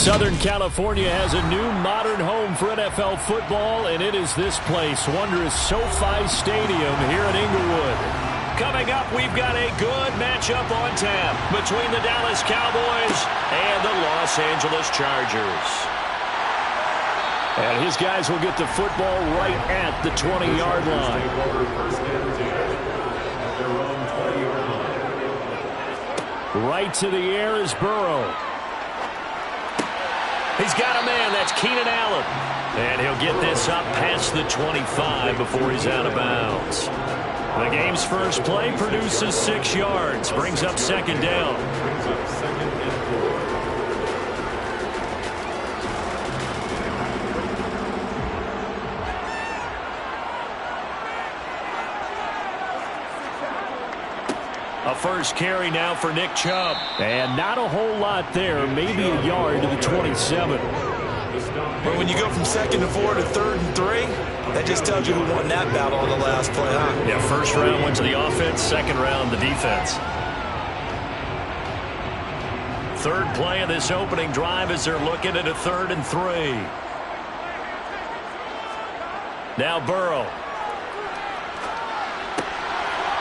Southern California has a new modern home for NFL football, and it is this place, wondrous SoFi Stadium here in Inglewood. Coming up, we've got a good matchup on tap between the Dallas Cowboys and the Los Angeles Chargers. And his guys will get the football right at the 20-yard line. Right to the air is Burrow. He's got a man. That's Keenan Allen. And he'll get this up past the 25 before he's out of bounds. The game's first play produces 6 yards. Brings up second down. A first carry now for Nick Chubb. And not a whole lot there. Maybe a yard to the 27. But when you go from 2nd to 4 to 3rd and 3, that just tells you who won that battle on the last play, huh? Yeah, first round went to the offense, second round the defense. Third play of this opening drive as they're looking at a 3rd and 3. Now Burrow.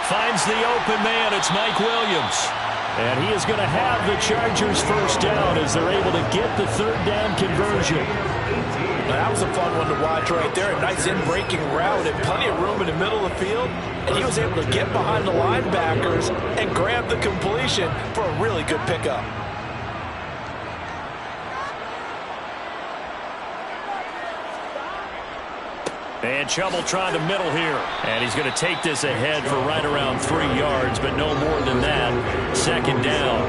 Finds the open man. It's Mike Williams. And he is going to have the Chargers first down as they're able to get the 3rd down conversion. That was a fun one to watch right there. A nice in-breaking route and plenty of room in the middle of the field. And he was able to get behind the linebackers and grab the completion for a really good pickup. And Chubb will try the middle here. And he's going to take this ahead for right around 3 yards, but no more than that. Second down.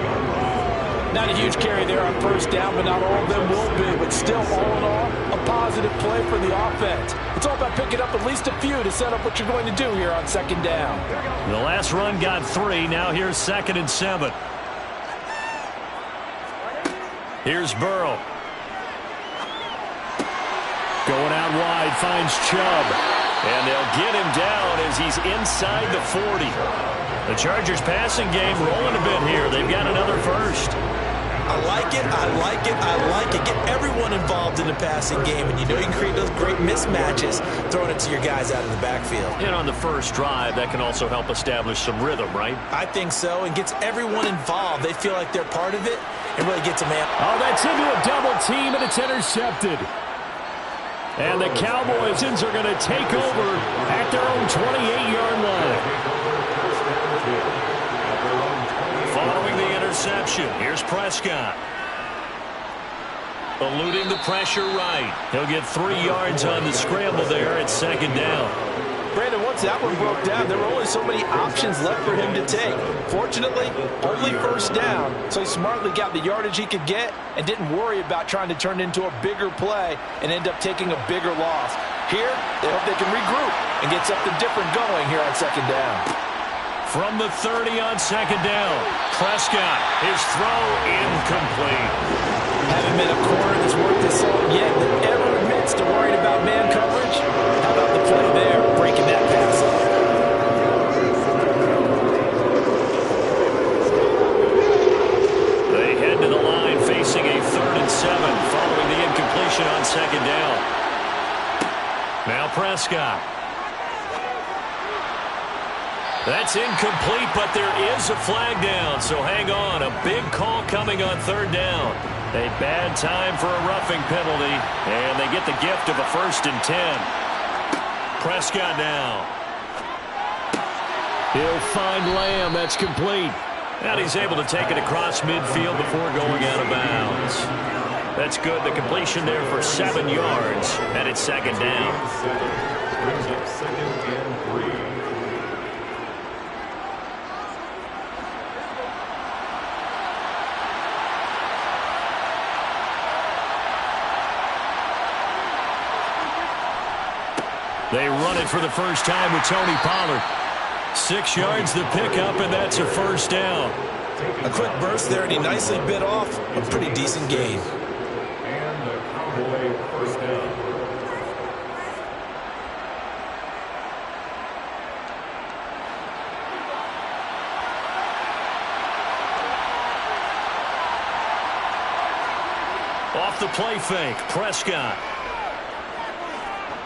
Not a huge carry there on first down, but not all of them will be. But still, all in all, a positive play for the offense. It's all about picking up at least a few to set up what you're going to do here on second down. The last run got 3. Now here's 2nd and 7. Here's Burrow. Going out wide, finds Chubb. And they'll get him down as he's inside the 40. The Chargers passing game rolling a bit here. They've got another first. I like it, I like it, I like it. Get everyone involved in the passing game, and you know you can create those great mismatches throwing it to your guys out of the backfield. And on the first drive, that can also help establish some rhythm, right? I think so, and gets everyone involved. They feel like they're part of it, and really gets a man. Oh, that's into a double team, and it's intercepted. And the Cowboys are going to take over at their own 28-yard line. Following the interception, here's Prescott. Eluding the pressure right. He'll get 3 yards on the scramble there at second down. Brandon, once that one broke down, there were only so many options left for him to take. Fortunately, only first down, so he smartly got the yardage he could get and didn't worry about trying to turn it into a bigger play and end up taking a bigger loss. Here, they hope they can regroup and get something different going here on second down. From the 30 on second down, Prescott, his throw incomplete. Haven't been a corner that's worked this out yet that ever admits to worrying about man coverage. How about the play there, breaking that pass up? They head to the line facing a 3rd and 7 following the incompletion on second down. Now Prescott. That's incomplete, but there is a flag down, so hang on. A big call coming on 3rd down. A bad time for a roughing penalty, and they get the gift of a 1st and 10. Prescott now. He'll find Lamb. That's complete. And he's able to take it across midfield before going out of bounds. That's good. The completion there for 7 yards, and it's second down. Brings up 2nd and 3. They run it for the first time with Tony Pollard. 6 yards the pickup, and that's a first down. A quick burst there, and he nicely bit off a pretty decent gain. And the Cowboy first down. the play fake. Prescott.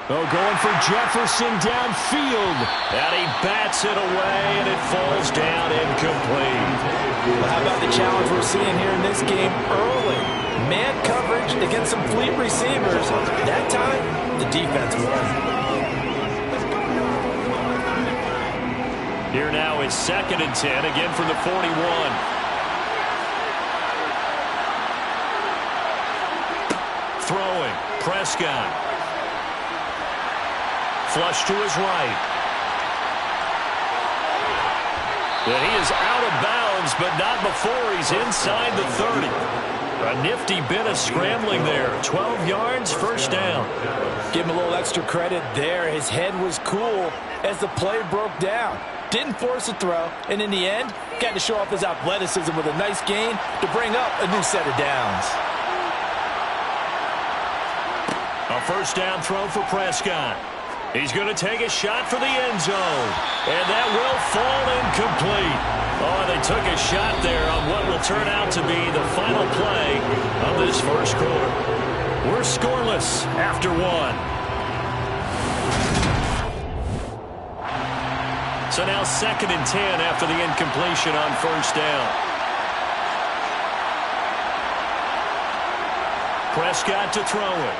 Oh, going for Jefferson downfield. And he bats it away, and it falls down incomplete. Well, how about the challenge we're seeing here in this game early? Man coverage against some fleet receivers. That time, the defense won. Here now is 2nd and 10, again from the 41. Throwing, Prescott. Flush to his right. And he is out of bounds, but not before he's inside the 30. A nifty bit of scrambling there. 12 yards, first down. Give him a little extra credit there. His head was cool as the play broke down. Didn't force a throw, and in the end, got to show off his athleticism with a nice gain to bring up a new set of downs. A first down throw for Prescott. He's going to take a shot for the end zone. And that will fall incomplete. Oh, they took a shot there on what will turn out to be the final play of this first quarter. We're scoreless after one. So now 2nd and 10 after the incompletion on first down. Prescott to throw it.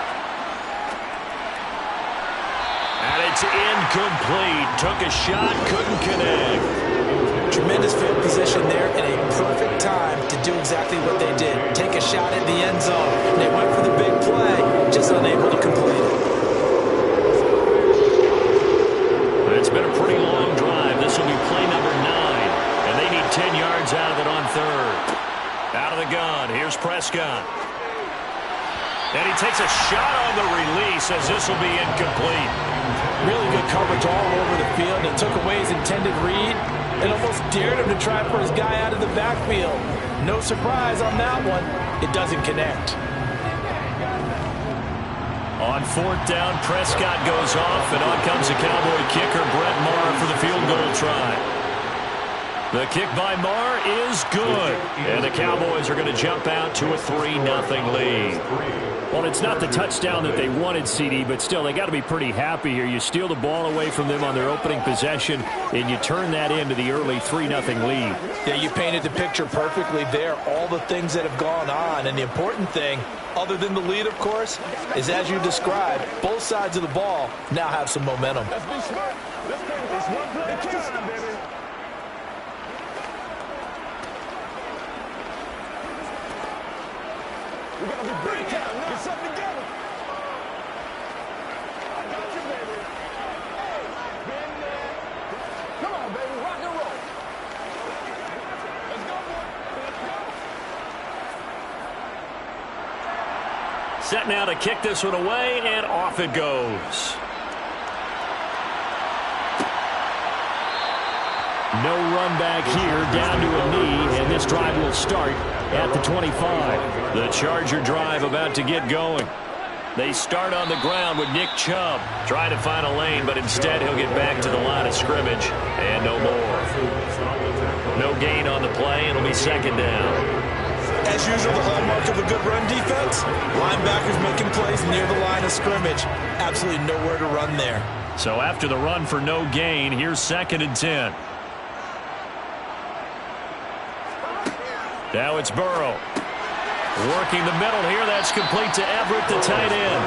And it's incomplete. Took a shot, couldn't connect. Tremendous field position there and a perfect time to do exactly what they did. Take a shot at the end zone. They went for the big play, just unable to complete it. It's been a pretty long drive. This will be play number 9. And they need 10 yards out of it on 3rd. Out of the gun. Here's Prescott. And he takes a shot on the release as this will be incomplete. Really good coverage all over the field. It took away his intended read and almost dared him to try for his guy out of the backfield. No surprise on that one. It doesn't connect. On 4th down, Prescott goes off, and on comes the Cowboy kicker, Brett Maher, for the field goal try. The kick by Maher is good, and the Cowboys are going to jump out to a 3-0 lead. Well, it's not the touchdown that they wanted, CD, but still, they got to be pretty happy here. You steal the ball away from them on their opening possession, and you turn that into the early 3-0 lead. Yeah, you painted the picture perfectly there. All the things that have gone on, and the important thing, other than the lead, of course, is as you described, both sides of the ball now have some momentum. Let's be smart. Let's take this one play at a time, baby. We gotta be break out now. Get something together. I got you, baby. Hey, been there. Come on, baby. Rock and roll. Let's go, boy. Let's go. Set now to kick this one away, and off it goes. No run back here, down to a knee, and this drive will start at the 25. The Charger drive about to get going. They start on the ground with Nick Chubb. Trying to find a lane, but instead he'll get back to the line of scrimmage, and no more. No gain on the play, and it'll be 2nd down. As usual, the hallmark of a good run defense, linebackers making plays near the line of scrimmage. Absolutely nowhere to run there. So after the run for no gain, here's 2nd and 10. Now it's Burrow. Working the middle here. That's complete to Everett, the tight end.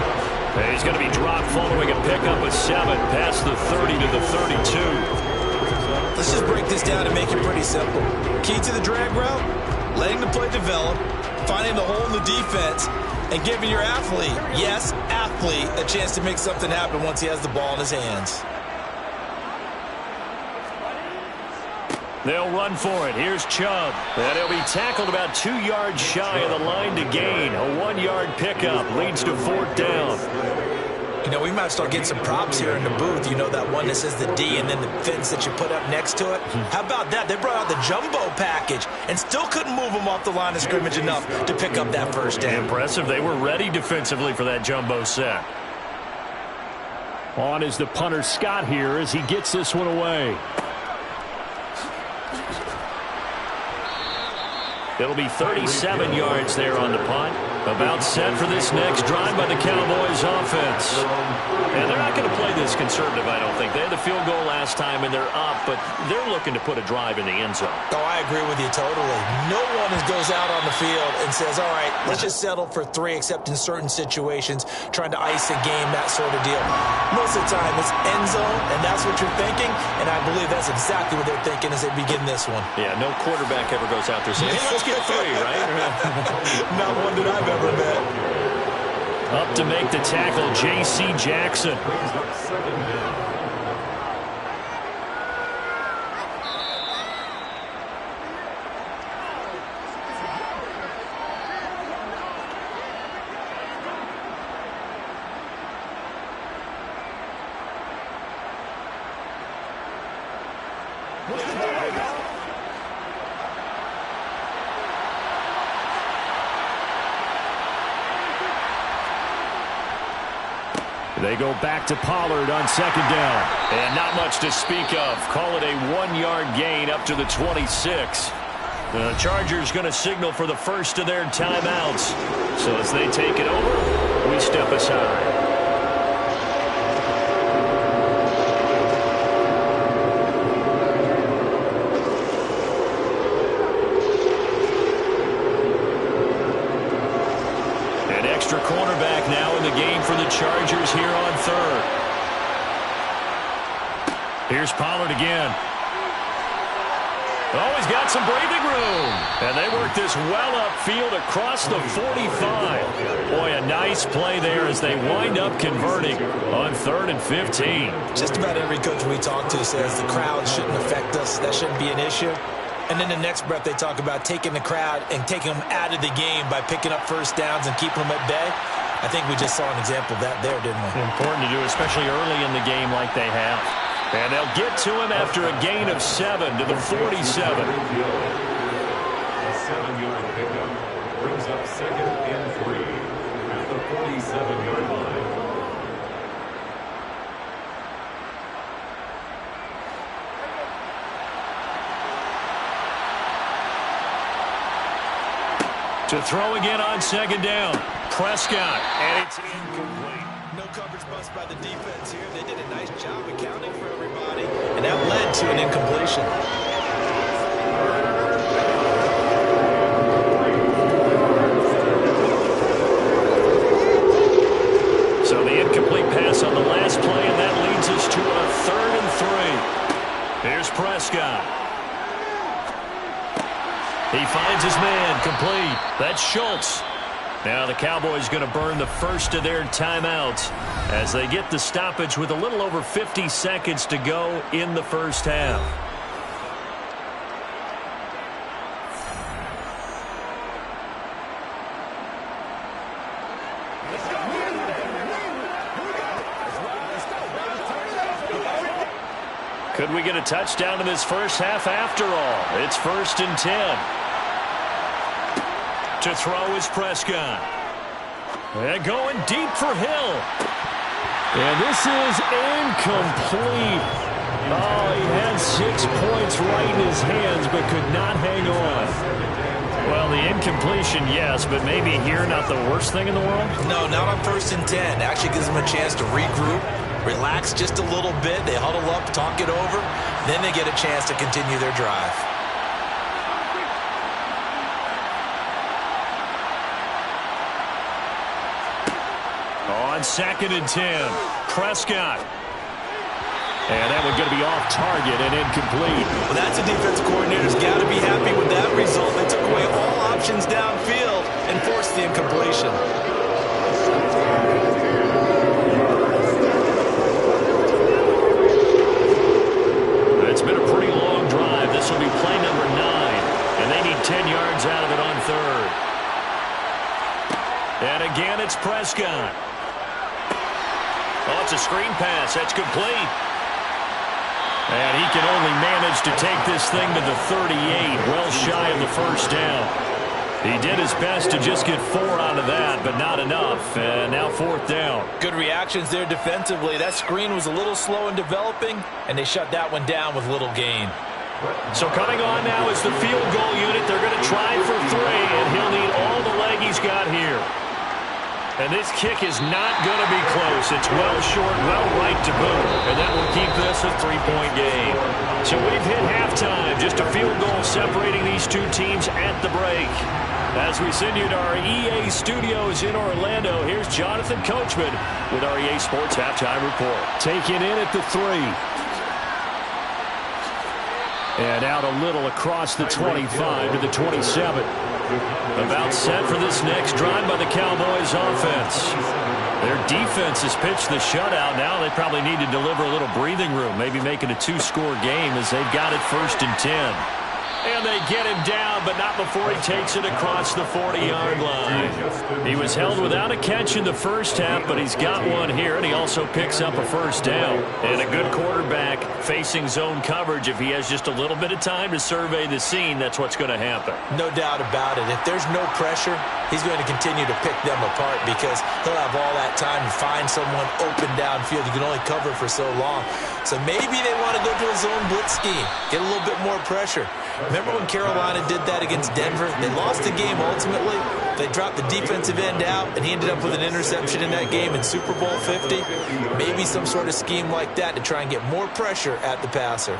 And he's going to be dropped following a pickup of 7 past the 30 to the 32. Let's just break this down and make it pretty simple. Key to the drag route, letting the play develop, finding the hole in the defense, and giving your athlete, yes, athlete, a chance to make something happen once he has the ball in his hands. They'll run for it. Here's Chubb. And he'll be tackled about 2 yards shy of the line to gain. A 1-yard pickup leads to 4th down. You know, we might start getting some props here in the booth. You know, that one that says the D and then the fence that you put up next to it. How about that? They brought out the jumbo package and still couldn't move them off the line of scrimmage enough to pick up that first down. Impressive. They were ready defensively for that jumbo set. On is the punter Scott here as he gets this one away. It'll be 37 yards there on the punt. About set for this next drive by the Cowboys offense. And they're not going to play this conservative, I don't think. They had the field goal last time, and they're up, but they're looking to put a drive in the end zone. Oh, I agree with you totally. No one goes out on the field and says, all right, let's just settle for 3, except in certain situations, trying to ice a game, that sort of deal. Most of the time, it's end zone, and that's what you're thinking, and I believe that's exactly what they're thinking as they begin this one. Yeah, no quarterback ever goes out there saying, hey, let's get 3, right? Not one that I've ever met. Up to make the tackle, J.C. Jackson. They go back to Pollard on second down. And not much to speak of. Call it a 1-yard gain up to the 26. The Chargers going to signal for the first of their timeouts. So as they take it over, we step aside. Extra cornerback now in the game for the Chargers here on third. Here's Pollard again. Oh, he's got some breathing room. And they work this well upfield across the 45. Boy, a nice play there as they wind up converting on 3rd and 15. Just about every coach we talk to says the crowd shouldn't affect us. That shouldn't be an issue. And then the next breath they talk about taking the crowd and taking them out of the game by picking up first downs and keeping them at bay. I think we just saw an example of that there, didn't we? Important to do, especially early in the game like they have. And they'll get to him after a gain of 7 to the 47. A 7-yard pickup brings up 2nd and 3 at the 47-yard line. To throw again on second down. Prescott, and it's incomplete. No coverage bust by the defense here. They did a nice job accounting for everybody, and that led to an incompletion. So the incomplete pass on the last play, and that leads us to a 3rd and 3. Here's Prescott. He finds his man, complete. That's Schultz. Now the Cowboys going to burn the first of their timeouts as they get the stoppage with a little over 50 seconds to go in the first half. Could we get a touchdown in this first half after all? It's 1st and 10. To throw is Prescott. And going deep for Hill. And this is incomplete. Oh, he had 6 points right in his hands but could not hang on. Well, the incompletion, yes, but maybe here not the worst thing in the world? No, not on 1st and 10. Actually gives them a chance to regroup, relax just a little bit. They huddle up, talk it over. Then they get a chance to continue their drive. On 2nd and 10, Prescott. And that one going to be off target and incomplete. Well, that's a defense coordinator's got to be happy with that result. They took away all options downfield and forced the incompletion. It's been a pretty long drive. This will be play number 9, and they need 10 yards out of it on 3rd. And again, it's Prescott. Oh, it's a screen pass. That's complete. And he can only manage to take this thing to the 38, well shy of the first down. He did his best to just get 4 out of that, but not enough. And now 4th down. Good reactions there defensively. That screen was a little slow in developing, and they shut that one down with little gain. So coming on now is the field goal unit. They're going to try for 3, and he'll need all the leg he he's got here. And this kick is not going to be close. It's well short, well right to boot. And that will keep this a 3-point game. So we've hit halftime. Just a field goal separating these two teams at the break. As we send you to our EA studios in Orlando, here's Jonathan Coachman with our EA Sports Halftime Report. Taken in at the 3. And out a little across the 25 to the 27. About set for this next drive by the Cowboys offense. Their defense has pitched the shutout. Now they probably need to deliver a little breathing room, maybe make it a 2-score game as they've got it 1st and 10. And they get him down, but not before he takes it across the 40-yard line. He was held without a catch in the first half, but he's got one here, and he also picks up a first down. And a good quarterback facing zone coverage. If he has just a little bit of time to survey the scene, that's what's going to happen. No doubt about it. If there's no pressure, he's going to continue to pick them apart because he'll have all that time to find someone open downfield. You can only cover for so long. So maybe they want to go to a zone blitz scheme, get a little bit more pressure. Remember when Carolina did that against Denver? They lost the game ultimately. They dropped the defensive end out, and he ended up with an interception in that game in Super Bowl 50. Maybe some sort of scheme like that to try and get more pressure at the passer.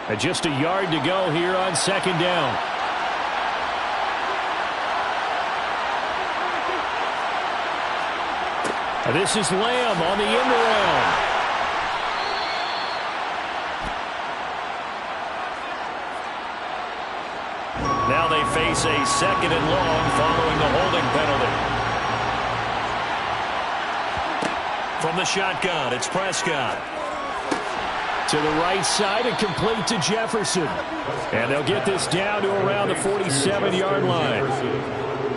And just a yard to go here on 2nd down. And this is Lamb on the end around. Now they face a 2nd and long following the holding penalty. From the shotgun, it's Prescott. To the right side and complete to Jefferson. And they'll get this down to around the 47-yard line.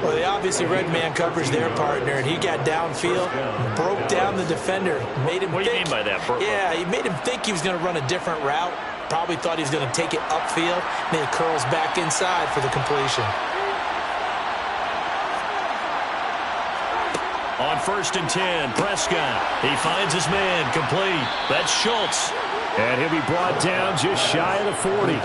Well, they obviously read man coverage their partner, and he got downfield, broke down the defender, made him What do you mean by that, Burt? Yeah, he made him think he was going to run a different route. Probably thought he was going to take it upfield. Then he curls back inside for the completion. On 1st and 10, Prescott. He finds his man, complete. That's Schultz. And he'll be brought down just shy of the 40.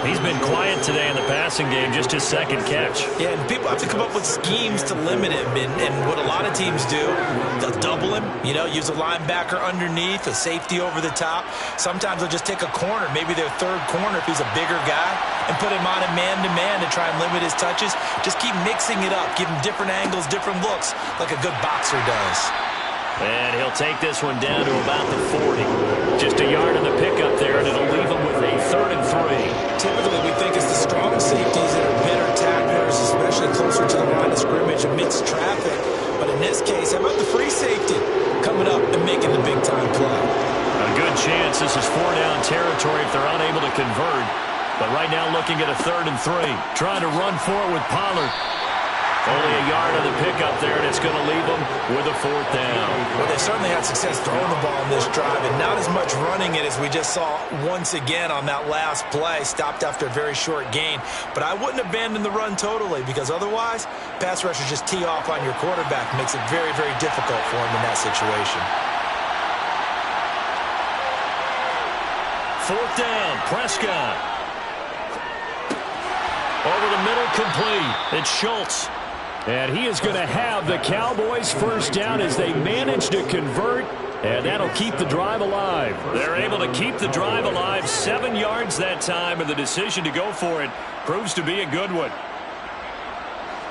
He's been quiet today in the passing game, just his 2nd catch. Yeah, and people have to come up with schemes to limit him. And what a lot of teams do, they'll double him, use a linebacker underneath, a safety over the top. Sometimes they'll just take a corner, maybe their 3rd corner if he's a bigger guy, and put him on a man-to-man to try and limit his touches. Just keep mixing it up, give him different angles, different looks, like a good boxer does. And he'll take this one down to about the 40. Just a yard in the pickup there, and it'll leave him with a 3rd and 3. Typically, we think it's the strong safeties that are better tacklers, especially closer to the line of scrimmage amidst traffic. But in this case, how about the free safety coming up and making the big-time play? A good chance this is 4-down territory if they're unable to convert. But right now looking at a 3rd and 3. Trying to run for it with Pollard. Only a yard on the pickup there, and it's going to leave them with a 4th down. Well, they certainly had success throwing the ball in this drive, and not as much running it as we just saw once again on that last play. Stopped after a very short gain. But I wouldn't abandon the run totally, because otherwise, pass rushers just tee off on your quarterback. Makes it very, very difficult for him in that situation. 4th down, Prescott. Over the middle, complete. It's Schultz. And he is going to have the Cowboys 1st down as they manage to convert, and that'll keep the drive alive. They're able to keep the drive alive, 7 yards that time, and the decision to go for it proves to be a good one.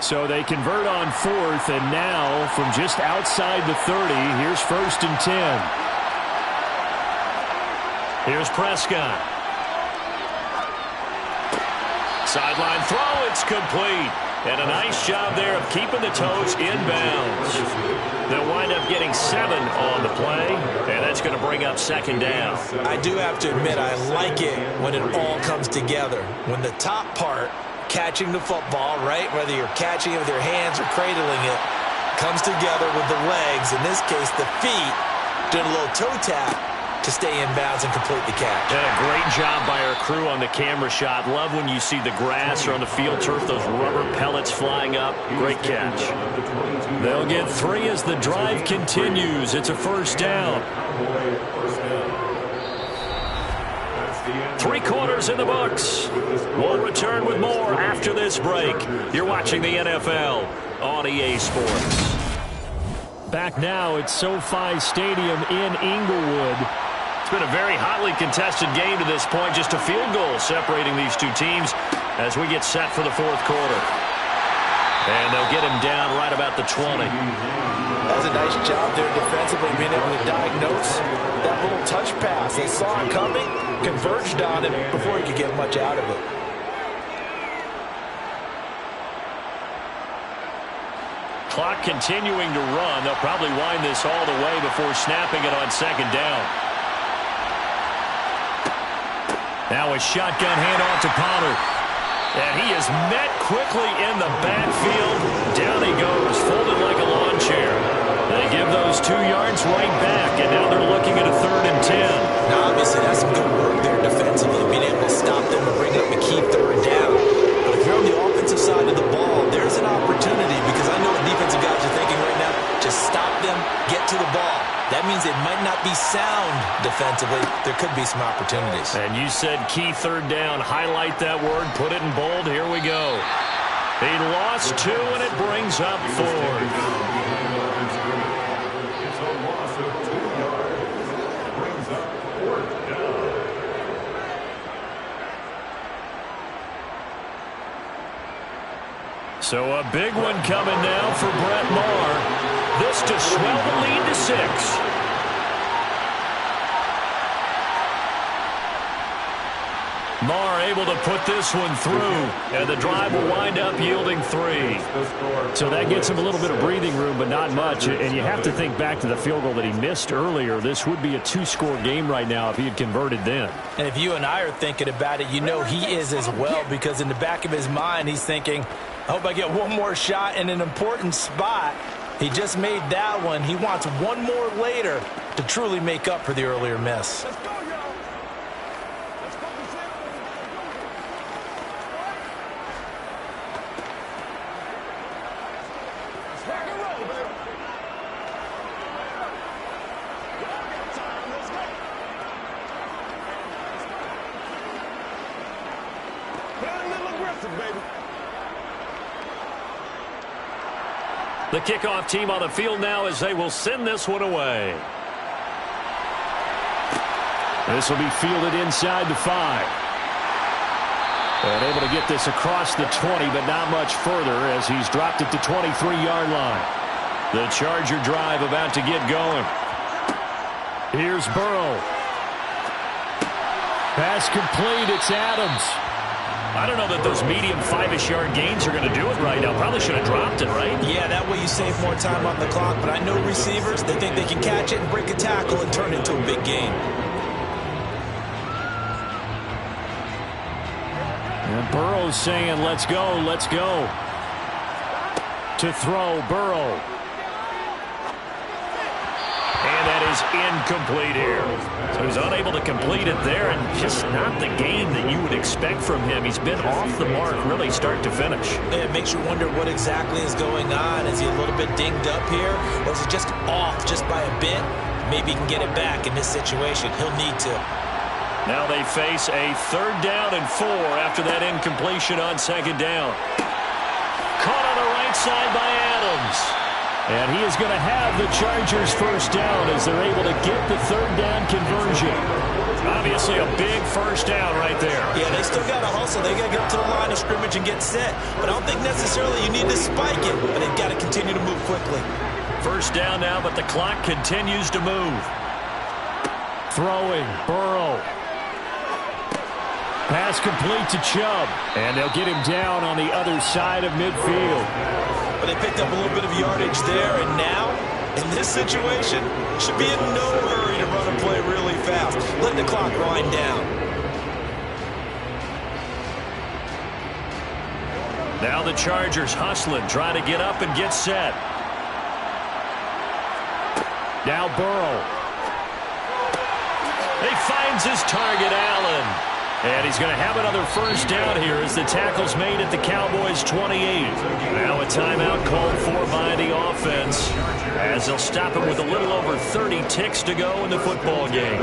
So they convert on 4th, and now from just outside the 30, here's 1st and 10. Here's Prescott. Sideline throw, it's complete. And a nice job there of keeping the toes inbounds. They'll wind up getting 7 on the play, and that's going to bring up 2nd down. I do have to admit, I like it when it all comes together. When the top part, catching the football, right, whether you're catching it with your hands or cradling it, comes together with the legs, in this case the feet, doing a little toe tap to stay in bounds and complete the catch. And a great job by our crew on the camera shot. Love when you see the grass or on the field turf, those rubber pellets flying up. Great catch. They'll get 3 as the drive continues. It's a 1st down. 3 quarters in the books. We'll return with more after this break. You're watching the NFL on EA Sports. Back now at SoFi Stadium in Inglewood. It's been a very hotly contested game to this point. Just a field goal separating these two teams as we get set for the 4th quarter. And they'll get him down right about the 20. That was a nice job there defensively, being able to diagnose that little touch pass. They saw it coming, converged on it before he could get much out of it. Clock continuing to run. They'll probably wind this all the way before snapping it on 2nd down. Now a shotgun handoff to Pollard. And he is met quickly in the backfield. Down he goes, folded like a lawn chair. They give those 2 yards right back, and now they're looking at a 3rd and 10. Now, obviously, that's some good work there defensively, being able to stop them and bring up a key 3rd down. But if you're on the offensive side of the ball, there's an opportunity, because I know what defensive guys are thinking right now. Just stop them, get to the ball. That means it might not be sound defensively. There could be some opportunities. And you said key 3rd down. Highlight that word. Put it in bold. Here we go. He lost 2, and it brings up 4th. It's a loss of 2 yards. Brings up 4th down. So a big one coming now for Brett Maher. This to swell the lead to 6. Maher able to put this one through, and the drive will wind up yielding 3. So that gets him a little bit of breathing room, but not much. And you have to think back to the field goal that he missed earlier. This would be a 2-score game right now if he had converted then. And if you and I are thinking about it, you know he is as well, because in the back of his mind, he's thinking, I hope I get one more shot in an important spot. He just made that one. He wants one more later to truly make up for the earlier miss. Let's go, y'all. Let's focus in. Let's rock and roll, baby. Y'all got time. Let's go. Play a little aggressive, baby. The kickoff team on the field now as they will send this one away. This will be fielded inside the 5. And able to get this across the 20, but not much further as he's dropped it to 23-yard line. The Charger drive about to get going. Here's Burrow. Pass complete. It's Adams. I don't know that those medium 5-ish yard gains are going to do it right now. Probably should have dropped it, right? Yeah, that way you save more time on the clock. But I know receivers, they think they can catch it and break a tackle and turn it into a big gain. And Burrow's saying, let's go, let's go. To throw, Burrow. And that is incomplete here. So he's unable to complete it there, and just not the game that you would expect from him. He's been off the mark really start to finish. Yeah, it makes you wonder what exactly is going on. Is he a little bit dinged up here, or is he just off just by a bit? Maybe he can get it back in this situation. He'll need to. Now they face a 3rd down and 4 after that incompletion on 2nd down. Caught on the right side by Adams. And he is going to have the Chargers 1st down as they're able to get the 3rd down conversion. Obviously a big 1st down right there. Yeah, they still got to hustle. They got to get up to the line of scrimmage and get set. But I don't think necessarily you need to spike it, but they've got to continue to move quickly. 1st down now, but the clock continues to move. Throwing, Burrow. Pass complete to Chubb. And they'll get him down on the other side of midfield. But they picked up a little bit of yardage there, and now, in this situation, should be in no hurry to run a play really fast. Let the clock wind down. Now the Chargers hustling, trying to get up and get set. Now Burrow. He finds his target, Allen. And he's going to have another 1st down here as the tackle's made at the Cowboys' 28. Now a timeout called for by the offense as they'll stop him with a little over 30 ticks to go in the football game.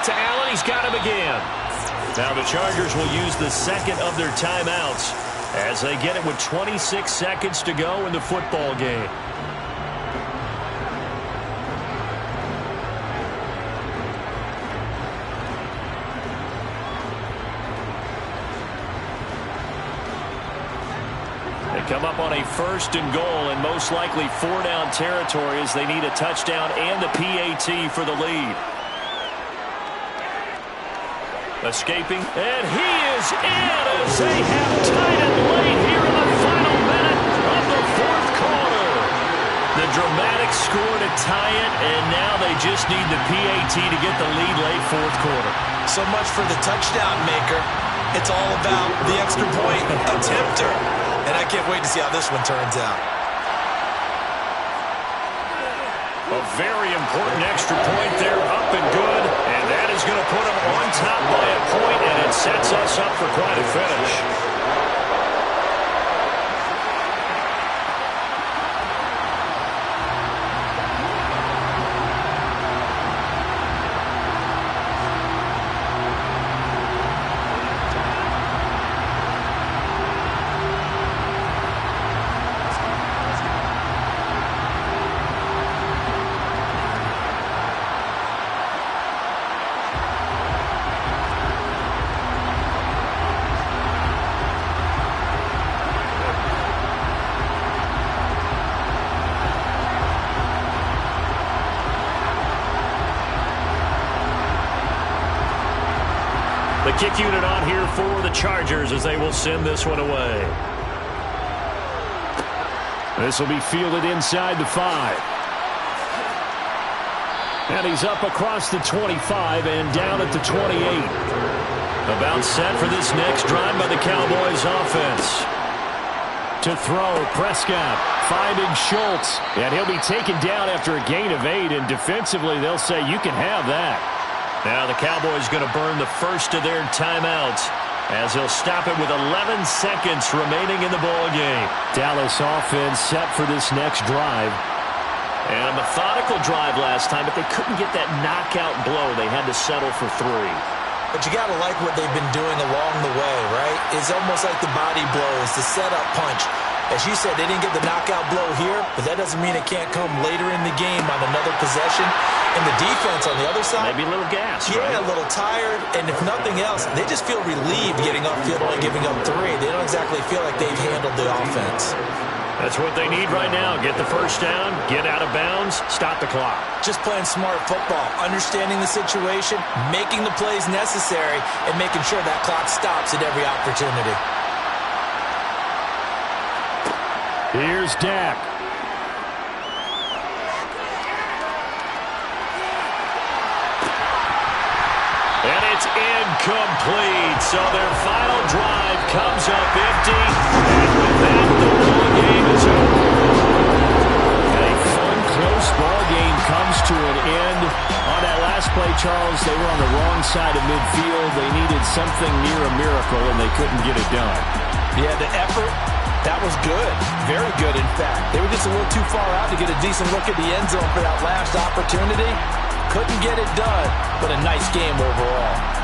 out to Allen. He's got him again. Now the Chargers will use the second of their timeouts as they get it with 26 seconds to go in the football game. Come up on a 1st and goal and most likely 4-down territory as they need a touchdown and the PAT for the lead. Escaping, and he is in as they have tied it late here in the final minute of the 4th quarter. The dramatic score to tie it, and now they just need the PAT to get the lead late 4th quarter. So much for the touchdown maker. It's all about the extra point attempter. And I can't wait to see how this one turns out. A very important extra point there, up and good. And that is going to put them on top by a point, and it sets us up for quite a finish. The kick unit on here for the Chargers as they will send this one away. This will be fielded inside the 5. And he's up across the 25 and down at the 28. About set for this next drive by the Cowboys offense. To throw, Prescott finding Schultz. And he'll be taken down after a gain of 8. And defensively, they'll say you can have that. Now the Cowboys going to burn the first of their timeouts as he'll stop it with 11 seconds remaining in the ball game. Dallas offense set for this next drive. And a methodical drive last time, but they couldn't get that knockout blow. They had to settle for 3. But you got to like what they've been doing along the way, right? It's almost like the body blows, the setup punch. As you said, they didn't get the knockout blow here, but that doesn't mean it can't come later in the game on another possession. And the defense on the other side, maybe a little gas, yeah, right? A little tired. And if nothing else, they just feel relieved getting upfield, only giving up 3. They don't exactly feel like they've handled the offense. That's what they need right now. Get the first down, get out of bounds, stop the clock. Just playing smart football, understanding the situation, making the plays necessary, and making sure that clock stops at every opportunity. Here's Dak. And it's incomplete. So their final drive comes up empty. And with that, the ball game is over. And a fun, close ball game comes to an end. On that last play, Charles, they were on the wrong side of midfield. They needed something near a miracle, and they couldn't get it done. Yeah, the effort, that was good. Very good, in fact. They were just a little too far out to get a decent look at the end zone for that last opportunity. Couldn't get it done, but a nice game overall.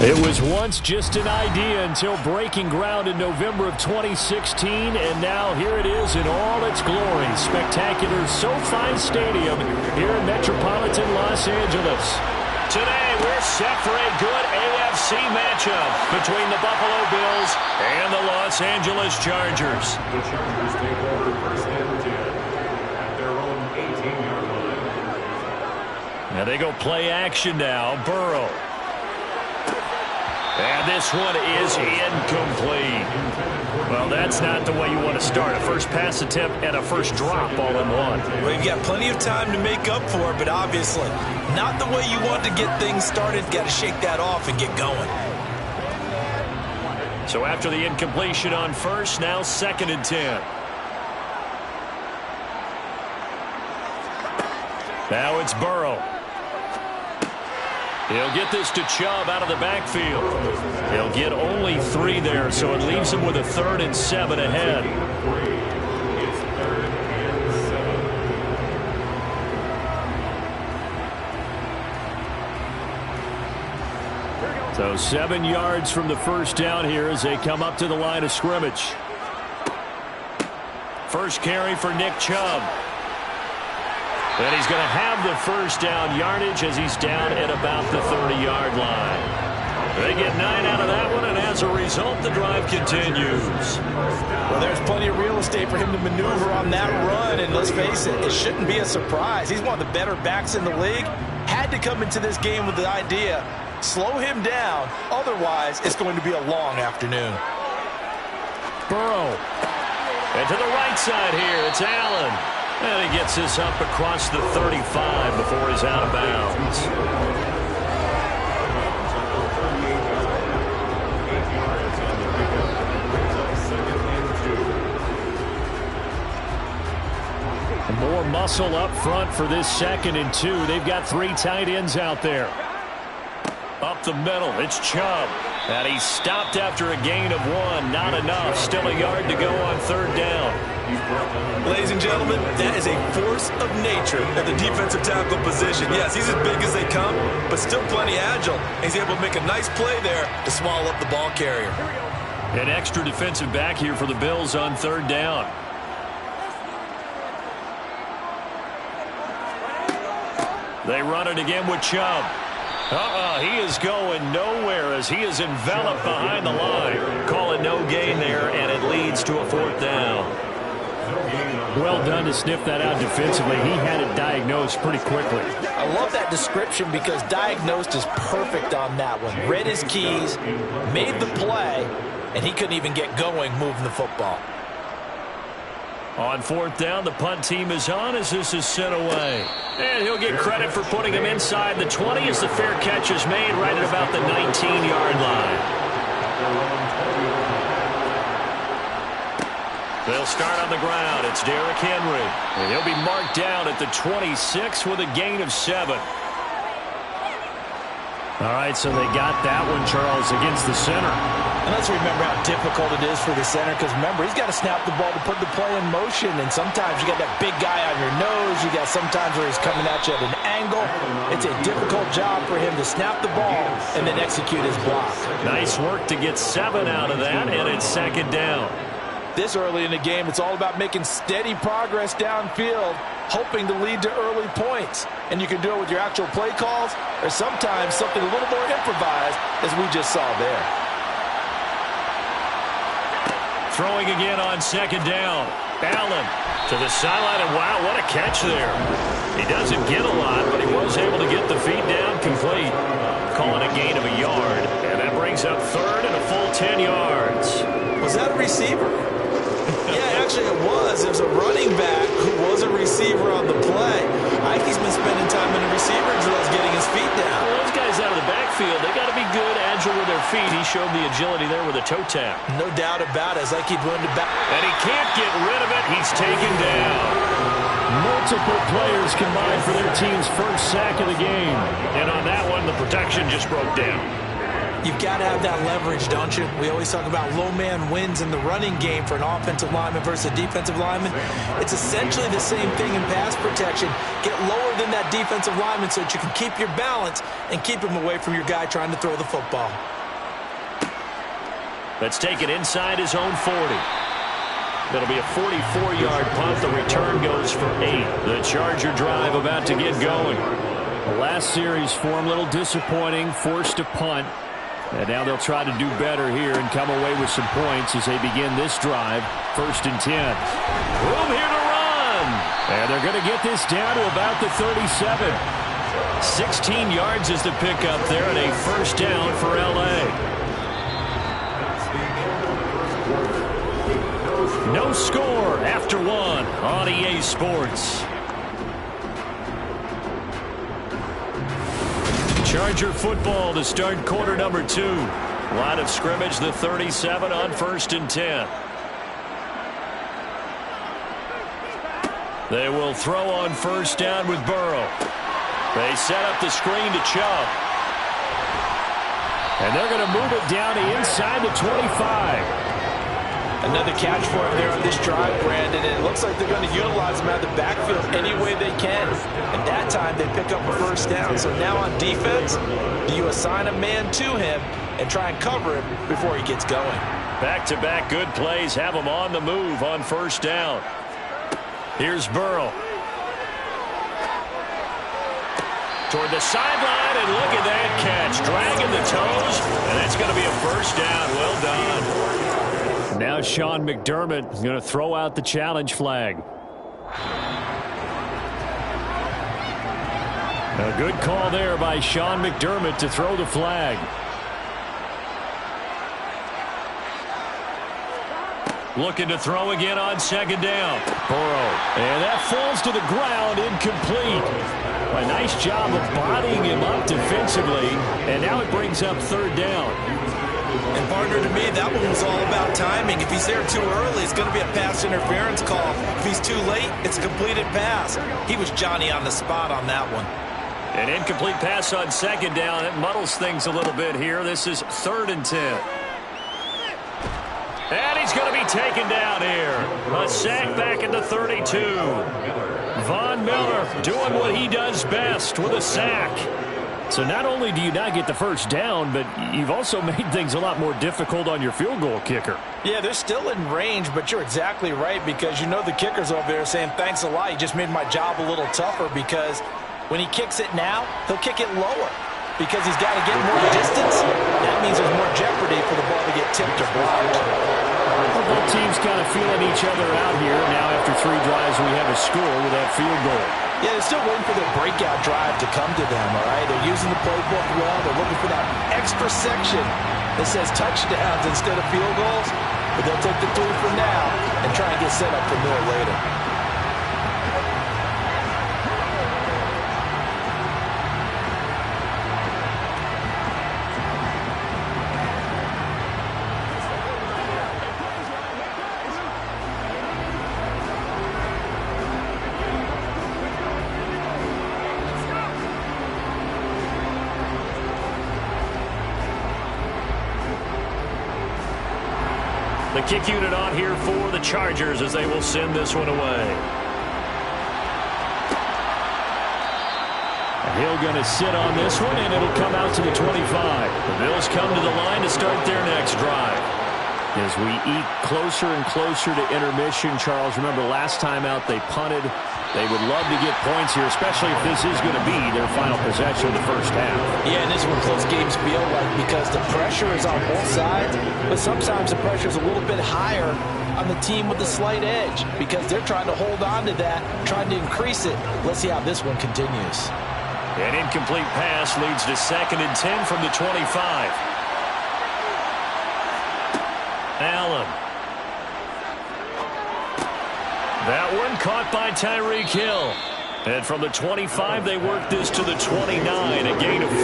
It was once just an idea until breaking ground in November of 2016, and now here it is in all its glory. Spectacular SoFi Stadium here in metropolitan Los Angeles. Today, we're set for a good AFC matchup between the Buffalo Bills and the Los Angeles Chargers. The Chargers take over first and 10 at their own 18-yard line. Now they go play action now. Burrow. And this one is incomplete. Well, that's not the way you want to start. A first pass attempt and a first drop all in one. Well, you've got plenty of time to make up for it, but obviously not the way you want to get things started. Got to shake that off and get going. So after the incompletion on first, now 2nd and 10. Now it's Burrow. He'll get this to Chubb out of the backfield. He'll get only 3 there, so it leaves him with a 3rd and 7 ahead. It's 3rd and 7. So 7 yards from the first down here as they come up to the line of scrimmage. First carry for Nick Chubb. And he's going to have the first down yardage as he's down at about the 30-yard line. They get 9 out of that one, and as a result, the drive continues. Well, there's plenty of real estate for him to maneuver on that run, and let's face it, it shouldn't be a surprise. He's one of the better backs in the league. Had to come into this game with the idea, slow him down, otherwise it's going to be a long afternoon. Burrow. And to the right side here, it's Allen. And he gets this up across the 35 before he's out of bounds. More muscle up front for this 2nd and 2. They've got 3 tight ends out there. Up the middle, it's Chubb. And he's stopped after a gain of 1. Not enough. Still a yard to go on 3rd down. Ladies and gentlemen, that is a force of nature at the defensive tackle position. Yes, he's as big as they come, but still plenty agile. He's able to make a nice play there to swallow up the ball carrier. An extra defensive back here for the Bills on 3rd down. They run it again with Chubb. He is going nowhere as he is enveloped behind the line. Call it no gain there, and it leads to a 4th down. Well done to sniff that out defensively. He had it diagnosed pretty quickly. I love that description because diagnosed is perfect on that one. Read his keys, made the play, and he couldn't even get going moving the football. On 4th down, the punt team is on as this is sent away. And he'll get credit for putting him inside the 20 as the fair catch is made right at about the 19-yard line. They'll start on the ground. It's Derrick Henry. And he'll be marked down at the 26 with a gain of 7. All right, so they got that one, Charles, against the center. And let's remember how difficult it is for the center because, remember, he's got to snap the ball to put the play in motion. And sometimes you got that big guy on your nose. You got sometimes where he's coming at you at an angle. It's a difficult job for him to snap the ball and then execute his block. Nice work to get 7 out of that, and it's 2nd down. This early in the game, it's all about making steady progress downfield, hoping to lead to early points. And you can do it with your actual play calls or sometimes something a little more improvised as we just saw there. Throwing again on 2nd down. Allen to the sideline, and wow, what a catch there. He doesn't get a lot, but he was able to get the feet down complete. Calling a gain of a yard, and that brings up 3rd and a full 10 yards. Was that a receiver? Yeah, actually it was. There's a running back who was a receiver on the play. Ikey's been spending time in the receiver drills getting his feet down. Well, those guys out of the backfield, they got to be good, agile with their feet. He showed the agility there with a toe tap. No doubt about it. It's like he'd run to back. And he can't get rid of it. He's taken down. Multiple players combined for their team's first sack of the game. And on that one, the protection just broke down. You've got to have that leverage, don't you? We always talk about low man wins in the running game for an offensive lineman versus a defensive lineman. It's essentially the same thing in pass protection. Get lower than that defensive lineman so that you can keep your balance and keep him away from your guy trying to throw the football. Let's take it inside his own 40. That'll be a 44-yard punt. The return goes for 8. The Charger drive about to get going. The last series for him, a little disappointing, forced to punt. And now they'll try to do better here and come away with some points as they begin this drive. 1st and 10. Room here to run. And they're going to get this down to about the 37. 16 yards is the pickup there and a 1st down for L.A. No score after 1 on EA Sports. Charger football to start quarter number 2. Line of scrimmage, the 37 on 1st and 10. They will throw on 1st down with Burrow. They set up the screen to Chubb. And they're going to move it down to inside the 25. Another catch for him there on this drive, Brandon, and it looks like they're going to utilize him out of the backfield any way they can. And that time they pick up a 1st down. So now on defense, do you assign a man to him and try and cover him before he gets going? Back-to-back good plays have him on the move on 1st down. Here's Burrow. Toward the sideline, and look at that catch. Dragging the toes, and it's going to be a 1st down. Well done. Now Sean McDermott is going to throw out the challenge flag. A good call there by Sean McDermott to throw the flag. Looking to throw again on 2nd down. Burrow. And that falls to the ground, incomplete. A nice job of bodying him up defensively. And now it brings up 3rd down. And partner, to me, that one was all about timing. If he's there too early, it's going to be a pass interference call. If he's too late, it's a completed pass. He was Johnny on the spot on that one. An incomplete pass on 2nd down. It muddles things a little bit here. This is 3rd and 10. And he's going to be taken down here. A sack back at the 32. Von Miller doing what he does best with a sack. So not only do you not get the 1st down, but you've also made things a lot more difficult on your field goal kicker. Yeah, they're still in range, but you're exactly right because you know the kicker's over there saying, thanks a lot. You just made my job a little tougher because when he kicks it now, he'll kick it lower because he's got to get more distance. That means there's more jeopardy for the ball to get tipped or blocked. Well, both teams kind of feeling each other out here. Now after 3 drives, we have a score with that field goal. Yeah, they're still waiting for their breakout drive to come to them, all right? They're using the playbook well. They're looking for that extra section that says touchdowns instead of field goals. But they'll take the 3 for now and try and get set up for more later. The kick unit on here for the Chargers as they will send this one away. Hill going to sit on this one, and it'll come out to the 25. The Bills come to the line to start their next drive. As we eat closer and closer to intermission, Charles, remember last time out they punted. They would love to get points here, especially if this is going to be their final possession of the 1st half. Yeah, and this is what close games feel like because the pressure is on both sides, but sometimes the pressure is a little bit higher on the team with the slight edge because they're trying to hold on to that, trying to increase it. Let's see how this one continues. An incomplete pass leads to 2nd and 10 from the 25. Allen. That one caught by Tyreek Hill. And from the 25, they work this to the 29, a gain of 4.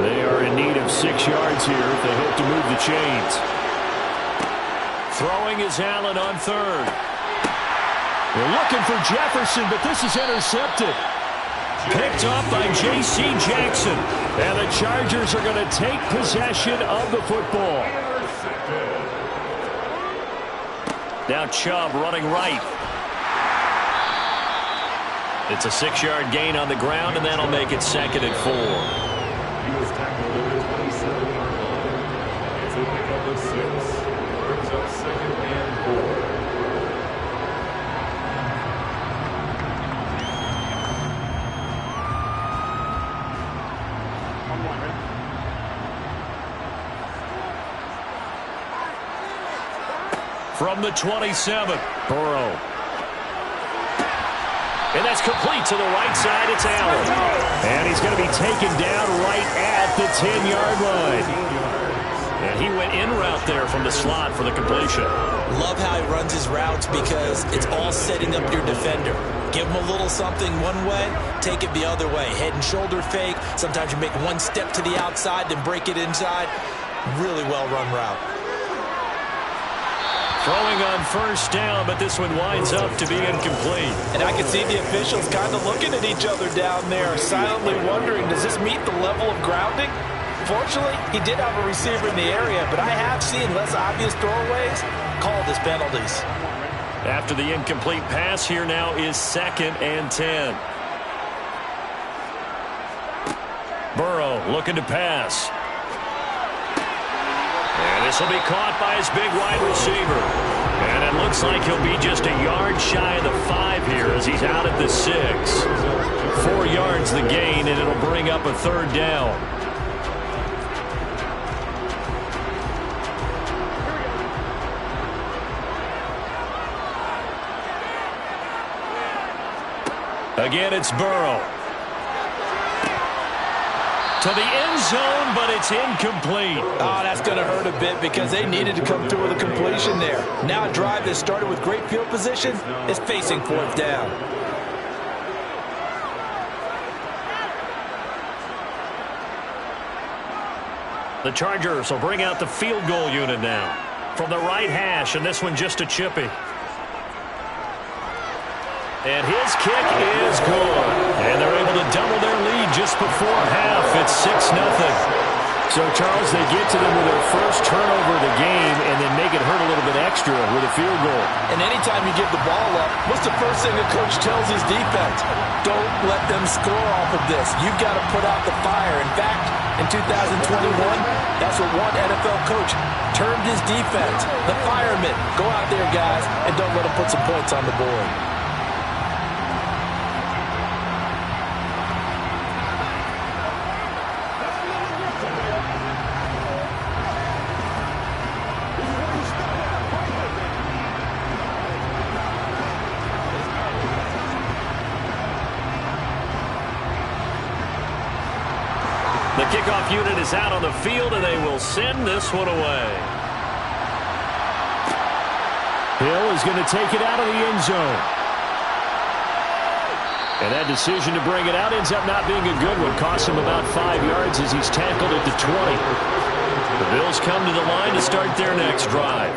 They are in need of 6 yards here if they hope to move the chains. Throwing is Allen on third. They're looking for Jefferson, but this is intercepted. Picked up by J.C. Jackson. And the Chargers are going to take possession of the football. Now Chubb running right. It's a 6-yard gain on the ground, and that'll make it 2nd and 4. He was tackled at the 27-yard line. It's a pickup of 6. Brings up 2nd and 4. From the 27, Burrow. And that's complete to the right side. It's Allen. And he's going to be taken down right at the 10-yard line. And he went in route there from the slot for the completion. Love how he runs his routes because it's all setting up your defender. Give him a little something one way, take it the other way. Head and shoulder fake. Sometimes you make one step to the outside, then break it inside. Really well-run route. Throwing on first down, but this one winds up to be incomplete. And I can see the officials kind of looking at each other down there, silently wondering, does this meet the level of grounding? Fortunately, he did have a receiver in the area, but I have seen less obvious throwaways called as penalties. After the incomplete pass, here now is 2nd and 10. Burrow looking to pass. And this will be caught by his big wide receiver. And it looks like he'll be just a yard shy of the 5 here as he's out at the 6. 4 yards the gain, and it'll bring up a 3rd down. Again, it's Burrow. To the end zone, but it's incomplete. Oh, that's going to hurt a bit because they needed to come through with a completion there. Now a drive that started with great field position is facing 4th down. The Chargers will bring out the field goal unit now. From the right hash, and this one just a chippy. And his kick is good. And they're able to double their lead just before half. It's 6-0. So, Charles, they get to them with their first turnover of the game and then make it hurt a little bit extra with a field goal. And anytime you give the ball up, what's the first thing a coach tells his defense? Don't let them score off of this. You've got to put out the fire. In fact, in 2021, that's what one NFL coach termed his defense. The firemen. Go out there, guys, and don't let them put some points on the board. The kickoff unit is out on the field, and they will send this one away. Hill is going to take it out of the end zone. And that decision to bring it out ends up not being a good one. Costs him about 5 yards as he's tackled at the 20. The Bills come to the line to start their next drive.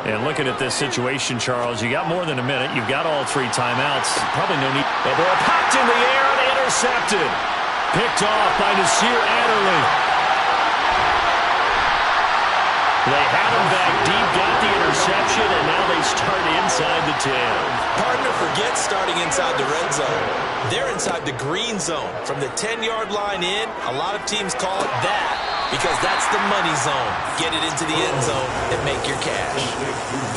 And looking at this situation, Charles, you got more than a minute. You've got all 3 timeouts. Probably no need. The ball popped in the air and intercepted. Picked off by Nasir Adderley. They had him back deep, got the interception, and now they start inside the 10. Partner forgets starting inside the red zone. They're inside the green zone. From the 10-yard line in, a lot of teams call it that because that's the money zone. Get it into the end zone and make your cash.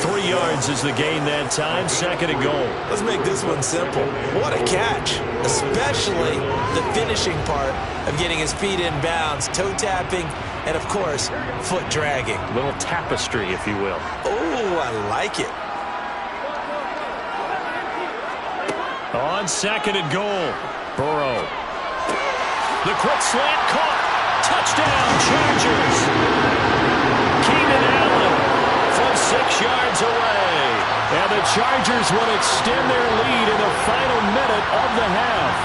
3 yards is the gain that time, 2nd and goal. Let's make this one simple. What a catch, especially the finishing part of getting his feet in bounds, toe tapping, and, of course, foot dragging. A little tapestry, if you will. Oh, I like it. On 2nd and goal, Burrow. The quick slant caught. Touchdown, Chargers. Keenan Allen from 6 yards away. And the Chargers will extend their lead in the final minute of the half.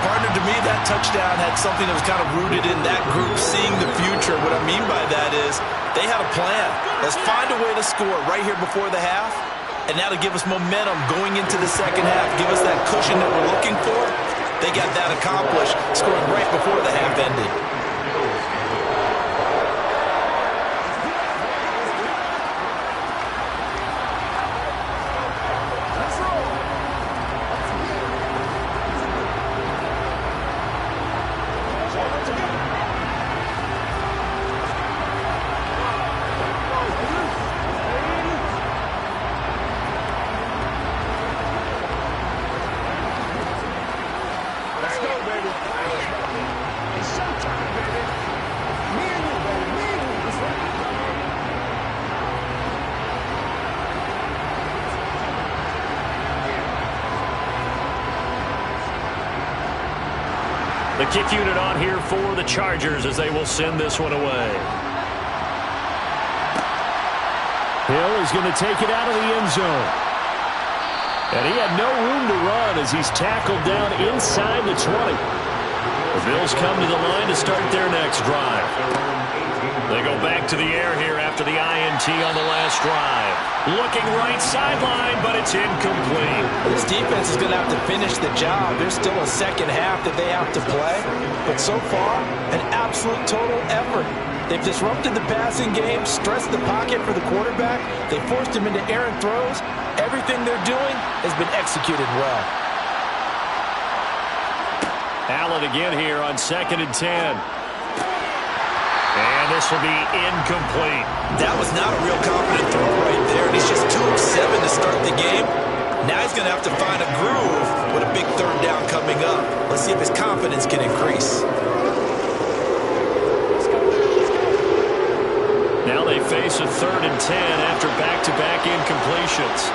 Partner, to me, that touchdown had something that was kind of rooted in that group seeing the future. What I mean by that is they had a plan. Let's find a way to score right here before the half, and now to give us momentum going into the second half, give us that cushion that we're looking for. They got that accomplished, scoring right before the half ended. The kick unit on here for the Chargers as they will send this one away. Hill is going to take it out of the end zone. And he had no room to run as he's tackled down inside the 20. The Bills come to the line to start their next drive. They go back to the air here after the INT on the last drive. Looking right sideline, but it's incomplete. This defense is going to have to finish the job. There's still a second half that they have to play. But so far, an absolute total effort. They've disrupted the passing game, stressed the pocket for the quarterback. They forced him into errant throws. Everything they're doing has been executed well. Allen again here on 2nd and 10. And this will be incomplete. That was not a real confident throw right there. And he's just 2 of 7 to start the game. Now he's going to have to find a groove with a big third down coming up. Let's see if his confidence can increase. Now they face a 3rd and 10 after back-to-back incompletions.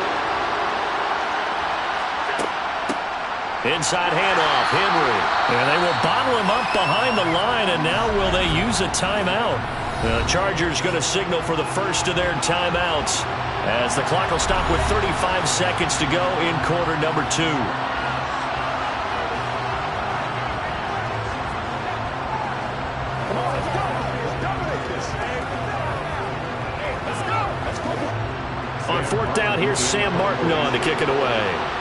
Inside handoff, Henry. And they will bottle him up behind the line, and now will they use a timeout? The Chargers going to signal for the first of their timeouts as the clock will stop with 35 seconds to go in quarter number 2. On 4th down, here's Sam Martin on to kick it away.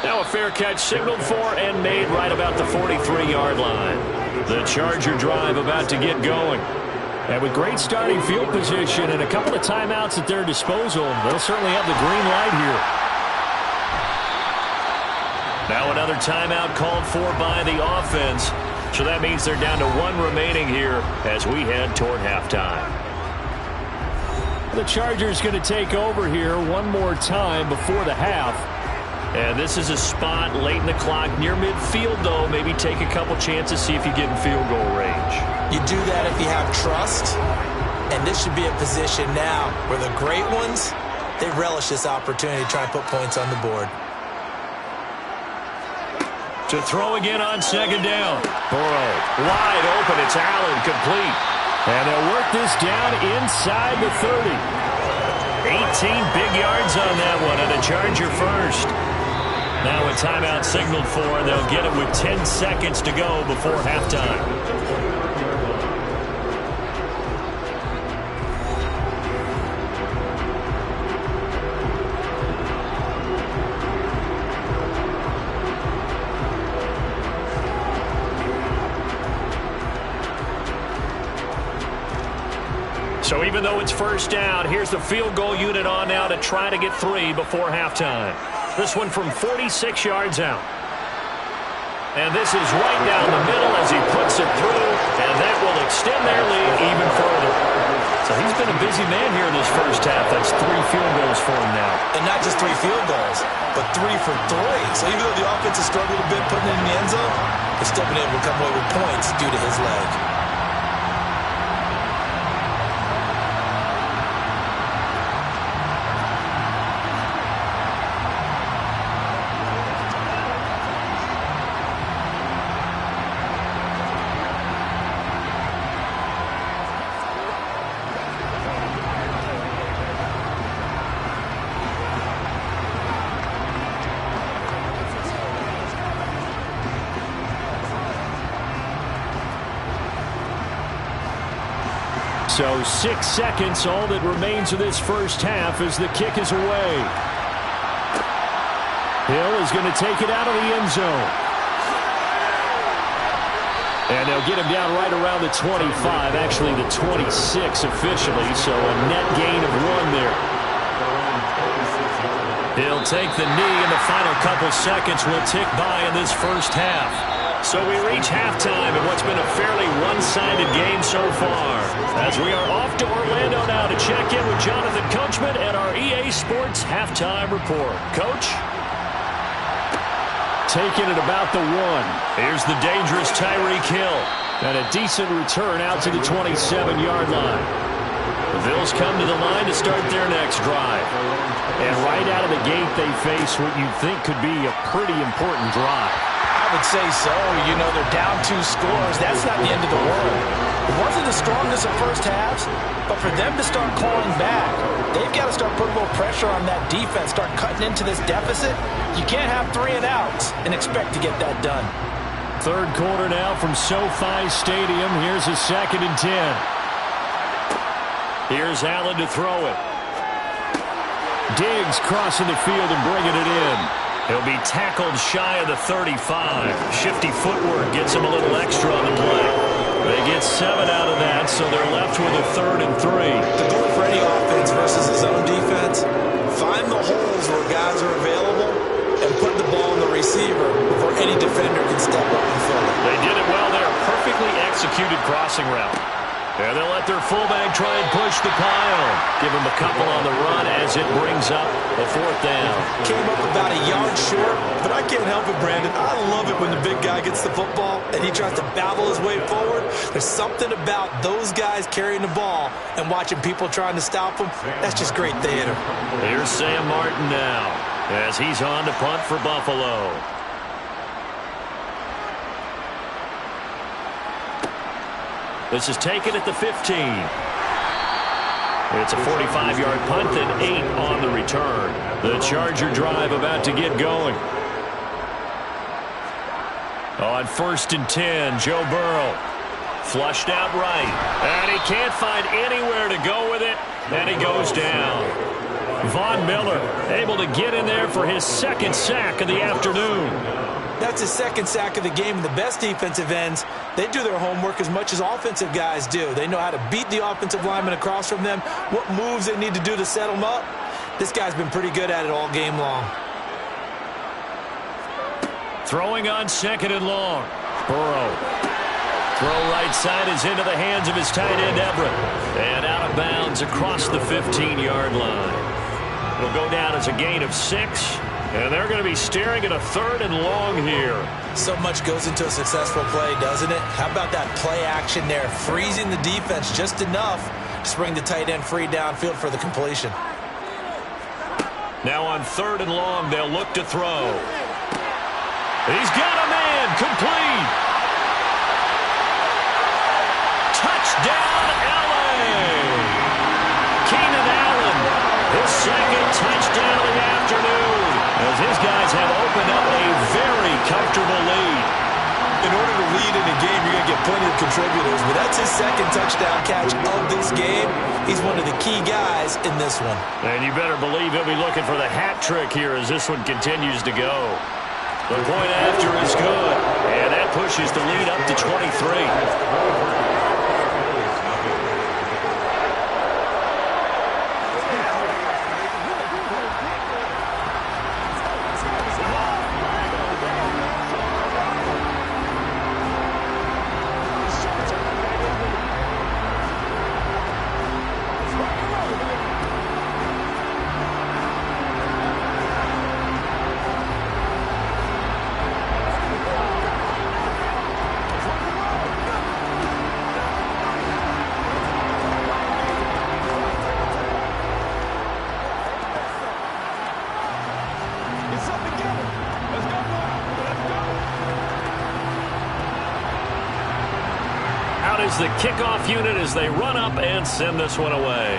Now a fair catch signaled for and made right about the 43-yard line. The Charger drive about to get going. And with great starting field position and a couple of timeouts at their disposal, they'll certainly have the green light here. Now another timeout called for by the offense. So that means they're down to 1 remaining here as we head toward halftime. The Chargers going to take over here one more time before the half. And this is a spot late in the clock near midfield, though. Maybe take a couple chances, see if you get in field goal range. You do that if you have trust. And this should be a position now where the great ones, they relish this opportunity to try and put points on the board. To throw again on 2nd down. Burrow wide open. It's Allen complete. And they'll work this down inside the 30. 18 big yards on that one, and a Charger first. Now a timeout signaled for, and they'll get it with 10 seconds to go before halftime. So even though it's 1st down, here's the field goal unit on now to try to get 3 before halftime. This one from 46 yards out. And this is right down the middle as he puts it through, and that will extend their lead even further. So he's been a busy man here in this first half. That's 3 field goals for him now. And not just 3 field goals, but 3 for 3. So even though the offense has struggled a bit putting it in the end zone, they've still been able to come away with points due to his leg. So 6 seconds, all that remains of this first half as the kick is away. Hill is going to take it out of the end zone. And they'll get him down right around the 25, actually the 26 officially, so a net gain of 1 there. He'll take the knee, and the final couple seconds will tick by in this first half. So we reach halftime in what's been a fairly one-sided game so far. As we are off to Orlando now to check in with Jonathan Coachman and our EA Sports Halftime Report. Coach? Taking it about the 1. Here's the dangerous Tyreek Hill. And a decent return out to the 27-yard line. The Bills come to the line to start their next drive. And right out of the gate, they face what you think could be a pretty important drive. I would say so. You know, they're down 2 scores. That's not the end of the world. It wasn't the strongest of first halves, but for them to start clawing back, they've got to start putting a little pressure on that defense, start cutting into this deficit. You can't have 3 and outs and expect to get that done. Third quarter now from SoFi Stadium. Here's a 2nd and 10. Here's Allen to throw it. Diggs crossing the field and bringing it in. He'll be tackled shy of the 35. Shifty footwork gets him a little extra on the play. They get 7 out of that, so they're left with a 3rd and 3. The goal for any offense versus his own defense, find the holes where guys are available and put the ball on the receiver before any defender can step up and fill it. They did it well there. Perfectly executed crossing route. And they'll let their fullback try and push the pile. Give him a couple on the run as it brings up a 4th down. Came up about a yard short, but I can't help it, Brandon. I love it when the big guy gets the football and he tries to babble his way forward. There's something about those guys carrying the ball and watching people trying to stop them. That's just great theater. Here's Sam Martin now as he's on to punt for Buffalo. This is taken at the 15. It's a 45-yard punt and 8 on the return. The Charger drive about to get going. On 1st and 10, Joe Burrow. Flushed out right. And he can't find anywhere to go with it. And he goes down. Von Miller able to get in there for his 2nd sack of the afternoon. That's his 2nd sack of the game. And the best defensive ends, they do their homework as much as offensive guys do. They know how to beat the offensive lineman across from them, what moves they need to do to set them up. This guy's been pretty good at it all game long. Throwing on 2nd and long. Burrow. Throw right side is into the hands of his tight end, Everett. And out of bounds across the 15-yard line. It'll go down as a gain of 6. And they're going to be staring at a 3rd and long here. So much goes into a successful play, doesn't it? How about that play action there? Freezing the defense just enough to bring the tight end free downfield for the completion. Now on 3rd and long, they'll look to throw. He's got a man. Complete. Touchdown, L.A. Keenan Allen, his 2nd touchdown of the afternoon. As his guys have opened up a very comfortable lead. In order to lead in a game, you're going to get plenty of contributors, but that's his 2nd touchdown catch of this game. He's one of the key guys in this one. And you better believe he'll be looking for the hat trick here as this one continues to go. The point after is good, and that pushes the lead up to 23. Is the kickoff unit as they run up and send this one away.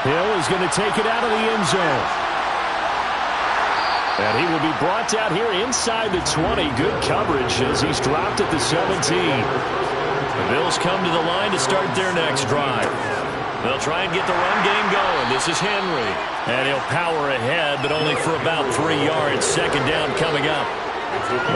Hill is going to take it out of the end zone. And he will be brought down here inside the 20. Good coverage as he's dropped at the 17. The Bills come to the line to start their next drive. They'll try and get the run game going. This is Henry. And he'll power ahead, but only for about 3 yards. Second down coming up.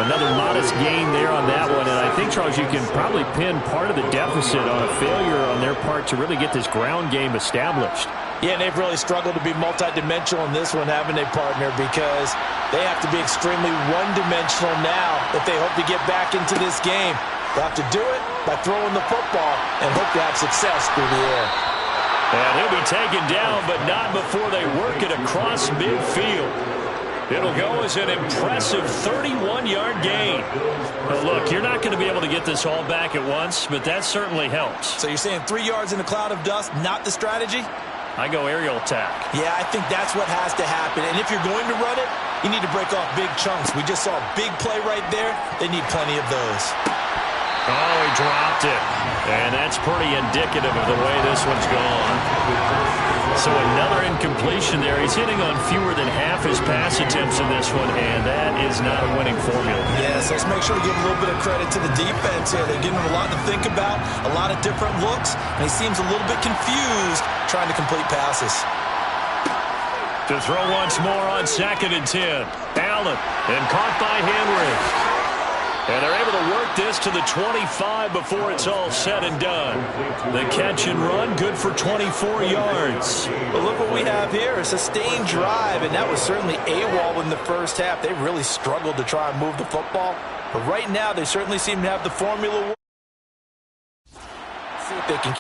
Another modest gain there on that one. And I think, Charles, you can probably pin part of the deficit on a failure on their part to really get this ground game established. Yeah, and they've really struggled to be multidimensional in this one, haven't they, partner? Because they have to be extremely one-dimensional now if they hope to get back into this game. They'll have to do it by throwing the football and hope to have success through the air. And he'll be taken down, but not before they work it across midfield. It'll go as an impressive 31-yard gain. But look, you're not going to be able to get this all back at once, but that certainly helps. So you're saying 3 yards in a cloud of dust, not the strategy? I go aerial attack. Yeah, I think that's what has to happen. And if you're going to run it, you need to break off big chunks. We just saw a big play right there. They need plenty of those. Oh, he dropped it. And that's pretty indicative of the way this one's gone. So another incompletion there. He's hitting on fewer than half his pass attempts in this one, and that is not a winning formula. Yes, let's make sure we give a little bit of credit to the defense here. They're giving him a lot to think about, a lot of different looks, and he seems a little bit confused trying to complete passes. To throw once more on 2nd and 10. Allen, and caught by Henry. And they're able to work this to the 25 before it's all said and done. The catch and run, good for 24 yards. But look what we have here, a sustained drive, and that was certainly AWOL in the first half. They really struggled to try and move the football. But right now, they certainly seem to have the formula. See if they can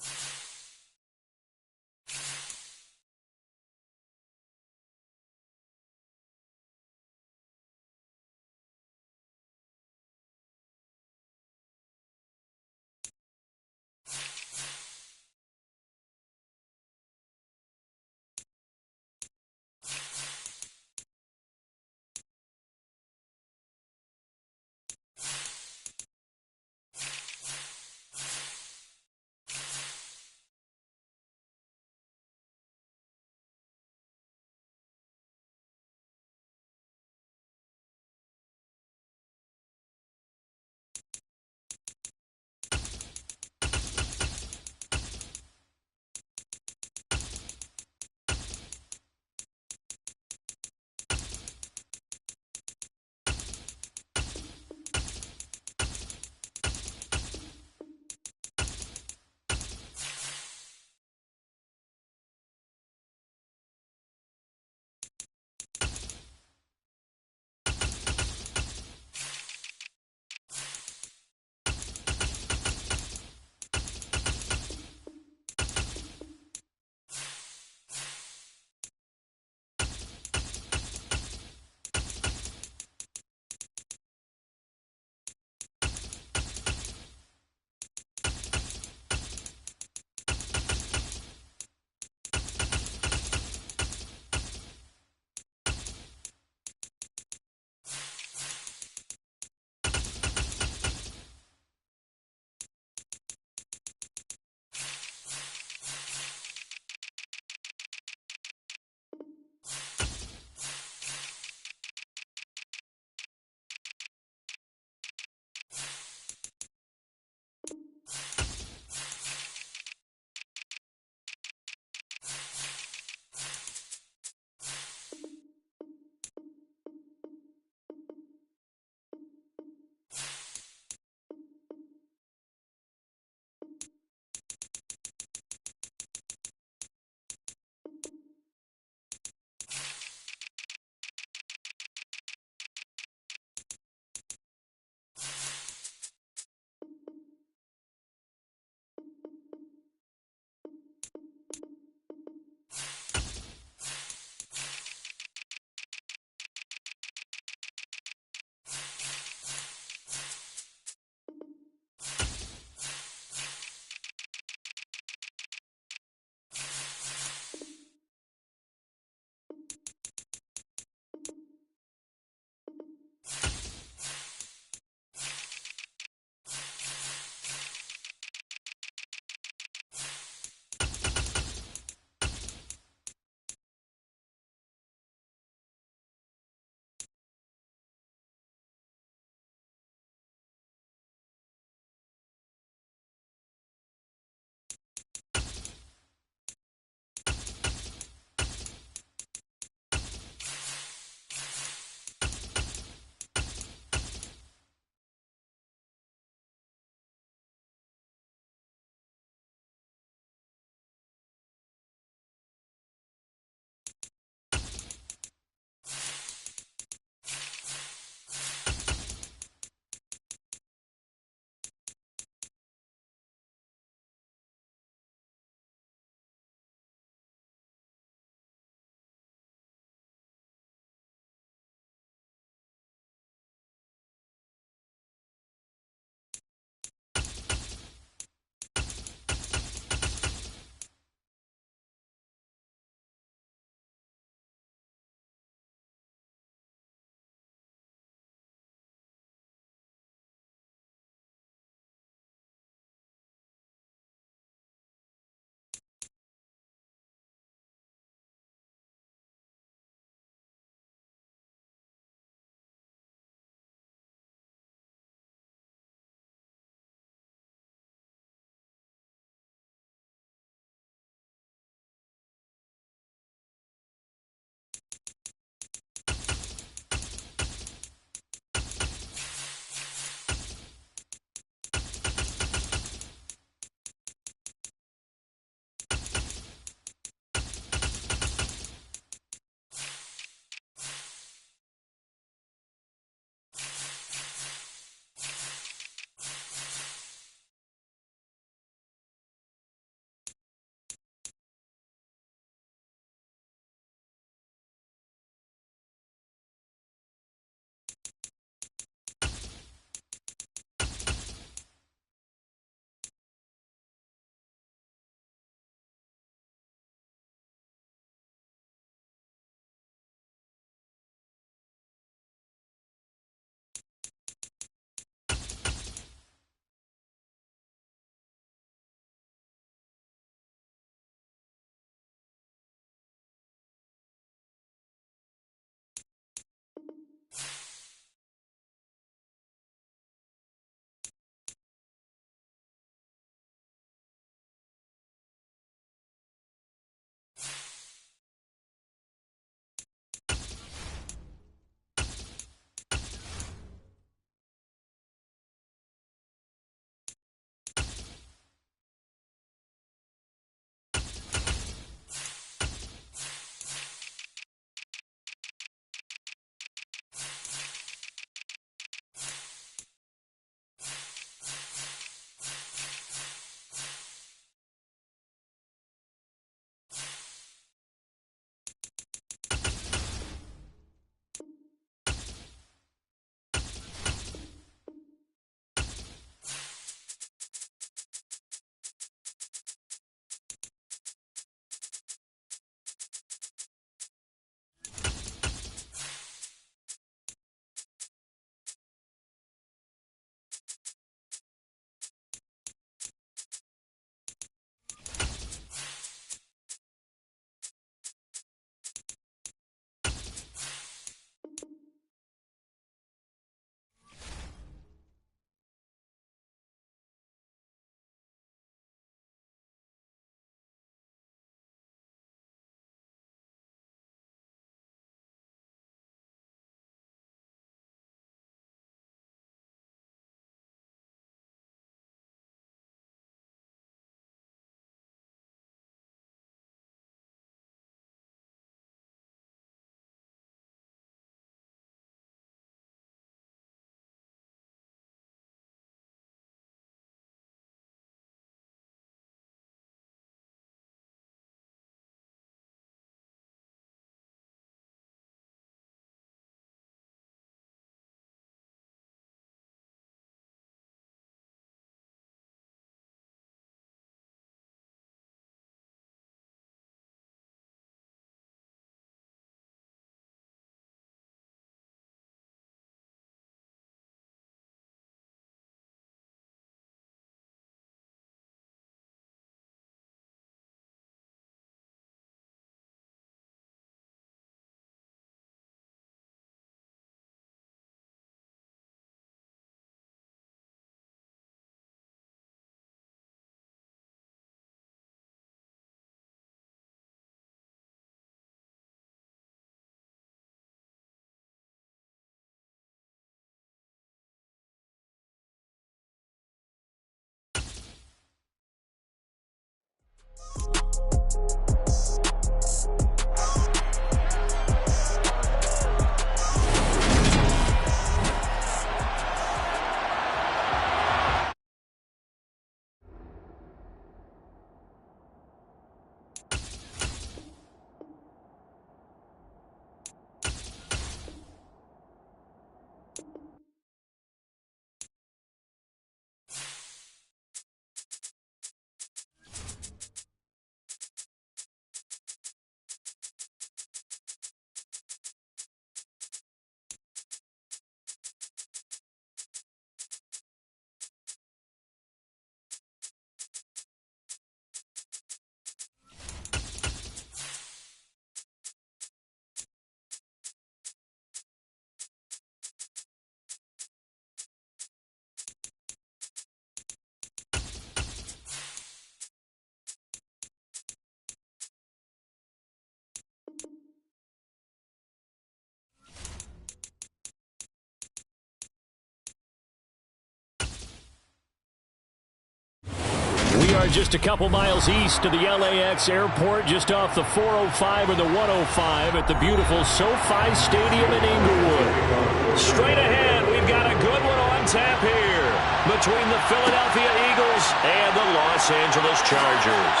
are just a couple miles east of the LAX airport, just off the 405 or the 105 at the beautiful SoFi Stadium in Inglewood. Straight ahead, we've got a good one on tap here between the Philadelphia Eagles and the Los Angeles Chargers.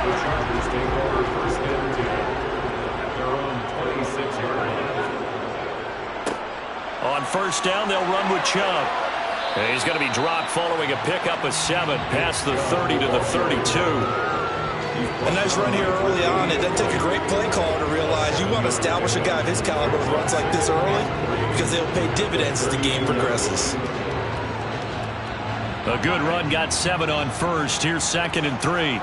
The Chargers take over first and 10 at their own 26-yard line. On first down, they'll run with Chubb. And he's going to be dropped following a pickup of 7 past the 30 to the 32. A nice run here early on. It doesn't take a great play caller to realize you want to establish a guy of his caliber with runs like this early because they'll pay dividends as the game progresses. A good run got 7 on first. Here's 2nd and 3.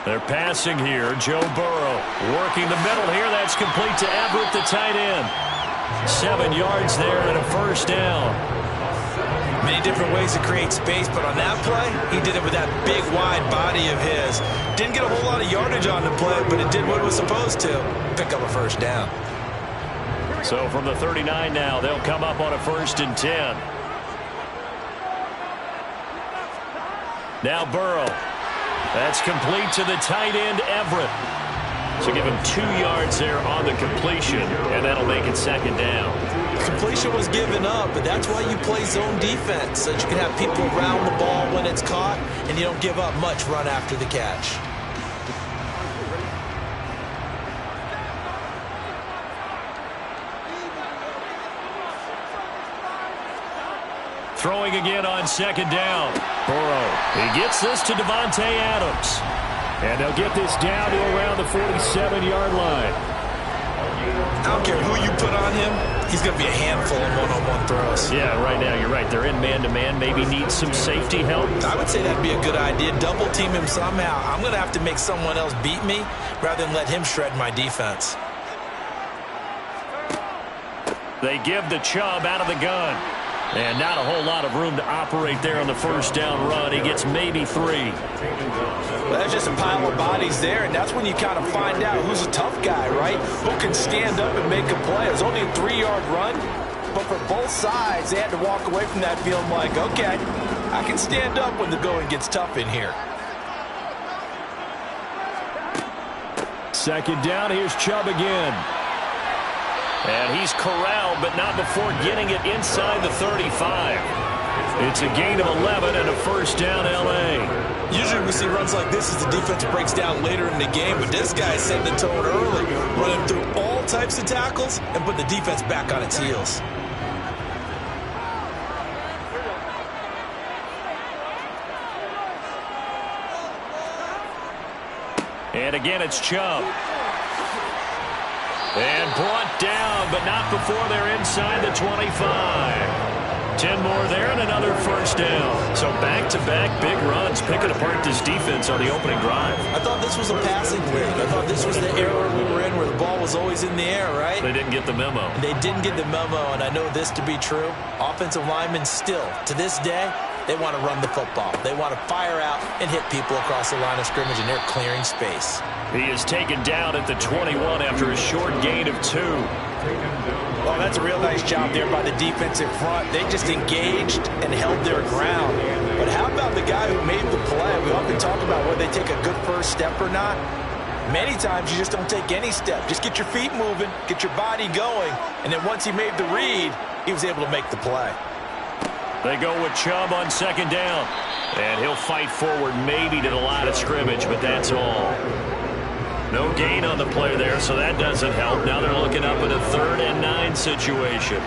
They're passing here. Joe Burrow working the middle here. That's complete to Everett, the tight end. 7 yards there and a first down. Many different ways to create space, but on that play, he did it with that big, wide body of his. Didn't get a whole lot of yardage on the play, but it did what it was supposed to. Pick up a first down. So from the 39 now, they'll come up on a 1st and 10. Now Burrow. That's complete to the tight end, Everett. So give him 2 yards there on the completion, and that'll make it 2nd down. Completion was given up, but that's why you play zone defense, so that you can have people around the ball when it's caught, and you don't give up much run after the catch. Throwing again on 2nd down. Burrow. He gets this to Davante Adams. And they'll get this down to around the 47-yard line. I don't care who you put on him. He's going to be a handful of one-on-one throws. Yeah, right now you're right. They're in man-to-man. Maybe need some safety help. I would say that'd be a good idea. Double team him somehow. I'm going to have to make someone else beat me rather than let him shred my defense. They give the Chubb out of the gun. And not a whole lot of room to operate there on the first down run. He gets maybe 3. Well, there's just a pile of bodies there, and that's when you kind of find out who's a tough guy, right? Who can stand up and make a play. It was only a 3-yard run, but for both sides, they had to walk away from that feeling like, okay, I can stand up when the going gets tough in here. 2nd down, here's Chubb again. And he's corralled, but not before getting it inside the 35. It's a gain of 11 and a first down, L.A. Usually we see runs like this as the defense breaks down later in the game, but this guy set the tone early, running through all types of tackles and put the defense back on its heels. And again, it's Chubb. And brought down, but not before they're inside the 25. 10 more there and another first down. So back-to-back big runs picking apart this defense on the opening drive. I thought this was a passing league. I thought this was the era we were in where the ball was always in the air, right? They didn't get the memo. And they didn't get the memo, and I know this to be true. Offensive linemen still, to this day, they want to run the football. They want to fire out and hit people across the line of scrimmage, and they're clearing space. He is taken down at the 21 after a short gain of 2. Well, that's a real nice job there by the defensive front. They just engaged and held their ground. But how about the guy who made the play? We often talk about whether they take a good first step or not. Many times you just don't take any step. Just get your feet moving, get your body going, and then once he made the read, he was able to make the play. They go with Chubb on 2nd down. And he'll fight forward maybe to the line of scrimmage, but that's all. No gain on the play there, so that doesn't help. Now they're looking up at a 3rd and 9 situation.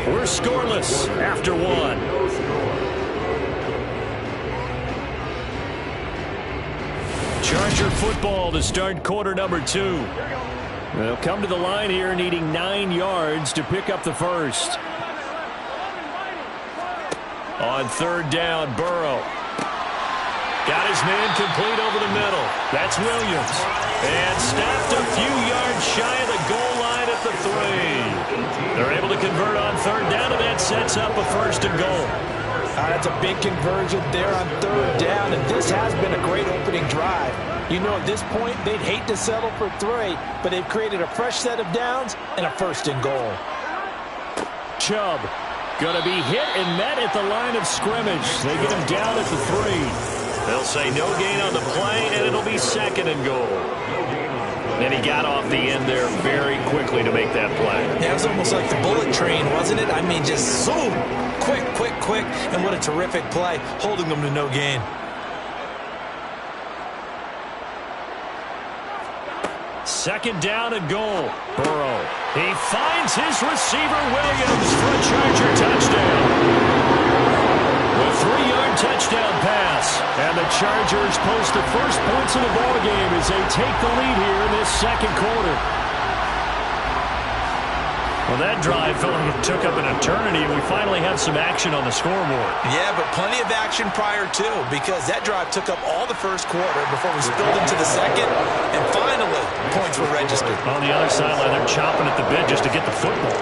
We're scoreless after 1. Charger football to start quarter number 2. They'll come to the line here needing 9 yards to pick up the first. On 3rd down, Burrow. Got his man complete over the middle. That's Williams. And stopped a few yards shy of the goal line at the 3. They're able to convert on 3rd down, and that sets up a 1st and goal. That's a big conversion there on third down, and this has been a great opening drive. You know, at this point, they'd hate to settle for 3, but they've created a fresh set of downs and a first and goal. Chubb going to be hit and met at the line of scrimmage. They get him down at the 3. They'll say no gain on the play, and it'll be second and goal. And he got off the end there very quickly to make that play. Yeah, it was almost like the bullet train, wasn't it? I mean, just zoom, quick, quick, quick, and what a terrific play, holding them to no gain. Second down and goal. Burrow. He finds his receiver, Williams, for a Charger touchdown. A 3-yard touchdown pass. And the Chargers post the first points of the ballgame as they take the lead here in this second quarter. Well, that drive felt like it took up an eternity, and we finally have some action on the scoreboard. Yeah, but plenty of action prior to, because that drive took up all the first quarter before we spilled into the second, and finally, points were registered. On the other sideline, they're chomping at the bit just to get the football.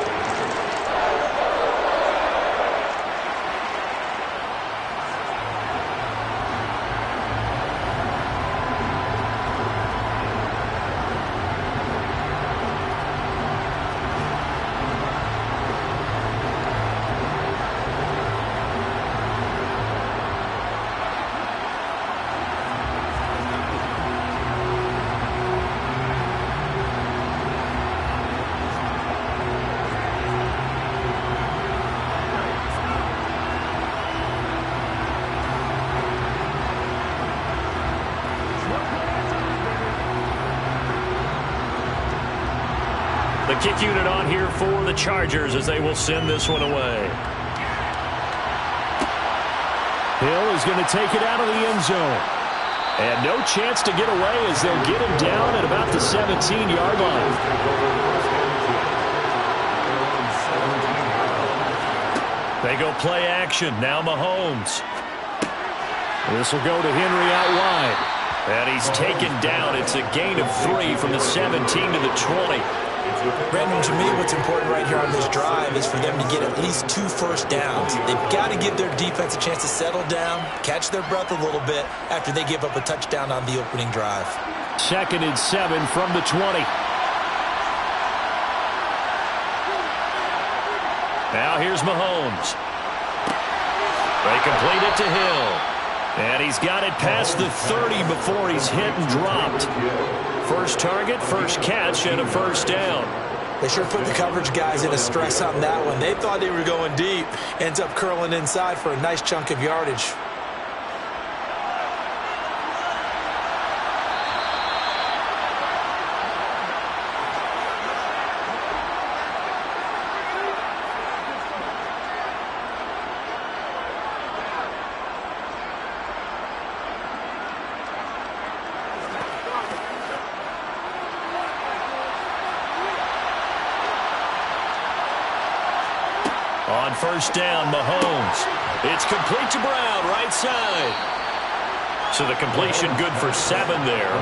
The kick unit on here for the Chargers as they will send this one away. Hill is going to take it out of the end zone. And no chance to get away as they'll get him down at about the 17-yard line. They go play action. Now Mahomes. This will go to Henry out wide. And he's taken down. It's a gain of 3 from the 17 to the 20. Brandon, to me, what's important right here on this drive is for them to get at least 2 first downs. They've got to give their defense a chance to settle down, catch their breath a little bit after they give up a touchdown on the opening drive. 2nd and 7 from the 20. Now here's Mahomes. They complete it to Hill. And he's got it past the 30 before he's hit and dropped. First target, first catch, and a first down. They sure put the coverage guys in a stress on that one. They thought they were going deep. Ends up curling inside for a nice chunk of yardage. On first down, Mahomes. It's complete to Brown, right side. So the completion good for 7 there,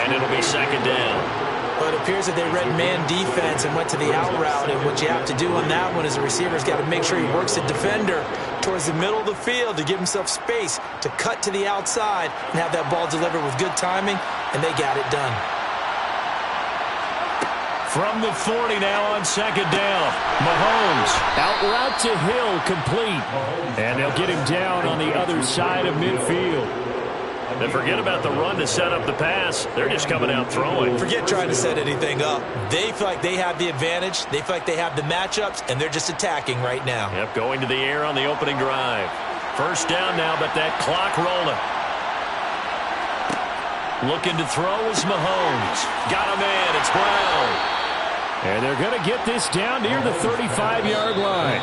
and it'll be second down. But it appears that they read man defense and went to the out route, and what you have to do on that one is the receiver's got to make sure he works the defender towards the middle of the field to give himself space to cut to the outside and have that ball delivered with good timing, and they got it done. From the 40 now on second down. Mahomes out route to Hill, complete. And they'll get him down on the other side of midfield. And forget about the run to set up the pass. They're just coming out throwing. Forget trying to set anything up. They feel like they have the advantage. They feel like they have the matchups, and they're just attacking right now. Yep, going to the air on the opening drive. First down now, but that clock rolling. Looking to throw is Mahomes. Got him in. It's Brown. And they're going to get this down near the 35-yard line.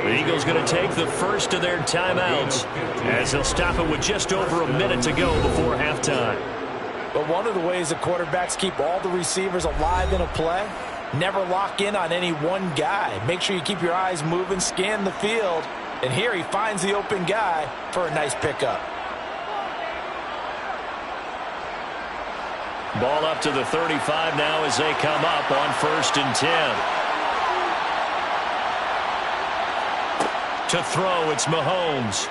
The Eagles going to take the first of their timeouts as they'll stop it with just over a minute to go before halftime. But one of the ways the quarterbacks keep all the receivers alive in a play, never lock in on any one guy. Make sure you keep your eyes moving, scan the field. And here he finds the open guy for a nice pickup. Ball up to the 35 now as they come up on 1st and 10. To throw, it's Mahomes.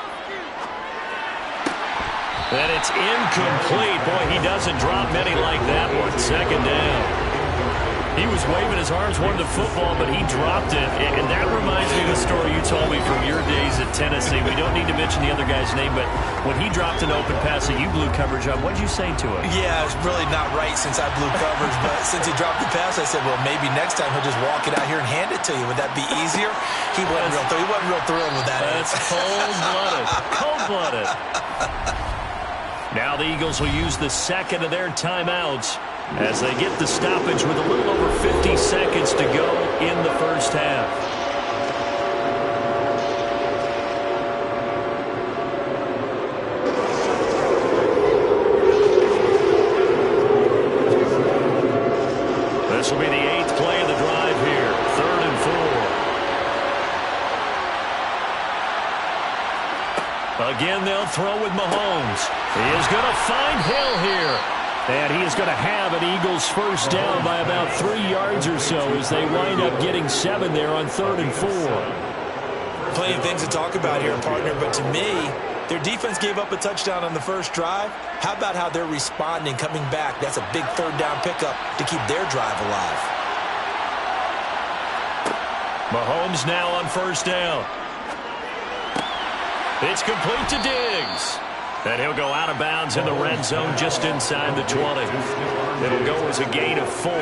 And it's incomplete. Boy, he doesn't drop many like that one. Second down. He was waving his arms, wanted the football, but he dropped it. And that reminds me of the story you told me from your days at Tennessee. We don't need to mention the other guy's name, but when he dropped an open pass that you blew coverage on, what did you say to him? Yeah, it's really not right since I blew coverage, but since he dropped the pass, I said, well, maybe next time he'll just walk it out here and hand it to you. Would that be easier? He wasn't real thrilled with that. That's cold-blooded. Cold-blooded. Now the Eagles will use the second of their timeouts as they get the stoppage with a little over 50 seconds to go in the first half. This will be the 8th play of the drive here. 3rd and 4. Again, they'll throw with Mahomes. He is going to find Hill here. And he is going to have an Eagles first down by about 3 yards or so as they wind up getting 7 there on 3rd and 4. Plenty of things to talk about here, partner, but to me, their defense gave up a touchdown on the first drive. How about how they're responding, coming back? That's a big 3rd down pickup to keep their drive alive. Mahomes now on first down. It's complete to Diggs. And he'll go out of bounds in the red zone just inside the 20. It'll go as a gain of 4,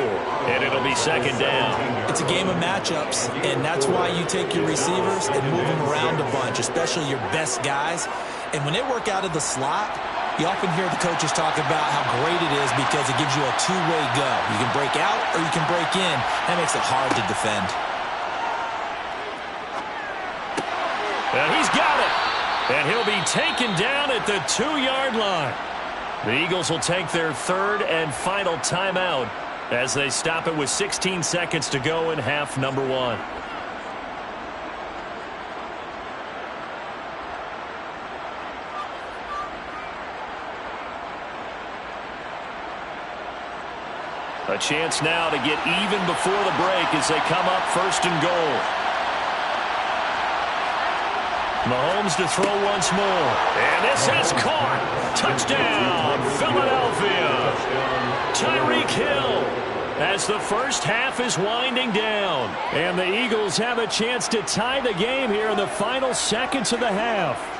and it'll be 2nd down. It's a game of matchups, and that's why you take your receivers and move them around a bunch, especially your best guys. And when they work out of the slot, you often hear the coaches talk about how great it is because it gives you a two-way go. You can break out or you can break in. That makes it hard to defend. And he's got it. And he'll be taken down at the 2-yard line. The Eagles will take their 3rd and final timeout as they stop it with 16 seconds to go in half number 1. A chance now to get even before the break as they come up 1st and goal. Mahomes to throw once more. And this is caught. Touchdown, Philadelphia. Tyreek Hill as the first half is winding down. And the Eagles have a chance to tie the game here in the final seconds of the half.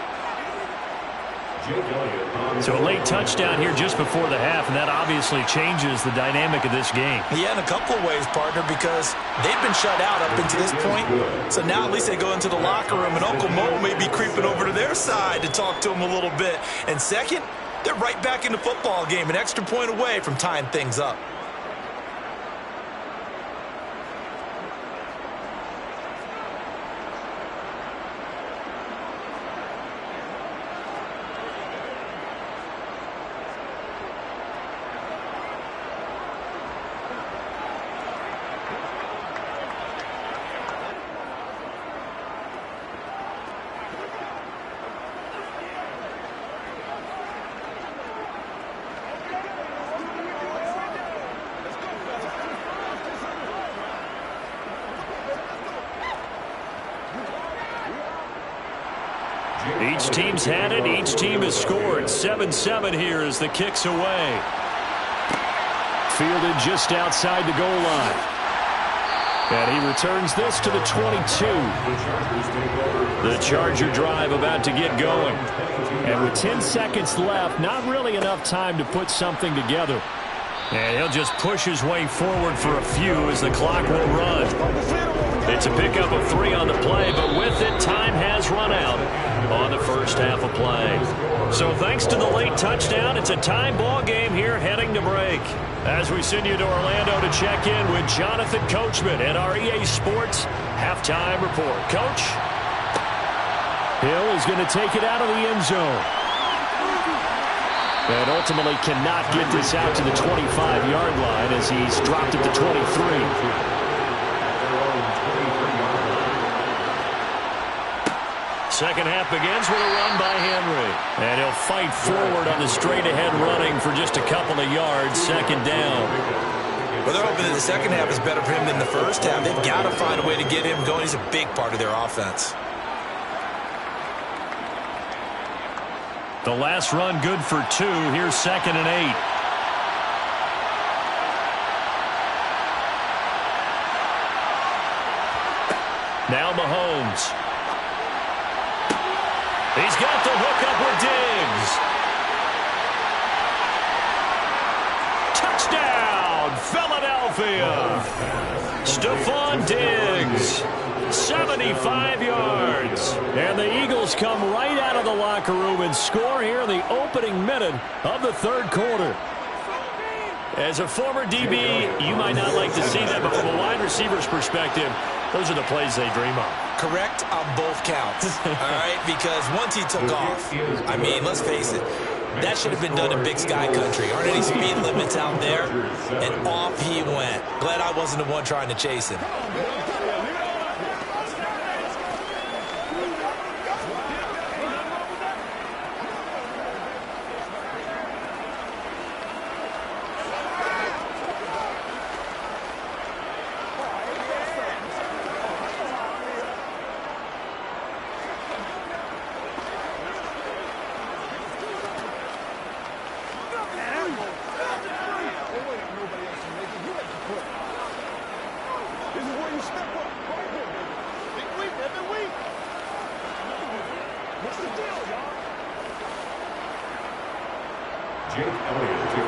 So a late touchdown here just before the half, and that obviously changes the dynamic of this game. Yeah, in a couple of ways, partner, because they've been shut out up until this point. So now at least they go into the locker room, and Uncle Mo may be creeping over to their side to talk to them a little bit. And second, they're right back in the football game, an extra point away from tying things up. Each team's had it. Each team has scored. 7-7 here as the kick's away. Fielded just outside the goal line. And he returns this to the 22. The Charger drive about to get going. And with 10 seconds left, not really enough time to put something together. And he'll just push his way forward for a few as the clock will run. It's a pickup of 3 on the play, but with it, time has run out on the first half of play. So thanks to the late touchdown, it's a tie ball game here heading to break. As we send you to Orlando to check in with Jonathan Coachman at our EA Sports Halftime Report. Coach? Hill is going to take it out of the end zone. And ultimately cannot get this out to the 25-yard line as he's dropped at the 23. Second half begins with a run by Henry. And he'll fight forward on the straight-ahead running for just a couple of yards. Second down. Well, they're hoping that the second half is better for him than the first half. They've got to find a way to get him going. He's a big part of their offense. The last run good for 2. Here's 2nd and 8. Now Mahomes. He's got the hookup with Diggs. Touchdown, Philadelphia. Stephon Diggs, 75 yards. And the Eagles come right out of the locker room and score here in the opening minute of the third quarter. As a former DB, you might not like to see that, but from a wide receiver's perspective, those are the plays they dream of. Correct on both counts, all right? Because once he took off, I mean, let's face it, that should have been done in Big Sky country. Aren't any speed limits out there? And off he went. Glad I wasn't the one trying to chase him.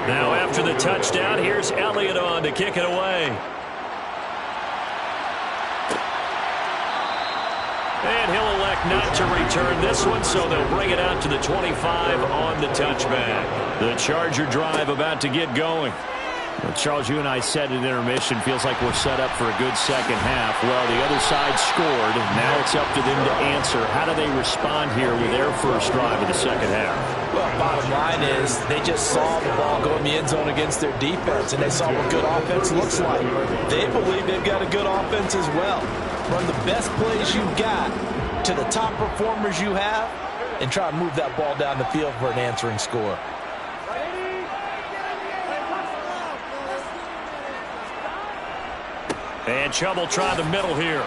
Now after the touchdown, here's Elliott on to kick it away. And he'll elect not to return this one, so they'll bring it out to the 25 on the touchback. The Charger drive about to get going. Well, Charles, you and I said at intermission, feels like we're set up for a good second half. Well, the other side scored. Now it's up to them to answer. How do they respond here with their first drive of the second half? Well, bottom line is they just saw the ball go in the end zone against their defense, and they saw what good offense looks like. They believe they've got a good offense as well. Run the best plays you've got to the top performers you have and try to move that ball down the field for an answering score. And Chubb will try the middle here.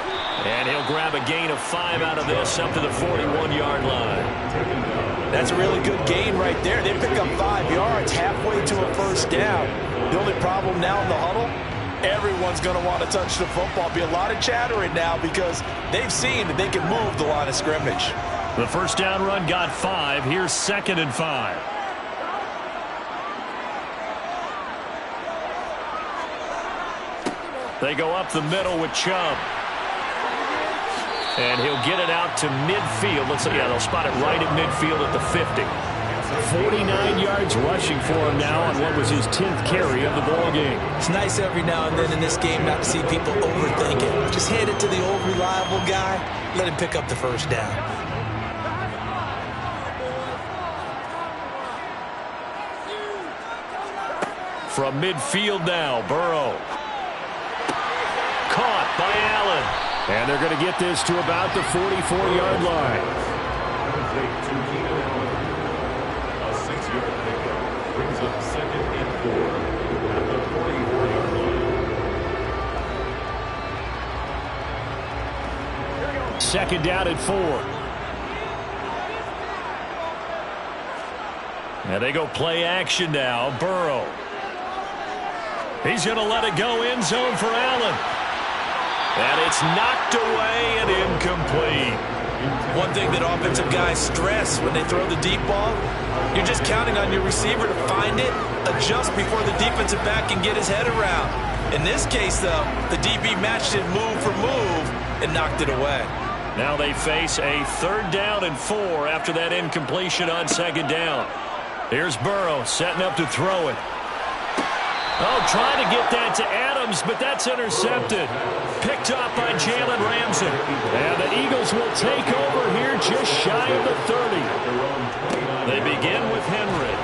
And he'll grab a gain of 5 out of this up to the 41-yard line. That's a really good gain right there. They pick up 5 yards halfway to a first down. The only problem now in the huddle, everyone's going to want to touch the football. Be a lot of chattering now because they've seen that they can move the line of scrimmage. The first down run got 5. Here's 2nd and 5. They go up the middle with Chubb. And he'll get it out to midfield. Looks like, yeah, they'll spot it right at midfield at the 50. 49 yards rushing for him now on what was his 10th carry of the ball game. It's nice every now and then in this game not to see people overthink it. Just hand it to the old reliable guy. Let him pick up the first down. From midfield now, Burrow. Caught by Allen. And they're going to get this to about the 44-yard line. A 6-yard pickup brings up 2nd and 4 at the 44-yard line. Second down at 4. And they go play action now. Burrow. He's going to let it go end zone for Allen. And it's knocked away and incomplete. One thing that offensive guys stress when they throw the deep ball, you're just counting on your receiver to find it, adjust before the defensive back can get his head around. In this case, though, the DB matched it move for move and knocked it away. Now they face a 3rd down and 4 after that incompletion on 2nd down. Here's Burrow setting up to throw it. Oh, trying to get that to Adams, but that's intercepted. Picked off by Jalen Ramsey. And the Eagles will take over here just shy of the 30. They begin with Henry.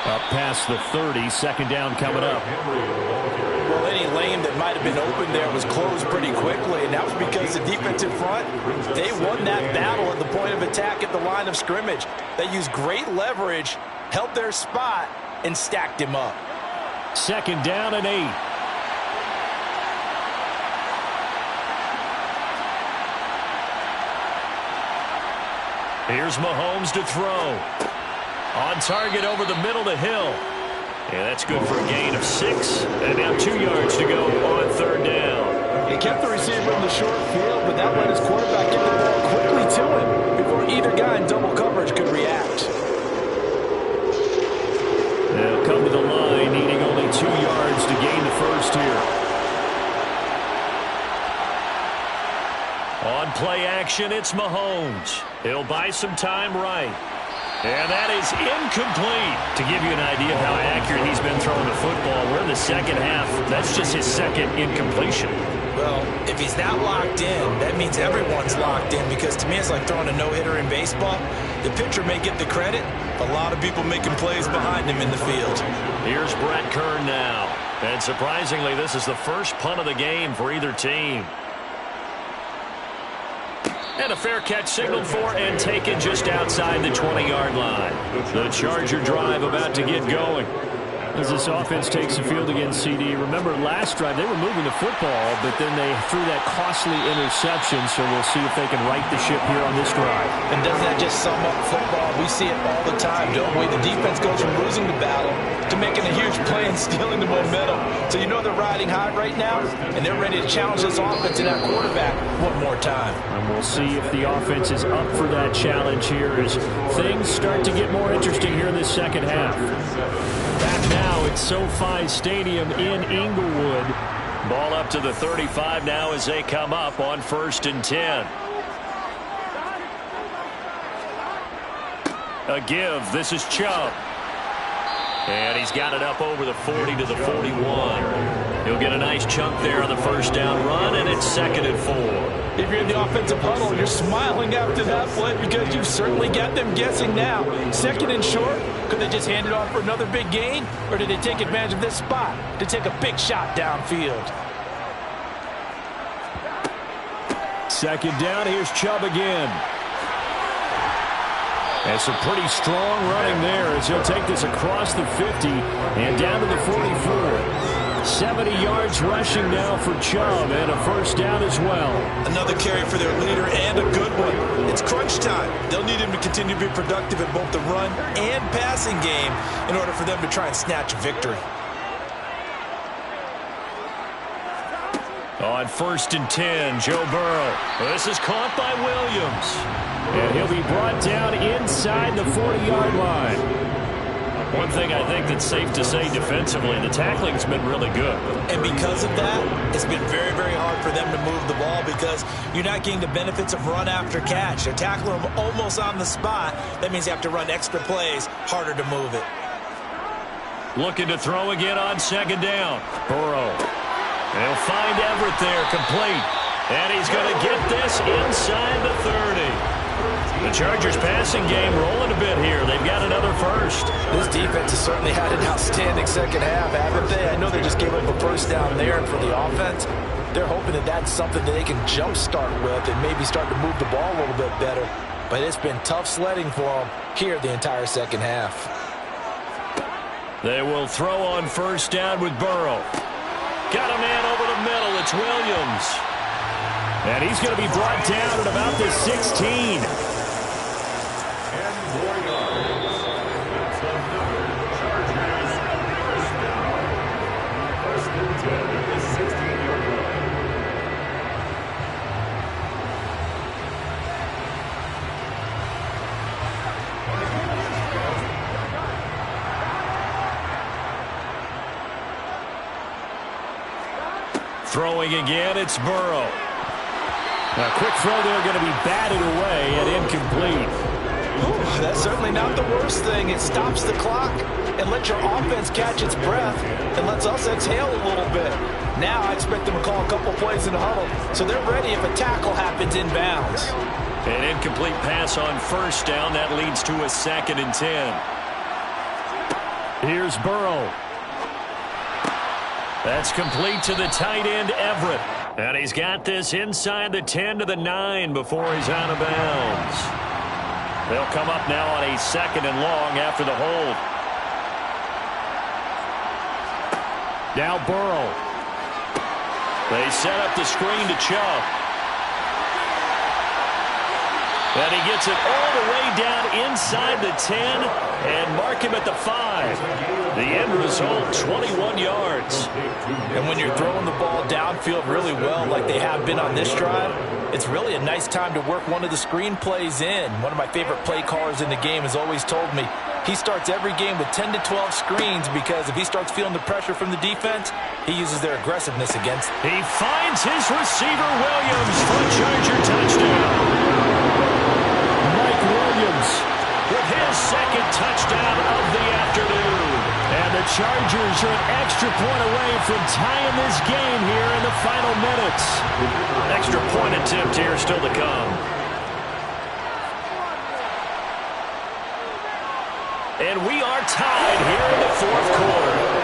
Up past the 30, 2nd down coming up. Well, any lane that might have been open there was closed pretty quickly, and that was because the defensive front, they won that battle at the point of attack at the line of scrimmage. They used great leverage, held their spot, and stacked him up. 2nd down and 8. Here's Mahomes to throw. On target over the middle to Hill. And that's good for a gain of 6. And now 2 yards to go on third down. He kept the receiver in the short field, but that let his quarterback get the ball quickly to him before either guy in double coverage could react. They'll come to the line, needing only 2 yards to gain the first here. On play action, it's Mahomes. He'll buy some time right. And that is incomplete. To give you an idea of how accurate he's been throwing the football, we're in the second half. That's just his second incompletion. Well, if he's not locked in, that means everyone's locked in, because to me it's like throwing a no-hitter in baseball. The pitcher may get the credit. A lot of people making plays behind him in the field. Here's Brett Kern now. And surprisingly, this is the first punt of the game for either team. And a fair catch signaled for and taken just outside the 20-yard line. The Charger drive about to get going. As this offense takes the field against CD. Remember, last drive they were moving the football, but then they threw that costly interception, so we'll see if they can right the ship here on this drive. And doesn't that just sum up football? We see it all the time, don't we? The defense goes from losing the battle to making a huge play and stealing the momentum. So you know they're riding high right now, and they're ready to challenge this offense and that quarterback one more time. And we'll see if the offense is up for that challenge here as things start to get more interesting here in this second half. Back now at SoFi Stadium in Inglewood. Ball up to the 35 now as they come up on 1st and 10. A give. This is Chubb. And he's got it up over the 40 to the 41. He'll get a nice chunk there on the first down run, and it's 2nd and 4. If you're in the offensive huddle, you're smiling after that play because you've certainly got them guessing now. 2nd and short, could they just hand it off for another big gain? Or did they take advantage of this spot to take a big shot downfield? 2nd down, here's Chubb again. And some pretty strong running there as he'll take this across the 50 and down to the 44. 70 yards rushing now for Chubb, and a first down as well. Another carry for their leader, and a good one. It's crunch time. They'll need him to continue to be productive in both the run and passing game in order for them to try and snatch a victory. On 1st and 10, Joe Burrow. This is caught by Williams. And he'll be brought down inside the 40-yard line. One thing I think that's safe to say defensively, the tackling's been really good. And because of that, it's been very, very hard for them to move the ball because you're not getting the benefits of run after catch. They're tackling them almost on the spot. That means you have to run extra plays, harder to move it. Looking to throw again on 2nd down. Burrow. They'll find Everett there, complete. And he's going to get this inside the 30. The Chargers passing game rolling a bit here. They've got another first. This defense has certainly had an outstanding second half, haven't they? I know they just gave up a first down there, and for the offense, they're hoping that that's something that they can jumpstart with and maybe start to move the ball a little bit better. But it's been tough sledding for them here the entire second half. They will throw on 1st down with Burrow. Got a man over the middle. It's Williams. And he's going to be brought down at about the 16. Throwing again, it's Burrow. A quick throw there, going to be batted away and incomplete. Ooh, that's certainly not the worst thing. It stops the clock and lets your offense catch its breath and lets us exhale a little bit. Now I expect them to call a couple plays in the huddle, so they're ready if a tackle happens inbounds. An incomplete pass on 1st down. That leads to a 2nd and 10. Here's Burrow. That's complete to the tight end, Everett. And he's got this inside the 10 to the 9 before he's out of bounds. They'll come up now on a 2nd and long after the hold. Now Burrow. They set up the screen to Chubb. And he gets it all the way down inside the 10 and mark him at the 5. The end result, 21 yards. And when you're throwing the ball downfield really well like they have been on this drive, it's really a nice time to work one of the screen plays in. One of my favorite play callers in the game has always told me he starts every game with 10 to 12 screens because if he starts feeling the pressure from the defense, he uses their aggressiveness against. He finds his receiver, Williams, for a Charger touchdown. Mike Williams with his second touchdown of the afternoon. And the Chargers are an extra point away from tying this game here in the final minutes. Extra point attempt here still to come. And we are tied here in the fourth quarter.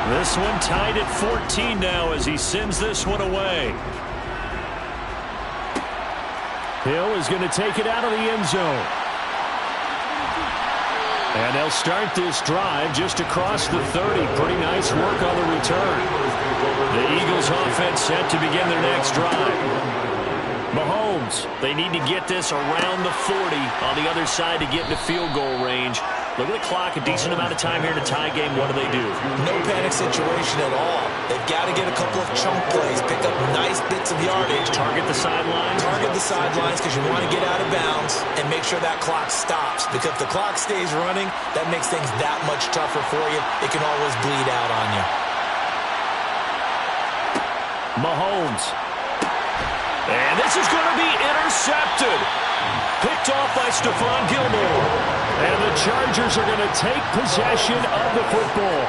This one tied at 14 now as he sends this one away. Hill is going to take it out of the end zone. And they'll start this drive just across the 30. Pretty nice work on the return. The Eagles offense set to begin their next drive. Mahomes, they need to get this around the 40 on the other side to get into field goal range. Look at the clock, a decent amount of time here to tie game. What do? No panic situation at all. They've got to get a couple of chunk plays, pick up nice bits of yardage. Target the sidelines? Target the sidelines because you want to get out of bounds and make sure that clock stops. Because if the clock stays running, that makes things that much tougher for you. It can always bleed out on you. Mahomes. And this is going to be intercepted. Picked off by Stephon Gilmore. And the Chargers are going to take possession of the football.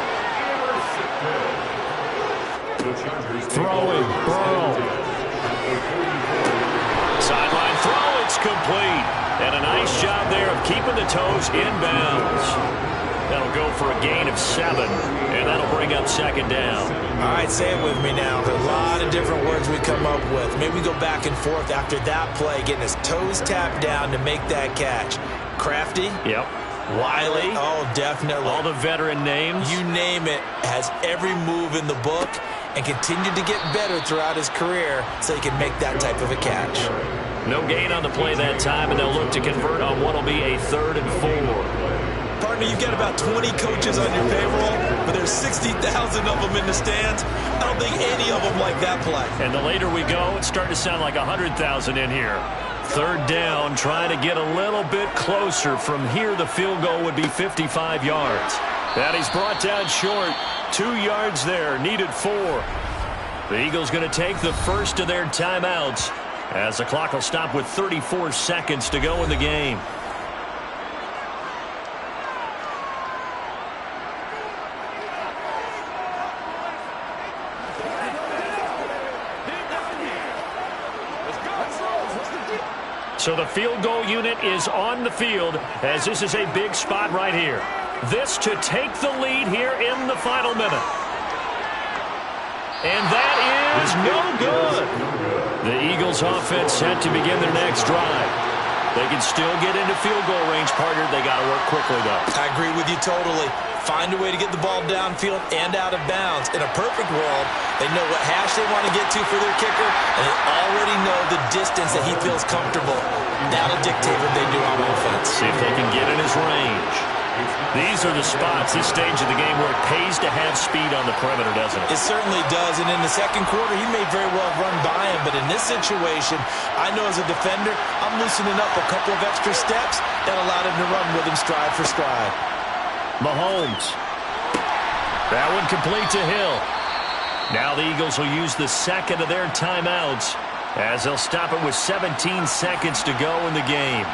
Throwing, Burrow. Sideline throw, it's complete. And a nice job there of keeping the toes in bounds. That'll go for a gain of 7, and that'll bring up second down. All right, say it with me now. There's a lot of different words we come up with. Maybe we go back and forth after that play, getting his toes tapped down to make that catch. Crafty? Yep. Wiley? Oh, definitely. All the veteran names? You name it. Has every move in the book and continued to get better throughout his career so he can make that type of a catch. No gain on the play that time, and they'll look to convert on what will be a 3rd and 4. Partner, you've got about 20 coaches on your payroll, but there's 60,000 of them in the stands. I don't think any of them like that play. And the later we go, it's starting to sound like 100,000 in here. 3rd down, trying to get a little bit closer. From here, the field goal would be 55 yards. And he's brought down short. 2 yards there, needed 4. The Eagles going to take the first of their timeouts as the clock will stop with 34 seconds to go in the game. So the field goal unit is on the field as this is a big spot right here. This to take the lead here in the final minute. And that is no good. The Eagles offense set to begin their next drive. They can still get into field goal range, partner. They got to work quickly, though. I agree with you totally. Find a way to get the ball downfield and out of bounds. In a perfect world, they know what hash they want to get to for their kicker, and they already know the distance that he feels comfortable. That'll dictate what they do on offense. See if they can get in his range. These are the spots, this stage of the game, where it pays to have speed on the perimeter, doesn't it? It certainly does, and in the second quarter, he may very well run by him, but in this situation, I know as a defender, I'm loosening up a couple of extra steps that allowed him to run with him stride for stride. Mahomes. That one complete to Hill. Now the Eagles will use the second of their timeouts as they'll stop it with 17 seconds to go in the game.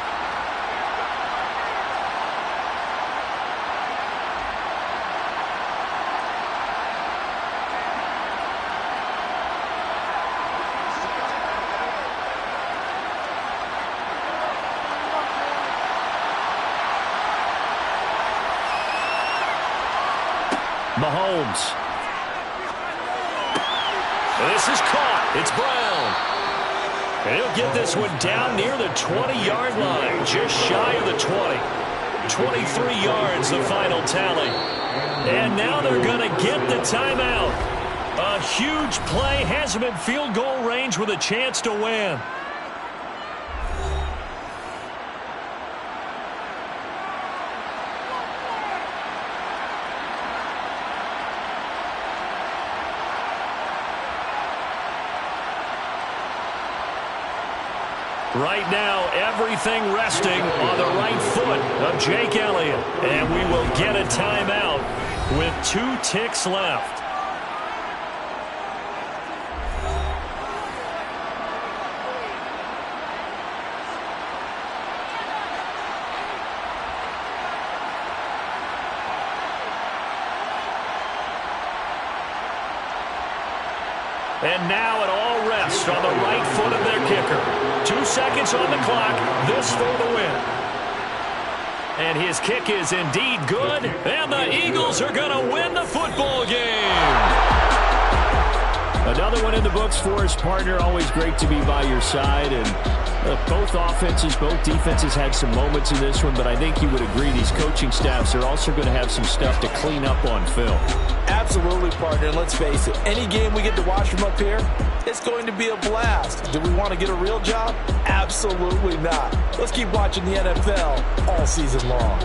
Mahomes. This is caught. It's Brown. And he'll get this one down near the 20-yard line, just shy of the 20. 23 yards, the final tally. And now they're going to get the timeout. A huge play, has him in field goal range with a chance to win. Right now, everything resting on the right foot of Jake Elliott. And we will get a timeout with 2 ticks left. And now it all rests on the right foot of their kicker. 2 seconds on the clock. This for the win. And his kick is indeed good. And the Eagles are going to win the football game. Another one in the books for his partner. Always great to be by your side. And both offenses, both defenses had some moments in this one. But I think you would agree these coaching staffs are also going to have some stuff to clean up on film. Absolutely, partner. And let's face it, any game we get to watch from up here, it's going to be a blast. Do we want to get a real job? Absolutely not. Let's keep watching the NFL all season long.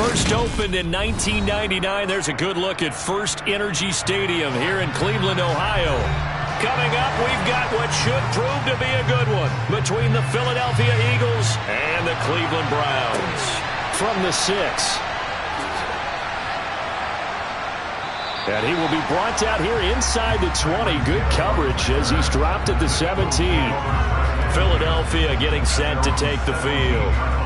First opened in 1999. There's a good look at First Energy Stadium here in Cleveland, Ohio. Coming up, we've got what should prove to be a good one between the Philadelphia Eagles and the Cleveland Browns. From the 6. And he will be brought down here inside the 20. Good coverage as he's dropped at the 17. Philadelphia getting set to take the field.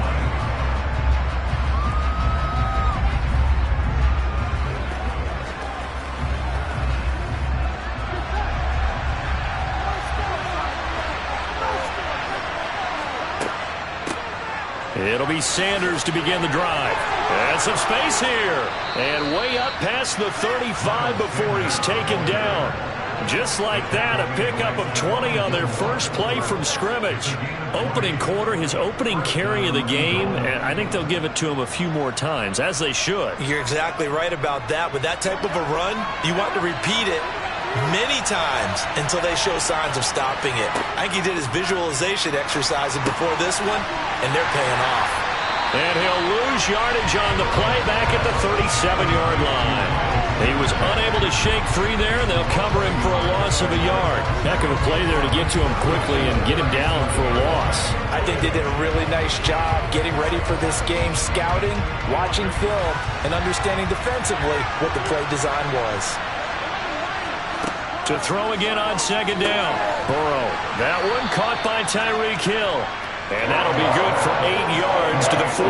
It'll be Sanders to begin the drive. And some space here. And way up past the 35 before he's taken down. Just like that, a pickup of 20 on their first play from scrimmage. Opening quarter, his opening carry of the game, and I think they'll give it to him a few more times, as they should. You're exactly right about that. With that type of a run, you want to repeat it many times until they show signs of stopping it. I think he did his visualization exercises before this one, and they're paying off. And he'll lose yardage on the play back at the 37-yard line. He was unable to shake free there, and they'll cover him for a loss of a yard. Heck of a play there to get to him quickly and get him down for a loss. I think they did a really nice job getting ready for this game, scouting, watching film, and understanding defensively what the play design was. To throw again on second down. Burrow. That one caught by Tyreek Hill. And that'll be good for 8 yards to the 45.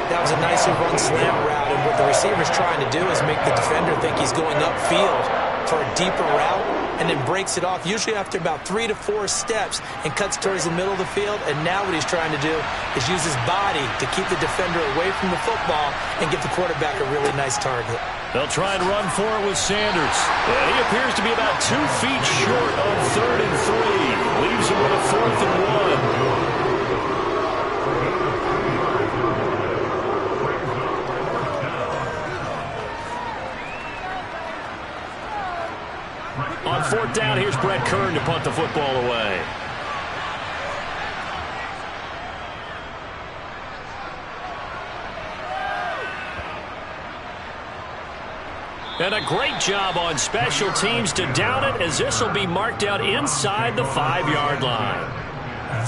That was a nicely run slant route, and what the receiver's trying to do is make the defender think he's going upfield for a deeper route, and then breaks it off, usually after about 3 to 4 steps, and cuts towards the middle of the field. And now what he's trying to do is use his body to keep the defender away from the football and give the quarterback a really nice target. They'll try and run for it with Sanders. And he appears to be about 2 feet short on 3rd and 3. Leaves him with a 4th and 1. On 4th down, here's Brett Kern to punt the football away. And a great job on special teams to down it, as this will be marked out inside the 5-yard line.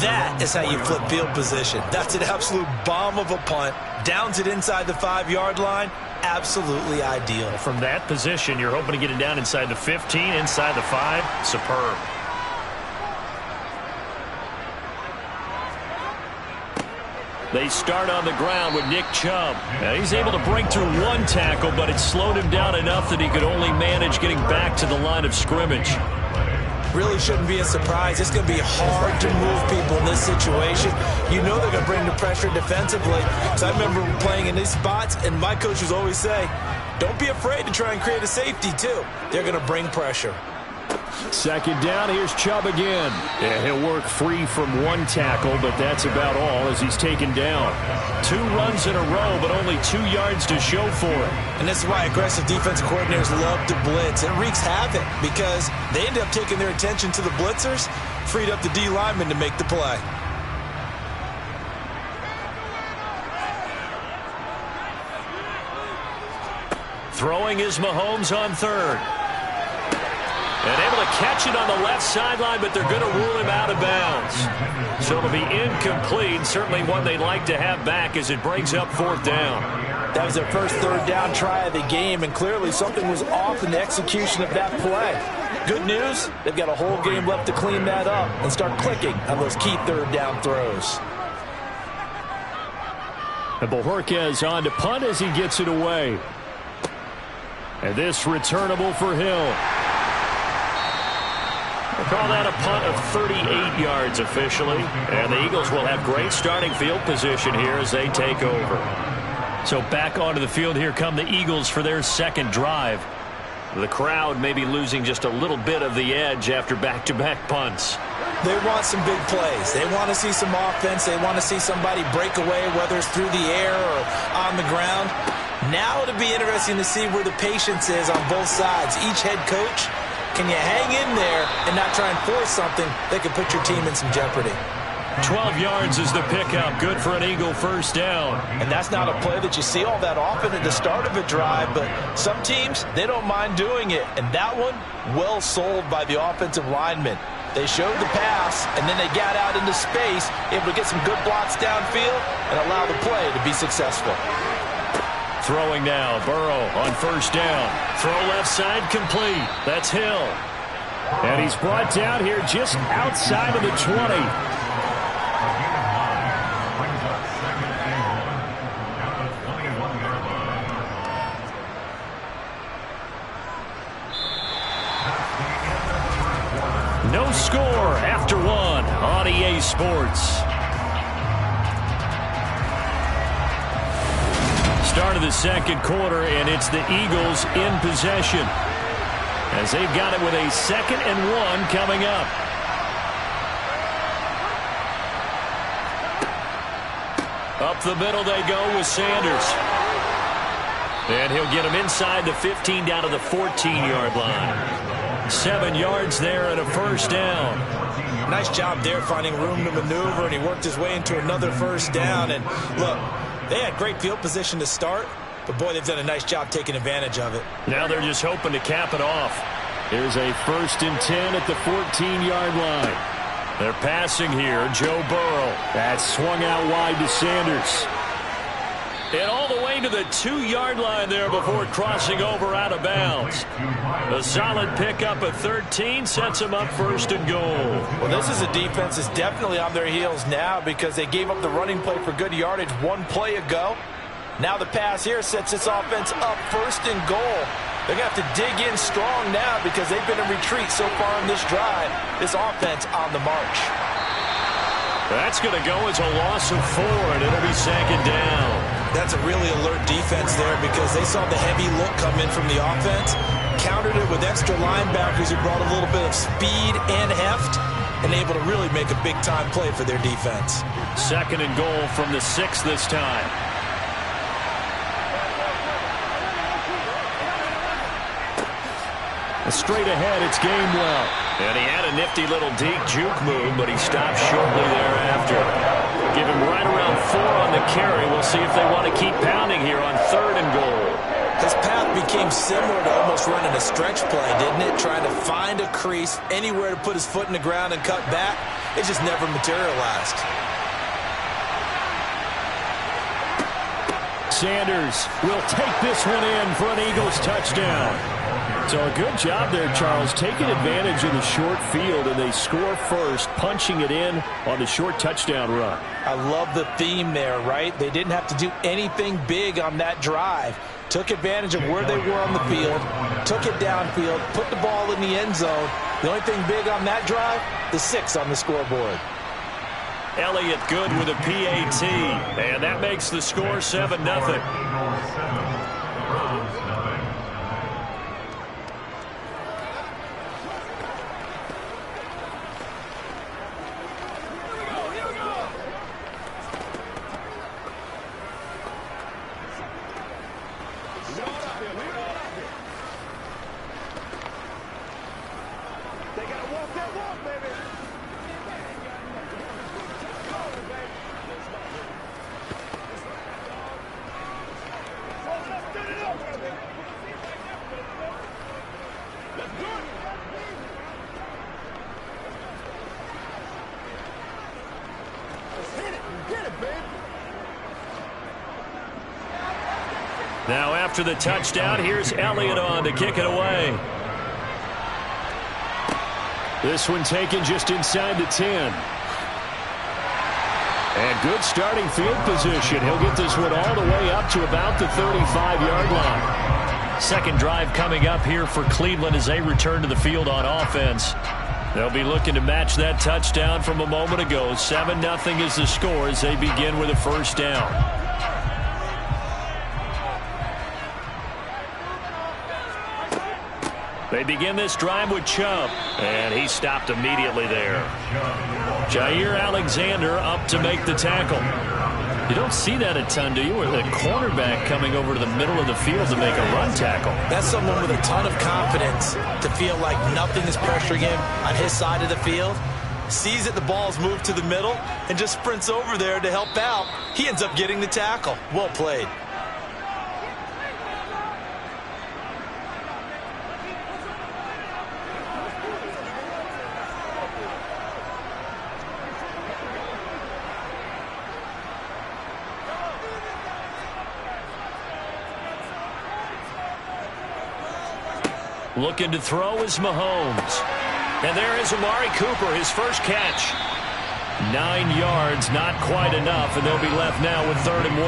That is how you flip field position. That's an absolute bomb of a punt. Downs it inside the 5-yard line. Absolutely ideal. From that position, you're hoping to get it down inside the 15, inside the 5. Superb. They start on the ground with Nick Chubb. Now, he's able to break through 1 tackle, but it slowed him down enough that he could only manage getting back to the line of scrimmage. Really shouldn't be a surprise. It's going to be hard to move people in this situation. You know they're going to bring the pressure defensively. So I remember playing in these spots, and my coaches always say, don't be afraid to try and create a safety, too. They're going to bring pressure. Second down, here's Chubb again. Yeah, he'll work free from 1 tackle, but that's about all as he's taken down. 2 runs in a row, but only 2 yards to show for it. And this is why aggressive defensive coordinators love to blitz. It wreaks havoc because they end up taking their attention to the blitzers, freed up the D lineman to make the play. Throwing is Mahomes on 3rd. And able to catch it on the left sideline, but they're going to rule him out of bounds. So it'll be incomplete. Certainly one they'd like to have back as it brings up 4th down. That was their first 3rd down try of the game, and clearly something was off in the execution of that play. Good news, they've got a whole game left to clean that up and start clicking on those key 3rd down throws. And Bojorquez on to punt as he gets it away. And this returnable for Hill. We'll call that a punt of 38 yards officially. And the Eagles will have great starting field position here as they take over. So back onto the field here come the Eagles for their 2nd drive. The crowd may be losing just a little bit of the edge after back-to-back punts. They want some big plays. They want to see some offense. They want to see somebody break away, whether it's through the air or on the ground. Now it'll be interesting to see where the patience is on both sides. Each head coach, can you hang in there and not try and force something that could put your team in some jeopardy? 12 yards is the pickup. Good for an Eagle first down. And that's not a play that you see all that often at the start of a drive, but some teams, they don't mind doing it. And that one, well sold by the offensive lineman. They showed the pass, and then they got out into space, able to get some good blocks downfield and allow the play to be successful. Throwing now, Burrow on first down. Throw left side complete. That's Hill. And he's brought down here just outside of the 20. No score after one on EA Sports. Start of the second quarter, and it's the Eagles in possession as they've got it with a 2nd and 1 coming up. Up the middle they go with Sanders. And he'll get him inside the 15 down to the 14-yard line. 7 yards there and a first down. Nice job there finding room to maneuver, and he worked his way into another first down. And look, they had great field position to start, but boy, they've done a nice job taking advantage of it. Now they're just hoping to cap it off. Here's a 1st and 10 at the 14-yard line. They're passing here. Joe Burrow. That's swung out wide to Sanders. And all the way to the 2-yard line there before crossing over out of bounds. A solid pickup at 13 sets them up 1st and goal. Well, this is a defense that's definitely on their heels now because they gave up the running play for good yardage one play ago. Now the pass here sets this offense up 1st and goal. They're going to have to dig in strong now because they've been in retreat so far in this drive. This offense on the march. That's going to go as a loss of 4, and it'll be 2nd down. That's a really alert defense there because they saw the heavy look come in from the offense, countered it with extra linebackers who brought a little bit of speed and heft, and able to really make a big-time play for their defense. 2nd and goal from the 6 this time. Straight ahead, it's Gainwell. And he had a nifty little deep juke move, but he stopped shortly thereafter. Give him right around 4 on the carry. We'll see if they want to keep pounding here on 3rd and goal. His path became similar to almost running a stretch play, didn't it? Trying to find a crease, anywhere to put his foot in the ground and cut back. It just never materialized. Sanders will take this one in for an Eagles touchdown. So a good job there, Charles, taking advantage of the short field, and they score first, punching it in on the short touchdown run. I love the theme there, right? They didn't have to do anything big on that drive. Took advantage of where they were on the field, took it downfield, put the ball in the end zone. The only thing big on that drive, the 6 on the scoreboard. Elliott good with a PAT, and that makes the score 7-0. Now after the touchdown, here's Elliott on to kick it away. This one taken just inside the 10. And good starting field position. He'll get this one all the way up to about the 35-yard line. Second drive coming up here for Cleveland as they return to the field on offense. They'll be looking to match that touchdown from a moment ago. 7-0 is the score as they begin with a first down. They begin this drive with Chubb, and he stopped immediately there. Jair Alexander up to make the tackle. You don't see that a ton, do you? Or the cornerback coming over to the middle of the field to make a run tackle. That's someone with a ton of confidence to feel like nothing is pressuring him on his side of the field. sees that the ball's moved to the middle, and just sprints over there to help out. He ends up getting the tackle. Well played. Looking to throw is Mahomes. And there is Amari Cooper, his first catch. 9 yards, not quite enough, and they'll be left now with 3rd and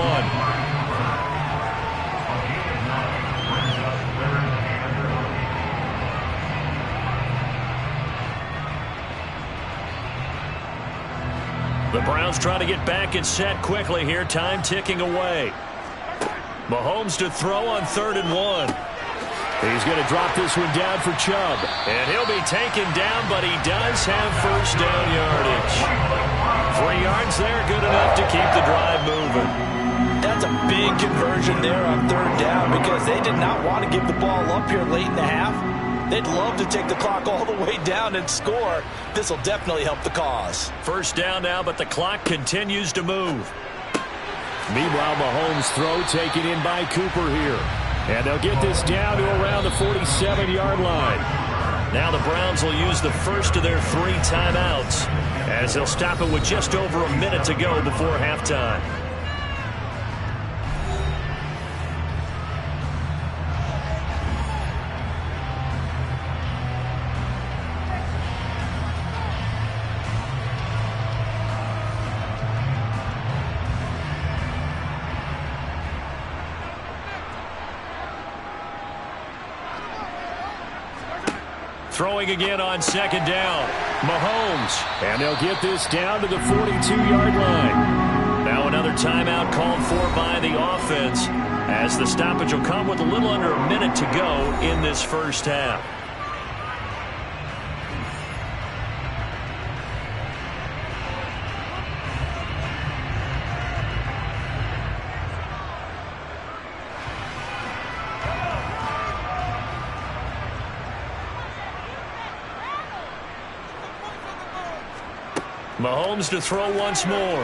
1. The Browns try to get back and set quickly here, time ticking away. Mahomes to throw on 3rd and 1. He's going to drop this one down for Chubb. And he'll be taken down, but he does have first down yardage. 3 yards there, good enough to keep the drive moving. That's a big conversion there on 3rd down because they did not want to give the ball up here late in the half. They'd love to take the clock all the way down and score. This will definitely help the cause. First down now, but the clock continues to move. Meanwhile, Mahomes' throw taken in by Cooper here. And they'll get this down to around the 47-yard line. Now the Browns will use the first of their 3 timeouts as they'll stop it with just over a minute to go before halftime. Throwing again on 2nd down. Mahomes. And they'll get this down to the 42-yard line. Now another timeout called for by the offense as the stoppage will come with a little under a minute to go in this first half. Mahomes to throw once more.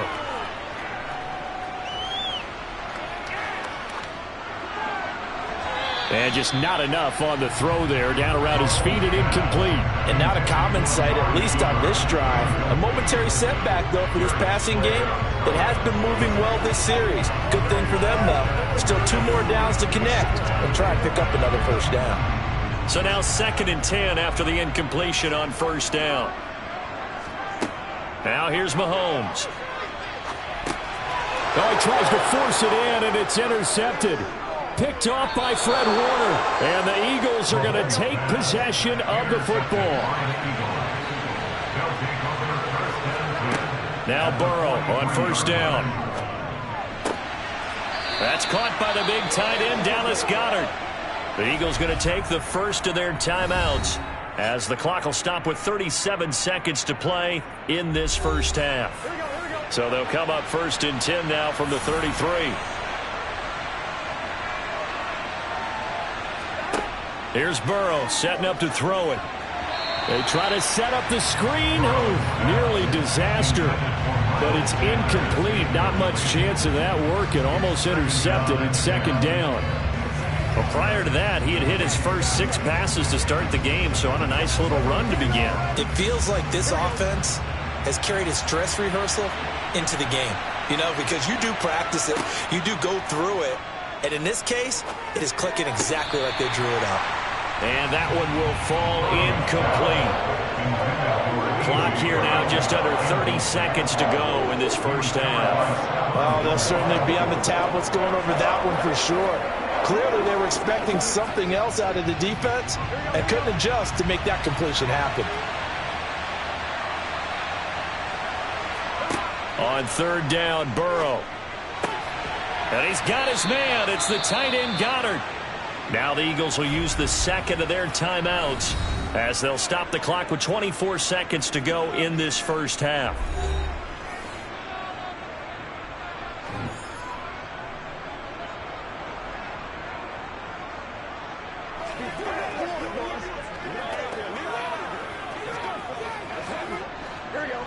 And just not enough on the throw there. Down around his feet and incomplete. And not a common sight, at least on this drive. A momentary setback, though, for this passing game. It has been moving well this series. Good thing for them, though. Still 2 more downs to connect and try and pick up another first down. So now 2nd and 10 after the incompletion on first down. Now here's Mahomes. Oh, he tries to force it in, and it's intercepted. Picked off by Fred Warner. And the Eagles are going to take possession of the football. Now Burrow on first down. That's caught by the big tight end, Dallas Goedert. The Eagles going to take the first of their timeouts as the clock will stop with 37 seconds to play in this first half. So they'll come up 1st and 10 now from the 33. Here's Burrow setting up to throw it. They try to set up the screen. Oh, nearly disaster. But it's incomplete. Not much chance of that working. Almost intercepted at 2nd down. Well, prior to that, he had hit his first 6 passes to start the game, so on a nice little run to begin. It feels like this offense has carried its dress rehearsal into the game. You know, because you do practice it, you do go through it, and in this case, it is clicking exactly like they drew it up. And that one will fall incomplete. Clock here now just under 30 seconds to go in this first half. Oh, they'll certainly be on the tablets going over that one for sure. Clearly, they were expecting something else out of the defense and couldn't adjust to make that completion happen. On 3rd down, Burrow. And he's got his man. It's the tight end, Goedert. Now the Eagles will use the 2nd of their timeouts as they'll stop the clock with 24 seconds to go in this first half. Here we go.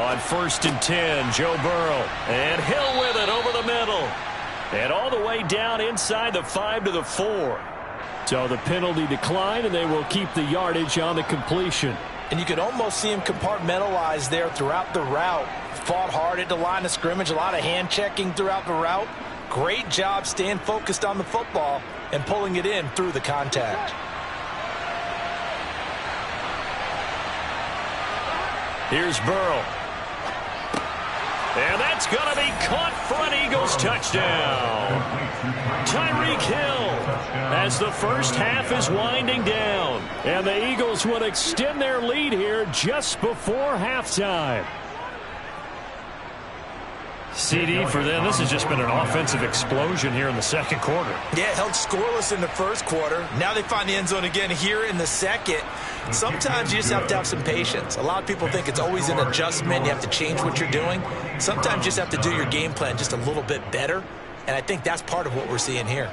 On 1st and 10, Joe Burrow. And Hill with it over the middle. And all the way down inside the 5 to the 4. So the penalty declined, and they will keep the yardage on the completion. And you could almost see him compartmentalize there throughout the route. Fought hard at the line of scrimmage, a lot of hand checking throughout the route. Great job staying focused on the football and pulling it in through the contact. Here's Burrow. And that's going to be caught for an Eagles touchdown. Tyreek Hill as the first half is winding down. And the Eagles will extend their lead here just before halftime. CD for them, this has just been an offensive explosion here in the second quarter. Yeah, held scoreless in the first quarter. Now they find the end zone again here in the second. Sometimes you just have to have some patience. A lot of people think it's always an adjustment. You have to change what you're doing. Sometimes you just have to do your game plan just a little bit better. And I think that's part of what we're seeing here.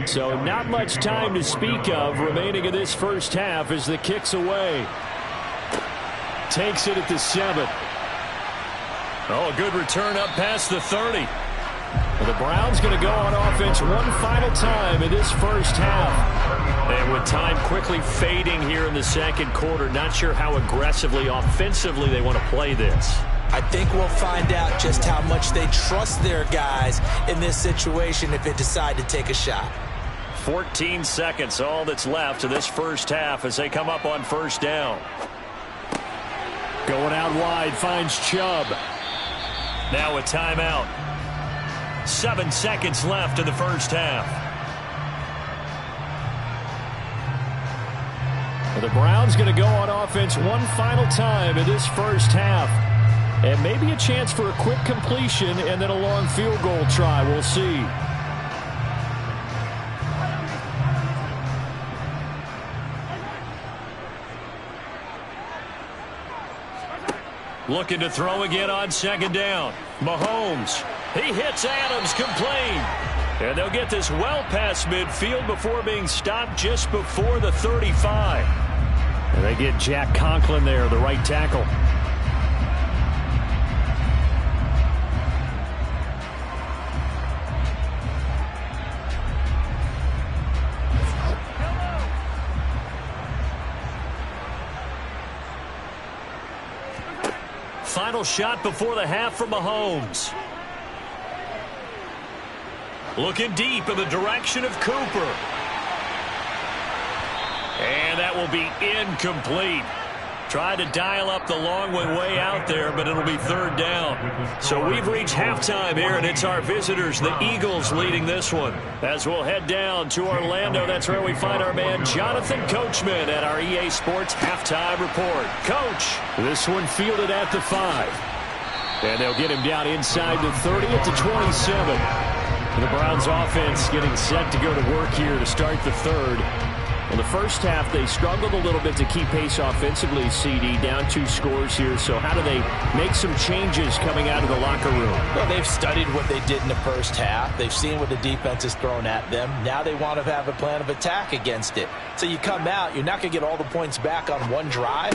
So not much time to speak of remaining in this first half as the kick's away. Takes it at the 7. Oh, a good return up past the 30. Well, the Browns going to go on offense one final time in this first half. And with time quickly fading here in the second quarter, not sure how aggressively, offensively they want to play this. I think we'll find out just how much they trust their guys in this situation if they decide to take a shot. 14 seconds, all that's left of this first half as they come up on first down. Going out wide, finds Chubb. Now a timeout. 7 seconds left in the first half. The Browns going to go on offense one final time in this first half. And maybe a chance for a quick completion and then a long field goal try. We'll see. Looking to throw again on second down. Mahomes. He hits Adams complete. And they'll get this well past midfield before being stopped just before the 35. And they get Jack Conklin there, the right tackle. Final shot before the half from Mahomes. Looking deep in the direction of Cooper. And that will be incomplete. Tried to dial up the long one way out there, but it'll be third down. So we've reached halftime here, and it's our visitors, the Eagles, leading this one. As we'll head down to Orlando, that's where we find our man Jonathan Coachman at our EA Sports Halftime Report. Coach, this one fielded at the 5. And they'll get him down inside the 30 at the 27. The Browns offense getting set to go to work here to start the third. In the first half, they struggled a little bit to keep pace offensively, CD, down 2 scores here. So how do they make some changes coming out of the locker room? Well, they've studied what they did in the first half. They've seen what the defense has thrown at them. Now they want to have a plan of attack against it. So you come out, you're not going to get all the points back on one drive,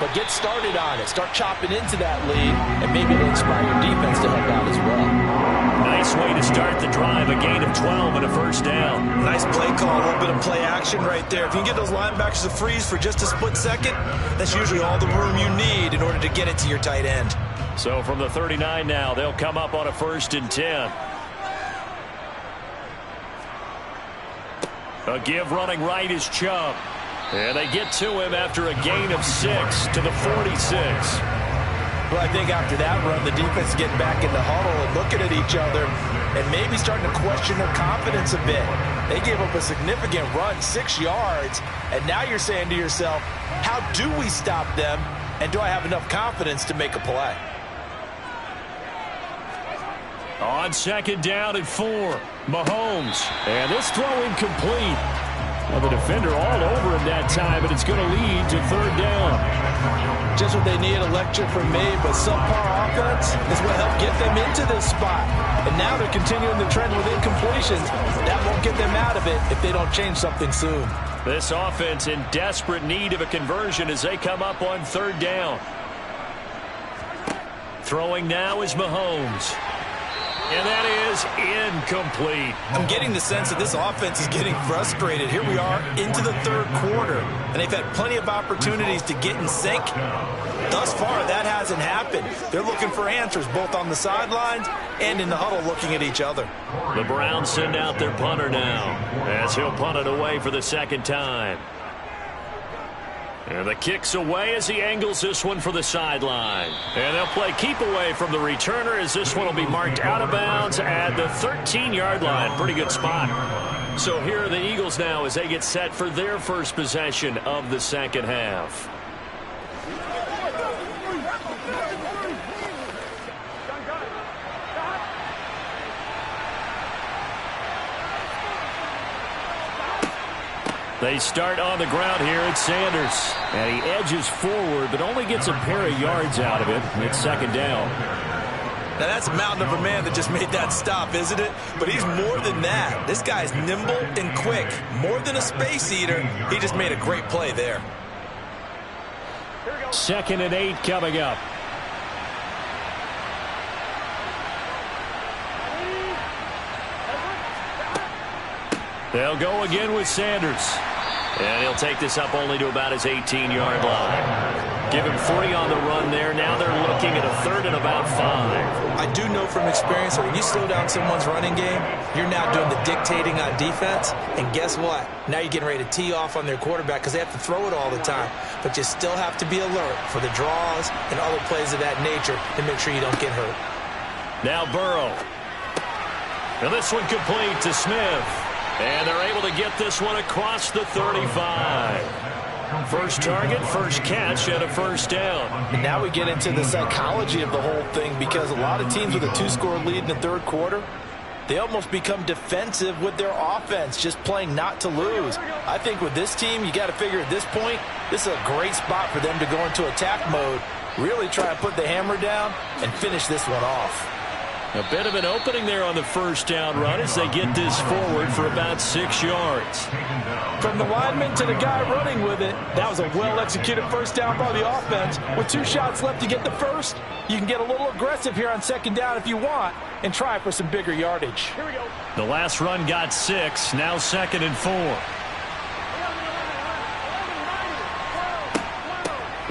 but get started on it. Start chopping into that lead, and maybe it'll inspire your defense to help out as well. Nice way to start the drive, a gain of 12 and a first down. Nice play call, a little bit of play action right there. If you can get those linebackers to freeze for just a split second, that's usually all the room you need in order to get it to your tight end. So from the 39 now, they'll come up on a 1st and 10. A give running right is Chubb. And they get to him after a gain of 6 to the 46. Well, I think after that run, the defense is getting back in the huddle and looking at each other and maybe starting to question their confidence a bit. They gave up a significant run, 6 yards, and now you're saying to yourself, how do we stop them, and do I have enough confidence to make a play? On second down and 4, Mahomes. And this throw incomplete. Well, the defender all over him that time, and it's going to lead to third down. Just what they need, a lecture from me, but subpar offense is what helped get them into this spot. And now they're continuing the trend with incompletions. That won't get them out of it if they don't change something soon. This offense in desperate need of a conversion as they come up on third down. Throwing now is Mahomes. And that is incomplete. I'm getting the sense that this offense is getting frustrated. Here we are into the third quarter, and they've had plenty of opportunities to get in sync. Thus far, that hasn't happened. They're looking for answers both on the sidelines and in the huddle looking at each other. The Browns send out their punter now as he'll punt it away for the second time. And the kick's away as he angles this one for the sideline. And they'll play keep away from the returner as this one will be marked out of bounds at the 13-yard line. Pretty good spot. So here are the Eagles now as they get set for their first possession of the second half. They start on the ground here at Sanders. And he edges forward, but only gets a pair of yards out of it. It's second down. Now, that's a mountain of a man that just made that stop, isn't it? But he's more than that. This guy's nimble and quick. More than a space eater, he just made a great play there. 2nd and 8 coming up. They'll go again with Sanders. And he'll take this up only to about his 18-yard line. Give him 3 on the run there. Now they're looking at a 3rd and about 5. I do know from experience that when you slow down someone's running game, you're now doing the dictating on defense. And guess what? Now you're getting ready to tee off on their quarterback because they have to throw it all the time. But you still have to be alert for the draws and other plays of that nature to make sure you don't get hurt. Now Burrow. And this one complete to Smith. And they're able to get this one across the 35. First target, first catch, and a first down. And now we get into the psychology of the whole thing because a lot of teams with a 2-score lead in the third quarter, they almost become defensive with their offense, just playing not to lose. I think with this team, you got to figure at this point, this is a great spot for them to go into attack mode, really try and put the hammer down and finish this one off. A bit of an opening there on the first down run as they get this forward for about 6 yards. From the lineman to the guy running with it, that was a well-executed first down by the offense. With 2 shots left to get the first, you can get a little aggressive here on second down if you want and try for some bigger yardage. Here we go. The last run got 6, now 2nd and 4.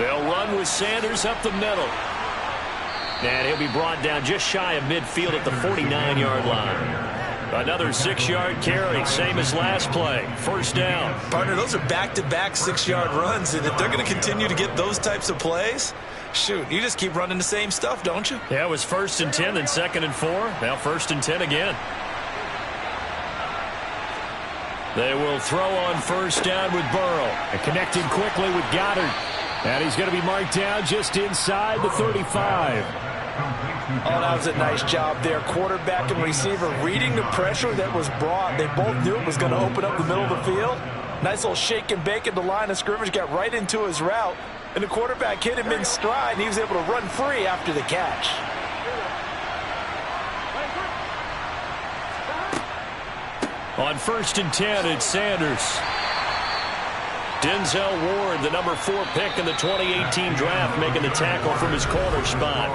They'll run with Sanders up the middle. And he'll be brought down just shy of midfield at the 49-yard line. Another 6-yard carry, same as last play. First down. Partner, those are back-to-back 6-yard runs, and if they're going to continue to get those types of plays, shoot, you just keep running the same stuff, don't you? Yeah, it was 1st and 10, then 2nd and 4. Now 1st and 10 again. They will throw on first down with Burrow. And connecting quickly with Goddard. And he's going to be marked down just inside the 35. Oh, that was a nice job there. Quarterback and receiver reading the pressure that was brought. They both knew it was going to open up the middle of the field. Nice little shake and bake at the line of scrimmage. Got right into his route. And the quarterback hit him in stride, and he was able to run free after the catch. On 1st and 10, it's Sanders. Denzel Ward, the number 4 pick in the 2018 draft, making the tackle from his corner spot.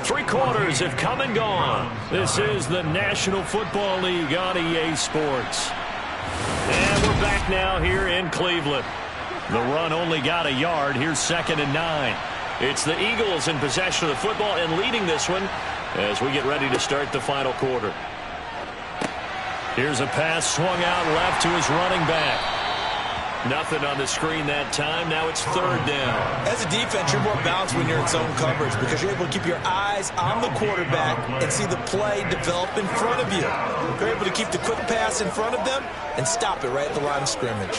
3 quarters have come and gone. This is the National Football League on EA Sports. And we're back now here in Cleveland. The run only got a yard. Here's 2nd and 9. It's the Eagles in possession of the football and leading this one as we get ready to start the final quarter. Here's a pass swung out left to his running back. Nothing on the screen that time. Now it's third down. As a defense, you're more balanced when you're in zone coverage because you're able to keep your eyes on the quarterback and see the play develop in front of you. You're able to keep the quick pass in front of them and stop it right at the line of scrimmage.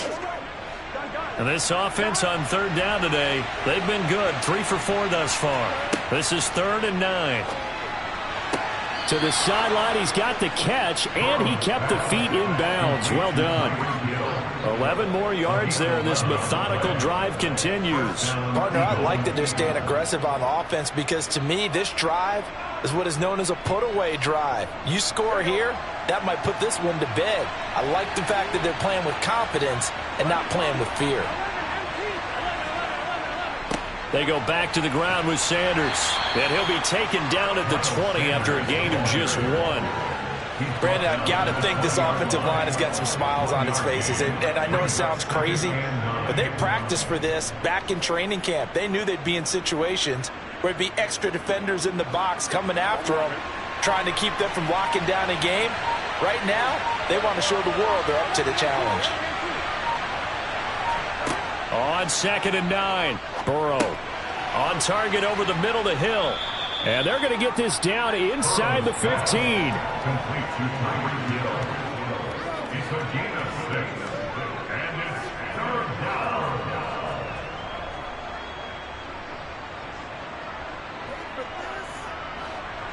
And this offense on third down today, they've been good. 3 for 4 thus far. This is 3rd and 9. To the sideline, he's got the catch, and he kept the feet in bounds. Well done. 11 more yards there, and this methodical drive continues. Partner, I like that they're staying aggressive on offense because, to me, this drive is what is known as a put-away drive. You score here, that might put this one to bed. I like the fact that they're playing with confidence and not playing with fear. They go back to the ground with Sanders, and he'll be taken down at the 20 after a gain of just 1. Brandon, I've got to think this offensive line has got some smiles on its faces. And I know it sounds crazy, but they practiced for this back in training camp. They knew they'd be in situations where it'd be extra defenders in the box coming after them, trying to keep them from locking down a game. Right now, they want to show the world they're up to the challenge. On 2nd and 9, Burrow on target over the middle to Hill. And they're going to get this down inside the 15. Complete to Tyreek Hill. He's a gain of 6. And it's 3rd down.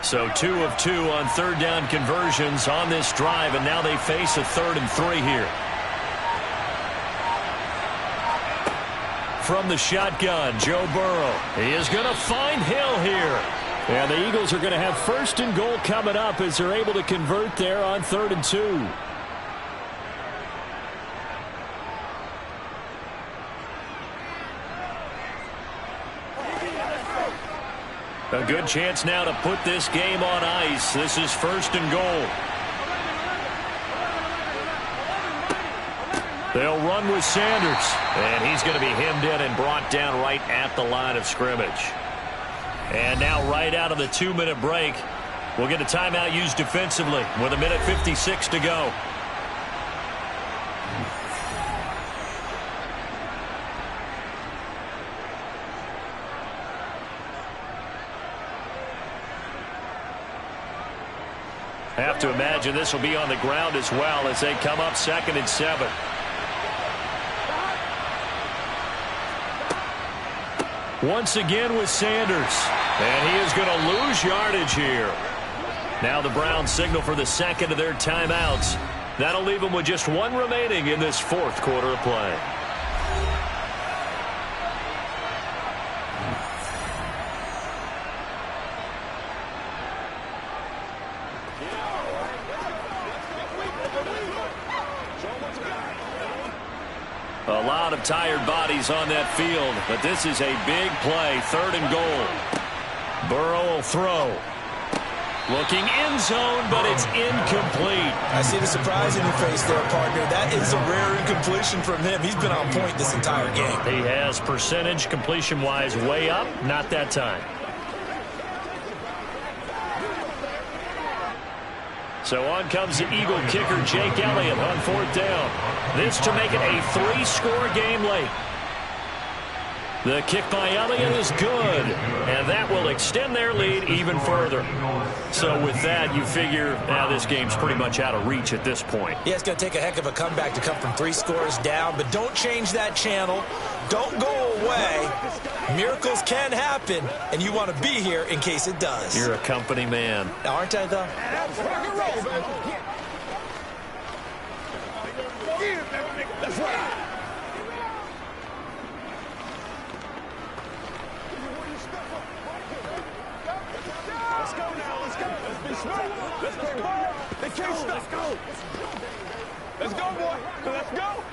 So 2 of 2 on 3rd down conversions on this drive, and now they face a 3rd and 3 here. From the shotgun, Joe Burrow. He is going to find Hill here. And the Eagles are going to have 1st and goal coming up as they're able to convert there on 3rd and 2. A good chance now to put this game on ice. This is 1st and goal. They'll run with Sanders, and he's going to be hemmed in and brought down right at the line of scrimmage. And now right out of the 2-minute break, we'll get a timeout used defensively with 1:56 to go. Have to imagine this will be on the ground as well as they come up 2nd and 7. Once again with Sanders. And he is going to lose yardage here. Now the Browns signal for the 2nd of their timeouts. That'll leave them with just 1 remaining in this 4th quarter of play. A lot of tired bodies on that field, but this is a big play, 3rd and goal. Burrow will throw. Looking end zone, but it's incomplete. I see the surprise in your face there, partner. That is a rare incompletion from him. He's been on point this entire game. He has percentage completion-wise way up, not that time. So on comes the Eagle kicker, Jake Elliott, on 4th down. This to make it a 3-score game late. The kick by Elliott is good, and that will extend their lead even further. So with that, you figure now this game's pretty much out of reach at this point. Yeah, it's going to take a heck of a comeback to come from 3 scores down, but don't change that channel. Don't go away. Miracles can happen, and you want to be here in case it does. You're a company man. Aren't I, though? Rock and roll, baby. That's right. Let's go now. Let's go. Let's be smart. Let's go. They can't stop. Let's go. Let's go, boy. Let's go.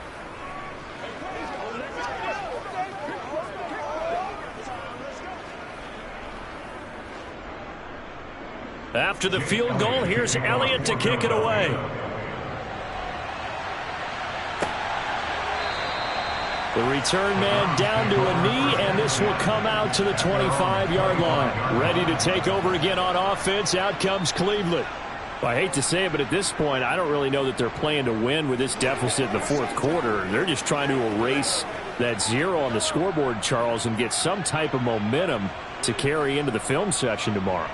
After the field goal, here's Elliott to kick it away. The return man down to a knee, and this will come out to the 25-yard line. Ready to take over again on offense. Out comes Cleveland. Well, I hate to say it, but at this point, I don't really know that they're playing to win with this deficit in the fourth quarter. They're just trying to erase that 0 on the scoreboard, Charles, and get some type of momentum to carry into the film session tomorrow.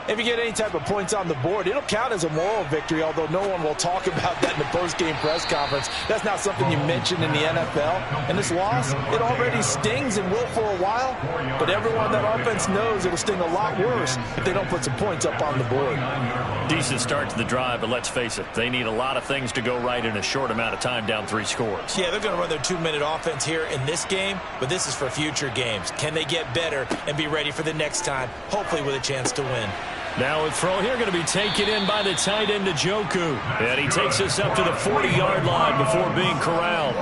If you get any type of points on the board, it'll count as a moral victory, although no one will talk about that in the post-game press conference. That's not something you mention in the NFL. And this loss, it already stings and will for a while, but everyone that offense knows it'll sting a lot worse if they don't put some points up on the board. Decent start to the drive, but let's face it, they need a lot of things to go right in a short amount of time, down 3 scores. Yeah, they're going to run their 2-minute offense here in this game, but this is for future games. Can they get better and be ready for the next time, hopefully with a chance to win? Now a throw here going to be taken in by the tight end Njoku. And he takes us up to the 40-yard line before being corralled.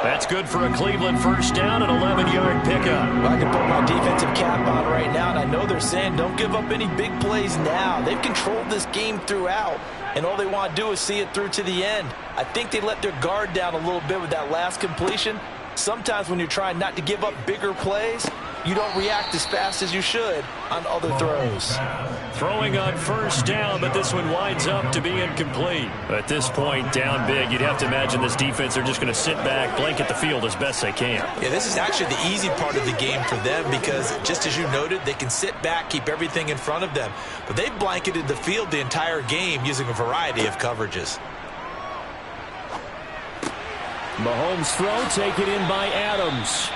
That's good for a Cleveland first down, an 11-yard pickup. Well, I can put my defensive cap on right now, and I know they're saying don't give up any big plays now. They've controlled this game throughout, and all they want to do is see it through to the end. I think they let their guard down a little bit with that last completion. Sometimes when you're trying not to give up bigger plays, you don't react as fast as you should on other throws. Throwing on first down, but this one winds up to be incomplete. At this point, down big, you'd have to imagine this defense are just going to sit back, blanket the field as best they can. Yeah, this is actually the easy part of the game for them because, just as you noted, they can sit back, keep everything in front of them. But they've blanketed the field the entire game using a variety of coverages. Mahomes' throw taken in by Adams.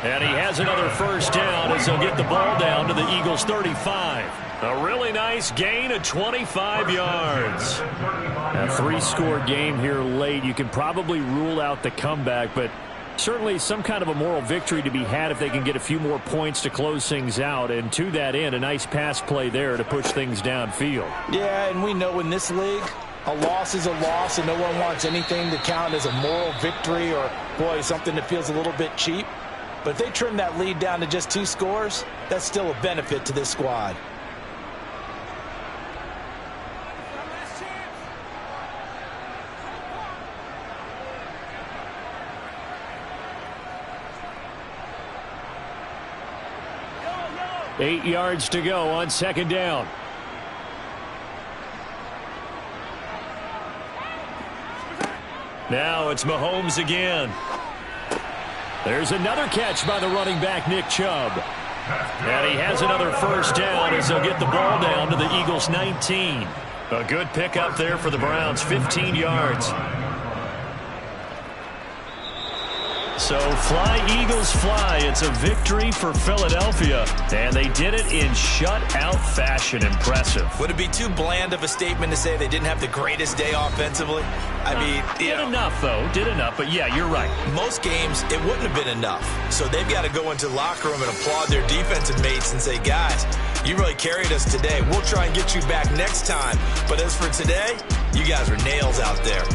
And he has another first down as he'll get the ball down to the Eagles' 35. A really nice gain of 25 yards. A 3-score game here late. You can probably rule out the comeback, but certainly some kind of a moral victory to be had if they can get a few more points to close things out. And to that end, a nice pass play there to push things downfield. Yeah, and we know in this league, a loss is a loss, and no one wants anything to count as a moral victory or, boy, something that feels a little bit cheap. But if they trim that lead down to just 2 scores, that's still a benefit to this squad. Eight yards to go on second down. Now it's Mahomes again. There's another catch by the running back, Nick Chubb. And he has another first down as they'll get the ball down to the Eagles' 19. A good pickup there for the Browns, 15 yards. So fly, Eagles, fly. It's a victory for Philadelphia. And they did it in shutout fashion. Impressive. Would it be too bland of a statement to say they didn't have the greatest day offensively? I mean, did enough, though. Did enough. But, yeah, you're right. Most games, it wouldn't have been enough. So they've got to go into the locker room and applaud their defensive mates and say, guys, you really carried us today. We'll try and get you back next time. But as for today, you guys are nails out there.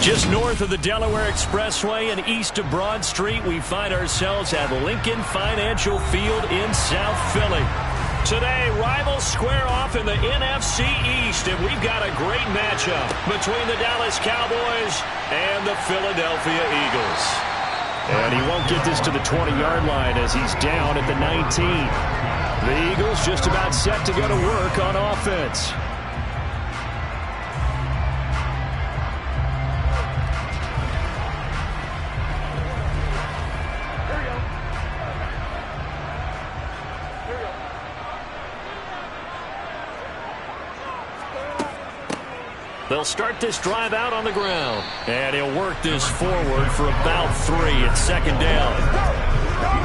Just north of the Delaware Expressway and east of Broad Street, we find ourselves at Lincoln Financial Field in South Philly. Today, rivals square off in the NFC East, and we've got a great matchup between the Dallas Cowboys and the Philadelphia Eagles. And he won't get this to the 20-yard line as he's down at the 19. The Eagles just about set to go to work on offense. They'll start this drive out on the ground. And he'll work this forward for about 3 at second down.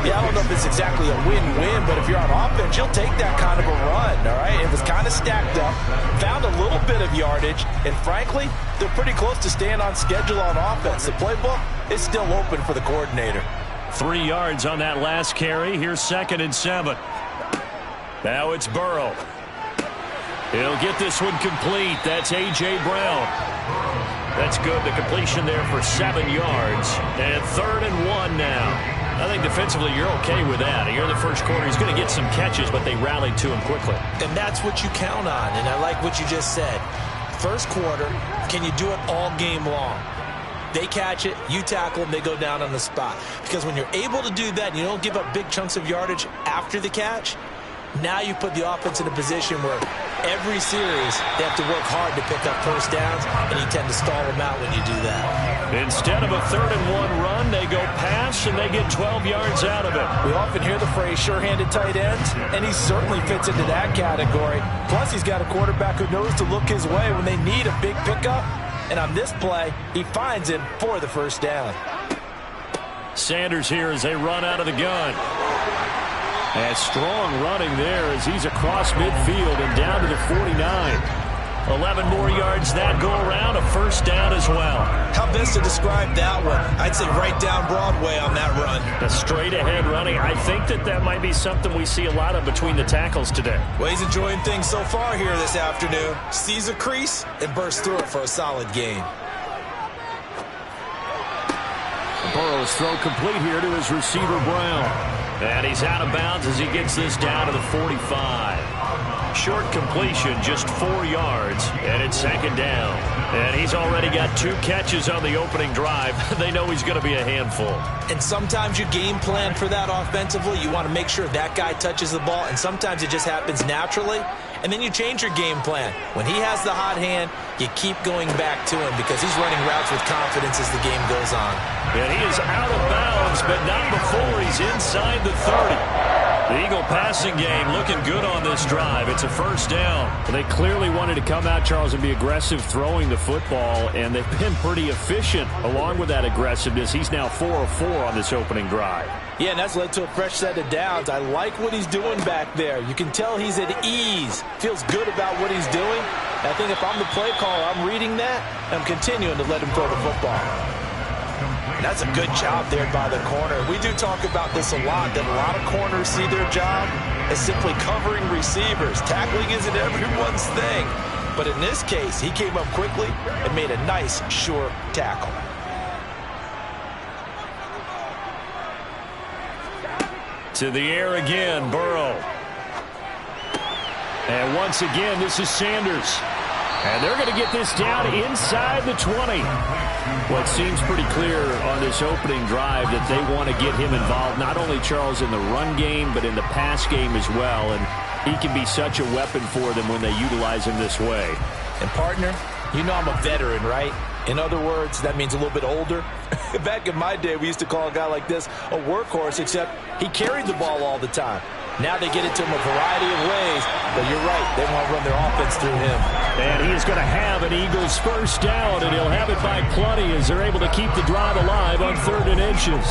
Yeah, I don't know if it's exactly a win-win, but if you're on offense, you'll take that kind of a run, all right? It was kind of stacked up, found a little bit of yardage, and frankly, they're pretty close to staying on schedule on offense. The playbook is still open for the coordinator. 3 yards on that last carry. Here's 2nd and 7. Now it's Burrow. He'll get this one complete. That's A.J. Brown. That's good. The completion there for 7 yards. And 3rd and 1 now. I think defensively you're okay with that. Here in the first quarter, he's going to get some catches, but they rallied to him quickly. And that's what you count on, and I like what you just said. First quarter, can you do it all game long? They catch it, you tackle them, they go down on the spot. Because when you're able to do that and you don't give up big chunks of yardage after the catch, now you put the offense in a position where every series they have to work hard to pick up first downs, and you tend to stall them out when you do that. Instead of a 3rd and 1 run, they go pass, and they get 12 yards out of it. We often hear the phrase sure-handed tight ends, and he certainly fits into that category. Plus, he's got a quarterback who knows to look his way when they need a big pickup. And on this play, he finds him for the first down. Sanders here as they run out of the gun. And strong running there as he's across midfield and down to the 49. 11 more yards that go around, a first down as well. How best to describe that one? I'd say right down Broadway on that run. A straight-ahead running. I think that might be something we see a lot of between the tackles today. Well, he's enjoying things so far here this afternoon. Sees a crease and bursts through it for a solid gain. Burrow's throw complete here to his receiver, Brown. And he's out of bounds as he gets this down to the 45. Short completion, just 4 yards, and it's 2nd down. And he's already got 2 catches on the opening drive. They know he's going to be a handful. And sometimes you game plan for that offensively. You want to make sure that guy touches the ball, and sometimes it just happens naturally. And then you change your game plan. When he has the hot hand, you keep going back to him because he's running routes with confidence as the game goes on. And he is out of bounds, but not before he's inside the 30. The Eagle passing game looking good on this drive. It's a first down. They clearly wanted to come out, Charles, and be aggressive throwing the football, and they've been pretty efficient along with that aggressiveness. He's now 4 of 4 on this opening drive. Yeah, and that's led to a fresh set of downs. I like what he's doing back there. You can tell he's at ease. Feels good about what he's doing. And I think if I'm the play caller, I'm reading that, and I'm continuing to let him throw the football. And that's a good job there by the corner. We do talk about this a lot, that a lot of corners see their job as simply covering receivers. Tackling isn't everyone's thing. But in this case, he came up quickly and made a nice, sure tackle. To the air again, Burrow. And once again, this is Sanders. And they're going to get this down inside the 20. Well, it seems pretty clear on this opening drive that they want to get him involved, not only, Charles, in the run game, but in the pass game as well. And he can be such a weapon for them when they utilize him this way. And, partner, you know I'm a veteran, right? In other words, that means a little bit older. Back in my day, we used to call a guy like this a workhorse, except he carried the ball all the time. Now they get it to him a variety of ways, but you're right, they want to run their offense through him. And he is going to have an Eagles first down, and he'll have it by plenty as they're able to keep the drive alive on 3rd and inches.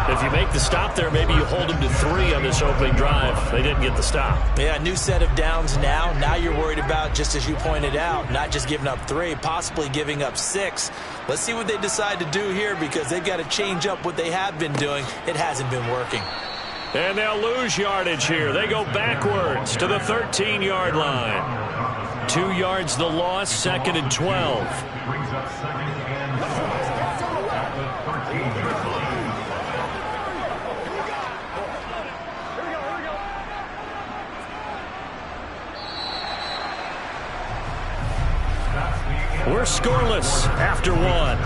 If you make the stop there, maybe you hold him to 3 on this opening drive. They didn't get the stop. Yeah, new set of downs now. Now you're worried about, just as you pointed out, not just giving up 3, possibly giving up 6. Let's see what they decide to do here because they've got to change up what they have been doing. It hasn't been working. And they'll lose yardage here. They go backwards to the 13-yard line. 2 yards the loss, 2nd and 12. We're scoreless after one.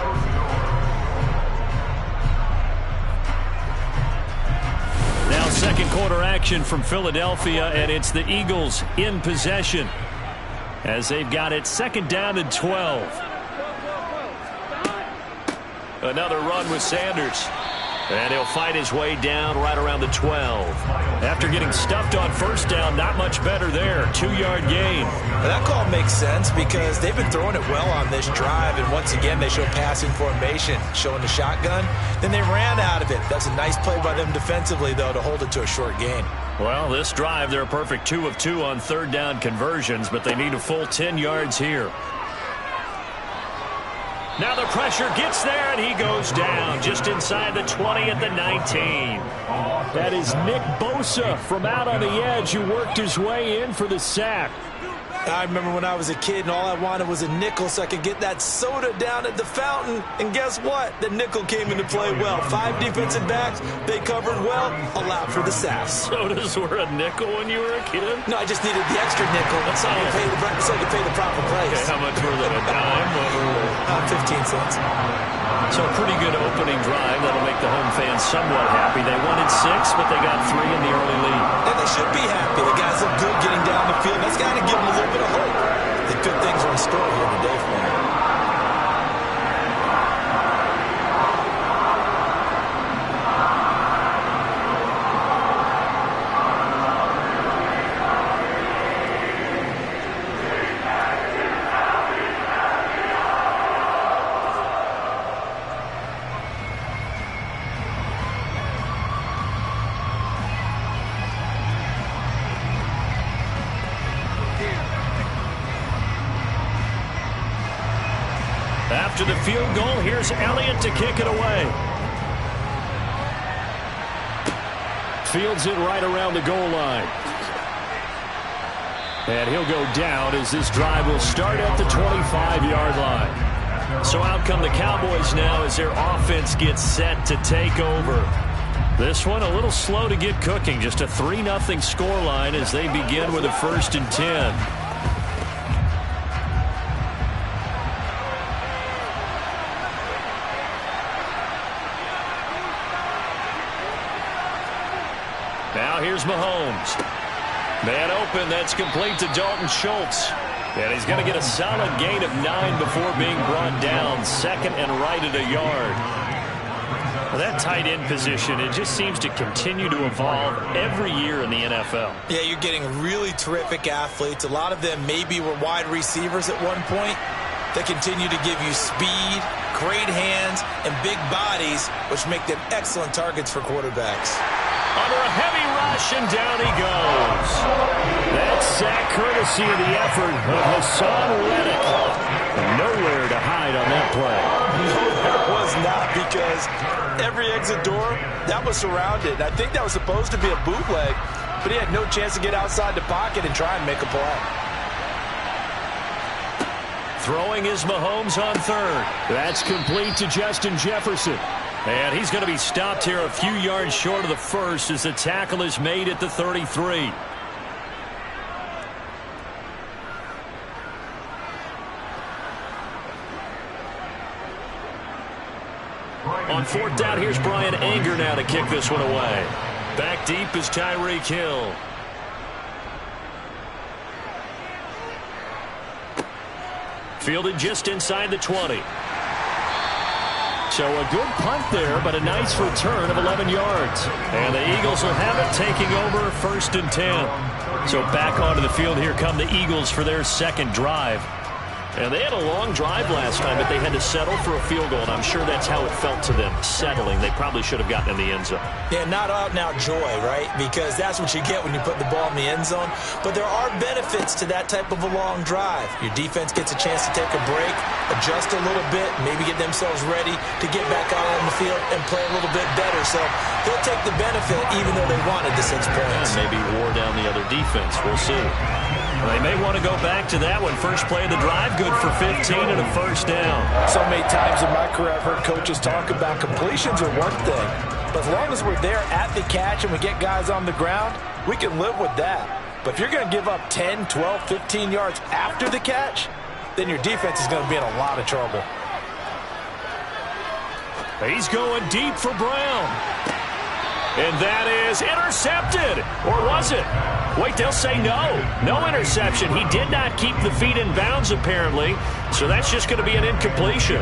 Now second quarter action from Philadelphia, and it's the Eagles in possession as they've got it second down and 12. Another run with Sanders. And he'll fight his way down right around the 12. After getting stuffed on first down, not much better there. 2-yard gain. That call makes sense because they've been throwing it well on this drive. And once again, they show passing formation, showing the shotgun. Then they ran out of it. That's a nice play by them defensively, though, to hold it to a short gain. Well, this drive, they're a perfect 2 of 2 on third down conversions, but they need a full 10 yards here. Now the pressure gets there, and he goes down just inside the 20 at the 19. That is Nick Bosa from out on the edge who worked his way in for the sack. I remember when I was a kid and all I wanted was a nickel so I could get that soda down at the fountain. And guess what? The nickel came into play well. 5 defensive backs, they covered well, allowed for the sacks. Sodas were a nickel when you were a kid? No, I just needed the extra nickel so I could pay the proper price. Okay, how much were they? A dime? 15 cents. So a pretty good opening drive. That'll make the home fans somewhat happy. They wanted 6, but they got 3 in the early lead. And they should be happy. The guys look good getting down the field. That's got to give them a little bit of hope. The good things are in store here today for them. After the field goal, here's Elliott to kick it away. Fields it right around the goal line. And he'll go down as this drive will start at the 25-yard line. So out come the Cowboys now as their offense gets set to take over. This one a little slow to get cooking. Just a 3-0 scoreline as they begin with a 1st and 10. Now here's Mahomes. Man open, that's complete to Dalton Schultz. And he's going to get a solid gain of 9 before being brought down. Second and right at a yard. Well, that tight end position, it just seems to continue to evolve every year in the NFL. Yeah, you're getting really terrific athletes. A lot of them maybe were wide receivers at one point. They continue to give you speed, great hands, and big bodies, which make them excellent targets for quarterbacks. Under a heavy rush, and down he goes. That's sack courtesy of the effort of Hassan Reddick. Nowhere to hide on that play. No, there was not, because every exit door, that was surrounded. I think that was supposed to be a bootleg, but he had no chance to get outside the pocket and try and make a play. Throwing is Mahomes on third. That's complete to Justin Jefferson. And he's going to be stopped here a few yards short of the first as the tackle is made at the 33. On 4th down, here's Brian Anger now to kick this one away. Back deep is Tyreek Hill. Fielded just inside the 20. So a good punt there, but a nice return of 11 yards. And the Eagles will have it, taking over 1st and 10. So back onto the field, here come the Eagles for their second drive. And they had a long drive last time, but they had to settle for a field goal, and I'm sure that's how it felt to them, settling. They probably should have gotten in the end zone. Yeah, not out-and-out joy, right? Because that's what you get when you put the ball in the end zone. But there are benefits to that type of a long drive. Your defense gets a chance to take a break, adjust a little bit, maybe get themselves ready to get back out on the field and play a little bit better. So they'll take the benefit even though they wanted the 6 points. And maybe wore down the other defense. We'll see. They may want to go back to that one. First play of the drive, good for 15 and a 1st down. So many times in my career I've heard coaches talk about completions are one thing. But as long as we're there at the catch and we get guys on the ground, we can live with that. But if you're going to give up 10, 12, 15 yards after the catch, then your defense is going to be in a lot of trouble. He's going deep for Brown. And that is intercepted. Or was it? Wait, they'll say no. No interception. He did not keep the feet in bounds, apparently. So that's just going to be an incompletion.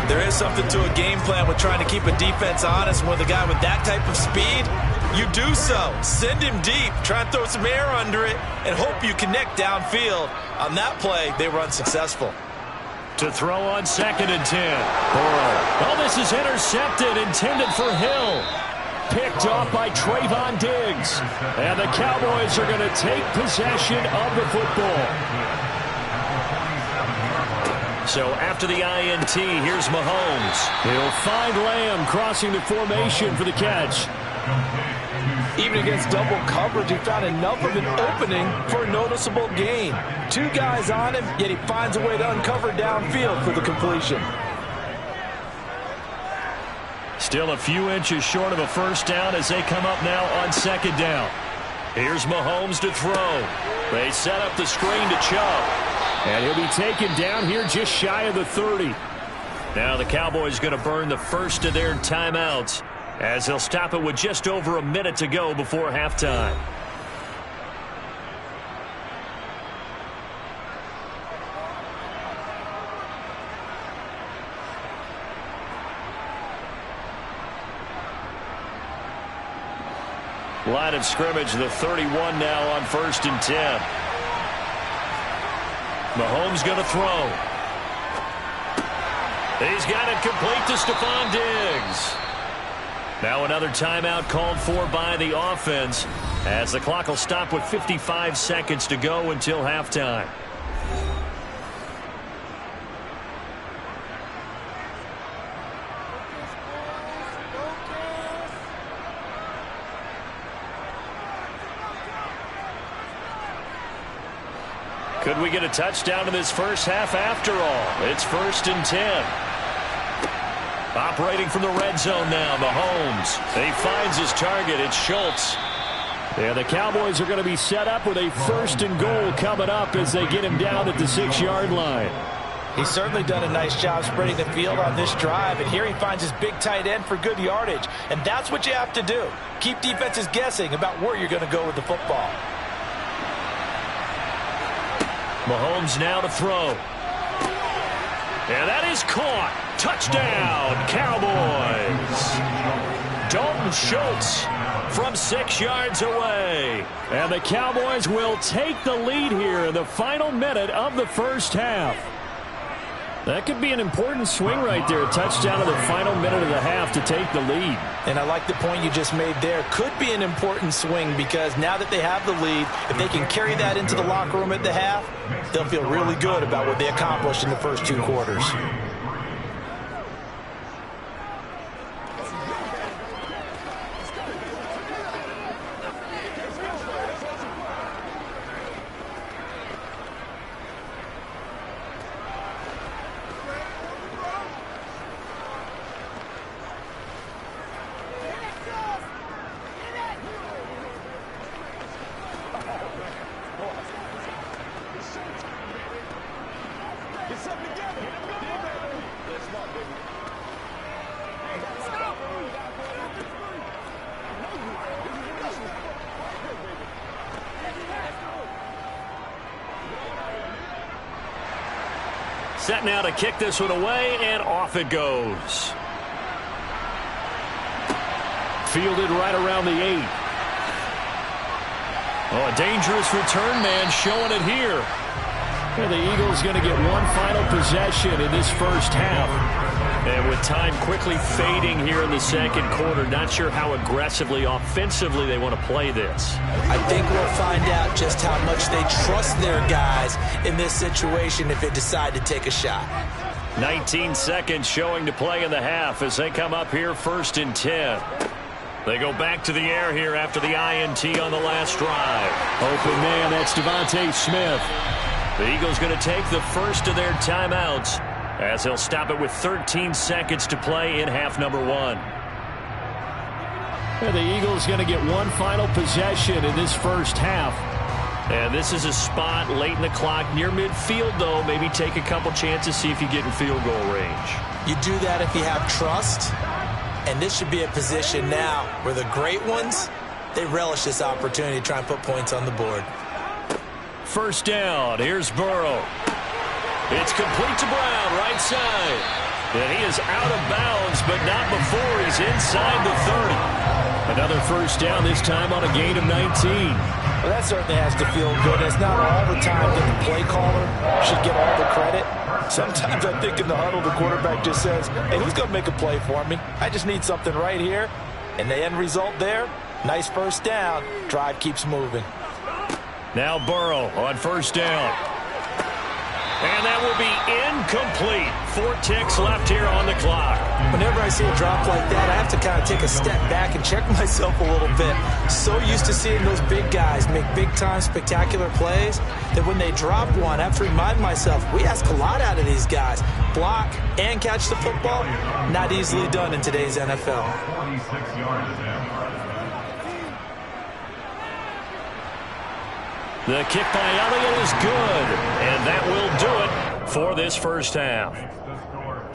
There is something to a game plan with trying to keep a defense honest. With a guy with that type of speed, you do so. Send him deep. Try and throw some air under it and hope you connect downfield. On that play, they were unsuccessful. To throw on 2nd and 10. Oh, this is intercepted, intended for Hill. Picked off by Trayvon Diggs. And the Cowboys are going to take possession of the football. So after the INT, here's Mahomes. He'll find Lamb crossing the formation for the catch. Even against double coverage, he found enough of an opening for a noticeable gain. 2 guys on him, yet he finds a way to uncover downfield for the completion. Still a few inches short of a first down as they come up now on 2nd down. Here's Mahomes to throw. They set up the screen to Chubb. And he'll be taken down here just shy of the 30. Now the Cowboys going to burn the first of their timeouts as they'll stop it with just over a minute to go before halftime. Line of scrimmage, the 31 now on 1st and 10. Mahomes going to throw. He's got it complete to Stephon Diggs. Now another timeout called for by the offense as the clock will stop with 55 seconds to go until halftime. Could we get a touchdown in this first half after all? It's 1st and 10. Operating from the red zone now, Mahomes. He finds his target. It's Schultz. Yeah, the Cowboys are going to be set up with a 1st and goal coming up as they get him down at the 6-yard line. He's certainly done a nice job spreading the field on this drive, and here he finds his big tight end for good yardage. And that's what you have to do. Keep defenses guessing about where you're going to go with the football. Mahomes now to throw. And that is caught. Touchdown, Cowboys. Dalton Schultz from 6 yards away. And the Cowboys will take the lead here in the final minute of the first half. That could be an important swing right there. A touchdown in the final minute of the half to take the lead. And I like the point you just made there. Could be an important swing because now that they have the lead, if they can carry that into the locker room at the half, they'll feel really good about what they accomplished in the first 2 quarters. Set now to kick this one away, and off it goes. Fielded right around the 8. Oh, a dangerous return man showing it here. And the Eagles going to get one final possession in this first half. And with time quickly fading here in the second quarter, not sure how aggressively, offensively they want to play this. I think we'll find out just how much they trust their guys in this situation if they decide to take a shot. 19 seconds showing to play in the half as they come up here 1st and 10. They go back to the air here after the INT on the last drive. Open man, that's Devontae Smith. The Eagles going to take the first of their timeouts as they'll stop it with 13 seconds to play in half number 1. And the Eagles going to get one final possession in this first half. And this is a spot late in the clock near midfield, though. Maybe take a couple chances, see if you get in field goal range. You do that if you have trust. And this should be a position now where the great ones, they relish this opportunity to try and put points on the board. First down. Here's Burrow. It's complete to Brown, right side. And he is out of bounds, but not before he's inside the 30. Another first down, this time on a gain of 19. Well, that certainly has to feel good. It's not all the time that the play caller should get all the credit. Sometimes I think in the huddle, the quarterback just says, hey, who's going to make a play for me? I just need something right here. And the end result there, nice first down. Drive keeps moving. Now Burrow on first down. And that will be incomplete. 4 ticks left here on the clock. Whenever I see a drop like that, I have to kind of take a step back and check myself a little bit. So used to seeing those big guys make big-time spectacular plays that when they drop one, I have to remind myself, we ask a lot out of these guys. Block and catch the football, not easily done in today's NFL. 26 yards down. The kick by Elliott is good, and that will do it for this first half.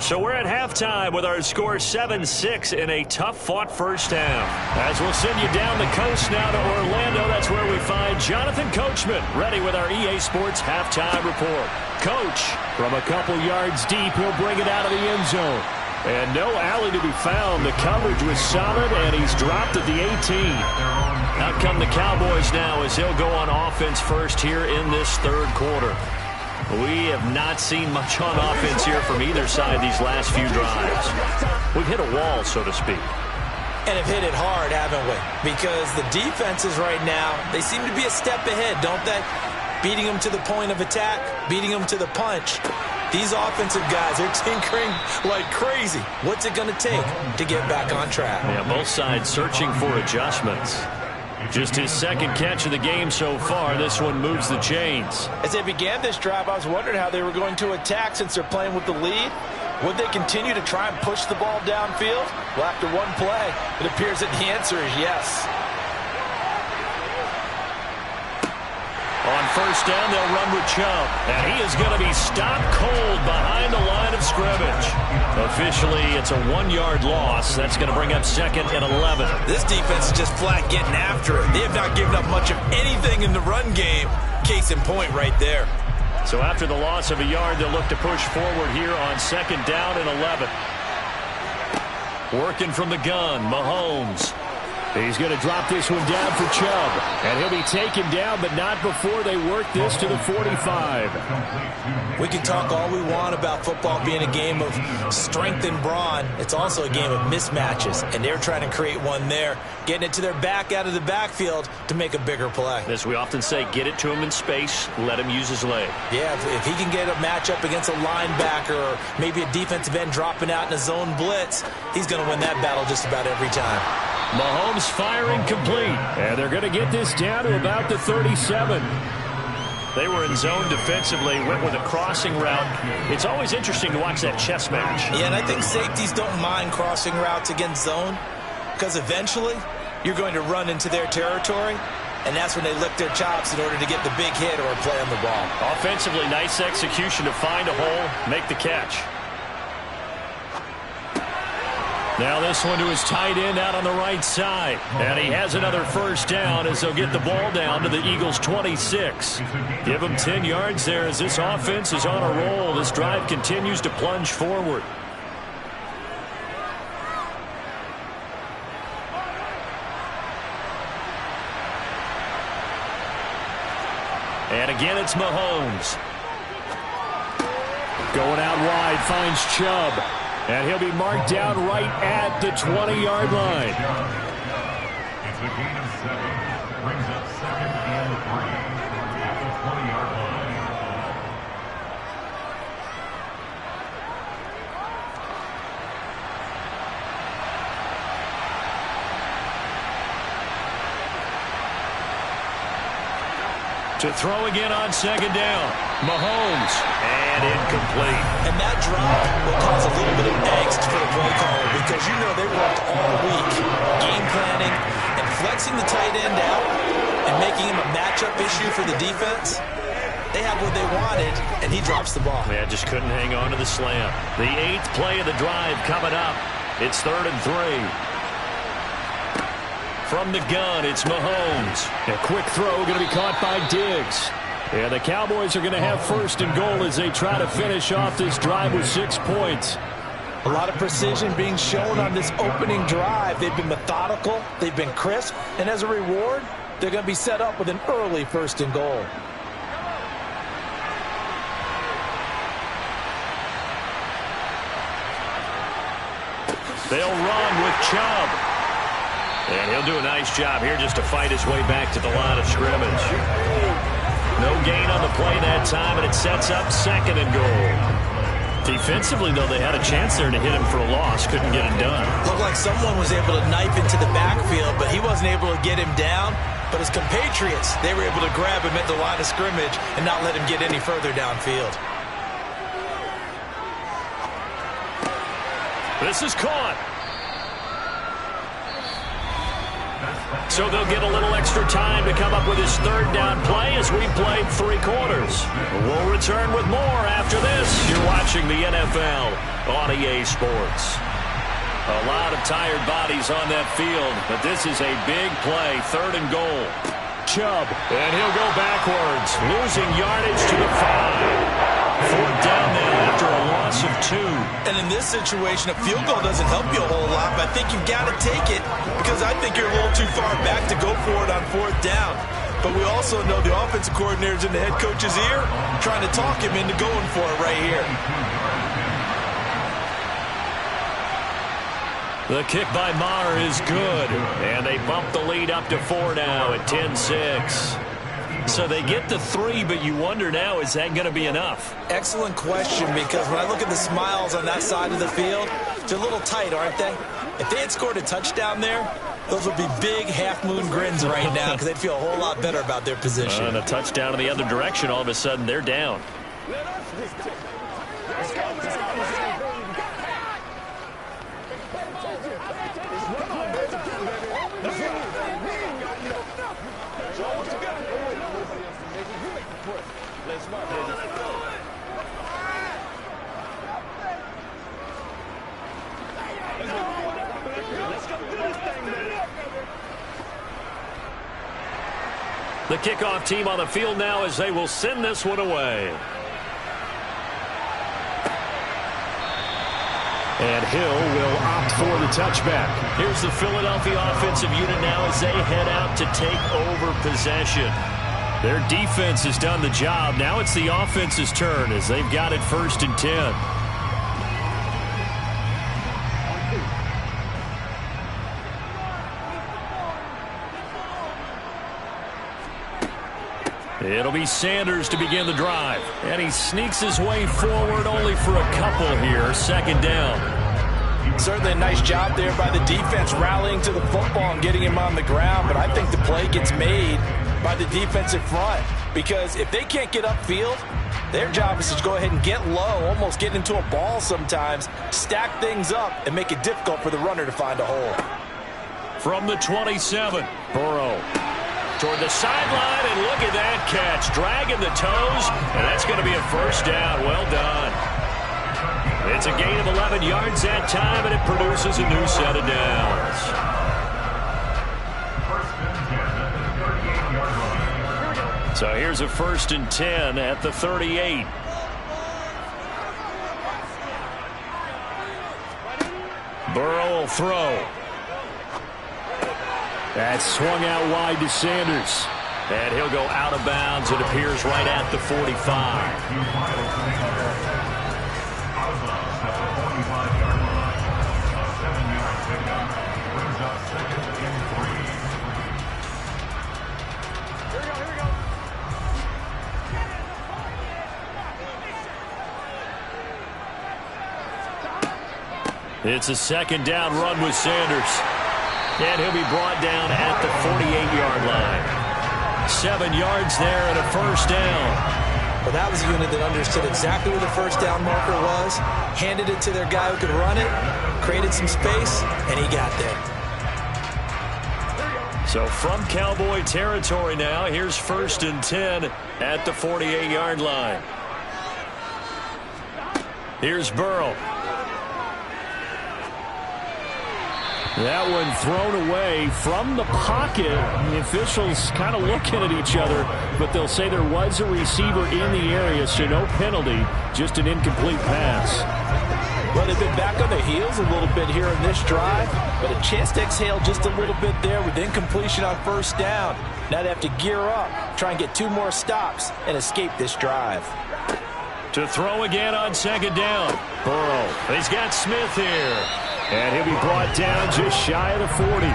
So we're at halftime with our score 7-6 in a tough-fought first half. As we'll send you down the coast now to Orlando, that's where we find Jonathan Coachman, ready with our EA Sports halftime report. Coach, from a couple yards deep, he'll bring it out of the end zone. And no alley to be found. The coverage was solid, and he's dropped at the 18. Out come the Cowboys now as they'll go on offense first here in this third quarter. We have not seen much on offense here from either side these last few drives. We've hit a wall, so to speak. And have hit it hard, haven't we? Because the defenses right now, they seem to be a step ahead, don't they? Beating them to the point of attack, beating them to the punch. These offensive guys are tinkering like crazy. What's it going to take to get back on track? Yeah, both sides searching for adjustments. Just his second catch of the game so far. This one moves the chains. As they began this drive, I was wondering how they were going to attack since they're playing with the lead. Would they continue to try and push the ball downfield? Well, after one play, it appears that the answer is yes. On first down, they'll run with Chubb. And he is going to be stopped cold behind the line of scrimmage. Officially, it's a 1-yard loss. That's going to bring up 2nd and 11. This defense is just flat getting after it. They have not given up much of anything in the run game. Case in point right there. So after the loss of a yard, they'll look to push forward here on 2nd down and 11. Working from the gun, Mahomes. He's going to drop this one down for Chubb. And he'll be taken down, but not before they work this to the 45. We can talk all we want about football being a game of strength and brawn. It's also a game of mismatches, and they're trying to create one there, getting it to their back out of the backfield to make a bigger play. As we often say, get it to him in space, let him use his leg. Yeah, if he can get a matchup against a linebacker or maybe a defensive end dropping out in a zone blitz, he's going to win that battle just about every time. Mahomes firing complete, and they're going to get this down to about the 37. They were in zone defensively, went with a crossing route. It's always interesting to watch that chess match. Yeah, and I think safeties don't mind crossing routes against zone because eventually you're going to run into their territory, and that's when they lick their chops in order to get the big hit or a play on the ball. Offensively, nice execution to find a hole, make the catch. Now this one to his tight end out on the right side. And he has another first down as they'll get the ball down to the Eagles' 26. Give him 10 yards there as this offense is on a roll. This drive continues to plunge forward. And again, it's Mahomes. Going out wide, finds Chubb. And he'll be marked down right at the 20-yard line. It's a gain of 7. Brings up 2nd and 3 at the 20-yard line. To throw again on 2nd down. Mahomes. And incomplete. And that drop will cause a little bit of angst for the play caller because you know they worked all week game planning and flexing the tight end out. and making him a matchup issue for the defense. They have what they wanted, and he drops the ball. Yeah, just couldn't hang on to the slam. The 8th play of the drive coming up. It's 3rd and 3. From the gun, it's Mahomes. A quick throw going to be caught by Diggs. And the Cowboys are going to have 1st and goal as they try to finish off this drive with 6 points. A lot of precision being shown on this opening drive. They've been methodical, they've been crisp, and as a reward, they're going to be set up with an early 1st and goal. They'll run with Chubb. And he'll do a nice job here just to fight his way back to the line of scrimmage. No gain on the play that time, and it sets up 2nd and goal. Defensively, though, they had a chance there to hit him for a loss. Couldn't get it done. Looked like someone was able to knife into the backfield, but he wasn't able to get him down. But his compatriots, they were able to grab him at the line of scrimmage and not let him get any further downfield. This is caught. So they'll get a little extra time to come up with his 3rd down play as we played 3 quarters. We'll return with more after this. You're watching the NFL on EA Sports. A lot of tired bodies on that field, but this is a big play, 3rd and goal. Chubb, and he'll go backwards, losing yardage to the 5. 4th down now after a loss of 2. And in this situation, a field goal doesn't help you a whole lot, but I think you've got to take it because I think you're a little too far back to go for it on 4th down. But we also know the offensive coordinator's in the head coach's ear trying to talk him into going for it right here. The kick by Maher is good, and they bump the lead up to 4 now at 10-6. So they get to 3, but you wonder now, is that going to be enough? Excellent question, because when I look at the smiles on that side of the field, they're a little tight, aren't they? If they had scored a touchdown there, those would be big half-moon grins right now because they'd feel a whole lot better about their position. And a touchdown in the other direction, all of a sudden they're down. The kickoff team on the field now as they will send this one away. And Hill will opt for the touchback. Here's the Philadelphia offensive unit now as they head out to take over possession. Their defense has done the job. Now it's the offense's turn as they've got it 1st and 10. It'll be Sanders to begin the drive. And he sneaks his way forward only for a couple here. 2nd down. Certainly a nice job there by the defense rallying to the football and getting him on the ground. But I think the play gets made by the defensive front. Because if they can't get upfield, their job is to go ahead and get low, almost get into a ball sometimes, stack things up, and make it difficult for the runner to find a hole. From the 27, Burrow. Toward the sideline, and look at that catch. Dragging the toes, and that's going to be a 1st down. Well done. It's a gain of 11 yards that time, and it produces a new set of downs. So here's a 1st and 10 at the 38. Burrow will throw. That's swung out wide to Sanders. And he'll go out of bounds. It appears right at the 45. It's a 2nd down run with Sanders. And he'll be brought down at the 48-yard line. 7 yards there and a 1st down. Well, that was a unit that understood exactly where the 1st down marker was, handed it to their guy who could run it, created some space, and he got there. So from Cowboy territory now, here's 1st and 10 at the 48-yard line. Here's Burrow. That one thrown away from the pocket. The officials kind of looking at each other, but they'll say there was a receiver in the area, so no penalty, just an incomplete pass. Well, they've been back on their heels a little bit here in this drive, but a chance to exhale just a little bit there with incompletion on 1st down. Now they have to gear up, try and get 2 more stops, and escape this drive. To throw again on 2nd down. Burrow. He's got Smith here. And he'll be brought down just shy of the 40.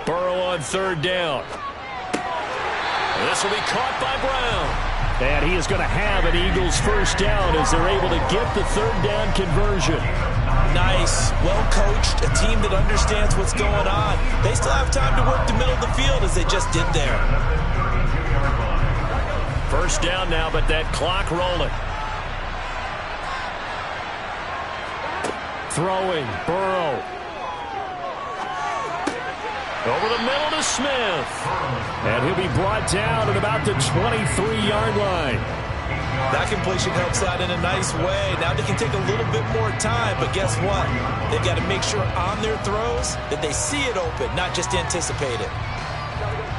Burrow on 3rd down. This will be caught by Brown. And he is going to have an Eagles 1st down as they're able to get the 3rd down conversion. Nice, well coached, a team that understands what's going on. They still have time to work the middle of the field as they just did there. 1st down now, but that clock rolling. Throwing, Burrow. Over the middle to Smith. And he'll be brought down at about the 23-yard line. That completion helps out in a nice way. Now they can take a little bit more time, but guess what? They've got to make sure on their throws that they see it open, not just anticipate it.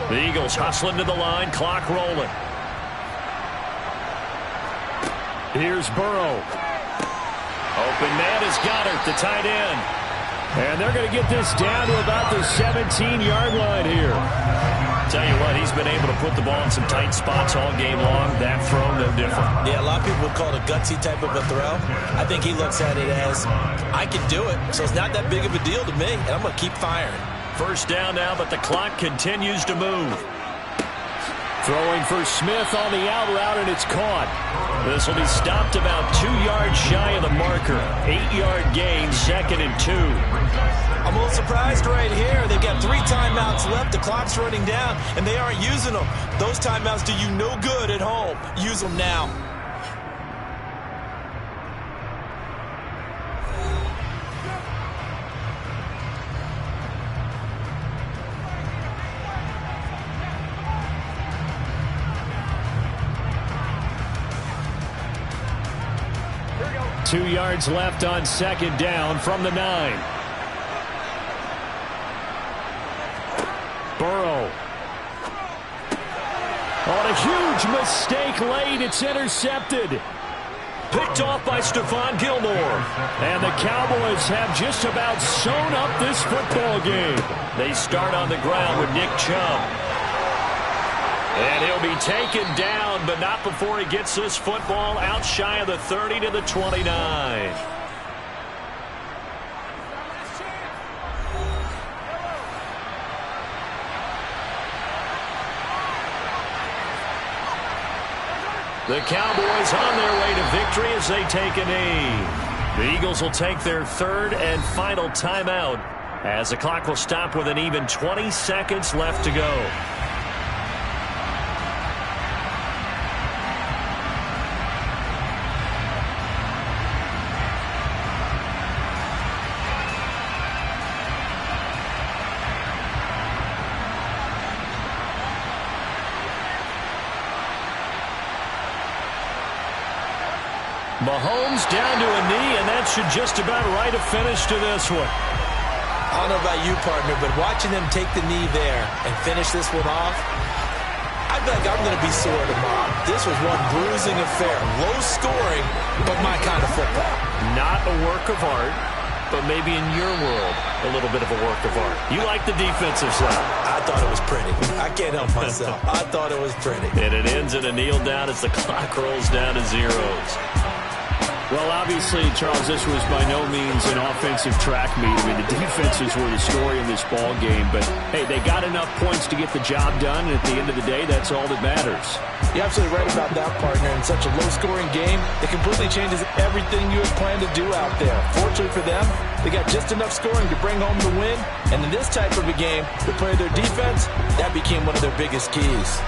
The Eagles hustling to the line, clock rolling. Here's Burrow. Open man is Goddard, the tight end. And they're going to get this down to about the 17-yard line here. Tell you what, he's been able to put the ball in some tight spots all game long. That throw, no different. Yeah, a lot of people would call it a gutsy type of a throw. I think he looks at it as, I can do it, so it's not that big of a deal to me, and I'm going to keep firing. 1st down now, but the clock continues to move. Throwing for Smith on the out route, and it's caught. This will be stopped about 2 yards shy of the marker. 8-yard gain, 2nd and 2. I'm a little surprised right here. They've got 3 timeouts left. The clock's running down, and they aren't using them. Those timeouts do you no good at home. Use them now. Two yards left on 2nd down from the 9. Burrow. On a huge mistake late, it's intercepted. Picked off by Stephon Gilmore. And the Cowboys have just about sewn up this football game. They start on the ground with Nick Chubb. And he'll be taken down, but not before he gets this football out shy of the 30 to the 29. The Cowboys on their way to victory as they take a knee. The Eagles will take their 3rd and final timeout as the clock will stop with an even 20 seconds left to go. Mahomes down to a knee, and that should just about write a finish to this one. I don't know about you, partner, but watching them take the knee there and finish this one off, I feel like I'm going to be sore tomorrow. This was one bruising affair. Low scoring, but my kind of football. Not a work of art, but maybe in your world, a little bit of a work of art. You like the defensive side. I thought it was pretty. I can't help myself. I thought it was pretty. And it ends in a kneel down as the clock rolls down to zeros. Well, obviously, Charles, this was by no means an offensive track meet. I mean, the defenses were the story in this ball game. But, hey, they got enough points to get the job done, and at the end of the day, that's all that matters. You're absolutely right about that, partner. In such a low-scoring game, it completely changes everything you had planned to do out there. Fortunately for them, they got just enough scoring to bring home the win. And in this type of a game, to play their defense, that became one of their biggest keys.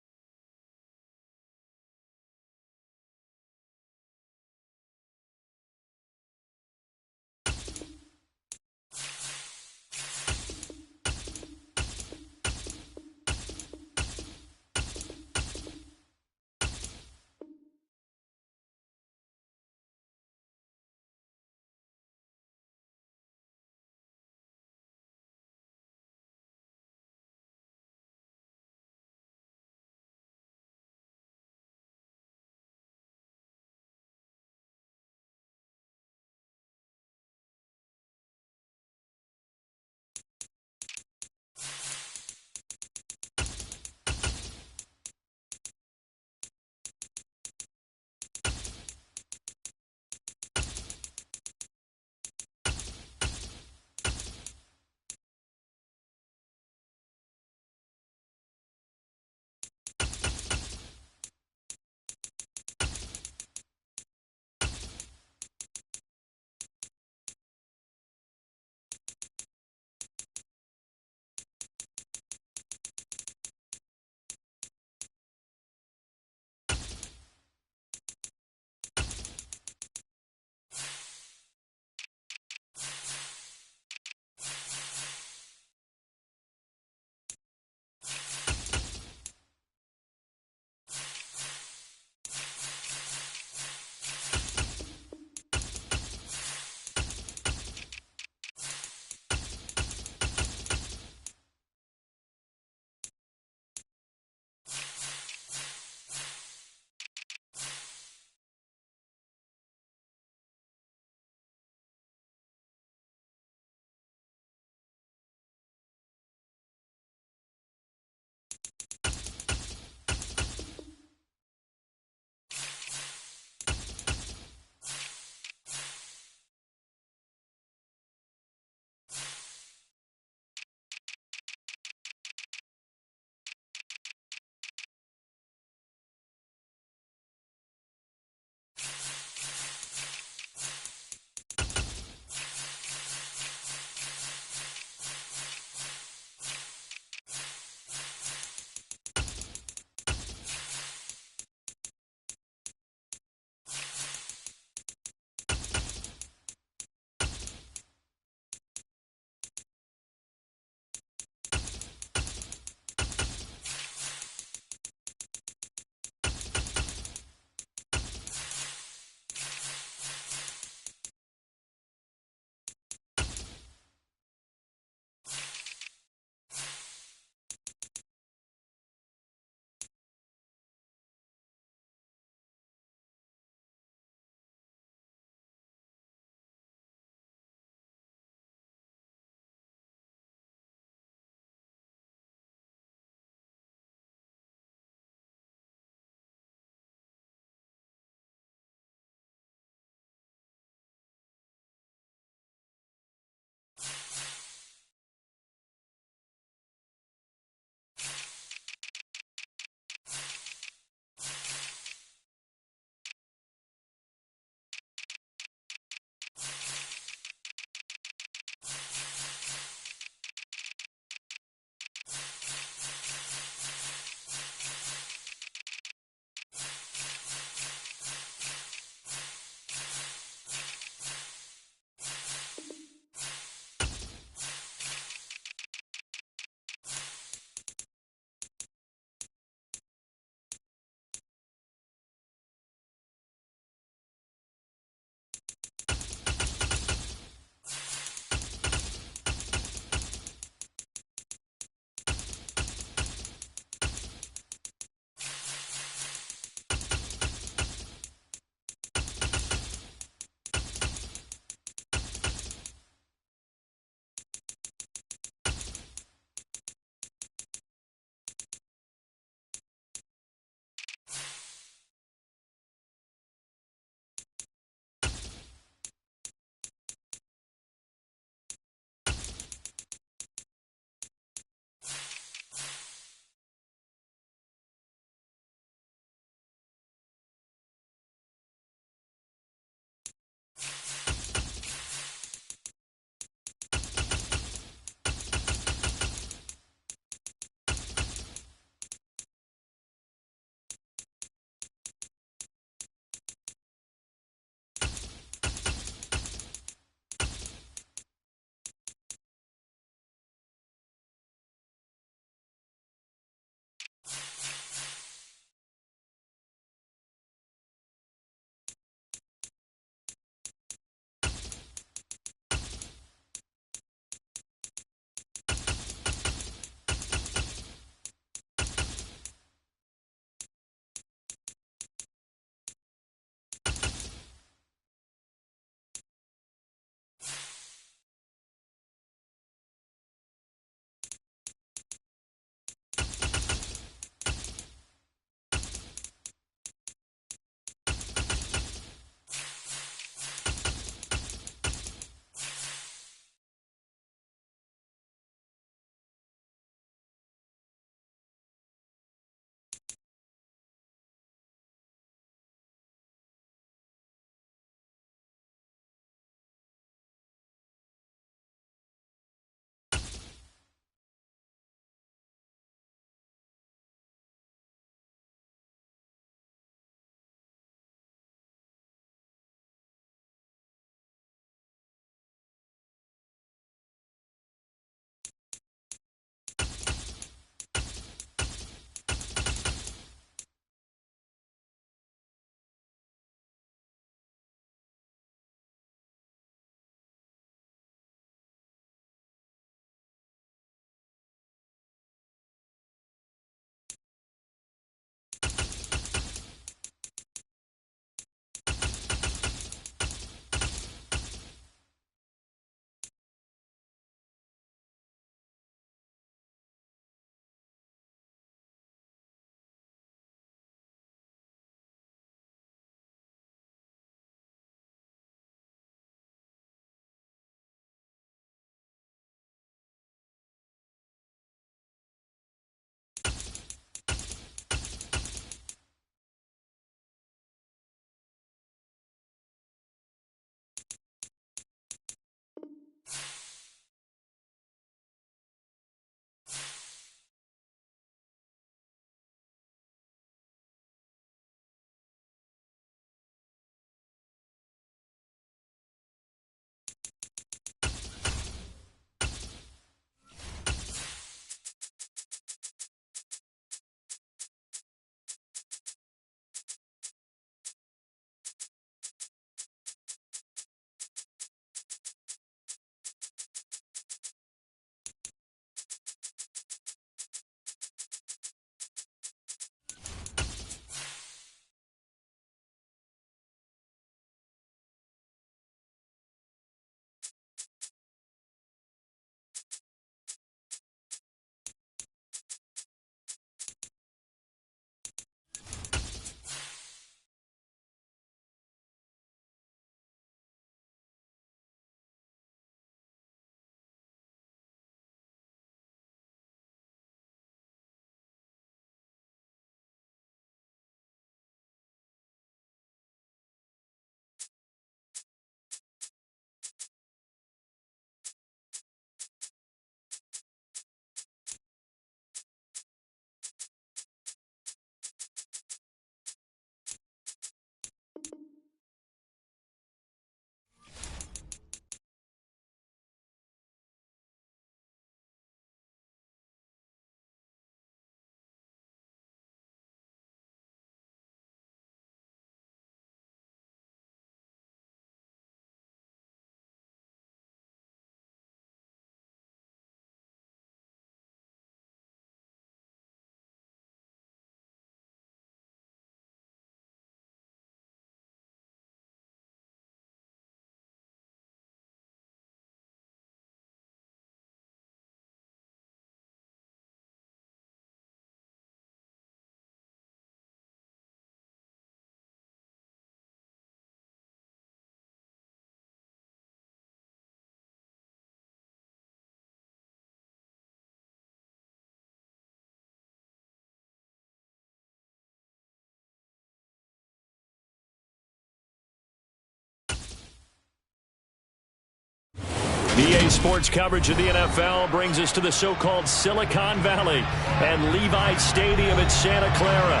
EA Sports coverage of the NFL brings us to the so-called Silicon Valley and Levi Stadium in Santa Clara.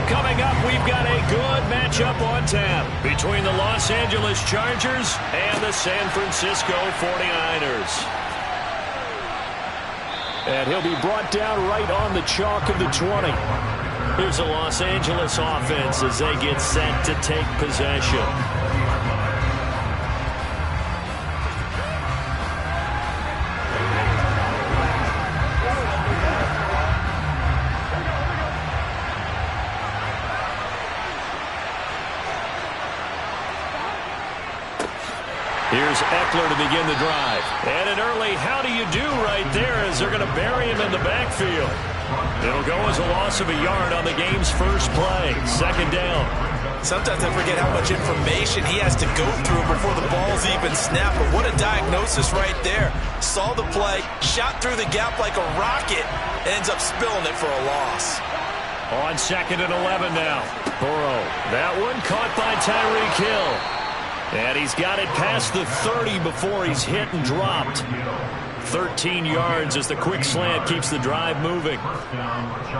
Coming up, we've got a good matchup on tap between the Los Angeles Chargers and the San Francisco 49ers. And he'll be brought down right on the chalk of the 20. Here's the Los Angeles offense as they get set to take possession. Here's Eckler to begin the drive. And an early how do you do right there as they're going to bury him in the backfield. It'll go as a loss of a yard on the game's first play. Second down. Sometimes I forget how much information he has to go through before the ball's even snapped. But what a diagnosis right there. Saw the play, shot through the gap like a rocket, and ends up spilling it for a loss. On 2nd and 11 now. Burrow. That one caught by Tyreek Hill. And he's got it past the 30 before he's hit and dropped. 13 yards as the quick slant keeps the drive moving.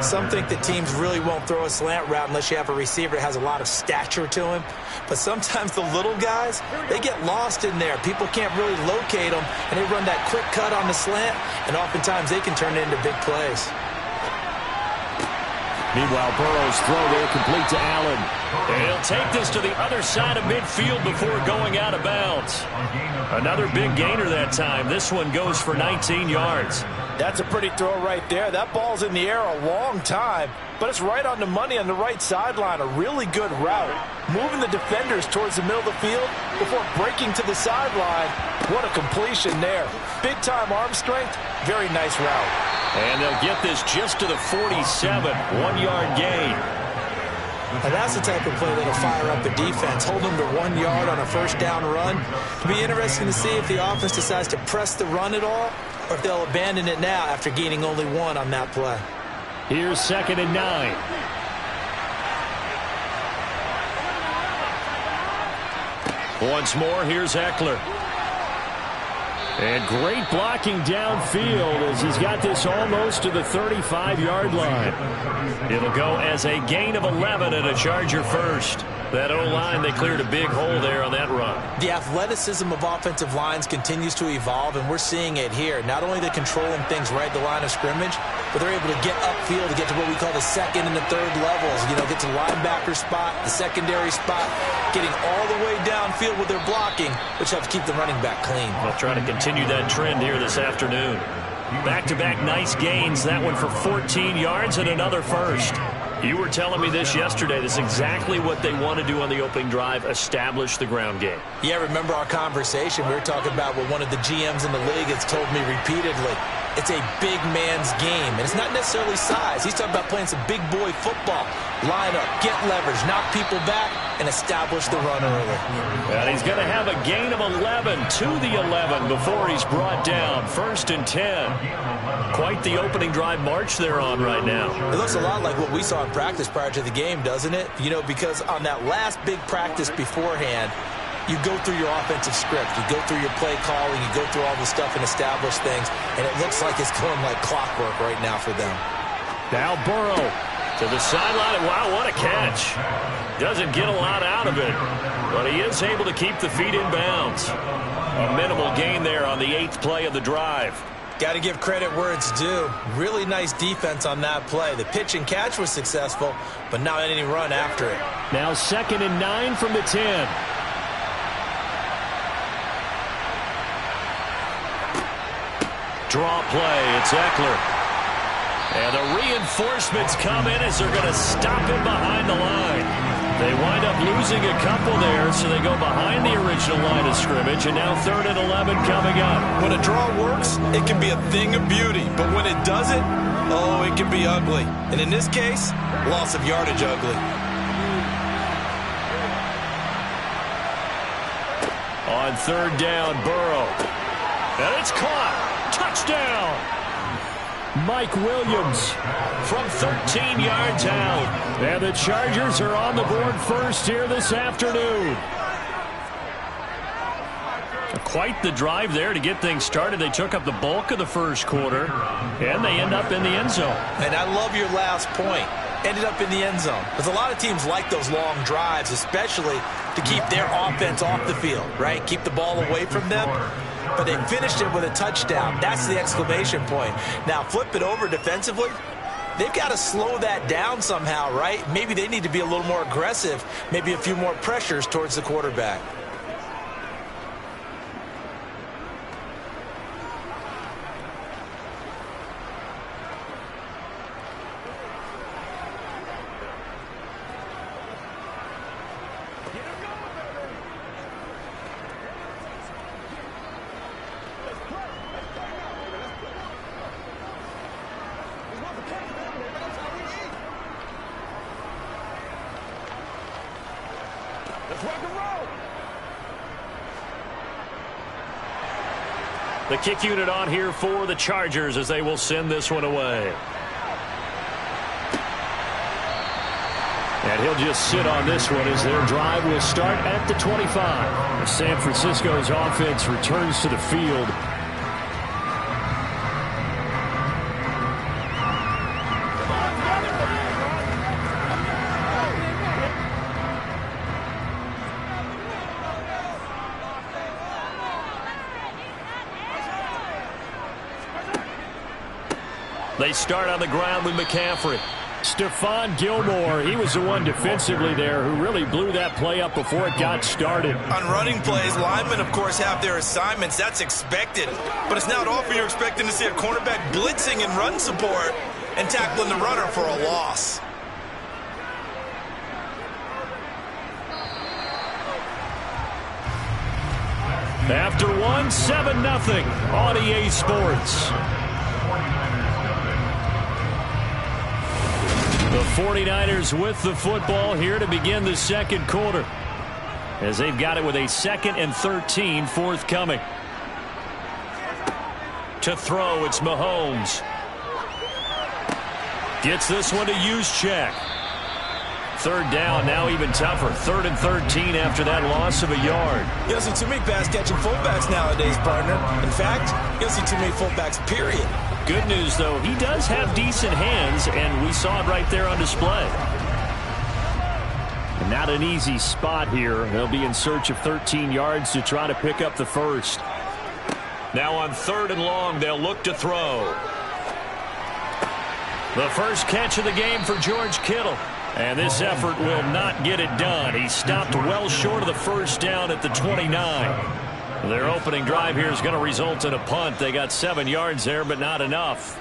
Some think that teams really won't throw a slant route unless you have a receiver that has a lot of stature to him. But sometimes the little guys, they get lost in there. People can't really locate them, and they run that quick cut on the slant, and oftentimes they can turn it into big plays. Meanwhile, Burrow's throw there complete to Allen. And he'll take this to the other side of midfield before going out of bounds. Another big gainer that time. This one goes for 19 yards. That's a pretty throw right there. That ball's in the air a long time, but it's right on the money on the right sideline. A really good route. Moving the defenders towards the middle of the field before breaking to the sideline. What a completion there. Big-time arm strength. Very nice route. And they'll get this just to the 47, 1-yard gain. And that's the type of play that'll fire up a defense. Hold them to 1 yard on a first down run. It'll be interesting to see if the offense decides to press the run at all or if they'll abandon it now after gaining only 1 on that play. Here's 2nd and 9. Once more, here's Eckler. And great blocking downfield as he's got this almost to the 35-yard line. It'll go as a gain of 11 and a Charger first. That O-line, they cleared a big hole there on that run. The athleticism of offensive lines continues to evolve, and we're seeing it here. Not only are they controlling things right at the line of scrimmage, but they're able to get upfield to get to what we call the second and the third levels. You know, get to the linebacker spot, the secondary spot, getting all the way downfield with their blocking, which helps keep the running back clean. They'll try to continue that trend here this afternoon. Back-to-back nice gains. That one for 14 yards and another first. You were telling me this yesterday. This is exactly what they want to do on the opening drive, establish the ground game. Yeah, remember our conversation. We were talking about what one of the GMs in the league has told me repeatedly. It's a big man's game, and it's not necessarily size. He's talking about playing some big boy football. Line up, get leverage, knock people back, and establish the run early. And he's going to have a gain of 11 to the 11 before he's brought down. 1st and 10. Quite the opening drive march they're on right now. It looks a lot like what we saw in practice prior to the game, doesn't it? You know, because on that last big practice beforehand, you go through your offensive script. You go through your play calling. You go through all the stuff and establish things. And it looks like it's going like clockwork right now for them. Now Burrow to the sideline. Wow, what a catch. Doesn't get a lot out of it, but he is able to keep the feet in bounds. A minimal gain there on the 8th play of the drive. Got to give credit where it's due. Really nice defense on that play. The pitch and catch was successful, but not any run after it. Now 2nd and 9 from the 10. Draw play. It's Eckler. And the reinforcements come in as they're going to stop him behind the line. They wind up losing a couple there, so they go behind the original line of scrimmage, and now 3rd and 11 coming up. When a draw works, it can be a thing of beauty, but when it doesn't, oh, it can be ugly. And in this case, loss of yardage ugly. On 3rd down, Burrow. And it's caught. Touchdown. Mike Williams from 13 yards out. And the Chargers are on the board first here this afternoon. Quite the drive there to get things started. They took up the bulk of the first quarter, and they end up in the end zone. And I love your last point. Ended up in the end zone. Because a lot of teams like those long drives, especially to keep their offense off the field, right? Keep the ball away from them. But they finished it with a touchdown. That's the exclamation point. Now, flip it over defensively. They've got to slow that down somehow, right? Maybe they need to be a little more aggressive. Maybe a few more pressures towards the quarterback. The kick unit on here for the Chargers as they will send this one away. And he'll just sit on this one as their drive will start at the 25. San Francisco's offense returns to the field. They start on the ground with McCaffrey. Stephon Gilmore, he was the one defensively there who really blew that play up before it got started. On running plays, linemen, of course, have their assignments. That's expected. But it's not often you're expecting to see a cornerback blitzing and run support and tackling the runner for a loss. After one, 7-0 on EA Sports. The 49ers with the football here to begin the second quarter, as they've got it with a 2nd and 13 forthcoming. To throw, it's Mahomes. Gets this one to Juszczyk. Third down, now even tougher. 3rd and 13 after that loss of a yard. You don't see too many pass-catching fullbacks nowadays, partner. In fact, you don't see too many fullbacks, period. Good news, though, he does have decent hands, and we saw it right there on display. And not an easy spot here. They'll be in search of 13 yards to try to pick up the first. Now on 3rd and long, they'll look to throw. The first catch of the game for George Kittle. And this effort will not get it done. He stopped well short of the first down at the 29. Their opening drive here is going to result in a punt. They got 7 yards there, but not enough.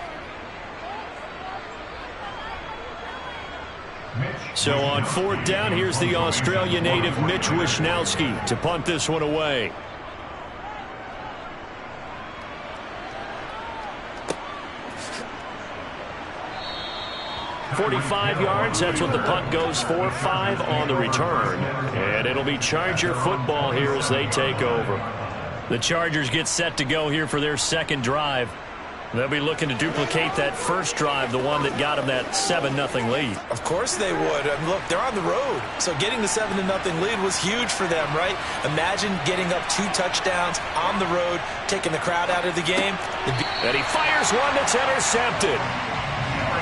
So on 4th down, here's the Australia native Mitch Wishnowsky to punt this one away. .45 yards, that's what the punt goes for. 5 on the return. And it'll be Charger football here as they take over. The Chargers get set to go here for their second drive. They'll be looking to duplicate that first drive, the one that got them that 7-0 lead. Of course they would. And look, they're on the road. So getting the 7-0 lead was huge for them, right? Imagine getting up 2 touchdowns on the road, taking the crowd out of the game. And he fires one that's intercepted.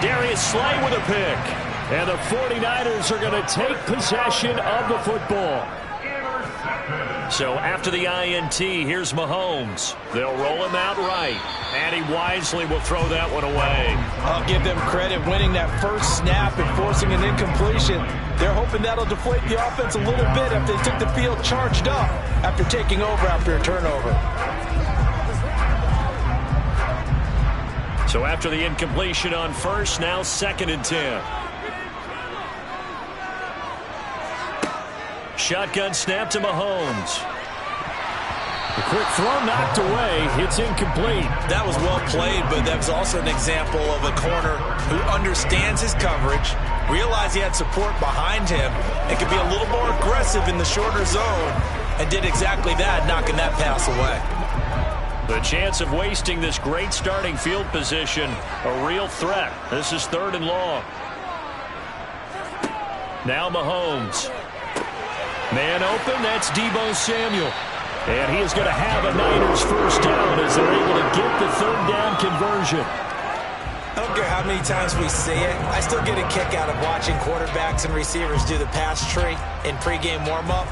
Darius Slay with a pick. And the 49ers are going to take possession of the football. So after the INT, here's Mahomes. They'll roll him out right. And he wisely will throw that one away. I'll give them credit winning that first snap and forcing an incompletion. They're hoping that'll deflate the offense a little bit after they took the field charged up after taking over after a turnover. So after the incompletion on first, now 2nd and 10. Shotgun snap to Mahomes. The quick throw knocked away. It's incomplete. That was well played, but that was also an example of a corner who understands his coverage, realized he had support behind him, and could be a little more aggressive in the shorter zone, and did exactly that, knocking that pass away. The chance of wasting this great starting field position, a real threat. This is 3rd and long. Now Mahomes. Man open, that's Deebo Samuel. And he is going to have a Niners first down as they're able to get the third down conversion. I don't care how many times we see it. I still get a kick out of watching quarterbacks and receivers do the pass tree in pregame warm-up.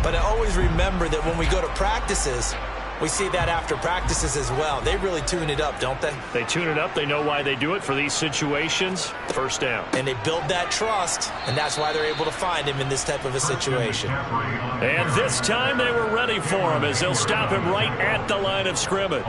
But I always remember that when we go to practices, we see that after practices as well. They really tune it up, don't they? They tune it up. They know why they do it for these situations. First down. And they build that trust, and that's why they're able to find him in this type of a situation. And this time they were ready for him as they'll stop him right at the line of scrimmage.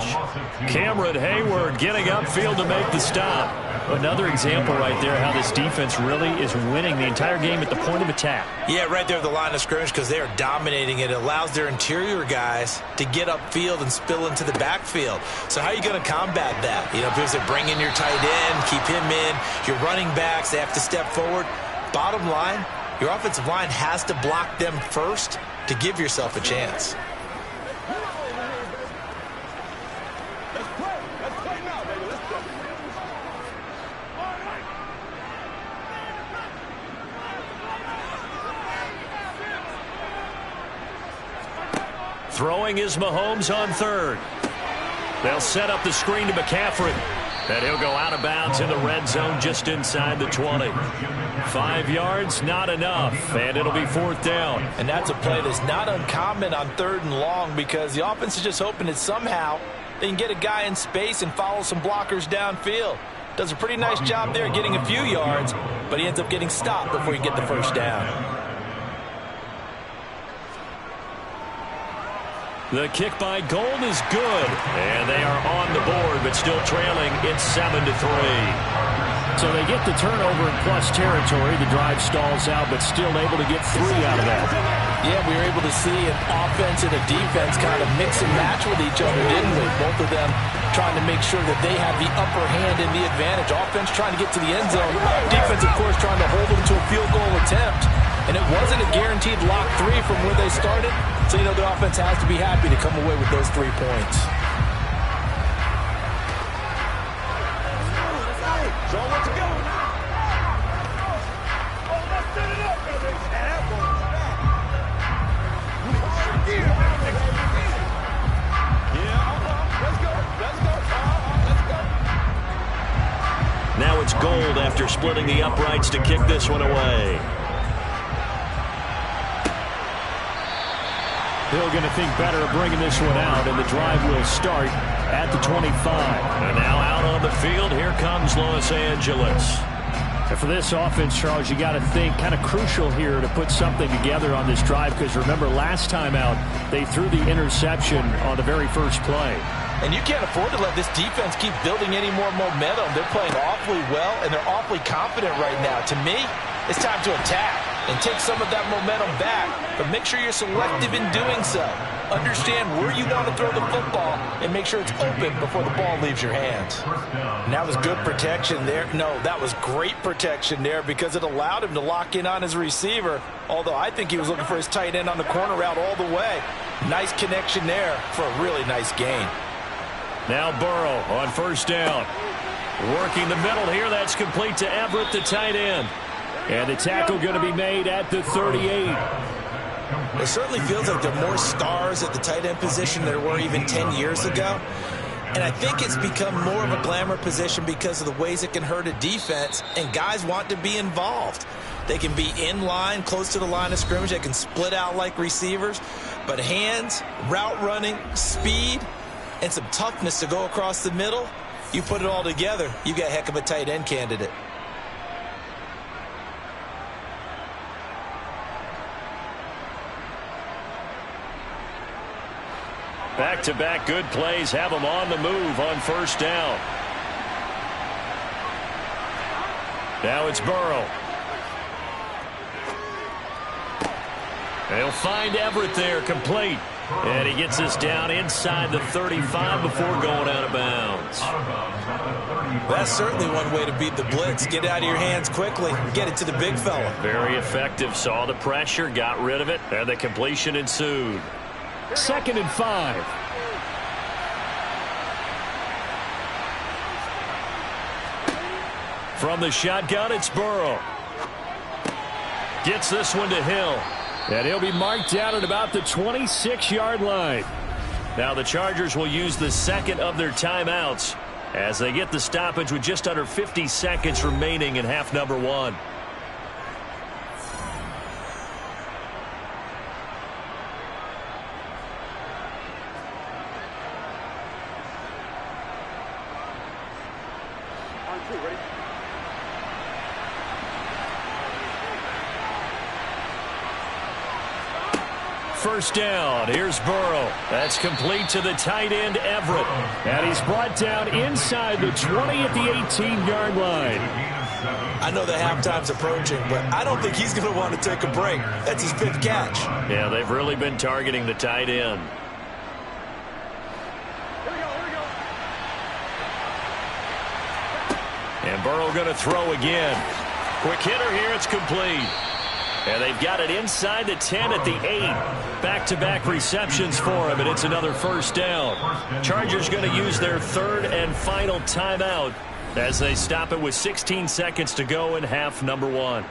Cameron Hayward getting upfield to make the stop. Another example right there how this defense really is winning the entire game at the point of attack. Yeah, right there at the line of scrimmage because they are dominating it. It allows their interior guys to get upfield and spill into the backfield. So how are you going to combat that? You know, because they bring in your tight end, keep him in. Your running backs, they have to step forward. Bottom line, your offensive line has to block them first to give yourself a chance. Throwing is Mahomes on third. They'll set up the screen to McCaffrey. And he'll go out of bounds in the red zone just inside the 20. 5 yards, not enough. And it'll be fourth down. And that's a play that's not uncommon on third and long because the offense is just hoping that somehow they can get a guy in space and follow some blockers downfield. Does a pretty nice job there getting a few yards, but he ends up getting stopped before he can get the first down. The kick by Gold is good. And they are on the board, but still trailing. It's 7-3. So they get the turnover in plus territory. The drive stalls out, but still able to get 3 out of that. Yeah, we were able to see an offense and a defense kind of mix and match with each other, didn't we? Both of them trying to make sure that they have the upper hand and the advantage. Offense trying to get to the end zone. Defense, of course, trying to hold them to a field goal attempt. And it wasn't a guaranteed lock 3 from where they started. So, you know, the offense has to be happy to come away with those 3 points. So let's go. Oh, let's set it up, baby. Let's go. Let's go. Now it's Gold after splitting the uprights to kick this one away. Hill going to think better of bringing this one out, and the drive will start at the 25. And now out on the field, here comes Los Angeles. And for this offense, Charles, you got to think kind of crucial here to put something together on this drive, because remember last time out, they threw the interception on the very first play. And you can't afford to let this defense keep building any more momentum. They're playing awfully well, and they're awfully confident right now. To me, it's time to attack and take some of that momentum back, but make sure you're selective in doing so. Understand where you want to throw the football and make sure it's open before the ball leaves your hands. And that was good protection there. No, that was great protection there because it allowed him to lock in on his receiver, although I think he was looking for his tight end on the corner route all the way. Nice connection there for a really nice gain. Now Burrow on first down. Working the middle here. That's complete to Everett, the tight end. And the tackle going to be made at the 38. It certainly feels like there are more stars at the tight end position than there were even 10 years ago. And I think it's become more of a glamour position because of the ways it can hurt a defense, and guys want to be involved. They can be in line, close to the line of scrimmage. They can split out like receivers. But hands, route running, speed, and some toughness to go across the middle, you put it all together, you got a heck of a tight end candidate. Back-to-back good plays have them on the move on first down. Now it's Burrow. They'll find Everett there, complete. And he gets us down inside the 35 before going out of bounds. That's certainly one way to beat the blitz. Get out of your hands quickly. Get it to the big fella. Very effective. Saw the pressure, got rid of it, and the completion ensued. 2nd and 5. From the shotgun, it's Burrow. Gets this one to Hill. And he'll be marked down at about the 26-yard line. Now the Chargers will use the second of their timeouts as they get the stoppage with just under 50 seconds remaining in half number one. First down. Here's Burrow. That's complete to the tight end, Everett. And he's brought down inside the 20 at the 18-yard line. I know the halftime's approaching, but I don't think he's going to want to take a break. That's his 5th catch. Yeah, they've really been targeting the tight end. And Burrow going to throw again. Quick hitter here. It's complete. And they've got it inside the 10 at the 8. Back-to-back receptions for him, and it's another first down. Chargers going to use their third and final timeout as they stop it with 16 seconds to go in half number one.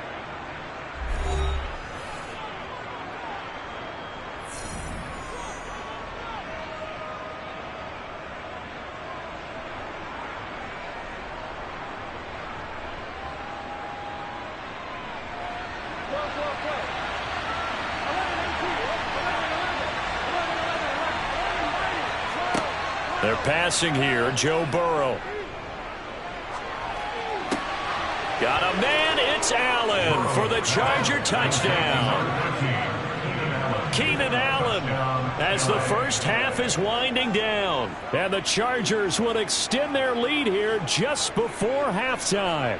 They're passing here, Joe Burrow. Got a man, it's Allen for the Charger touchdown. Keenan Allen as the first half is winding down. And the Chargers will extend their lead here just before halftime.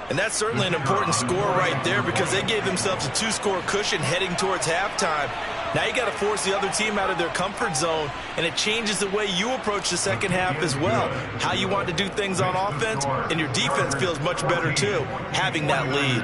And that's certainly an important score right there because they gave themselves a 2-score cushion heading towards halftime. Now you got to force the other team out of their comfort zone, and it changes the way you approach the second half as well. How you want to do things on offense, and your defense feels much better too, having that lead.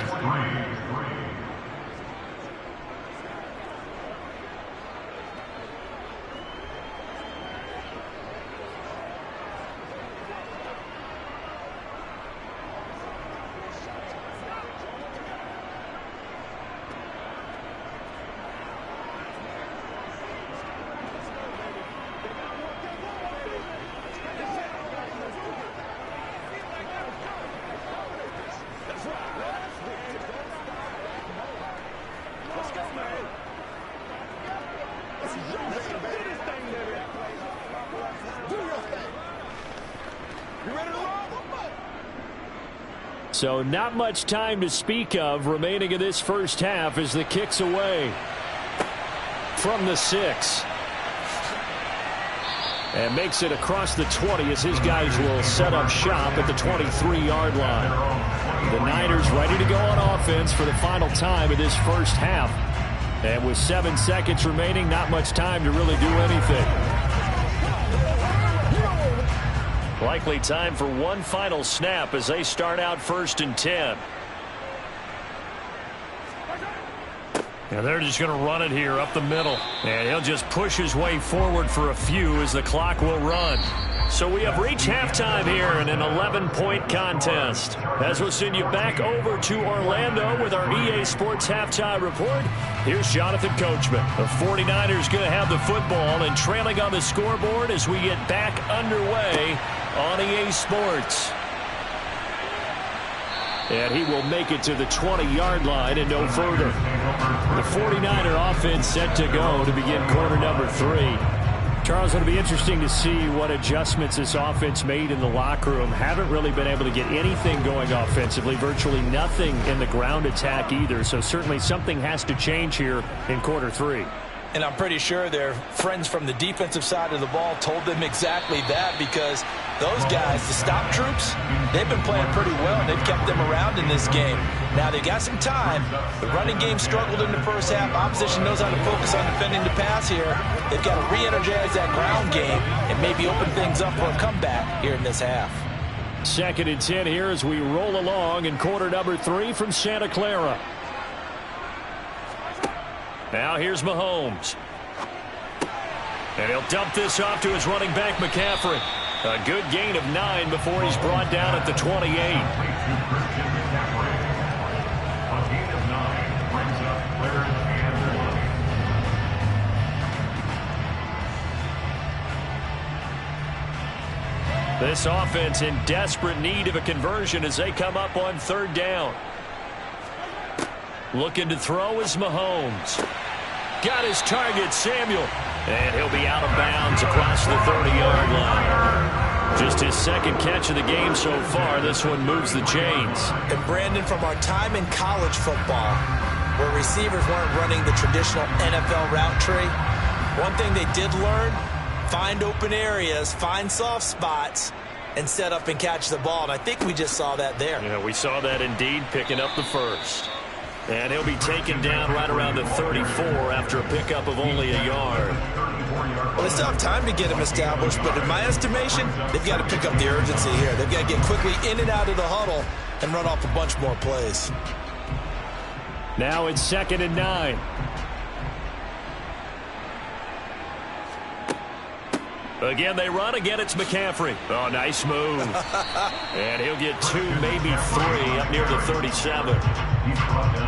So not much time to speak of remaining in this first half as the kick's away from the 6. And makes it across the 20 as his guys will set up shop at the 23-yard line. The Niners ready to go on offense for the final time of this first half. And with 7 seconds remaining, not much time to really do anything. Likely time for one final snap as they start out 1st and 10. And they're just going to run it here up the middle. And he'll just push his way forward for a few as the clock will run. So we have reached halftime here in an 11-point contest. As we'll send you back over to Orlando with our EA Sports Halftime Report, here's Jonathan Coachman. The 49ers going to have the football and trailing on the scoreboard as we get back underway on EA Sports. And he will make it to the 20-yard line and no further. The 49er offense set to go to begin quarter number 3. Charles, it'll be interesting to see what adjustments this offense made in the locker room. Haven't really been able to get anything going offensively, virtually nothing in the ground attack either. So certainly something has to change here in quarter 3. And I'm pretty sure their friends from the defensive side of the ball told them exactly that, because those guys, the stop troops, they've been playing pretty well, and they've kept them around in this game. Now, they got some time. The running game struggled in the first half. Opposition knows how to focus on defending the pass here. They've got to re-energize that ground game and maybe open things up for a comeback here in this half. 2nd and 10 here as we roll along in quarter number 3 from Santa Clara. Now here's Mahomes. And he'll dump this off to his running back, McCaffrey. A good gain of 9 before he's brought down at the 28. This offense in desperate need of a conversion as they come up on 3rd down. Looking to throw is Mahomes. Got his target, Samuel. And he'll be out of bounds across the 30-yard line. Just his 2nd catch of the game so far. This one moves the chains. And Brandon, from our time in college football, where receivers weren't running the traditional NFL route tree, one thing they did learn, find open areas, find soft spots, and set up and catch the ball. And I think we just saw that there. Yeah, we saw that indeed, picking up the first. And he'll be taken down right around the 34 after a pickup of only a yard. Well, they still have time to get him established, but in my estimation, they've got to pick up the urgency here. They've got to get quickly in and out of the huddle and run off a bunch more plays. Now it's 2nd and 9. Again, they run. Again, it's McCaffrey. Oh, nice move. And he'll get 2, maybe 3, up near the 37.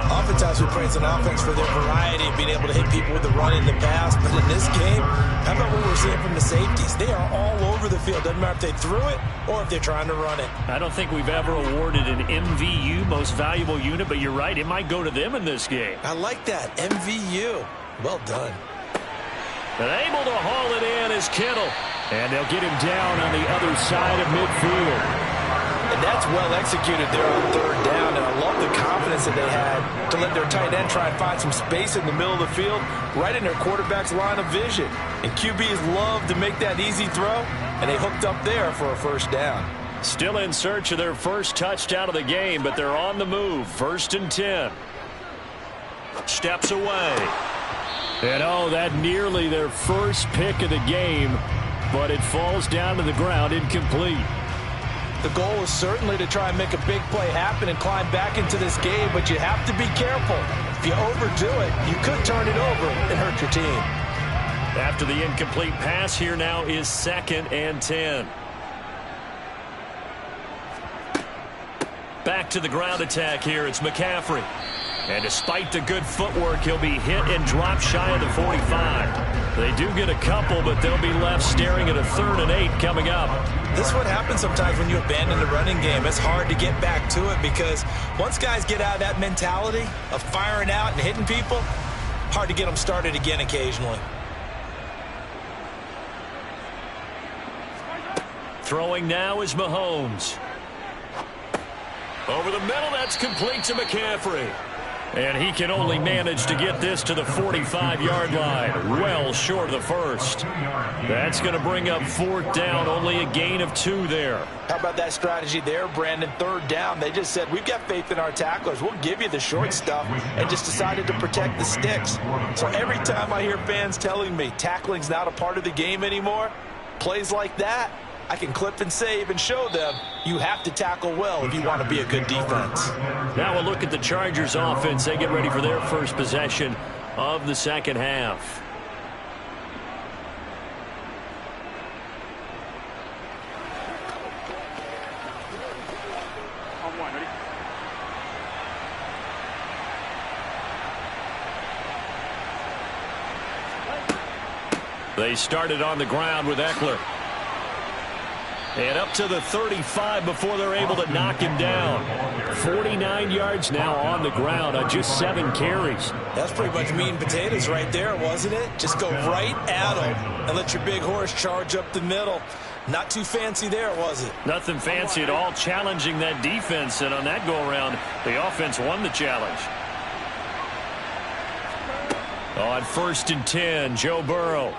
Oftentimes we praise an offense for their variety of being able to hit people with the run in the pass. But in this game, how about what we're seeing from the safeties? They are all over the field. Doesn't matter if they threw it or if they're trying to run it. I don't think we've ever awarded an MVU, most valuable unit, but you're right. It might go to them in this game. I like that. MVU. Well done. And able to haul it in is Kittle. And they'll get him down on the other side of midfield. And that's well executed there on 3rd down. And I love the confidence that they had to let their tight end try and find some space in the middle of the field, right in their quarterback's line of vision. And QBs love to make that easy throw, and they hooked up there for a 1st down. Still in search of their first touchdown of the game, but they're on the move. 1st and 10. Steps away. And oh, that nearly their first pick of the game, but it falls down to the ground incomplete. The goal is certainly to try and make a big play happen and climb back into this game, but you have to be careful. If you overdo it, you could turn it over and hurt your team. After the incomplete pass, here now is 2nd and 10. Back to the ground attack here. It's McCaffrey. And despite the good footwork, he'll be hit and dropped shy of the 45. They do get a couple, but they'll be left staring at a 3rd and 8 coming up. This is what happens sometimes when you abandon the running game. It's hard to get back to it because once guys get out of that mentality of firing out and hitting people, hard to get them started again occasionally. Throwing now is Mahomes. Over the middle, that's complete to McCaffrey. And he can only manage to get this to the 45-yard line, well short of the first. That's going to bring up 4th down, only a gain of 2 there. How about that strategy there, Brandon? 3rd down, they just said, we've got faith in our tacklers. We'll give you the short stuff, and just decided to protect the sticks. So every time I hear fans telling me tackling's not a part of the game anymore, plays like that, I can clip and save and show them you have to tackle well if you want to be a good defense. Now we'll look at the Chargers offense. They get ready for their first possession of the 2nd half. They started on the ground with Eckler. And up to the 35 before they're able to knock him down. 49 yards now on the ground on just 7 carries. That's pretty much meat and potatoes right there, wasn't it? Just go right at him and let your big horse charge up the middle. Not too fancy there, was it? Nothing fancy at all, challenging that defense. And on that go-around, the offense won the challenge. On 1st and 10, Joe Burrow.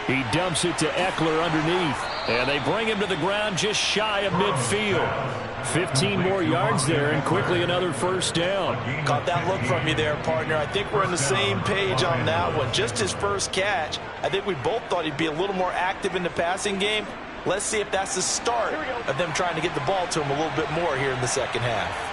He dumps it to Eckler underneath. And they bring him to the ground just shy of midfield. 15 more yards there, and quickly another 1st down. Caught that look from you there, partner. I think we're on the same page on that one. Just his first catch. I think we both thought he'd be a little more active in the passing game. Let's see if that's the start of them trying to get the ball to him a little bit more here in the 2nd half.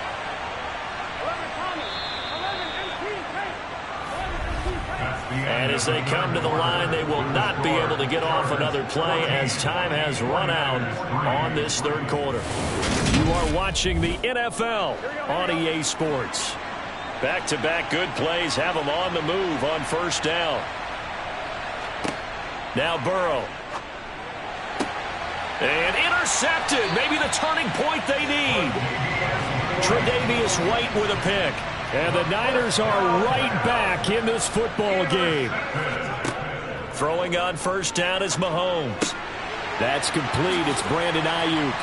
And as they come to the line, they will not be able to get off another play as time has run out on this 3rd quarter. You are watching the NFL on EA Sports. Back-to-back good plays have them on the move on 1st down. Now Burrow. And intercepted. Maybe the turning point they need. Tre'Davious White with a pick. And the Niners are right back in this football game. Throwing on first down is Mahomes. That's complete. It's Brandon Ayuk.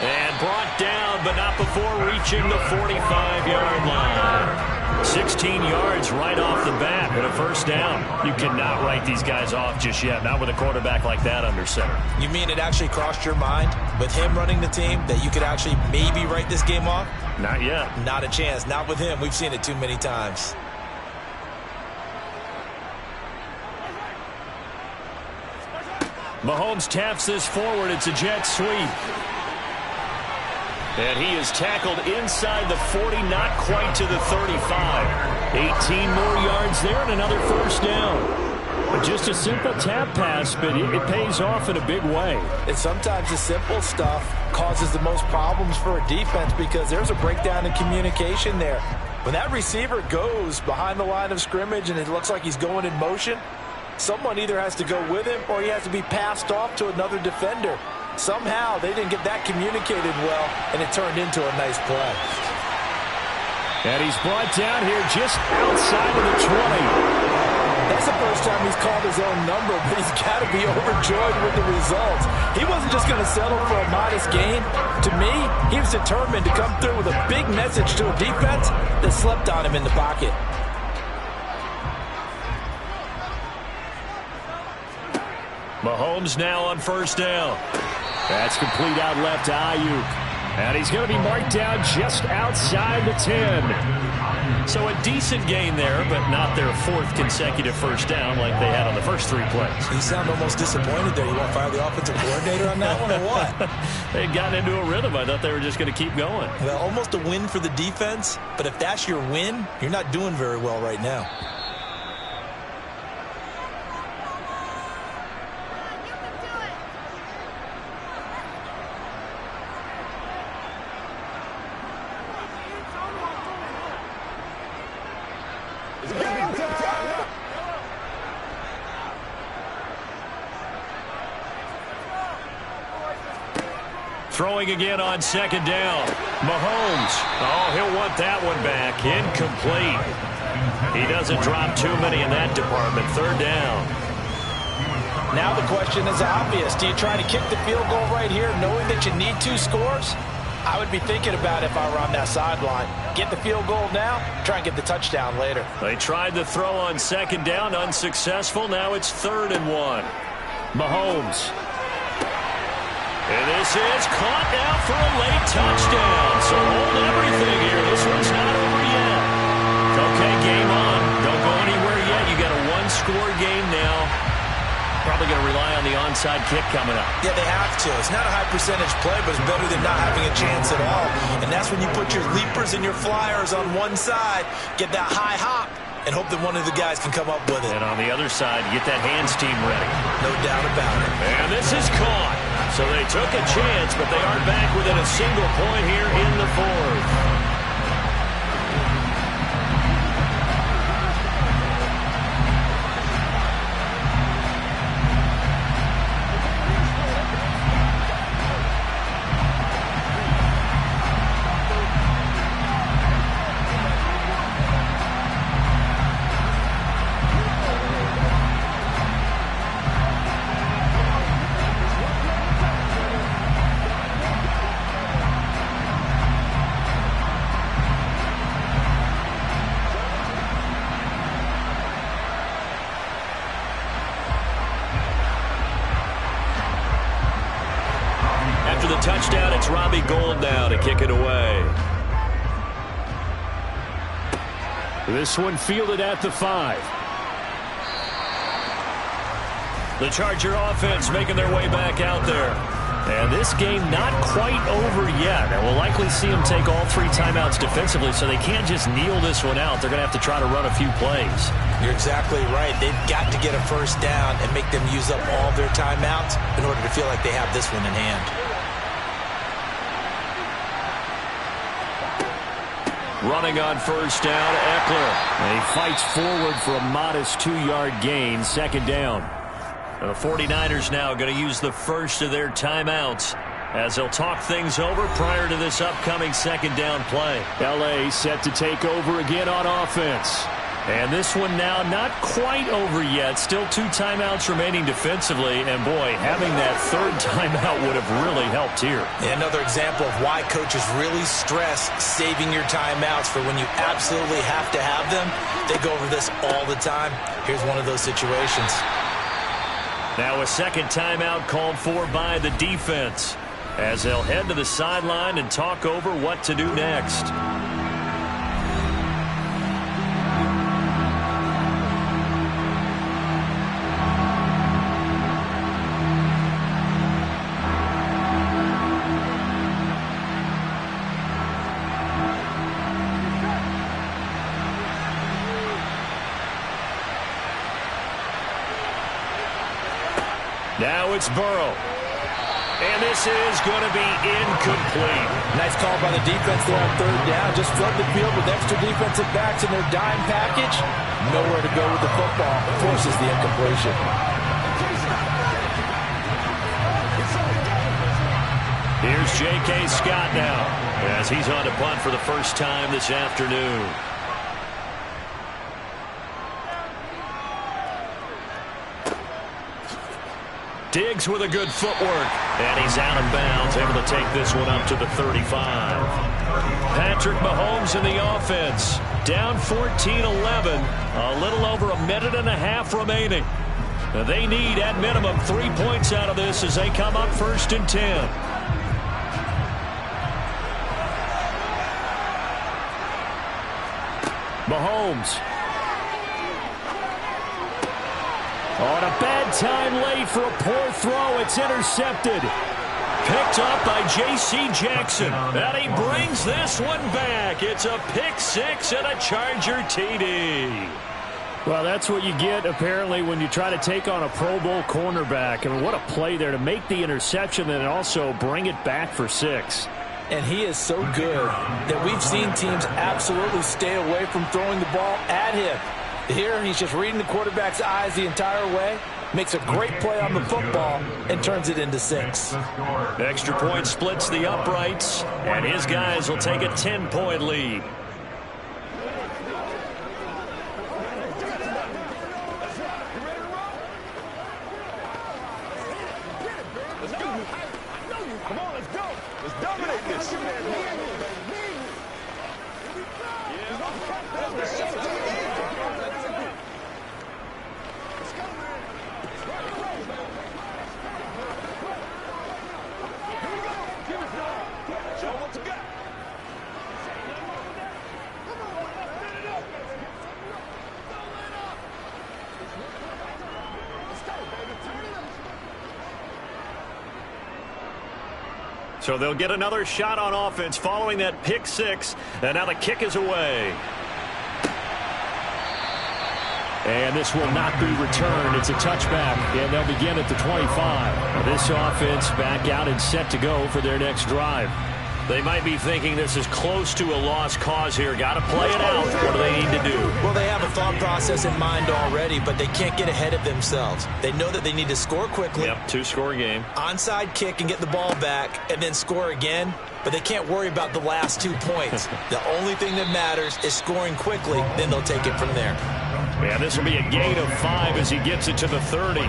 And brought down, but not before reaching the 45-yard line. 16 yards right off the bat and a first down. You cannot write these guys off just yet, not with a quarterback like that under center. You mean it actually crossed your mind with him running the team that you could actually maybe write this game off? Not yet. Not a chance. Not with him. We've seen it too many times. Mahomes taps this forward. It's a jet sweep. And he is tackled inside the 40, not quite to the 35. 18 more yards there and another first down. But just a simple tap pass, but it pays off in a big way. And sometimes the simple stuff causes the most problems for a defense because there's a breakdown in communication there. When that receiver goes behind the line of scrimmage and it looks like he's going in motion, someone either has to go with him or he has to be passed off to another defender. Somehow they didn't get that communicated well, and it turned into a nice play. And he's brought down here just outside of the 20. That's the first time he's called his own number, but he's got to be overjoyed with the results. He wasn't just going to settle for a modest gain. To me, he was determined to come through with a big message to a defense that slept on him in the pocket. Mahomes now on first down. That's complete out left to Ayuk. And he's going to be marked down just outside the 10. So a decent gain there, but not their fourth consecutive first down like they had on the first three plays. You sound almost disappointed there. You want to fire the offensive coordinator on that one or what? They had gotten into a rhythm. I thought they were just going to keep going. Well, almost a win for the defense, but if that's your win, you're not doing very well right now. Throwing again on second down. Mahomes. Oh, he'll want that one back. Incomplete. He doesn't drop too many in that department. Third down. Now the question is obvious. Do you try to kick the field goal right here knowing that you need 2 scores? I would be thinking about it if I were on that sideline. Get the field goal now, try and get the touchdown later. They tried to throw on second down, unsuccessful. Now it's 3rd and 1. Mahomes. And this is caught now for a late touchdown. So hold everything here. This one's not over yet. Okay, game on. Don't go anywhere yet. You got a 1-score game now. Probably going to rely on the onside kick coming up. Yeah, they have to. It's not a high percentage play, but it's better than not having a chance at all. And that's when you put your leapers and your flyers on one side, get that high hop, and hope that one of the guys can come up with it. And on the other side, get that hands team ready. No doubt about it. And this is caught. So they took a chance, but they are back within a single point here in the 4th. After the touchdown, it's Robbie Gould now to kick it away. This one fielded at the 5. The Charger offense making their way back out there. And this game not quite over yet. And we'll likely see them take all 3 timeouts defensively, so they can't just kneel this one out. They're going to have to try to run a few plays. You're exactly right. They've got to get a first down and make them use up all their timeouts in order to feel like they have this one in hand. Running on first down, Eckler. And he fights forward for a modest 2-yard gain, second down. And the 49ers now going to use the first of their timeouts as they'll talk things over prior to this upcoming second down play. L.A. set to take over again on offense. And this one now not quite over yet. Still 2 timeouts remaining defensively. And, boy, having that third timeout would have really helped here. Another example of why coaches really stress saving your timeouts for when you absolutely have to have them. They go over this all the time. Here's one of those situations. Now a second timeout called for by the defense as they'll head to the sideline and talk over what to do next. Now it's Burrow. And this is going to be incomplete. Nice call by the defense there on third down. Just flood the field with extra defensive backs in their dime package. Nowhere to go with the football. Forces the incompletion. Here's J.K. Scott now as he's on to punt for the first time this afternoon. Diggs with a good footwork, and he's out of bounds, able to take this one up to the 35. Patrick Mahomes in the offense, down 14-11, a little over a minute and a half remaining. They need, at minimum, 3 points out of this as they come up 1st and 10. Mahomes. On a bad time late for a poor throw. It's intercepted. Picked up by J.C. Jackson. And he brings this one back. It's a pick six and a Charger TD. Well, that's what you get, apparently, when you try to take on a Pro Bowl cornerback. I mean, what a play there to make the interception and also bring it back for 6. And he is so good that we've seen teams absolutely stay away from throwing the ball at him. Here, he's just reading the quarterback's eyes the entire way, makes a great play on the football, and turns it into 6. Extra point splits the uprights, and his guys will take a 10-point lead. Come on, let's go. Let's dominate this. So they'll get another shot on offense following that pick six. And now the kick is away. And this will not be returned. It's a touchback, and they'll begin at the 25. This offense back out and set to go for their next drive. They might be thinking this is close to a lost cause here. Got to play it out. What do they need to do? Well, they have a thought process in mind already, but they can't get ahead of themselves. They know that they need to score quickly. Yep, 2-score game. Onside kick and get the ball back and then score again. But they can't worry about the last 2 points. The only thing that matters is scoring quickly. Then they'll take it from there. Yeah, this will be a gain of 5 as he gets it to the 30.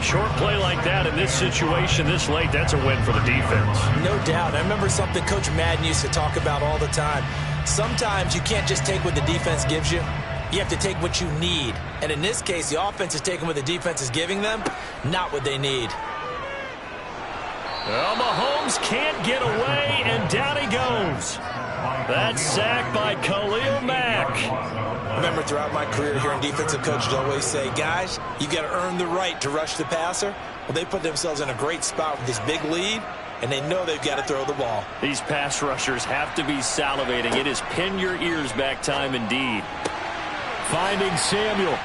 Short play like that in this situation this late, that's a win for the defense. No doubt. I remember something Coach Madden used to talk about all the time. Sometimes you can't just take what the defense gives you. You have to take what you need. And in this case, the offense is taking what the defense is giving them, not what they need. Well, Mahomes can't get away, and down he goes. That's sacked by Khalil Mack. Remember, throughout my career here in defensive coach, I'd always say, guys, you got to earn the right to rush the passer. Well, they put themselves in a great spot with this big lead, and they know they've got to throw the ball. These pass rushers have to be salivating. It is pin your ears back time indeed. Finding Samuel.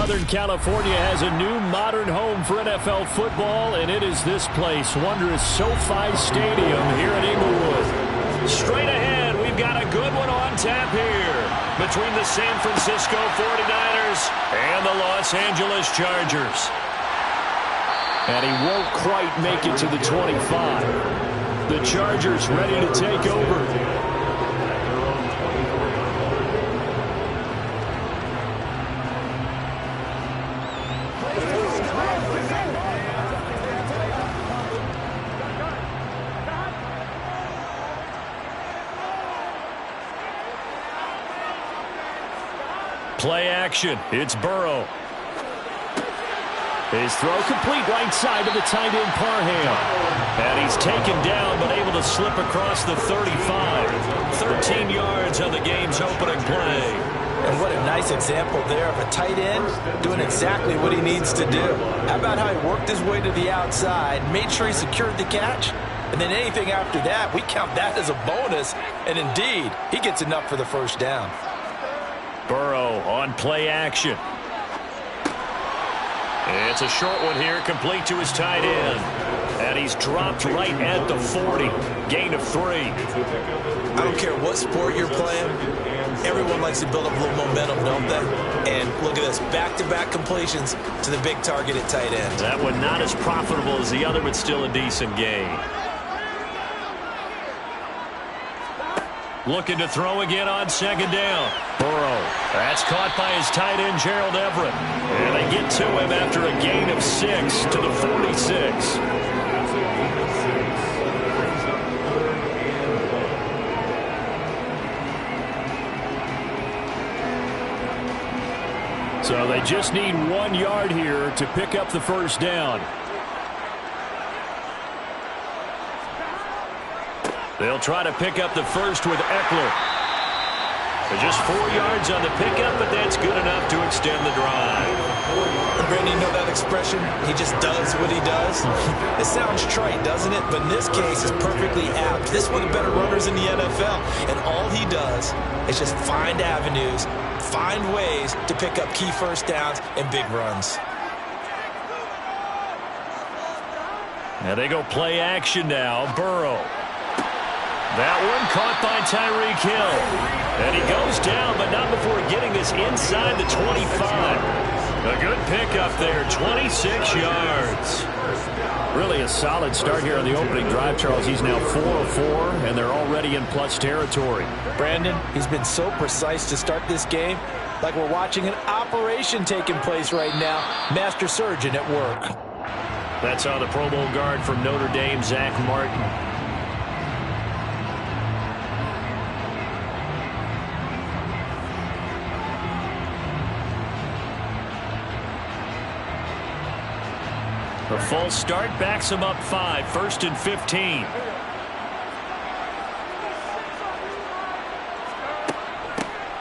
Southern California has a new modern home for NFL football, and it is this place, wondrous SoFi Stadium here in Inglewood. Straight ahead, we've got a good one on tap here between the San Francisco 49ers and the Los Angeles Chargers. And he won't quite make it to the 25. The Chargers ready to take over. Play action. It's Burrow. His throw complete right side to the tight end Parham. And he's taken down but able to slip across the 35. 13 yards on the game's opening play. And what a nice example there of a tight end doing exactly what he needs to do. How about how he worked his way to the outside, made sure he secured the catch, and then anything after that, we count that as a bonus. And indeed, he gets enough for the first down. Burrow on play action. It's a short one here, complete to his tight end. And he's dropped right at the 40. Gain of 3. I don't care what sport you're playing. Everyone likes to build up a little momentum, don't they? And look at this, back-to-back completions to the big target at tight end. That one not as profitable as the other, but still a decent gain. Looking to throw again on second down. Burrow. That's caught by his tight end, Gerald Everett. And they get to him after a gain of 6 to the 46. So they just need 1 yard here to pick up the first down. They'll try to pick up the first with Eckler. Just 4 yards on the pickup, but that's good enough to extend the drive. And Brandon, you know that expression? He just does what he does? It sounds trite, doesn't it? But in this case, it's perfectly apt. This is one of the better runners in the NFL. And all he does is just find avenues, find ways to pick up key first downs and big runs. Now they go play action now. Burrow. That one caught by Tyreek Hill. And he goes down, but not before getting this inside the 25. A good pickup there, 26 yards. Really a solid start here on the opening drive, Charles. He's now 4 of 4, and they're already in plus territory. Brandon, he's been so precise to start this game, like we're watching an operation taking place right now. Master surgeon at work. That's on the Pro Bowl guard from Notre Dame, Zach Martin. The false start backs him up 5, 1st and 15.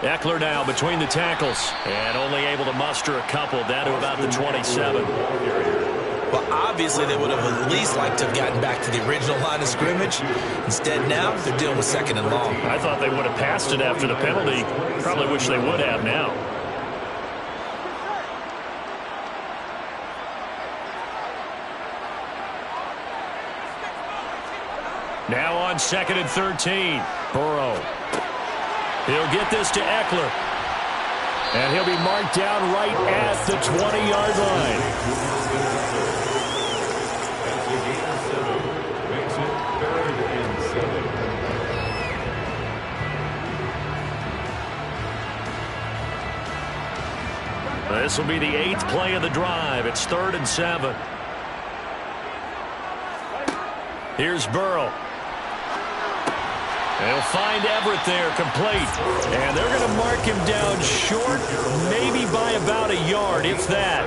Eckler now between the tackles and only able to muster a couple down to about the 27. Well, obviously they would have at least liked to have gotten back to the original line of scrimmage. Instead now they're dealing with 2nd and long. I thought they would have passed it after the penalty. Probably wish they would have now. Now on 2nd and 13. Burrow. He'll get this to Eckler. And he'll be marked down right at the 20-yard line. This will be the 8th play of the drive. It's 3rd and 7. Here's Burrow. They'll find Everett there, complete. And they're going to mark him down short, maybe by about a yard, if that.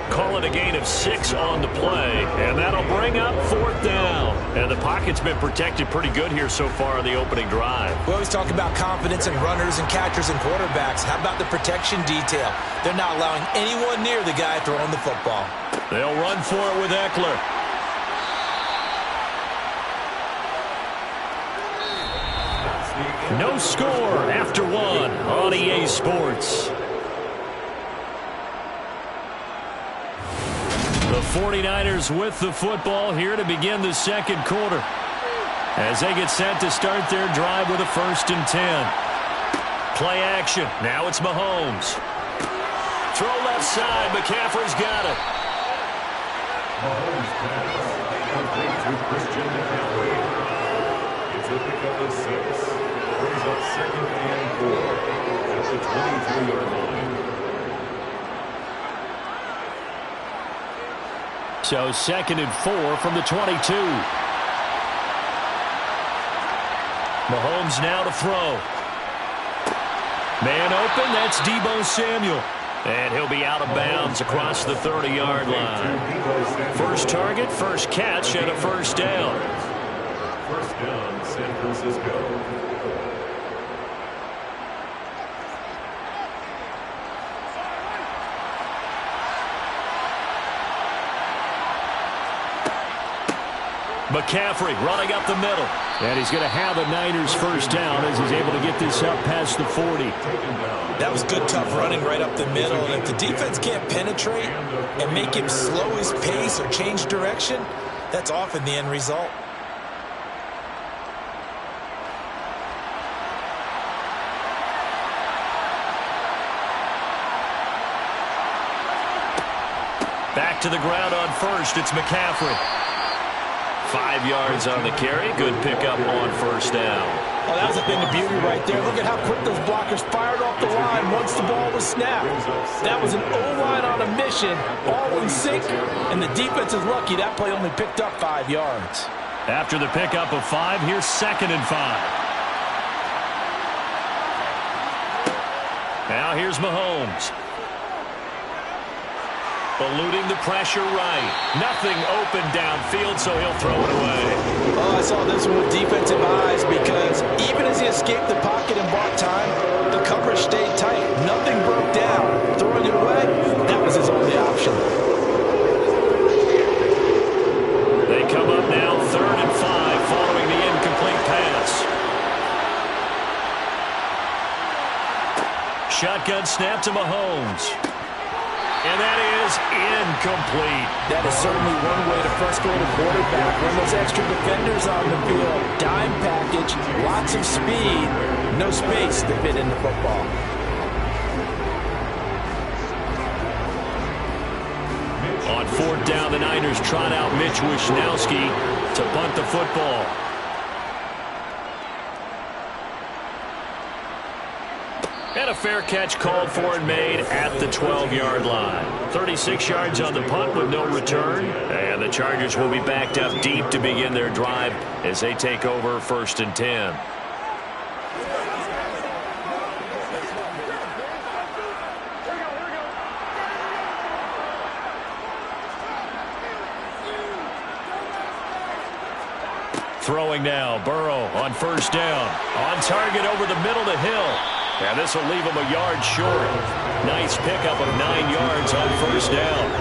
Call it a gain of 6 on the play. And that'll bring up 4th down. And the pocket's been protected pretty good here so far on the opening drive. We always talk about confidence in runners and catchers and quarterbacks. How about the protection detail? They're not allowing anyone near the guy throwing the football. They'll run for it with Eckler. No score after 1 on EA Sports. The 49ers with the football here to begin the second quarter, as they get set to start their drive with a 1st and 10. Play action. Now it's Mahomes. Throw left side. McCaffrey's got it. Mahomes pass. Complete to Christian McCaffrey. It's a pickup of 6. Brings up 2nd and 4 at the 23-yard line. So 2nd and 4 from the 22. Mahomes now to throw. Man open, that's Deebo Samuel. And he'll be out of bounds across the 30-yard line. First target, first catch, and a 1st down. 1st down, San Francisco. McCaffrey running up the middle. And he's going to have a Niners 1st down as he's able to get this up past the 40. That was good, tough running right up the middle. And if the defense can't penetrate and make him slow his pace or change direction, that's often the end result. Back to the ground on 1st. It's McCaffrey. 5 yards on the carry. Good pickup on 1st down. Oh, that was a thing of beauty right there. Look at how quick those blockers fired off the line once the ball was snapped. That was an O-line on a mission, all in sync, and the defense is lucky that play only picked up 5 yards. After the pickup of 5, here's 2nd and 5. Now here's Mahomes. Eluding the pressure right. Nothing open downfield, so he'll throw it away. Oh, I saw this one with defensive eyes because even as he escaped the pocket and bought time, the coverage stayed tight. Nothing broke down. Throwing it away, that was his only option. They come up now 3rd and 5 following the incomplete pass. Shotgun snap to Mahomes. And that is incomplete. That is certainly one way to frustrate a quarterback when those extra defenders on the field. Dime package, lots of speed, no space to fit in the football. On 4th down, the Niners trot out Mitch Wishnowski to punt the football. And a fair catch called for and made at the 12-yard line. 36 yards on the punt with no return. And the Chargers will be backed up deep to begin their drive as they take over 1st and 10. Throwing now, Burrow on 1st down. On target over the middle to Hill. And this will leave him a yard short. Nice pickup of 9 yards on 1st down.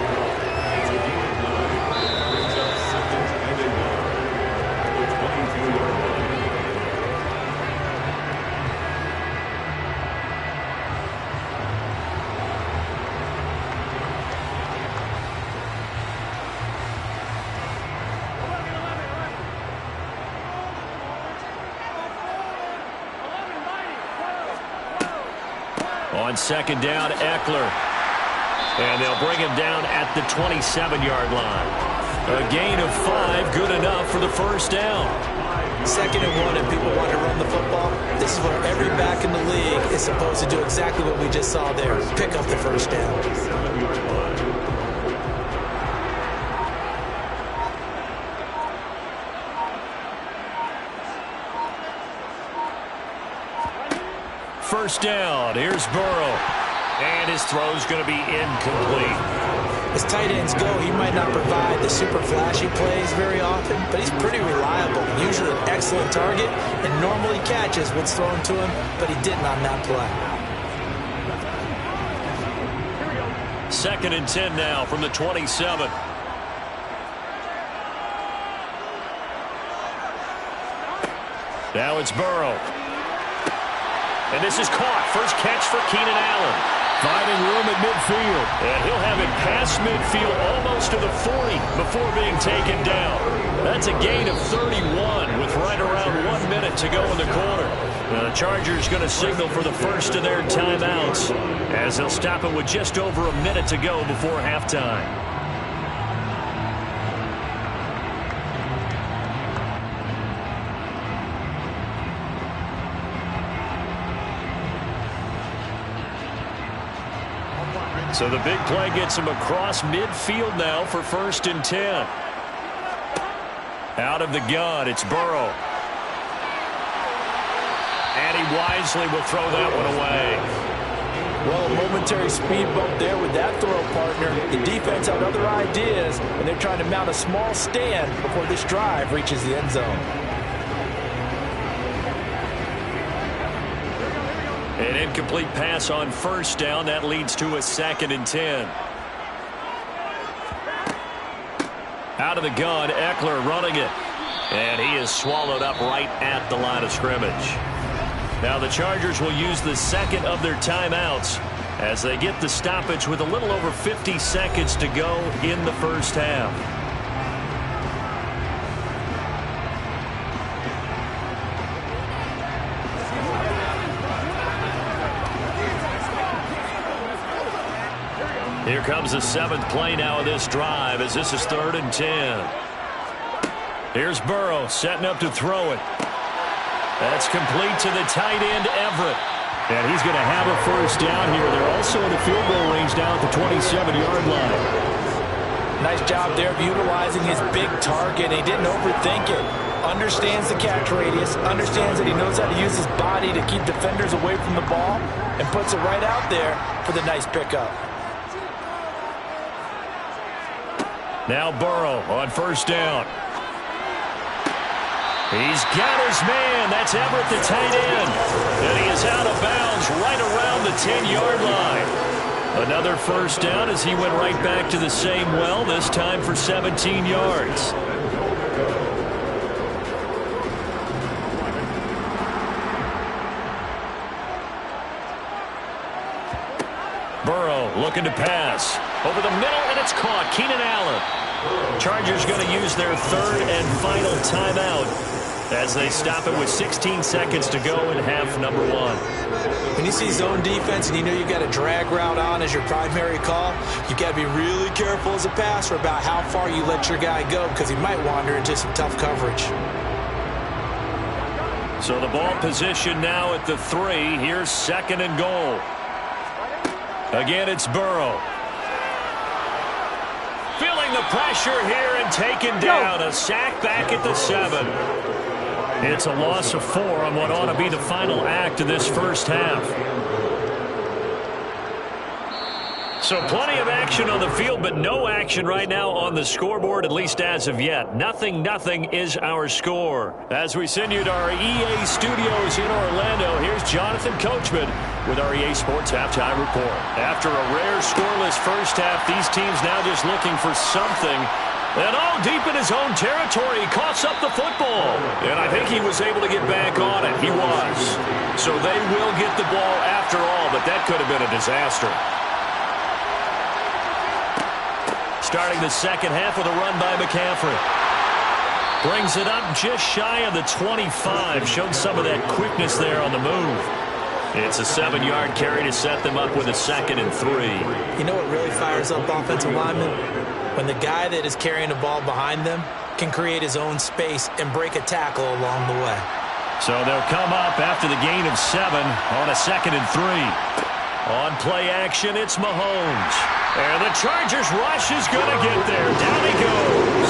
On 2nd down, Eckler. And they'll bring him down at the 27-yard line. A gain of 5, good enough for the 1st down. 2nd and 1, and people want to run the football. This is where every back in the league is supposed to do exactly what we just saw there. Pick up the 1st down. 7-yard line. First down, here's Burrow. And his throw's going to be incomplete. As tight ends go, he might not provide the super flashy plays very often, but he's pretty reliable. Usually an excellent target and normally catches what's thrown to him, but he didn't on that play. 2nd and 10 now from the 27. Now it's Burrow. And this is caught. First catch for Keenan Allen. Finding room at midfield. And he'll have it past midfield almost to the 40 before being taken down. That's a gain of 31 with right around 1 minute to go in the quarter. Now the Chargers going to signal for the first of their timeouts as they'll stop it with just over a minute to go before halftime. So the big play gets him across midfield now for 1st and 10. Out of the gun, it's Burrow. And he wisely will throw that one away. Well, a momentary speed bump there with that throw, partner. The defense had other ideas, and they're trying to mount a small stand before this drive reaches the end zone. An incomplete pass on 1st down. That leads to a 2nd and 10. Out of the gun, Eckler running it. And he is swallowed up right at the line of scrimmage. Now the Chargers will use the second of their timeouts as they get the stoppage with a little over 50 seconds to go in the first half. Here comes the 7th play now of this drive as this is 3rd and 10. Here's Burrow setting up to throw it. That's complete to the tight end, Everett. And he's going to have a first down here. They're also in the field goal range down at the 27-yard line. Nice job there of utilizing his big target. He didn't overthink it. Understands the catch radius. Understands that he knows how to use his body to keep defenders away from the ball. And puts it right out there for the nice pickup. Now Burrow on 1st down. He's got his man. That's Everett, the tight end. And he is out of bounds right around the 10-yard line. Another first down as he went right back to the same well, this time for 17 yards. Burrow looking to pass. Over the middle, and it's caught. Keenan Allen. Chargers going to use their 3rd and final timeout as they stop it with 16 seconds to go in half number 1. When you see zone defense and you know you've got a drag route on as your primary call, you've got to be really careful as a passer about how far you let your guy go because he might wander into some tough coverage. So the ball position now at the 3. Here's 2nd and goal. Again, it's Burrow. Feeling the pressure here and taken down. A sack back at the 7. It's a loss of 4 on what ought to be the final act of this first half. So plenty of action on the field, but no action right now on the scoreboard, at least as of yet. 0-0 is our score. As we send you to our EA studios in Orlando, here's Jonathan Coachman with our EA Sports Halftime Report. After a rare scoreless first half, these teams now just looking for something. And deep in his own territory, he coughs up the football. And I think he was able to get back on it. He was. So they will get the ball after all, but that could have been a disaster. Starting the second half with a run by McCaffrey. Brings it up just shy of the 25. Showed some of that quickness there on the move. It's a 7-yard carry to set them up with a 2nd and 3. You know what really fires up offensive linemen? When the guy that is carrying the ball behind them can create his own space and break a tackle along the way. So they'll come up after the gain of 7 on a 2nd and 3. On play action, it's Mahomes. And the Chargers rush is going to get there. Down he goes.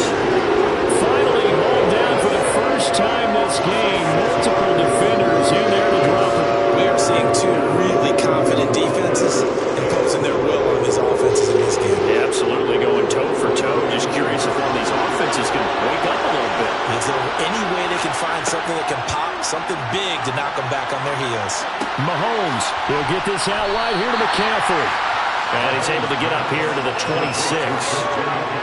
Finally hauled down for the first time this game. Multiple defenders in there to drop it. We are seeing 2 really confident defenses imposing their will on these offenses in this game. Yeah, absolutely going toe for toe. Just curious if one of these offenses can wake up a little bit. Is there any way they can find something that can pop, something big to knock them back on their heels? Mahomes, he'll get this out wide here to McCaffrey. And he's able to get up here to the 26.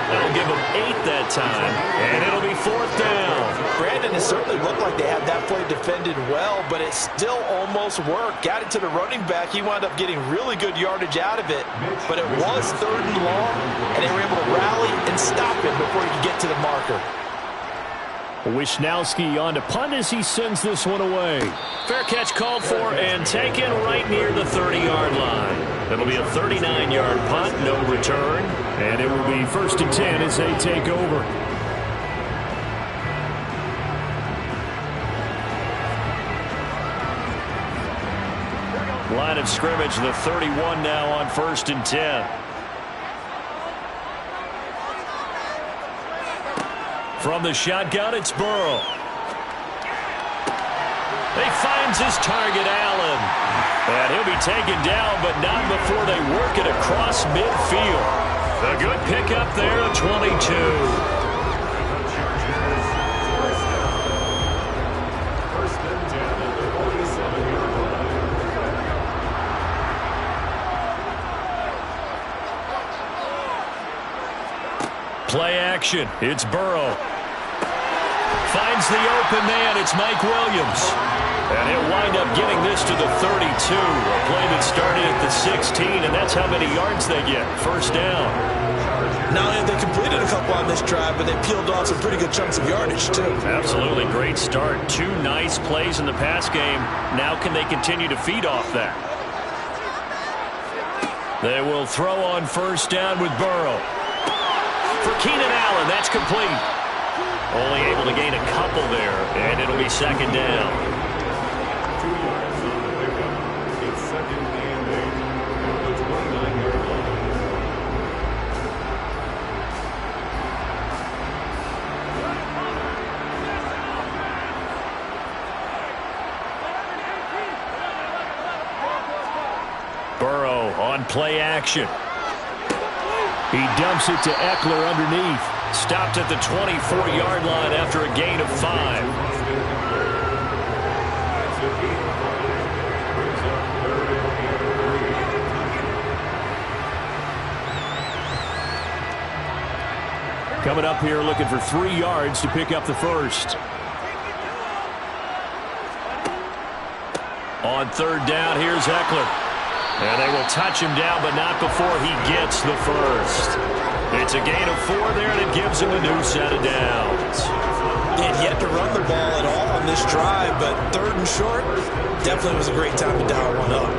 That'll give him 8 that time, and it'll be 4th down. Brandon, it certainly looked like they had that play defended well, but it still almost worked. Got it to the running back. He wound up getting really good yardage out of it, but it was 3rd and long, and they were able to rally and stop him before he could get to the marker. Wisnowski on to punt as he sends this one away. Fair catch called for and taken right near the 30-yard line. It'll be a 39-yard punt, no return. And it will be 1st and 10 as they take over. Line of scrimmage, the 31 now on 1st and 10. From the shotgun, it's Burrow. He finds his target, Allen. And he'll be taken down, but not before they work it across midfield. A good pickup there at 22. Play action. It's Burrow. Finds the open man. It's Mike Williams. And he'll wind up getting this to the 32. A play that started at the 16, and that's how many yards they get. 1st down. Not only have they completed a couple on this drive, but they peeled off some pretty good chunks of yardage, too. Absolutely great start. 2 nice plays in the pass game. Now can they continue to feed off that? They will throw on 1st down with Burrow. For Keenan Allen, that's complete. Only able to gain a couple there, and it'll be 2nd down. 2 yards on the pickup. It's 2nd and 8 on the 29-yard line. Burrow on play action. He dumps it to Eckler underneath. Stopped at the 24-yard line after a gain of 5. Coming up here looking for 3 yards to pick up the 1st. On 3rd down, here's Eckler. And they will touch him down, but not before he gets the 1st. It's a gain of 4 there that gives him a new set of downs. And yet to run the ball at all on this drive, but 3rd and short, definitely was a great time to dial one up.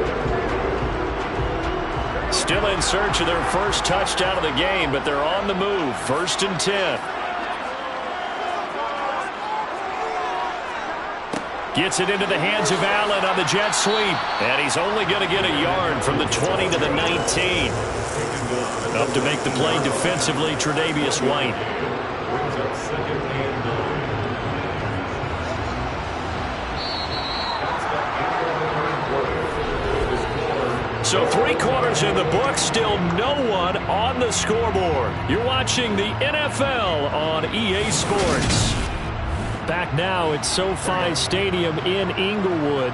Still in search of their 1st touchdown of the game, but they're on the move. 1st and 10. Gets it into the hands of Allen on the jet sweep. And he's only going to get a yard from the 20 to the 19. Up to make the play defensively, Tre'Davious White. Brings up 2nd and 9. So 3 quarters in the book, still no one on the scoreboard. You're watching the NFL on EA Sports. Back now at SoFi Stadium in Inglewood.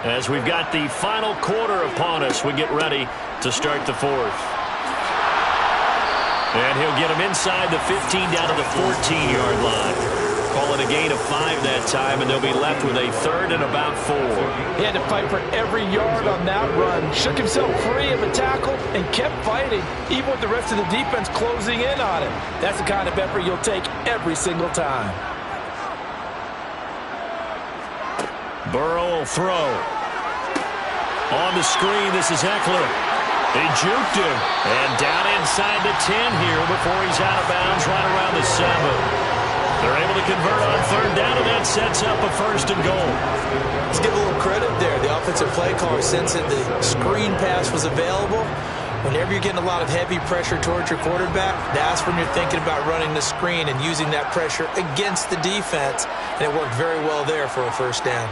As we've got the final quarter upon us, we get ready to start the 4th. And he'll get him inside the 15 down to the 14-yard line. Call it a gain of 5 that time, and they'll be left with a 3rd and about 4. He had to fight for every yard on that run. Shook himself free of a tackle and kept fighting, even with the rest of the defense closing in on him. That's the kind of effort you'll take every single time. Burrow will throw. On the screen, this is Eckler. They juked him. And down inside the 10 here before he's out of bounds right around the 7. They're able to convert on 3rd down, and that sets up a 1st and goal. Let's give a little credit there. The offensive play caller sensed that the screen pass was available. Whenever you're getting a lot of heavy pressure towards your quarterback, that's when you're thinking about running the screen and using that pressure against the defense. And it worked very well there for a 1st down.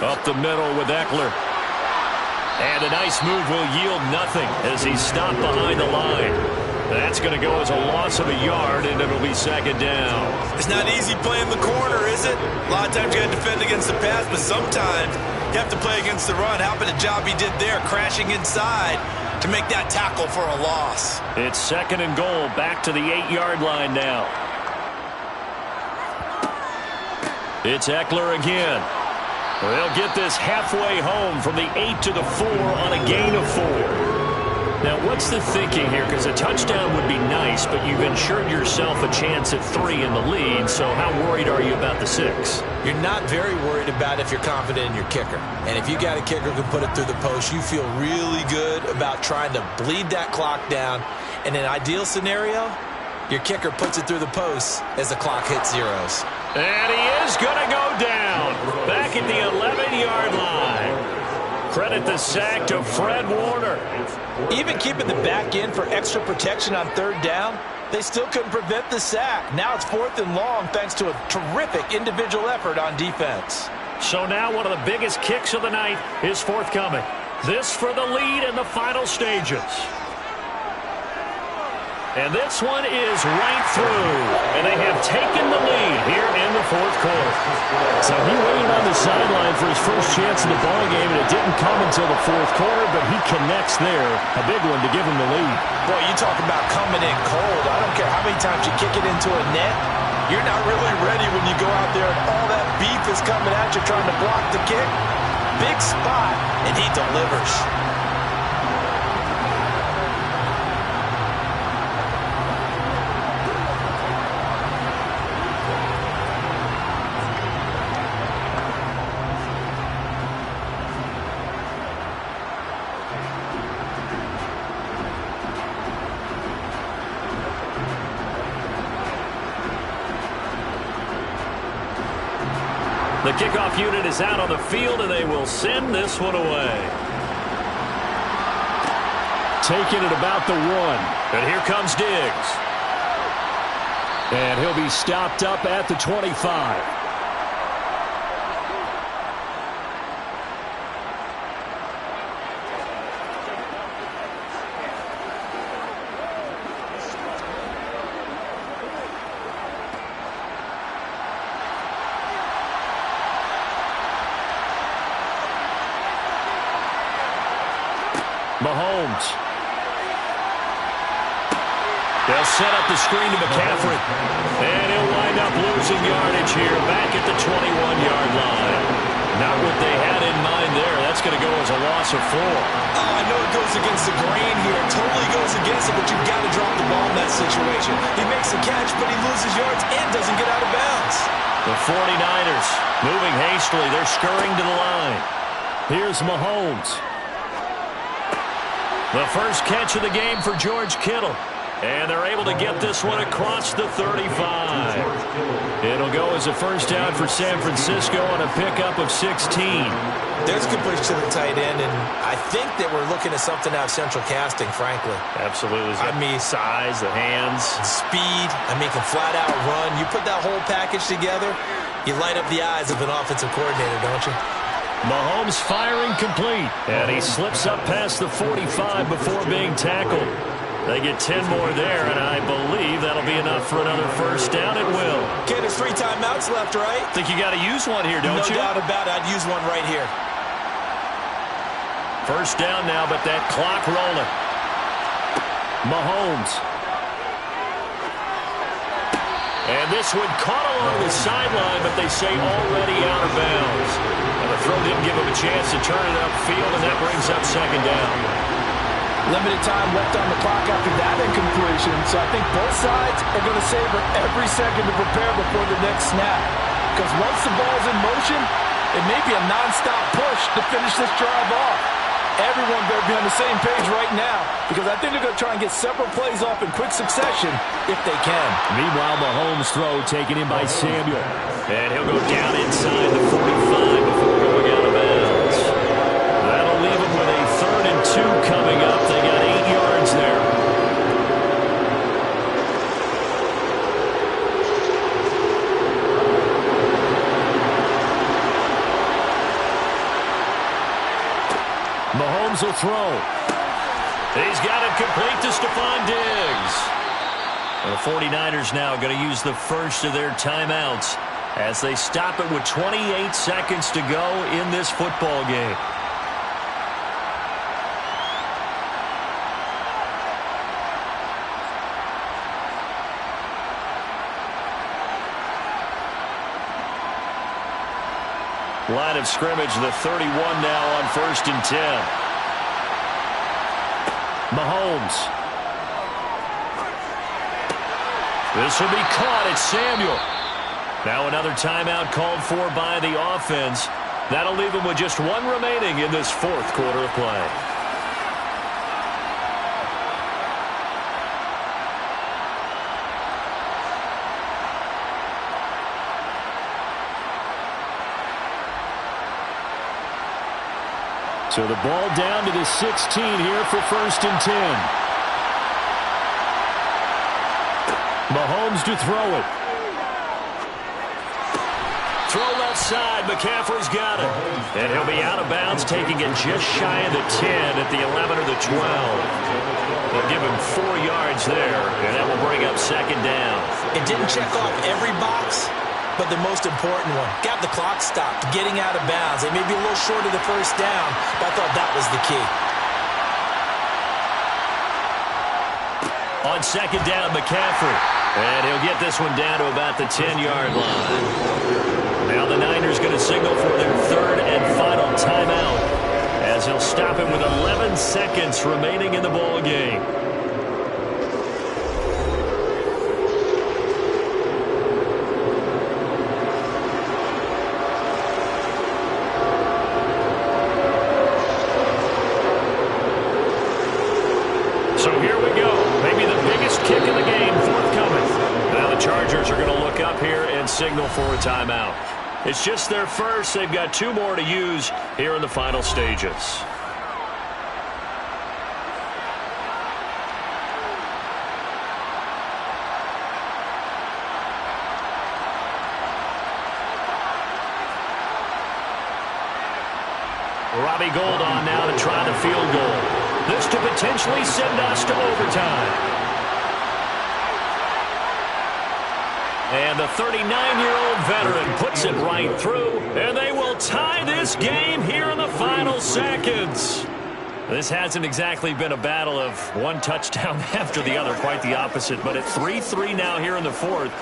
Up the middle with Eckler. And a nice move will yield nothing as he's stopped behind the line. That's going to go as a loss of a yard, and it'll be 2nd down. It's not easy playing the corner, is it? A lot of times you got to defend against the pass, but sometimes you have to play against the run. How about the job he did there, crashing inside, to make that tackle for a loss. It's 2nd and goal, back to the 8-yard line now. It's Ekeler again. They'll get this halfway home from the 8 to the 4 on a gain of 4. Now, what's the thinking here? Because a touchdown would be nice, but you've ensured yourself a chance at 3 in the lead, so how worried are you about the 6? You're not very worried about if you're confident in your kicker. And if you got a kicker who can put it through the post, you feel really good about trying to bleed that clock down. In an ideal scenario, your kicker puts it through the post as the clock hits zeros. And he is going to go down back at the 11-yard line. Credit the sack to Fred Warner. Even keeping the back end for extra protection on 3rd down, they still couldn't prevent the sack. Now it's 4th and long thanks to a terrific individual effort on defense. So now one of the biggest kicks of the night is forthcoming. This for the lead in the final stages. And this one is right through. And they have taken the lead here in the 4th quarter. So he waited on the sideline for his first chance in the ballgame, and it didn't come until the 4th quarter, but he connects there. A big one to give him the lead. Boy, you talk about coming in cold. I don't care how many times you kick it into a net. You're not really ready when you go out there and all that beef is coming at you trying to block the kick. Big spot, and he delivers. The kickoff unit is out on the field, and they will send this one away. Taking it about the 1. And here comes Diggs. And he'll be stopped up at the 25. Mahomes. They'll set up the screen to McCaffrey. And he'll wind up losing yardage here back at the 21-yard line. Not what they had in mind there. That's going to go as a loss of 4. Oh, I know it goes against the grain here. It totally goes against it, but you've got to drop the ball in that situation. He makes the catch, but he loses yards and doesn't get out of bounds. The 49ers moving hastily. They're scurrying to the line. Here's Mahomes. The first catch of the game for George Kittle. And they're able to get this one across the 35. It'll go as a first down for San Francisco on a pickup of 16. There's a good push to the tight end, and I think that we're looking at something out of central casting, frankly. Absolutely. I mean, size, the hands. Speed. I mean, can flat out run. You put that whole package together, you light up the eyes of an offensive coordinator, don't you? Mahomes firing complete. And he slips up past the 45 before being tackled. They get 10 more there, and I believe that'll be enough for another first down. It will. Okay, there's 3 timeouts left, right? Think you got to use one here, don't you? No doubt about it. I'd use one right here. First down now, but that clock rolling. Mahomes. And this one caught along the sideline, but they say already out of bounds. And the throw didn't give him a chance to turn it upfield, and that brings up second down. Limited time left on the clock after that incompletion, so I think both sides are going to savor every second to prepare before the next snap. Because once the ball's in motion, it may be a nonstop push to finish this drive off. Everyone better be on the same page right now, because I think they're going to try and get several plays off in quick succession if they can. Meanwhile, Mahomes' throw taken in by Samuel. And he'll go down inside the 45 before going out of bounds. That'll leave him with a 3rd and 2 coming up. They got 8 yards there. Mahomes will throw. He's got it complete to Stephon Diggs. And the 49ers now going to use the first of their timeouts as they stop it with 28 seconds to go in this football game. Line of scrimmage, the 31 now on 1st and 10. Mahomes. This will be caught. It's Samuel. Now another timeout called for by the offense. That'll leave them with just one remaining in this 4th quarter of play. So the ball down to the 16 here for 1st and 10. Mahomes to throw it. Throw left side. McCaffrey's got it. And he'll be out of bounds, taking it just shy of the 10 at the 11 or the 12. They'll give him 4 yards there, and that will bring up 2nd down. It didn't check off every box, but the most important one. Got the clock stopped, getting out of bounds. They may be a little short of the 1st down, but I thought that was the key. On 2nd down, McCaffrey. And he'll get this one down to about the 10-yard line. Now the Niners going to signal for their 3rd and final timeout, as he'll stop him with 11 seconds remaining in the ball game. So here we go. Maybe the biggest kick in the game forthcoming. Now the Chargers are going to look up here and signal for a timeout. It's just their first. They've got 2 more to use here in the final stages. Robbie Gould on now to try the field goal. This to potentially send us to overtime. And the 39-year-old veteran puts it right through, and they will tie this game here in the final seconds. This hasn't exactly been a battle of one touchdown after the other, quite the opposite. But at 3-3 now here in the 4th,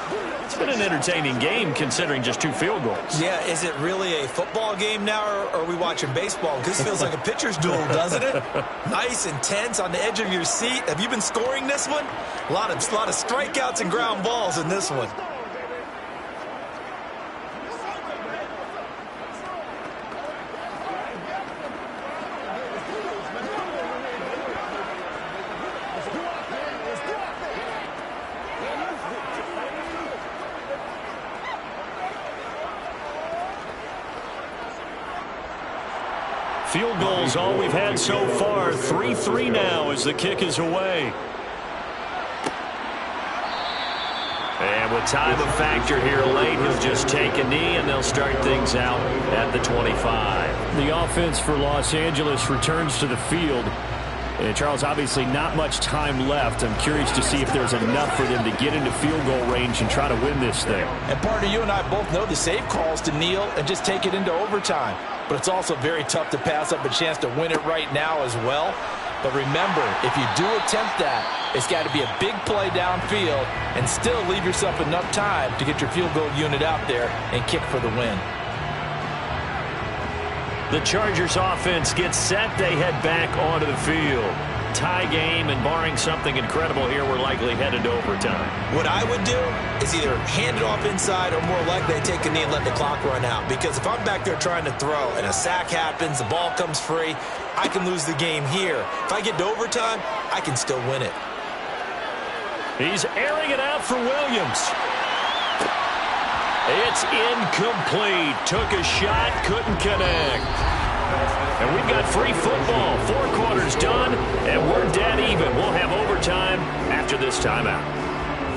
it's been an entertaining game considering just 2 field goals. Yeah, is it really a football game now, or are we watching baseball? Because this feels like a pitcher's duel, doesn't it? Nice and tense on the edge of your seat. Have you been scoring this one? A lot of strikeouts and ground balls in this one. Field goals all we've had so far. 3-3 now as the kick is away. And with time a factor here late, he'll just take a knee and they'll start things out at the 25. The offense for Los Angeles returns to the field. And Charles, obviously not much time left. I'm curious to see if there's enough for them to get into field goal range and try to win this thing. And partner, you and I both know the safe calls to kneel and just take it into overtime. But it's also very tough to pass up a chance to win it right now as well. But remember, if you do attempt that, it's got to be a big play downfield and still leave yourself enough time to get your field goal unit out there and kick for the win. The Chargers offense gets set. They head back onto the field. Tie game, and barring something incredible here, we're likely headed to overtime. What I would do is either hand it off inside or more likely take a knee and let the clock run out. Because if I'm back there trying to throw and a sack happens, the ball comes free, I can lose the game here. If I get to overtime, I can still win it. He's airing it out for Williams. It's incomplete. Took a shot, couldn't connect. And we've got free football. 4 quarters done, and we're dead even. We'll have overtime after this timeout.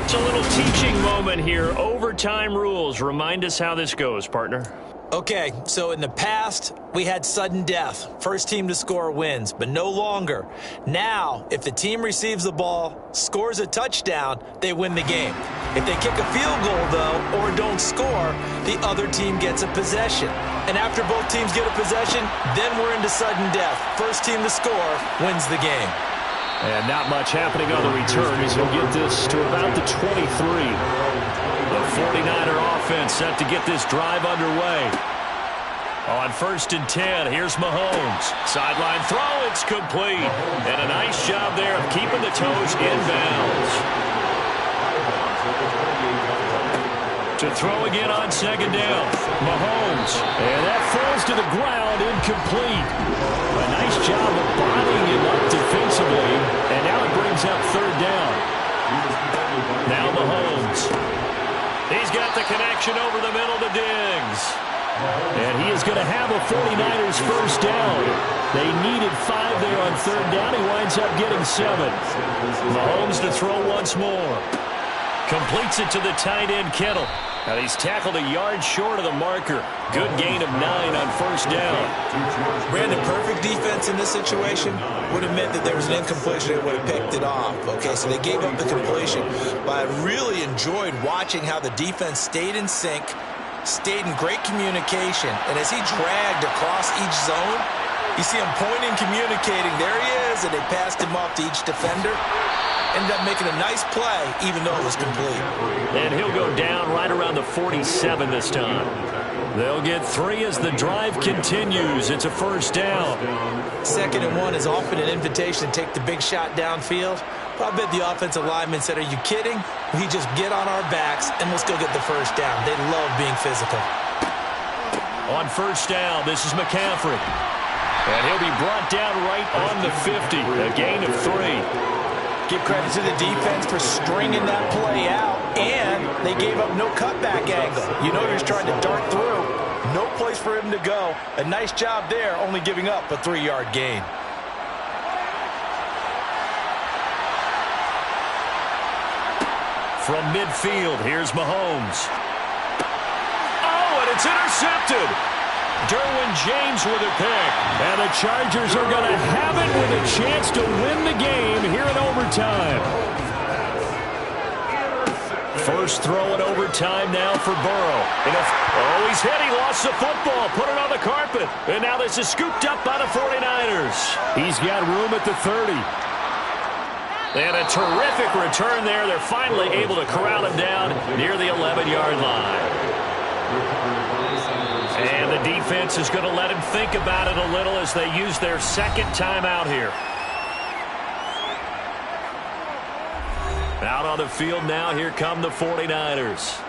It's a little teaching moment here. Overtime rules. Remind us how this goes, partner. Okay, so in the past, we had sudden death. First team to score wins, but no longer. Now, if the team receives the ball, scores a touchdown, they win the game. If they kick a field goal, though, or don't score, the other team gets a possession. And after both teams get a possession, then we're into sudden death. First team to score wins the game. And not much happening on the return as he'll get this to about the 23. The 49er offense set to get this drive underway. On 1st and 10, here's Mahomes. Sideline throw, it's complete. And a nice job there of keeping the toes in bounds. To throw again on 2nd down. Mahomes. And that falls to the ground, incomplete. A nice job of bodying him up defensively. And now it brings up 3rd down. Now Mahomes. He's got the connection over the middle to Diggs. And he is going to have a 49ers first down. They needed 5 there on 3rd down. He winds up getting 7. Mahomes to throw once more. Completes it to the tight end, Kittle. Now he's tackled a yard short of the marker. Good gain of 9 on 1st down. Brandon, perfect defense in this situation would have meant that there was an incompletion that would have picked it off. Okay, so they gave up the completion. But I really enjoyed watching how the defense stayed in sync, stayed in great communication. And as he dragged across each zone, you see him pointing, communicating. There he is, and they passed him off to each defender. Ended up making a nice play, even though it was complete. And he'll go down right around the 47 this time. They'll get 3 as the drive continues. It's a first down. 2nd and 1 is often an invitation to take the big shot downfield. But I bet the offensive lineman said, are you kidding? We just get on our backs and let's go get the first down. They love being physical. On 1st down, this is McCaffrey. And he'll be brought down right on the 50. A gain of 3. Give credit to the defense for stringing that play out, and they gave up no cutback angle. You know he was trying to dart through. No place for him to go. A nice job there, only giving up a 3-yard gain. From midfield, here's Mahomes. Oh, and it's intercepted. Derwin James with a pick. And the Chargers are going to have it with a chance to win the game here in overtime. First throw in overtime now for Burrow. Oh, he's hit. He lost the football. Put it on the carpet. And now this is scooped up by the 49ers. He's got room at the 30. And a terrific return there. They're finally able to corral him down near the 11-yard line. And the defense is going to let him think about it a little as they use their 2nd timeout here. Out on the field now, here come the 49ers.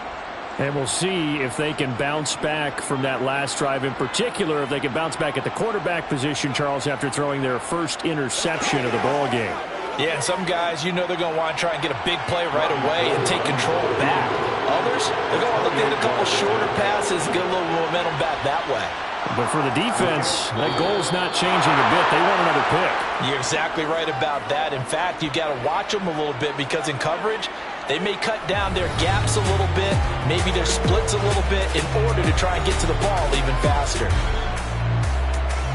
And we'll see if they can bounce back from that last drive, in particular, if they can bounce back at the quarterback position, Charles, after throwing their first interception of the ball game. Yeah, and some guys, you know they're going to want to try and get a big play right away and take control back. Others, they're going to look at a couple shorter passes, get a little momentum back that way. But for the defense, that goal's not changing a bit. They want another pick. You're exactly right about that. In fact, you've got to watch them a little bit because in coverage, they may cut down their gaps a little bit, maybe their splits a little bit in order to try and get to the ball even faster.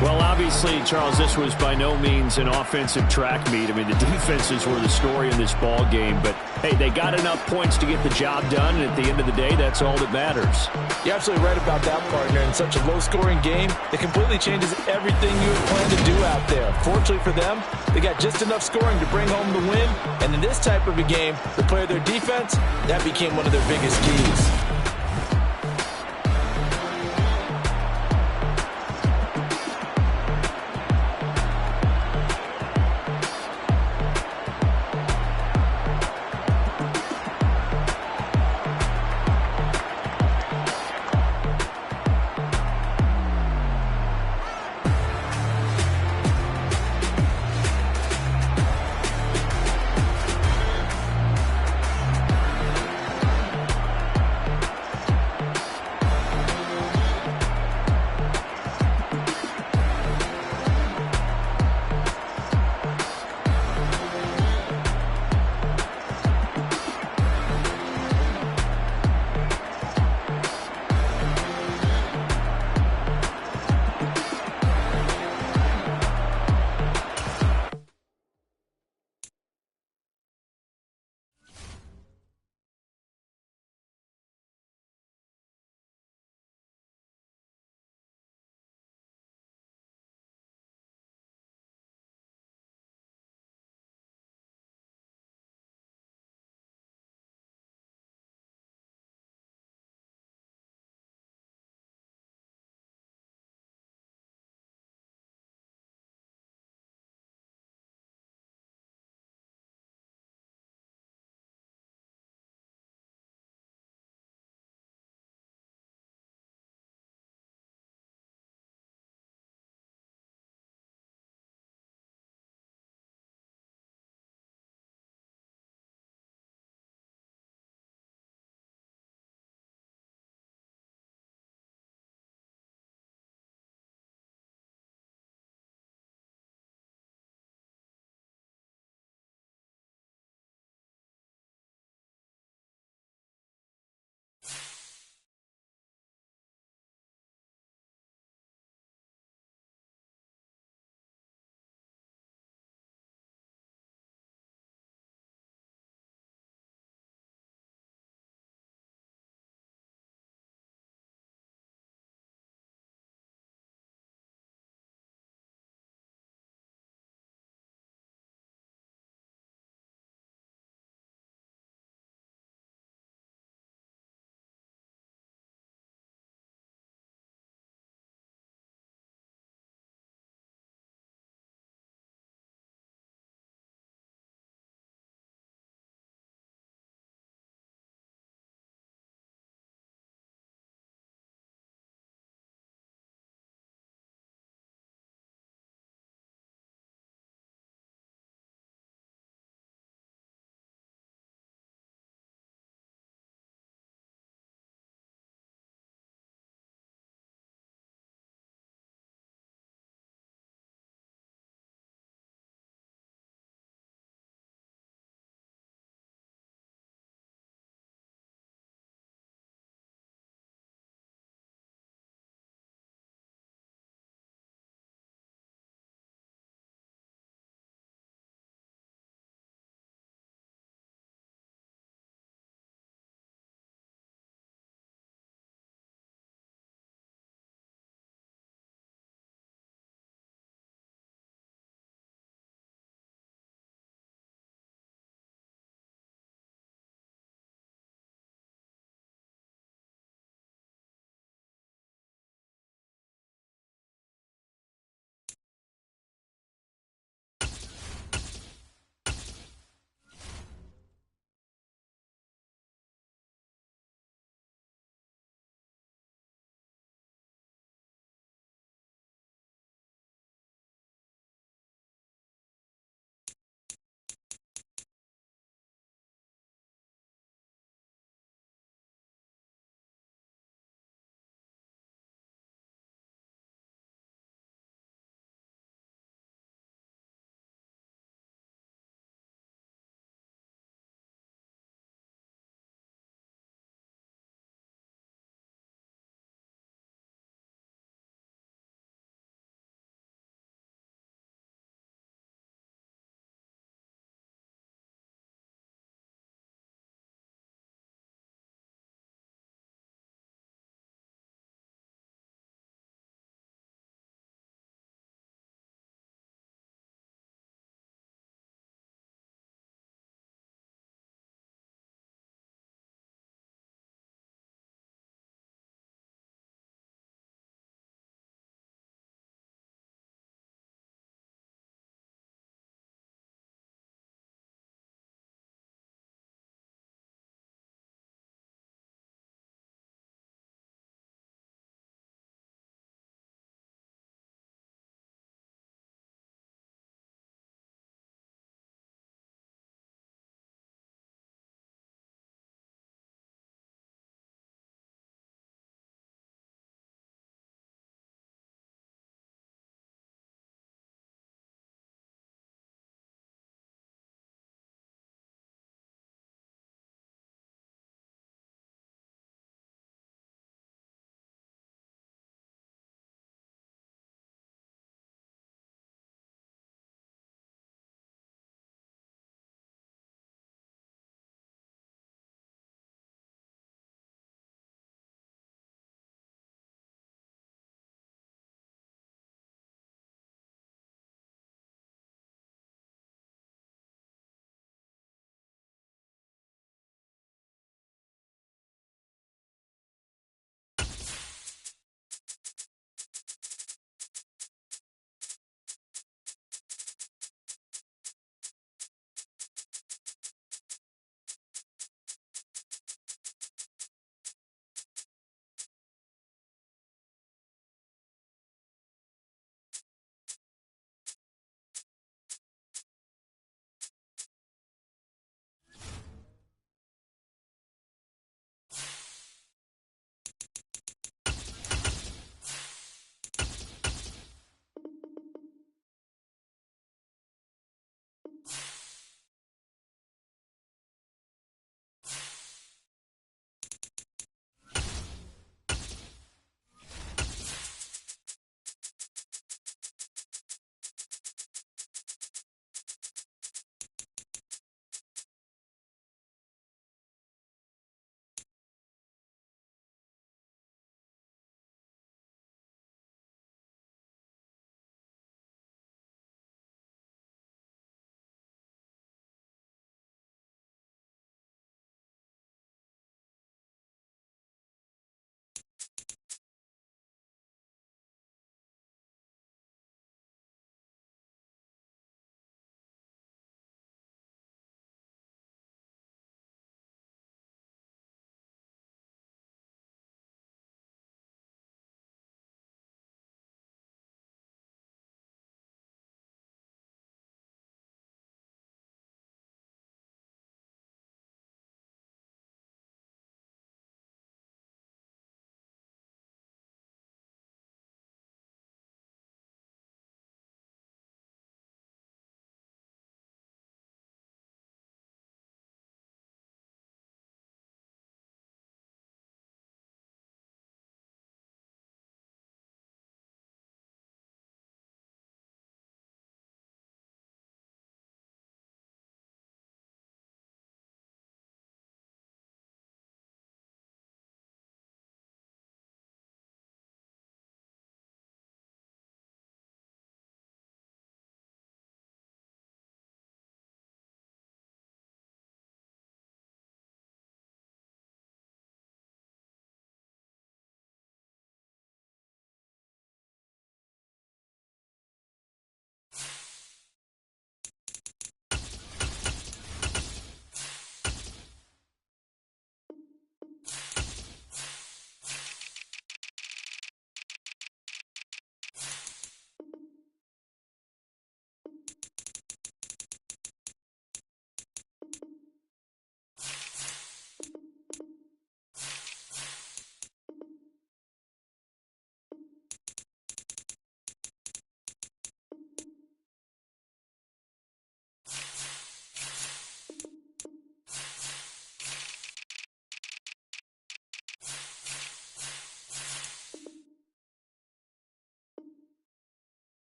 Well, obviously, Charles, this was by no means an offensive track meet. I mean, the defenses were the story in this ball game. But, hey, they got enough points to get the job done, and at the end of the day, that's all that matters. You're absolutely right about that, partner. In such a low-scoring game, it completely changes everything you had planned to do out there. Fortunately for them, they got just enough scoring to bring home the win. And in this type of a game, to play their defense, that became one of their biggest keys.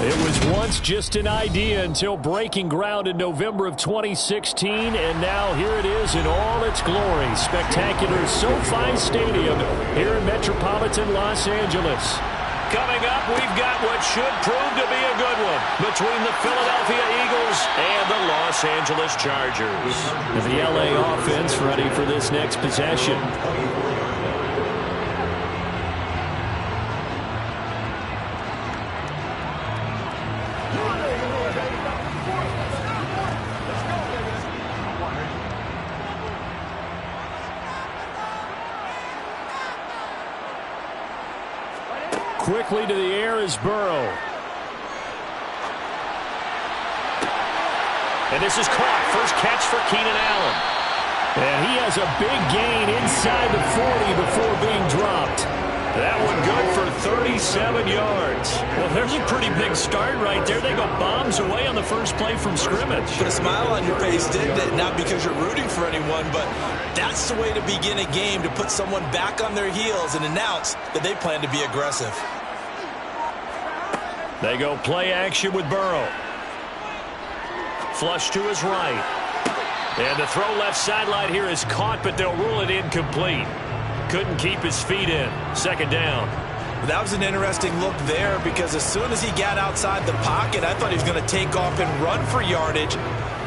It was once just an idea until breaking ground in November of 2016, and now here it is in all its glory. Spectacular SoFi Stadium here in metropolitan Los Angeles. Coming up, we've got what should prove to be a good one between the Philadelphia Eagles and the Los Angeles Chargers. And the LA offense ready for this next possession. Quickly to the air is Burrow. And this is caught. First catch for Keenan Allen. And he has a big gain inside the 40 before being dropped. That one good for 37 yards. Well, there's a pretty big start right there. They go bombs away on the first play from scrimmage. Put a smile on your face, didn't it? Not because you're rooting for anyone, but that's the way to begin a game, to put someone back on their heels and announce that they plan to be aggressive. They go play action with Burrow. Flush to his right. And the throw left sideline here is caught, but they'll rule it incomplete. Couldn't keep his feet in. Second down. That was an interesting look there, because as soon as he got outside the pocket, I thought he was going to take off and run for yardage.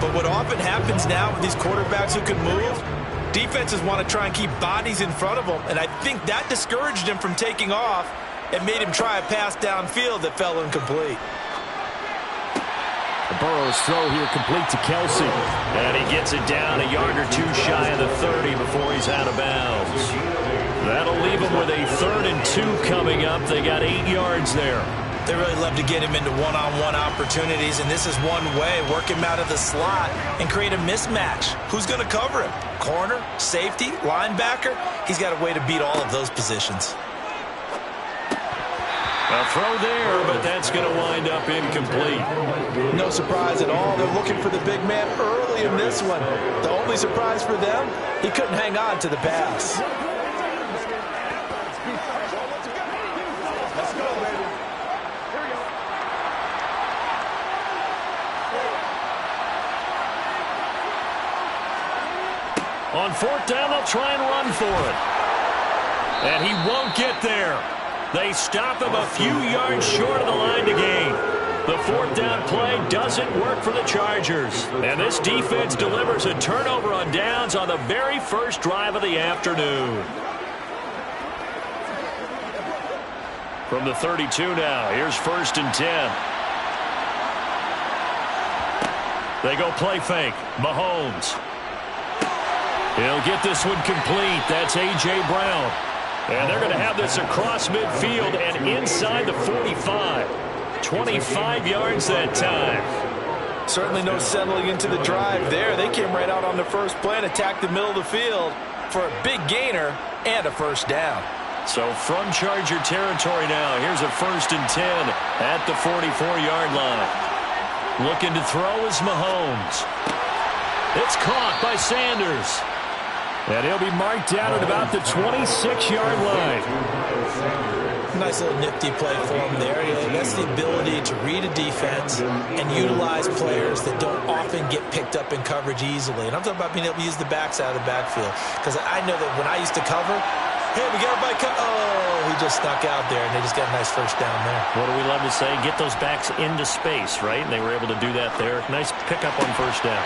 But what often happens now with these quarterbacks who can move, defenses want to try and keep bodies in front of them, and I think that discouraged him from taking off and made him try a pass downfield that fell incomplete. Burrow's throw here complete to Kelsey. And he gets it down a yard or two shy of the 30 before he's out of bounds. That'll leave him with a 3rd and 2 coming up. They got 8 yards there. They really love to get him into one-on-one opportunities, and this is one way. Work him out of the slot and create a mismatch. Who's going to cover him? Corner, safety, linebacker? He's got a way to beat all of those positions. A throw there, but that's going to wind up incomplete. No surprise at all. They're looking for the big man early in this one. The only surprise for them, he couldn't hang on to the pass. Let's go, baby. Here we go. On 4th down, they'll try and run for it. And he won't get there. They stop him a few yards short of the line to gain. The 4th down play doesn't work for the Chargers. And this defense delivers a turnover on downs on the very first drive of the afternoon. From the 32 now, here's 1st and 10. They go play fake. Mahomes. He'll get this one complete. That's A.J. Brown. And they're going to have this across midfield and inside the 45. 25 yards that time. Certainly no settling into the drive there. They came right out on the first play and attacked the middle of the field for a big gainer and a 1st down. So from Charger territory now, here's a 1st and 10 at the 44-yard line. Looking to throw is Mahomes. It's caught by Sanders. And he'll be marked down at about the 26-yard line. Nice little nifty play for him there. That's the ability to read a defense and utilize players that don't often get picked up in coverage easily. And I'm talking about being able to use the backs out of the backfield. Because I know that when I used to cover, hey, we got everybody he just snuck out there, and they just got a nice 1st down there. What do we love to say? Get those backs into space, right? And they were able to do that there. Nice pickup on 1st down.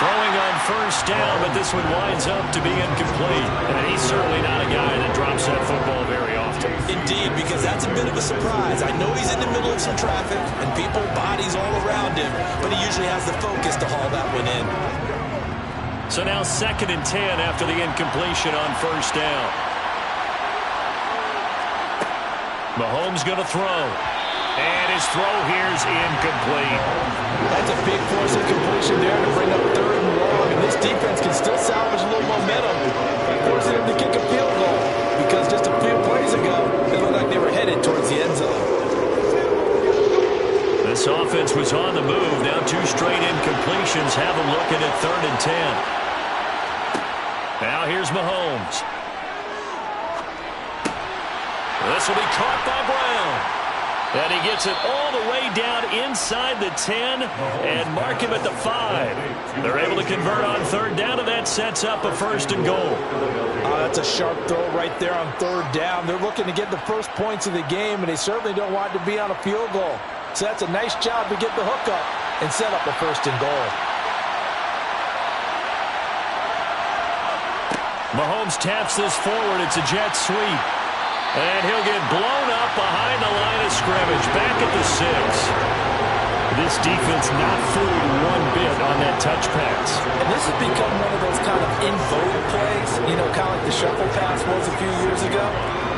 Throwing on 1st down, but this one winds up to be incomplete. And he's certainly not a guy that drops that football very often. Indeed, because that's a bit of a surprise. I know he's in the middle of some traffic and people, bodies all around him, but he usually has the focus to haul that one in. So now 2nd and 10 after the incompletion on 1st down. Mahomes going to throw. And his throw here's incomplete. That's a big force of completion there to bring up 3rd and long. And this defense can still salvage a little momentum by forcing him to kick a field goal. Because just a few plays ago, it looked like they were headed towards the end zone. This offense was on the move. Now 2 straight incompletions have them looking at 3rd and 10. Now here's Mahomes. This will be caught by Brown. And he gets it all the way down inside the 10 and mark him at the 5. They're able to convert on third down, and that sets up a 1st and goal. That's a sharp throw right there on third down. They're looking to get the first points of the game, and they certainly don't want to be on a field goal. So that's a nice job to get the hook up and set up a 1st and goal. Mahomes taps this forward. It's a jet sweep. And he'll get blown up behind the line of scrimmage. Back at the 6. This defense not fooled one bit on that touch pass. And this has become one of those kind of in vogue plays, you know, kind of like the shuffle pass was a few years ago.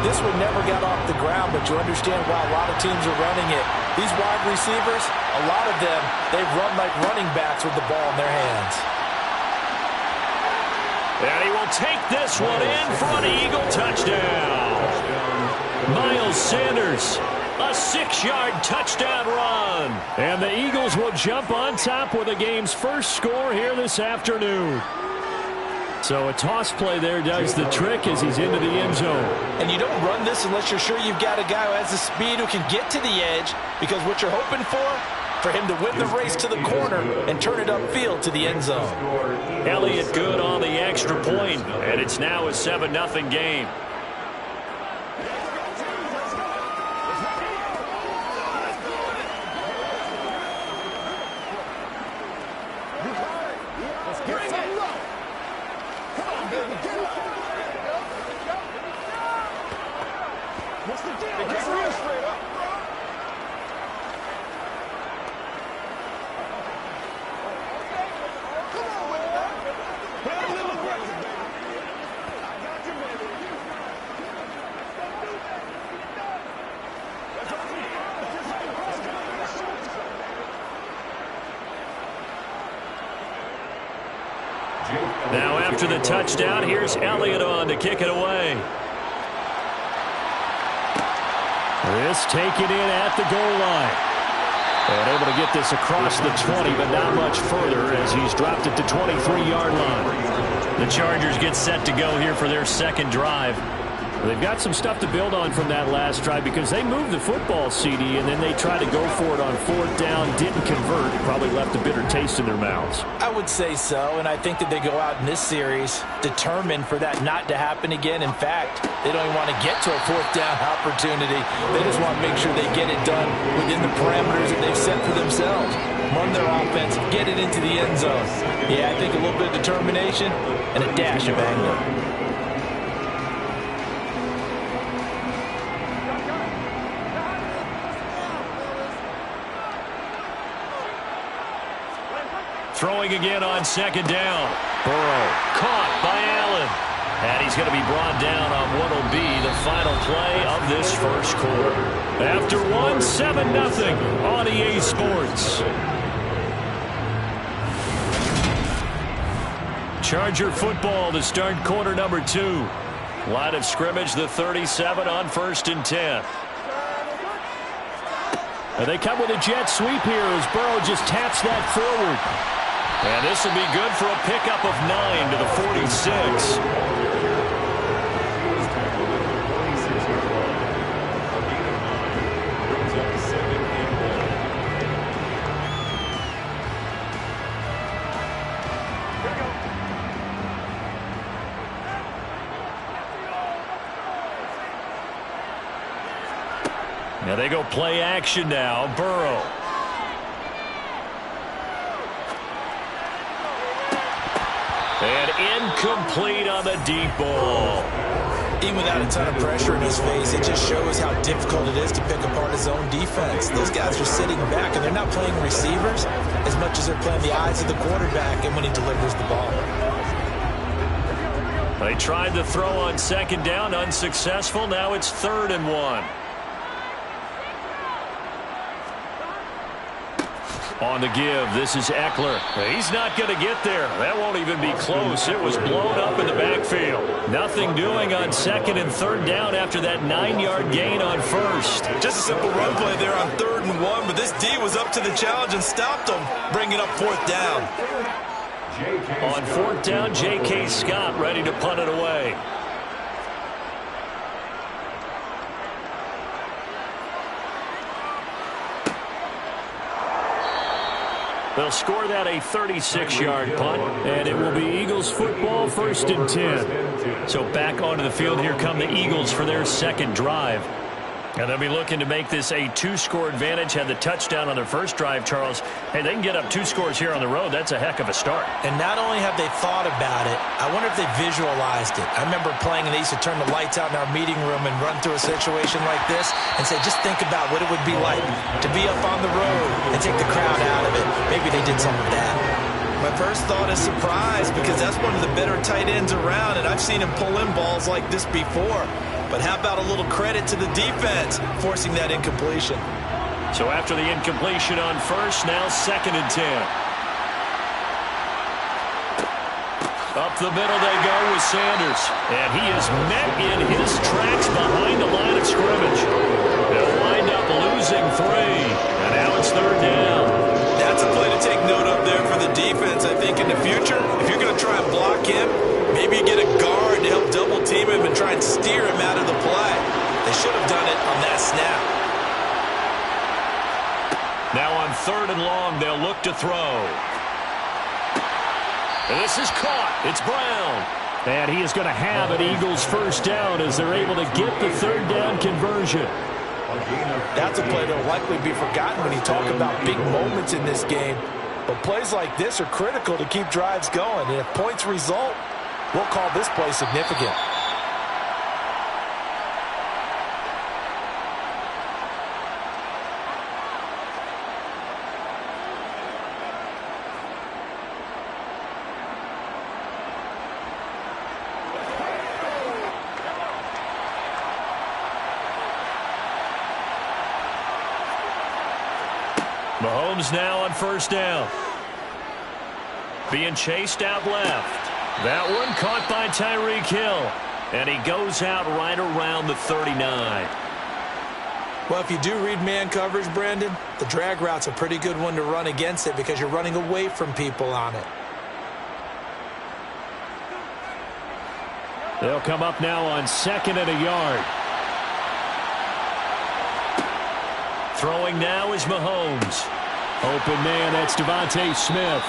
This one never got off the ground, but you understand why a lot of teams are running it. These wide receivers, a lot of them, they run like running backs with the ball in their hands. And he will take this one in for an Eagle touchdown. Miles Sanders, a 6-yard touchdown run. And the Eagles will jump on top with the game's first score here this afternoon. So a toss play there does the trick as he's into the end zone. And you don't run this unless you're sure you've got a guy who has the speed who can get to the edge, because what you're hoping for him to win the race to the corner and turn it upfield to the end zone. Elliott good on the extra point, and it's now a 7-0 game. Now after the touchdown, here's Elliott on to kick it away. This taken in at the goal line. And able to get this across the 20, but not much further as he's dropped it to 23-yard line. The Chargers get set to go here for their second drive. They've got some stuff to build on from that last drive because they moved the football, CD, and then they tried to go for it on fourth down, didn't convert, probably left a bitter taste in their mouths. I would say so, and I think that they go out in this series determined for that not to happen again. In fact, they don't even want to get to a fourth down opportunity. They just want to make sure they get it done within the parameters that they've set for themselves. Run their offense, get it into the end zone. Yeah, I think a little bit of determination and a dash of anger. Throwing again on second down. Burrow caught by Allen. And he's going to be brought down on what will be the final play of this first quarter. After one, 7-0 on EA Sports. Charger football to start quarter number 2. Line of scrimmage, the 37 on 1st and 10. And they come with a jet sweep here as Burrow just taps that forward. And this will be good for a pickup of 9 to the 46. Now they go play action now. Burrow. And incomplete on the deep ball. Even without a ton of pressure in his face, it just shows how difficult it is to pick apart his own defense. Those guys are sitting back, and they're not playing receivers as much as they're playing the eyes of the quarterback and when he delivers the ball. They tried to throw on second down, unsuccessful. Now it's 3rd and 1. On the give, this is Eckler. He's not going to get there. That won't even be close. It was blown up in the backfield. Nothing doing on 2nd and 3rd down after that 9-yard gain on 1st. Just a simple run play there on 3rd and 1, but this D was up to the challenge and stopped him, bringing up 4th down. On 4th down, J.K. Scott ready to punt it away. They'll score that a 36-yard punt, and it will be Eagles football, 1st and 10. So back onto the field, here come the Eagles for their second drive. And they'll be looking to make this a 2-score advantage. Had the touchdown on their first drive, Charles. Hey, they can get up 2 scores here on the road. That's a heck of a start. And not only have they thought about it, I wonder if they visualized it. I remember playing, and they used to turn the lights out in our meeting room and run through a situation like this and say, just think about what it would be like to be up on the road and take the crowd out of it. Maybe they did something with that. My first thought is surprise, because that's one of the better tight ends around, and I've seen him pull in balls like this before. But how about a little credit to the defense forcing that incompletion? So after the incompletion on first, now 2nd and 10. Up the middle they go with Sanders. And he is met in his tracks behind the line of scrimmage. They'll wind up losing 3. And now it's 3rd down. That's a play to take note of there for the defense. I think in the future, if you're going to try and block him, maybe you get a guard to help double team him and try and steer him out of the play. They should have done it on that snap. Now on 3rd and long, they'll look to throw. And this is caught. It's Brown. And he is going to have an Eagles 1st down as they're able to get the 3rd down conversion. That's a play that will likely be forgotten when you talk about big moments in this game. But plays like this are critical to keep drives going. And if points result, we'll call this play significant. Mahomes now on 1st down. Being chased out left. That one caught by Tyreek Hill. And he goes out right around the 39. Well, if you do read man coverage, Brandon, the drag route's a pretty good one to run against it because you're running away from people on it. They'll come up now on 2nd and a yard. Throwing now is Mahomes. Open man, that's Devontae Smith.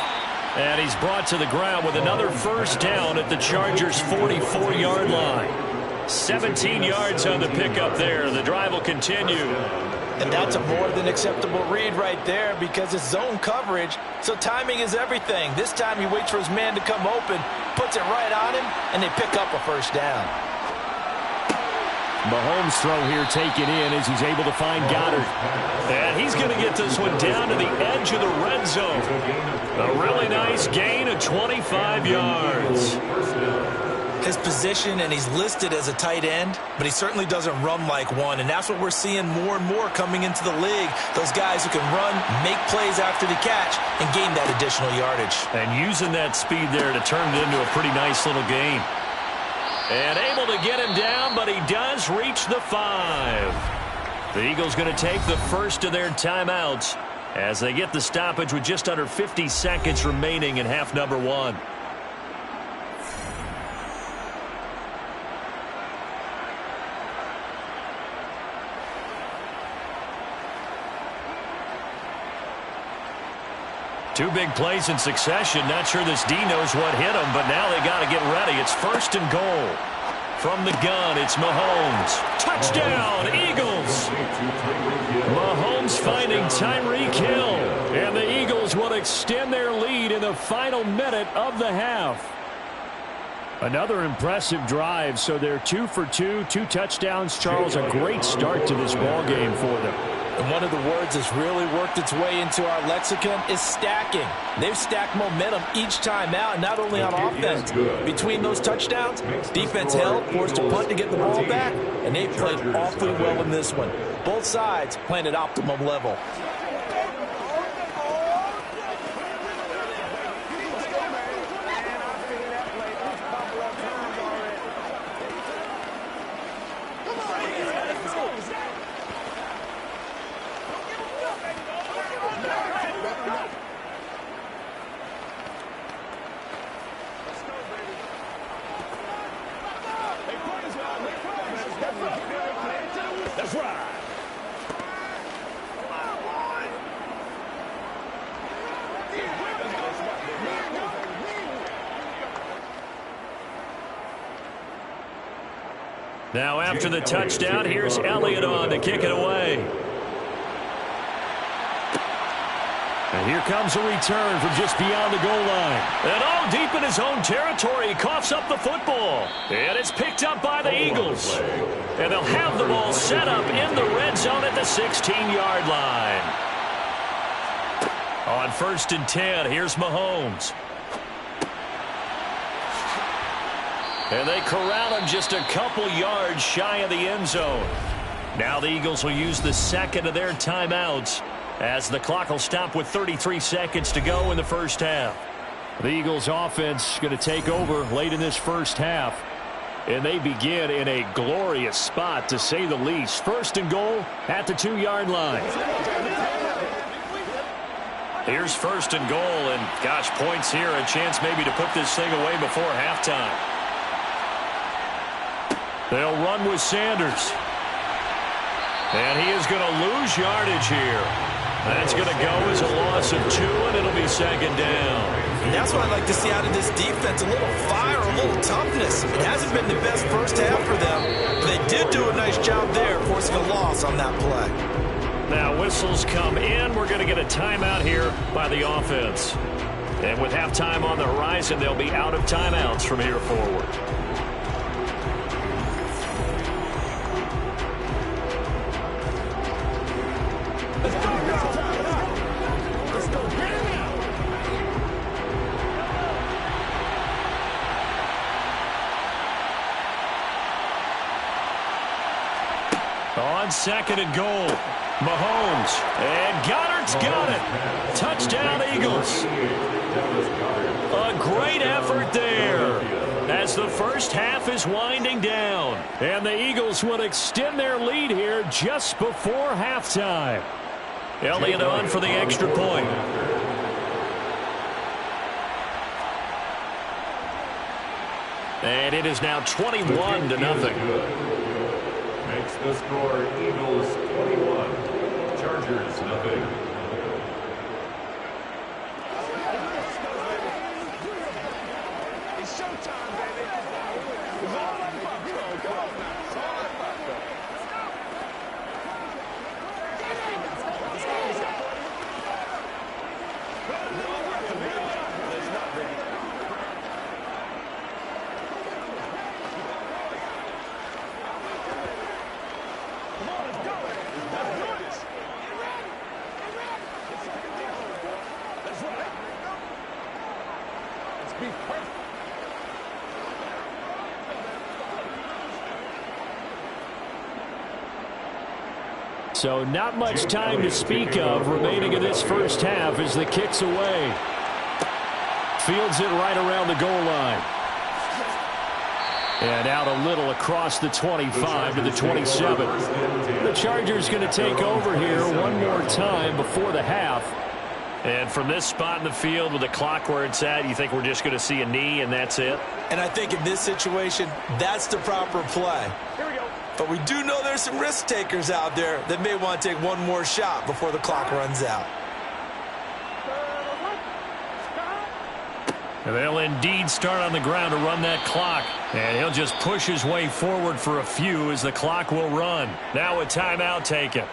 And he's brought to the ground with another 1st down at the Chargers' 44-yard line. 17 yards on the pickup there. The drive will continue. And that's a more than acceptable read right there because it's zone coverage, so timing is everything. This time he waits for his man to come open, puts it right on him, and they pick up a 1st down. Mahomes' throw here taken in as he's able to find Goddard. And he's going to get this one down to the edge of the red zone. A really nice gain of 25 yards. His position, and he's listed as a tight end, but he certainly doesn't run like one, and that's what we're seeing more and more coming into the league. Those guys who can run, make plays after the catch, and gain that additional yardage. And using that speed there to turn it into a pretty nice little gain. And able to get him down, but he does reach the 5. The Eagles going to take the first of their timeouts as they get the stoppage with just under 50 seconds remaining in half number 1. Two big plays in succession. Not sure this D knows what hit him, but now they got to get ready. It's 1st and goal. From the gun, it's Mahomes. Touchdown, Eagles! Mahomes finding Tyreek Hill. And the Eagles will extend their lead in the final minute of the half. Another impressive drive, so they're 2 for 2, 2 touchdowns. Charles, a great start to this ball game for them. And one of the words that's really worked its way into our lexicon is stacking. They've stacked momentum each time out, not only on offense. Between those touchdowns, defense held, forced a punt to get the ball back, and they played awfully well in this one. Both sides playing at optimum level. Now after the touchdown, here's Elliott on to kick it away. And here comes a return from just beyond the goal line. And all deep in his own territory, he coughs up the football. And it's picked up by the Eagles. And they'll have the ball set up in the red zone at the 16-yard line. On 1st and 10, here's Mahomes. And they corral him just a couple yards shy of the end zone. Now the Eagles will use the second of their timeouts as the clock will stop with 33 seconds to go in the first half. The Eagles offense going to take over late in this first half. And they begin in a glorious spot, to say the least. 1st and goal at the 2-yard line. Here's 1st and goal, and gosh, points here. A chance maybe to put this thing away before halftime. They'll run with Sanders. And he is going to lose yardage here. That's going to go as a loss of 2, and it'll be 2nd down. And that's what I'd like to see out of this defense, a little fire, a little toughness. It hasn't been the best first half for them, but they did do a nice job there, forcing a loss on that play. Now whistles come in. We're going to get a timeout here by the offense. And with halftime on the horizon, they'll be out of timeouts from here forward. On 2nd and goal, Mahomes, and Goddard's got it. Touchdown, Eagles. A great effort there as the first half is winding down. And the Eagles will extend their lead here just before halftime. Elliott on for the extra point. And it is now 21-0. Makes the score Eagles 21, Chargers nothing. It's showtime, baby. It's all about go. Come on now. It's all about go. So not much time to speak of remaining in this first half as the kick's away. Fields it right around the goal line. And out a little across the 25 to the 27. The Chargers going to take over here one more time before the half. And from this spot in the field with the clock where it's at, you think we're just going to see a knee and that's it? And I think in this situation, that's the proper play. Here we go. But we do know there's some risk takers out there that may want to take one more shot before the clock runs out. And they'll indeed start on the ground to run that clock. And he'll just push his way forward for a few as the clock will run. Now a timeout taken.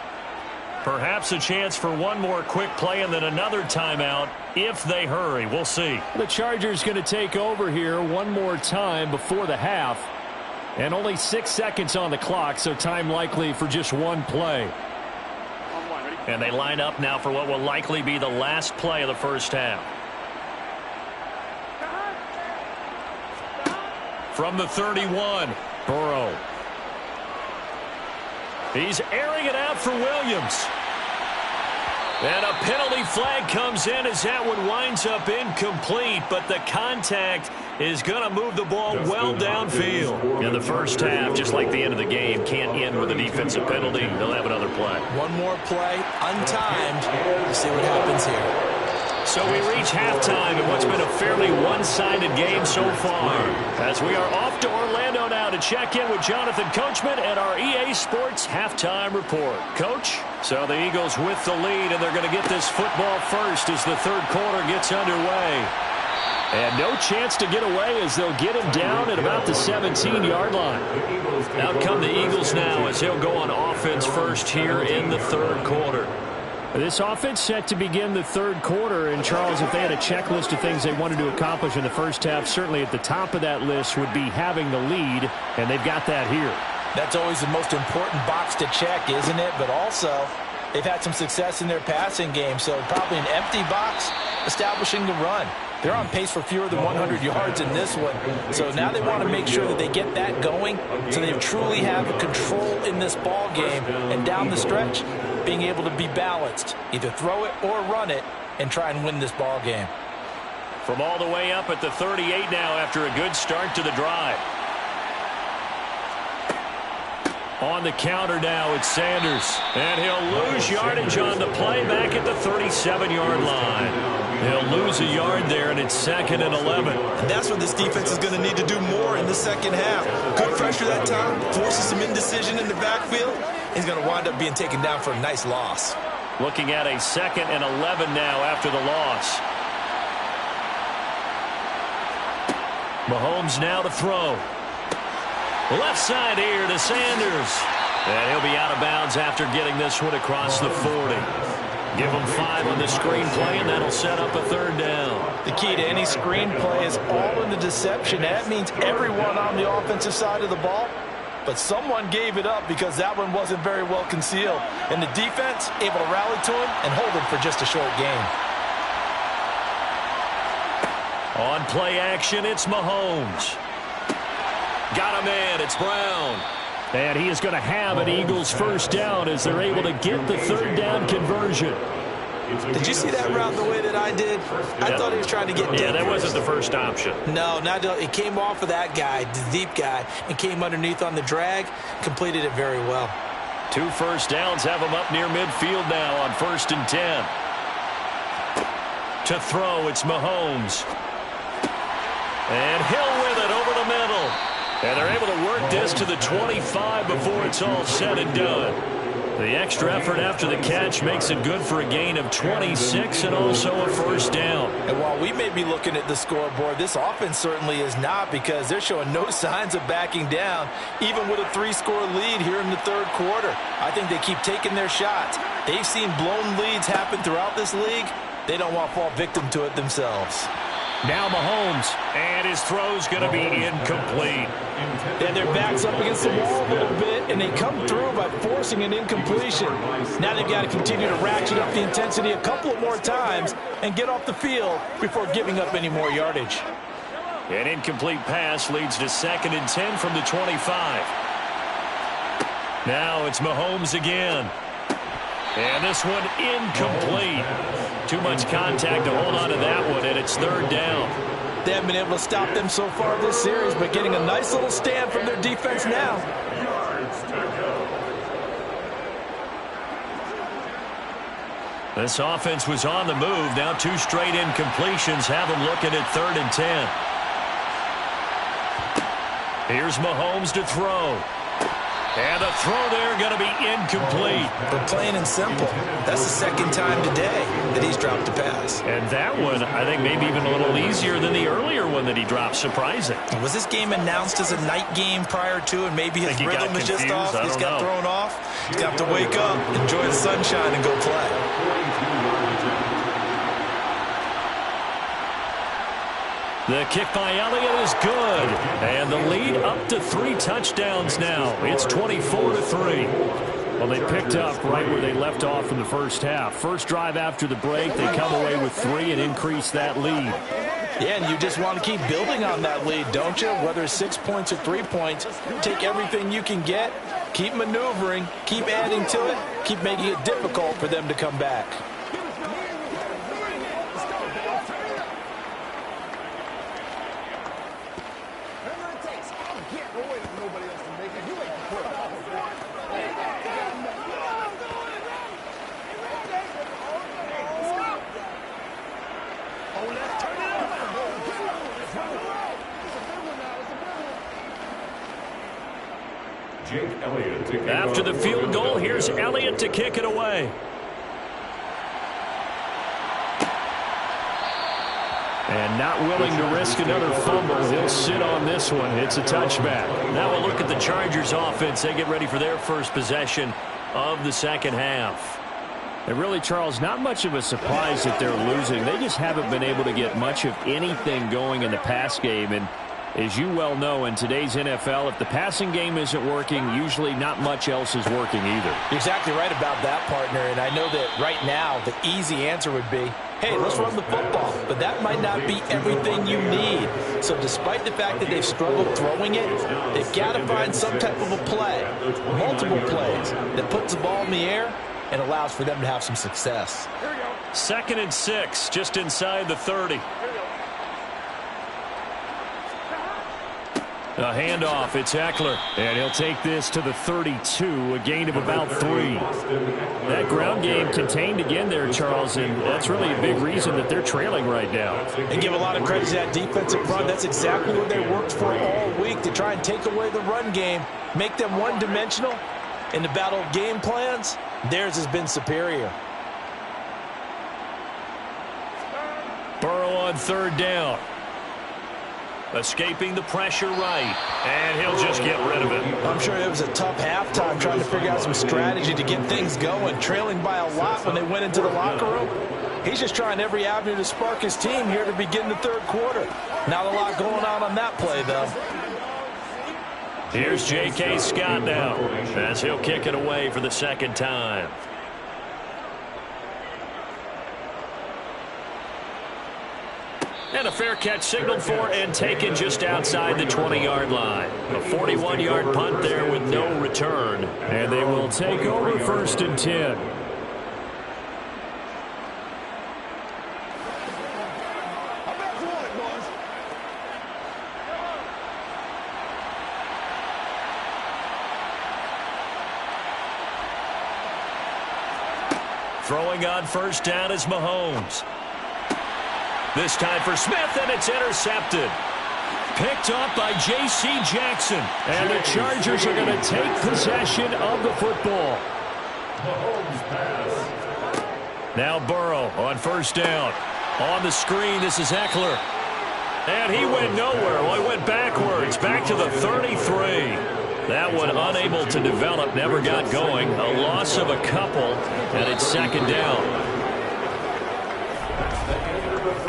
Perhaps a chance for one more quick play and then another timeout if they hurry. We'll see. The Chargers going to take over here one more time before the half. And only 6 seconds on the clock, so time likely for just one play. And they line up now for what will likely be the last play of the first half. From the 31, Burrow. He's airing it out for Williams. And a penalty flag comes in as that one winds up incomplete, but the contact is going to move the ball well downfield. In the first half, just like the end of the game, can't end with a defensive penalty. They'll have another play. One more play, untimed. We'll see what happens here. So we reach halftime in what's been a fairly one-sided game so far. As we are off to Orlando now to check in with Jonathan Coachman at our EA Sports Halftime Report. Coach, so the Eagles with the lead, and they're going to get this football first as the third quarter gets underway. And no chance to get away as they'll get him down at about the 17-yard line. Out come the Eagles now as they'll go on offense first here in the third quarter. This offense set to begin the third quarter. And, Charles, if they had a checklist of things they wanted to accomplish in the first half, certainly at the top of that list would be having the lead, and they've got that here. That's always the most important box to check, isn't it? But also, they've had some success in their passing game, so probably an empty box establishing the run. They're on pace for fewer than 100 yards in this one. So now they want to make sure that they get that going so they truly have control in this ball game. And down the stretch, being able to be balanced. Either throw it or run it and try and win this ball game. From all the way up at the 38 now after a good start to the drive. On the counter now, it's Sanders. And he'll lose yardage on the play back at the 37-yard line. He'll lose a yard there, and it's 2nd and 11. And that's what this defense is going to need to do more in the second half. Good pressure that time, forces some indecision in the backfield. He's going to wind up being taken down for a nice loss. Looking at a 2nd and 11 now after the loss. Mahomes now to throw. Left side here to Sanders. And he'll be out of bounds after getting this one across the 40. Give him 5 on the screen play, and that'll set up a 3rd down. The key to any screen play is all in the deception. That means everyone on the offensive side of the ball. But someone gave it up because that one wasn't very well concealed. And the defense able to rally to him and hold him for just a short gain. On play action, it's Mahomes. Got him in. It's Brown. And he is going to have an Eagles first down as they're able to get the 3rd down conversion. Did you see that route the way that I did? I thought he was trying to get deep. Yeah, that wasn't the first option. No, it came off of that guy, the deep guy, and came underneath on the drag. Completed it very well. 2 first downs have him up near midfield now on 1st and 10. To throw, it's Mahomes. And Hill with it over the middle. And they're able to work this to the 25 before it's all said and done. The extra effort after the catch makes it good for a gain of 26 and also a first down. And while we may be looking at the scoreboard, this offense certainly is not, because they're showing no signs of backing down, even with a 3-score lead here in the third quarter. I think they keep taking their shots. They've seen blown leads happen throughout this league. They don't want to fall victim to it themselves. Now Mahomes, and his throw's going to be incomplete. And their back's up against the wall a little bit, and they come through by forcing an incompletion. Now they've got to continue to ratchet up the intensity a couple of more times and get off the field before giving up any more yardage. An incomplete pass leads to 2nd and 10 from the 25. Now it's Mahomes again. And this one incomplete. Too much contact to hold on to that one, and it's 3rd down. They haven't been able to stop them so far this series, but getting a nice little stand from their defense now. This offense was on the move. Now 2 straight incompletions have them looking at 3rd and 10. Here's Mahomes to throw. And the throw there going to be incomplete. But plain and simple, that's the 2nd time today that he's dropped a pass. And that one, I think, maybe even a little easier than the earlier one that he dropped. Surprising. Was this game announced as a night game prior to, and maybe his rhythm is just off? He's got thrown off. He's got to wake up, enjoy the sunshine, and go play. The kick by Elliott is good. And the lead up to 3 touchdowns now. It's 24-3. Well, they picked up right where they left off in the first half. First drive after the break, they come away with 3 and increase that lead. Yeah, and you just want to keep building on that lead, don't you? Whether it's 6 points or 3 points, take everything you can get, keep maneuvering, keep adding to it, keep making it difficult for them to come back. After the field goal, here's Elliott to kick it away. And not willing to risk another fumble. He'll sit on this one. It's a touchback. Now we'll look at the Chargers offense. They get ready for their first possession of the second half. And really, Charles, not much of a surprise that they're losing. They just haven't been able to get much of anything going in the pass game. And as you well know, in today's NFL, if the passing game isn't working, usually not much else is working either. You're exactly right about that, partner. And I know that right now the easy answer would be, hey, let's run the football. But that might not be everything you need. So despite the fact that they've struggled throwing it, they've got to find some type of a play, multiple plays, that puts the ball in the air and allows for them to have some success. 2nd and 6, just inside the 30. A handoff, it's Eckler, and he'll take this to the 32, a gain of about 3. That ground game contained again there, Charles, and that's really a big reason that they're trailing right now. And give a lot of credit to that defensive front. That's exactly what they worked for all week, to try and take away the run game, make them one-dimensional. In the battle of game plans, theirs has been superior. Burrow on 3rd down. Escaping the pressure right. And he'll just get rid of it. I'm sure it was a tough halftime trying to figure out some strategy to get things going, trailing by a lot when they went into the locker room. He's just trying every avenue to spark his team here to begin the 3rd quarter. Not a lot going on that play, though. Here's J.K. Scott now as he'll kick it away for the 2nd time. And a fair catch signaled for and taken just outside the 20-yard line. A 41-yard punt there with no return. And they will take over 1st and 10. Throwing on 1st down is Mahomes. This time for Smith, and it's intercepted. Picked off by J.C. Jackson. And the Chargers are going to take possession of the football. Now Burrow on 1st down. On the screen, this is Eckler. And he went nowhere. Well, he went backwards, back to the 33. That one unable to develop, never got going. A loss of a couple, and it's 2nd down.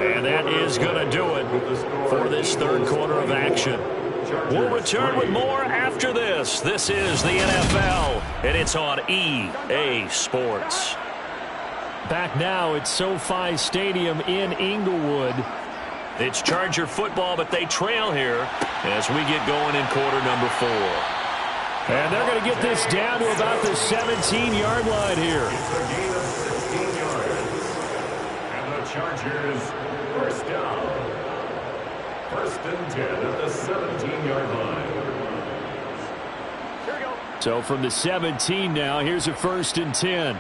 And that is going to do it for this 3rd quarter of action. We'll return with more after this. This is the NFL, and it's on EA Sports. Back now at SoFi Stadium in Inglewood. It's Charger football, but they trail here as we get going in quarter number 4. And they're going to get this down to about the 17-yard line here. It's a gain of 16 yards. And the Chargers, 1st down. 1st and 10 at the 17-yard line. Here we go. So from the 17 now, here's a 1st and 10.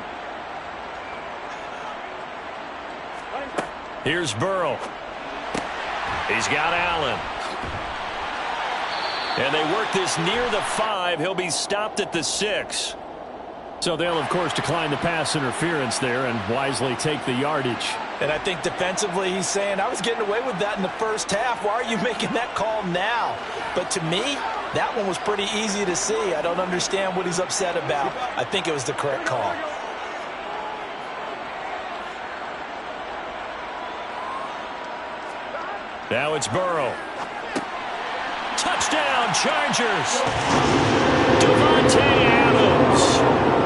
Here's Burrow. He's got Allen. And they work this near the 5. He'll be stopped at the 6. So they'll, of course, decline the pass interference there and wisely take the yardage. And I think defensively he's saying, I was getting away with that in the 1st half. Why are you making that call now? But to me, that one was pretty easy to see. I don't understand what he's upset about. I think it was the correct call. Now it's Burrow. Touchdown, Chargers. Devontae Adams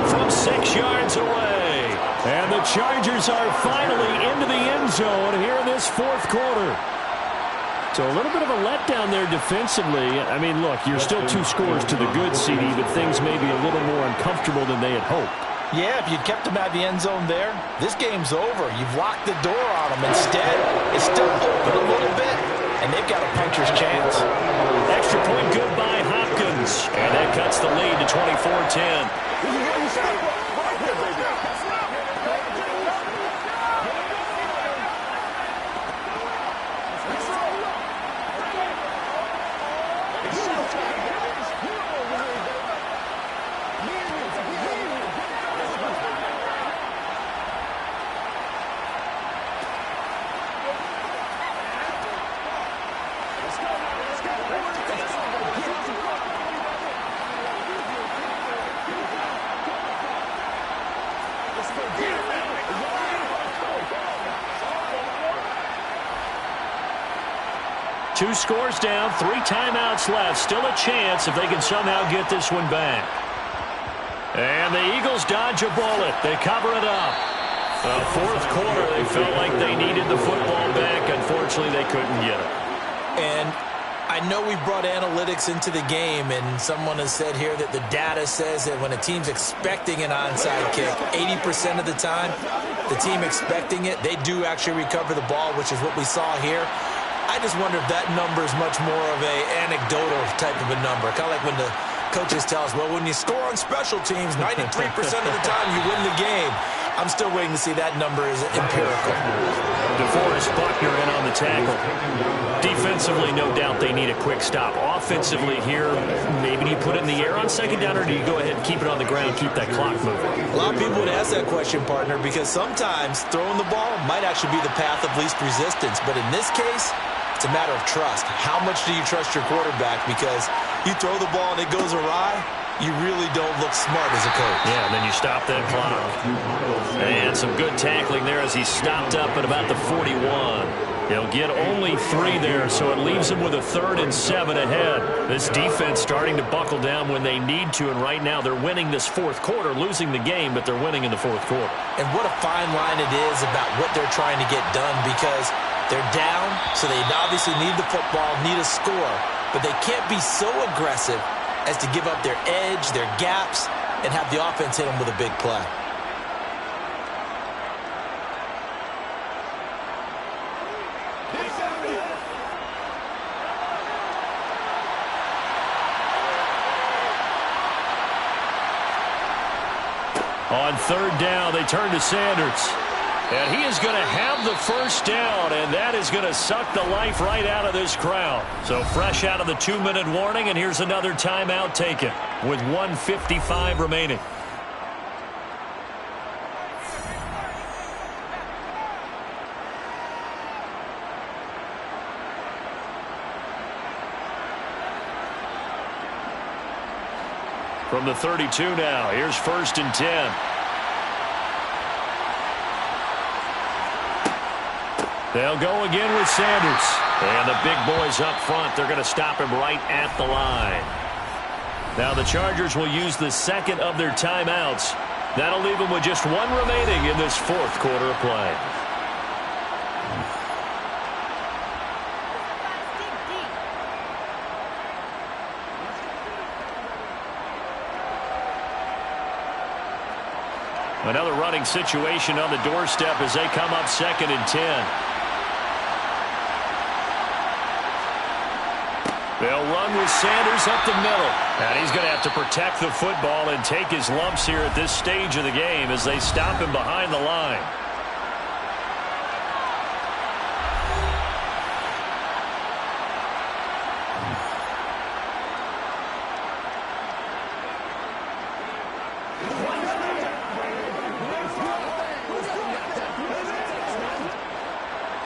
from 6 yards away. And the Chargers are finally into the end zone here in this 4th quarter. So a little bit of a letdown there defensively. I mean, look, you're still 2 scores to the good, CD, but things may be a little more uncomfortable than they had hoped. Yeah, if you'd kept him out of the end zone there, this game's over. You've locked the door on him. Instead, it's still open a little bit, and they've got a puncher's chance. Extra point good by Hopkins. And that cuts the lead to 24-10. 2 scores down, 3 timeouts left. Still a chance if they can somehow get this one back. And the Eagles dodge a bullet. They cover it up. Fourth quarter, they felt like they needed the football back. Unfortunately, they couldn't get it. And I know we brought analytics into the game, and someone has said here that the data says that when a team's expecting an onside kick, 80% of the time, the team expecting it, they do actually recover the ball, which is what we saw here. I just wonder if that number is much more of a anecdotal type of a number. Kind of like when the coaches tell us, well, when you score on special teams, 93% of the time you win the game. I'm still waiting to see that number is empirical. DeForest Buckner in on the tackle. Defensively, no doubt they need a quick stop. Offensively here, maybe do you put it in the air on second down, or do you go ahead and keep it on the ground, keep that clock moving? A lot of people would ask that question, partner, because sometimes throwing the ball might actually be the path of least resistance. But in this case, it's a matter of trust. How much do you trust your quarterback? Because you throw the ball and it goes awry, you really don't look smart as a coach. Yeah, and then you stop that clock. And some good tackling there as he stopped up at about the 41. He'll get only 3 there, so it leaves him with a 3rd and 7 ahead. This defense starting to buckle down when they need to, and right now they're winning this fourth quarter, losing the game, but they're winning in the fourth quarter. And what a fine line it is about what they're trying to get done, because they're down, so they obviously need the football, need a score, but they can't be so aggressive as to give up their edge, their gaps, and have the offense hit them with a big play. On 3rd down, they turn to Sanders. And he is going to have the first down, and that is going to suck the life right out of this crowd. So fresh out of the 2-minute warning, and here's another timeout taken with 1:55 remaining. From the 32 now, here's 1st and 10. They'll go again with Sanders. And the big boys up front, they're going to stop him right at the line. Now the Chargers will use the 2nd of their timeouts. That'll leave them with just 1 remaining in this 4th quarter of play. Another running situation on the doorstep as they come up 2nd and 10. They'll run with Sanders up the middle. And he's going to have to protect the football and take his lumps here at this stage of the game as they stop him behind the line.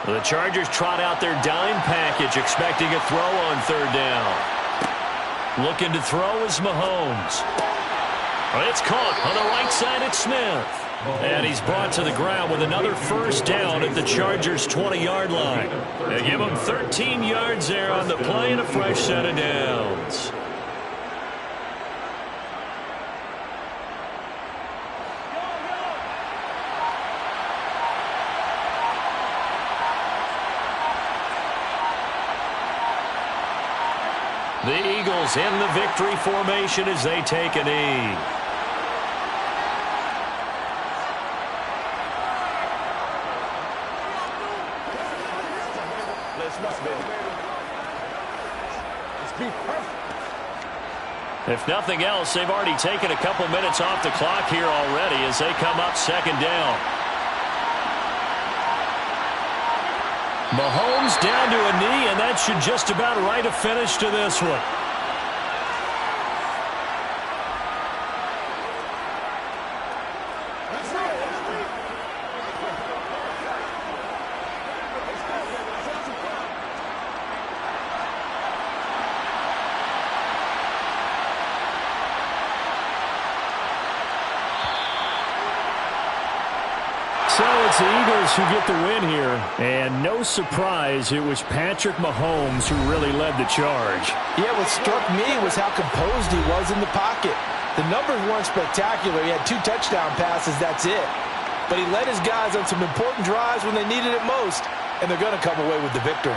The Chargers trot out their dime package, expecting a throw on 3rd down. Looking to throw is Mahomes. It's caught on the right side at Smith. And he's brought to the ground with another first down at the Chargers' 20-yard line. They give him 13 yards there on the play and a fresh set of downs. The Eagles in the victory formation as they take a knee. If nothing else, they've already taken a couple minutes off the clock here already as they come up 2nd down. Mahomes down to a knee, and that should just about write a finish to this one. So it's the Eagles who get the win here. And no surprise, it was Patrick Mahomes who really led the charge. Yeah, what struck me was how composed he was in the pocket. The numbers weren't spectacular. He had 2 touchdown passes, that's it. But he led his guys on some important drives when they needed it most, and they're going to come away with the victory.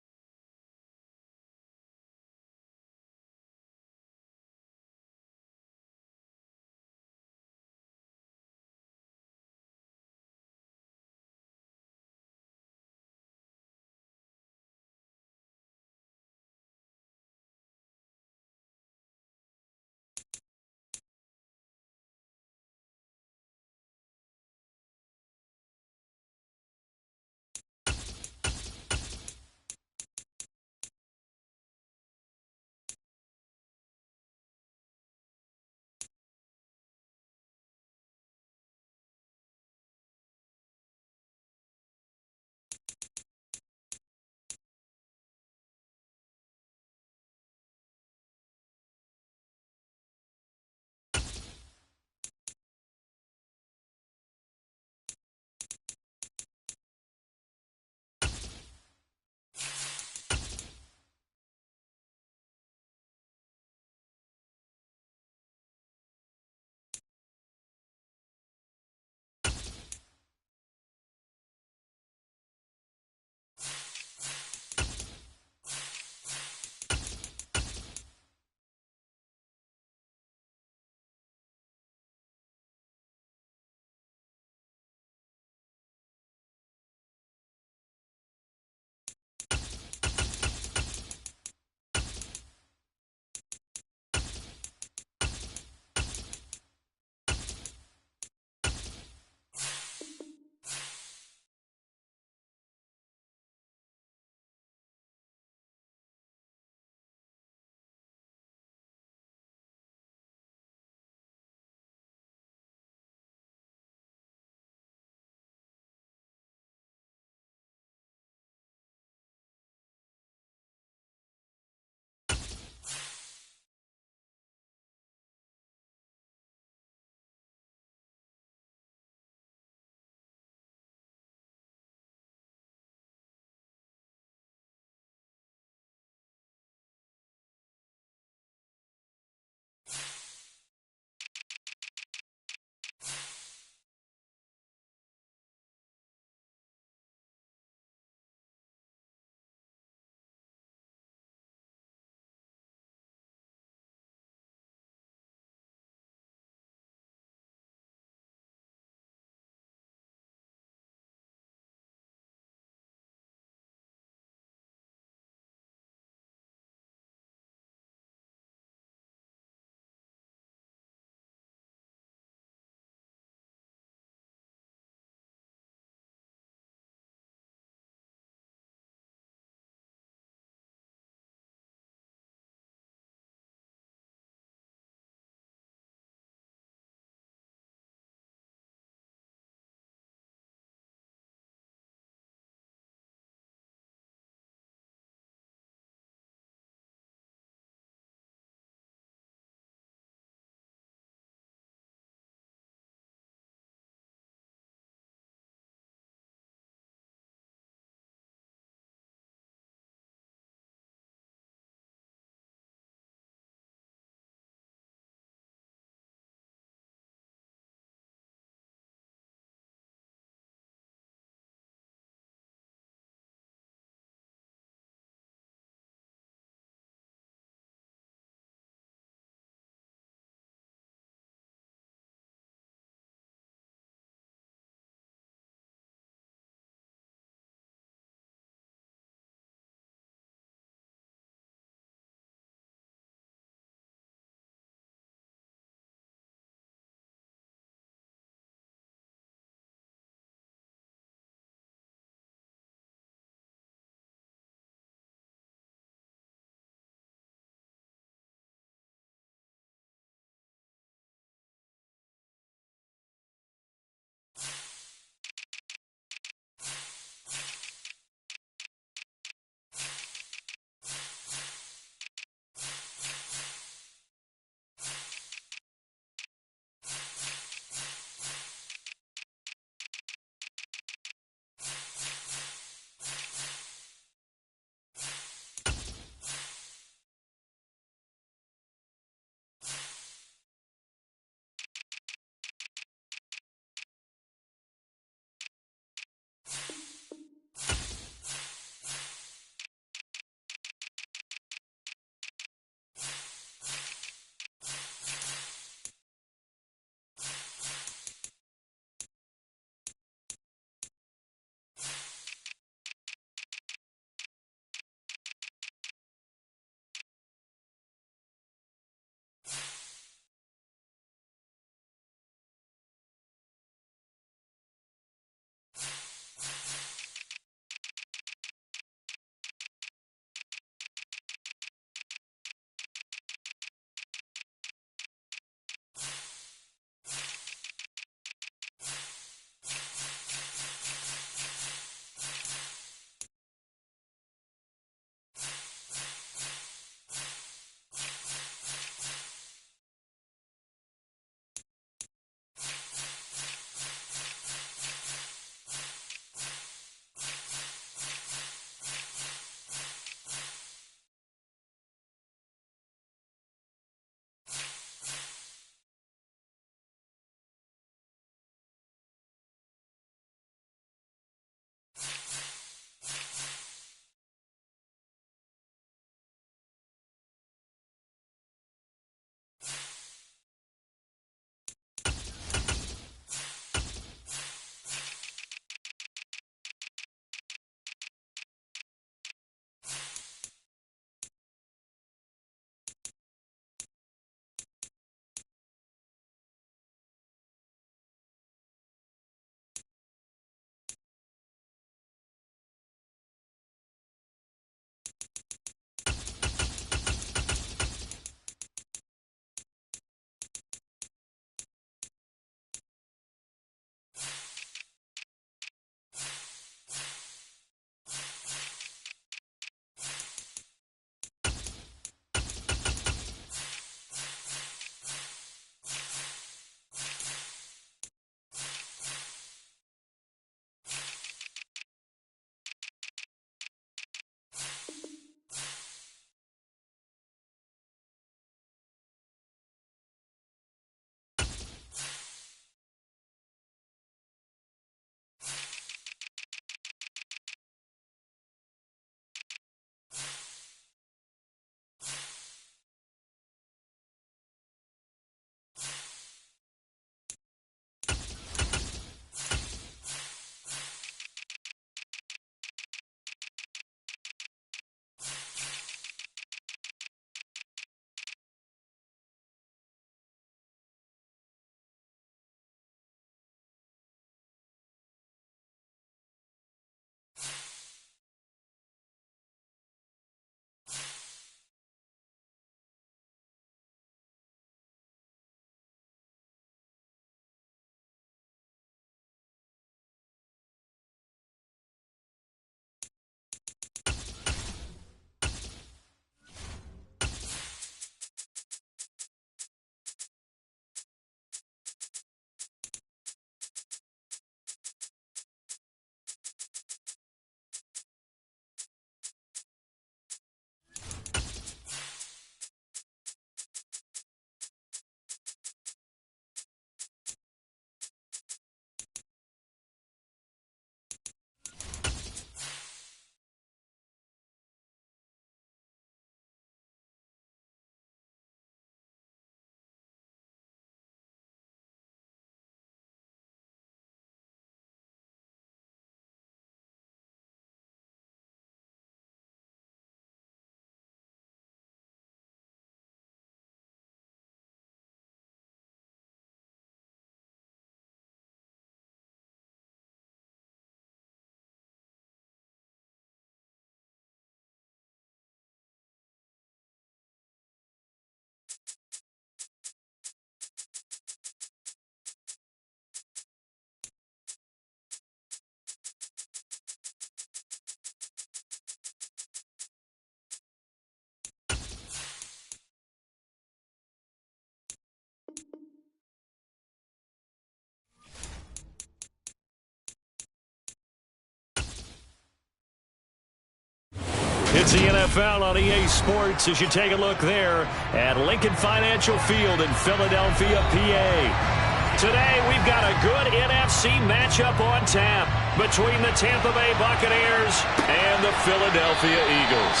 It's the NFL on EA Sports as you take a look there at Lincoln Financial Field in Philadelphia, PA. Today, we've got a good NFC matchup on tap between the Tampa Bay Buccaneers and the Philadelphia Eagles.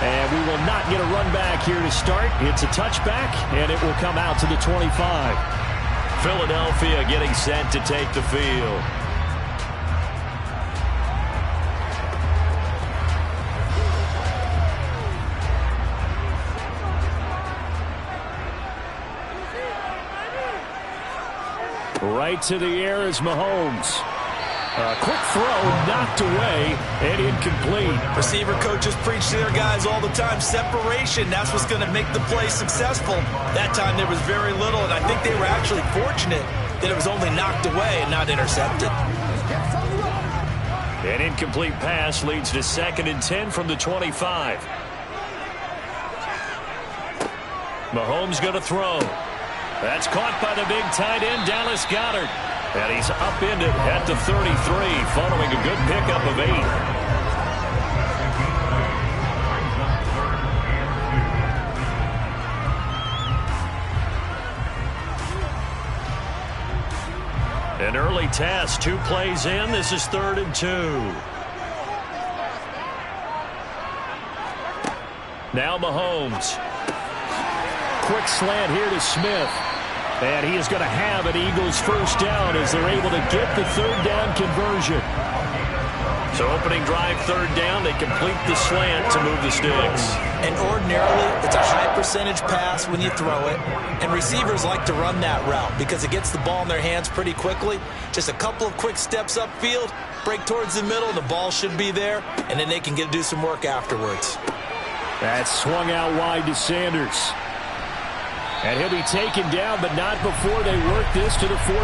And we will not get a run back here to start. It's a touchback, and it will come out to the 25. Philadelphia getting set to take the field. Right to the air is Mahomes. A quick throw knocked away and incomplete. Receiver coaches preach to their guys all the time. Separation, that's what's going to make the play successful. That time there was very little, and I think they were actually fortunate that it was only knocked away and not intercepted. An incomplete pass leads to 2nd and 10 from the 25. Mahomes going to throw. That's caught by the big tight end, Dallas Goedert. And he's upended at the 33, following a good pickup of 8. An early test, 2 plays in. This is 3rd and 2. Now Mahomes. Quick slant here to Smith. And he is going to have an Eagles first down as they're able to get the 3rd down conversion. So opening drive 3rd down, they complete the slant to move the sticks. And ordinarily, it's a high percentage pass when you throw it. And receivers like to run that route because it gets the ball in their hands pretty quickly. Just a couple of quick steps upfield, break towards the middle, the ball should be there, and then they can do some work afterwards. That's swung out wide to Sanders. And he'll be taken down, but not before they work this to the 45.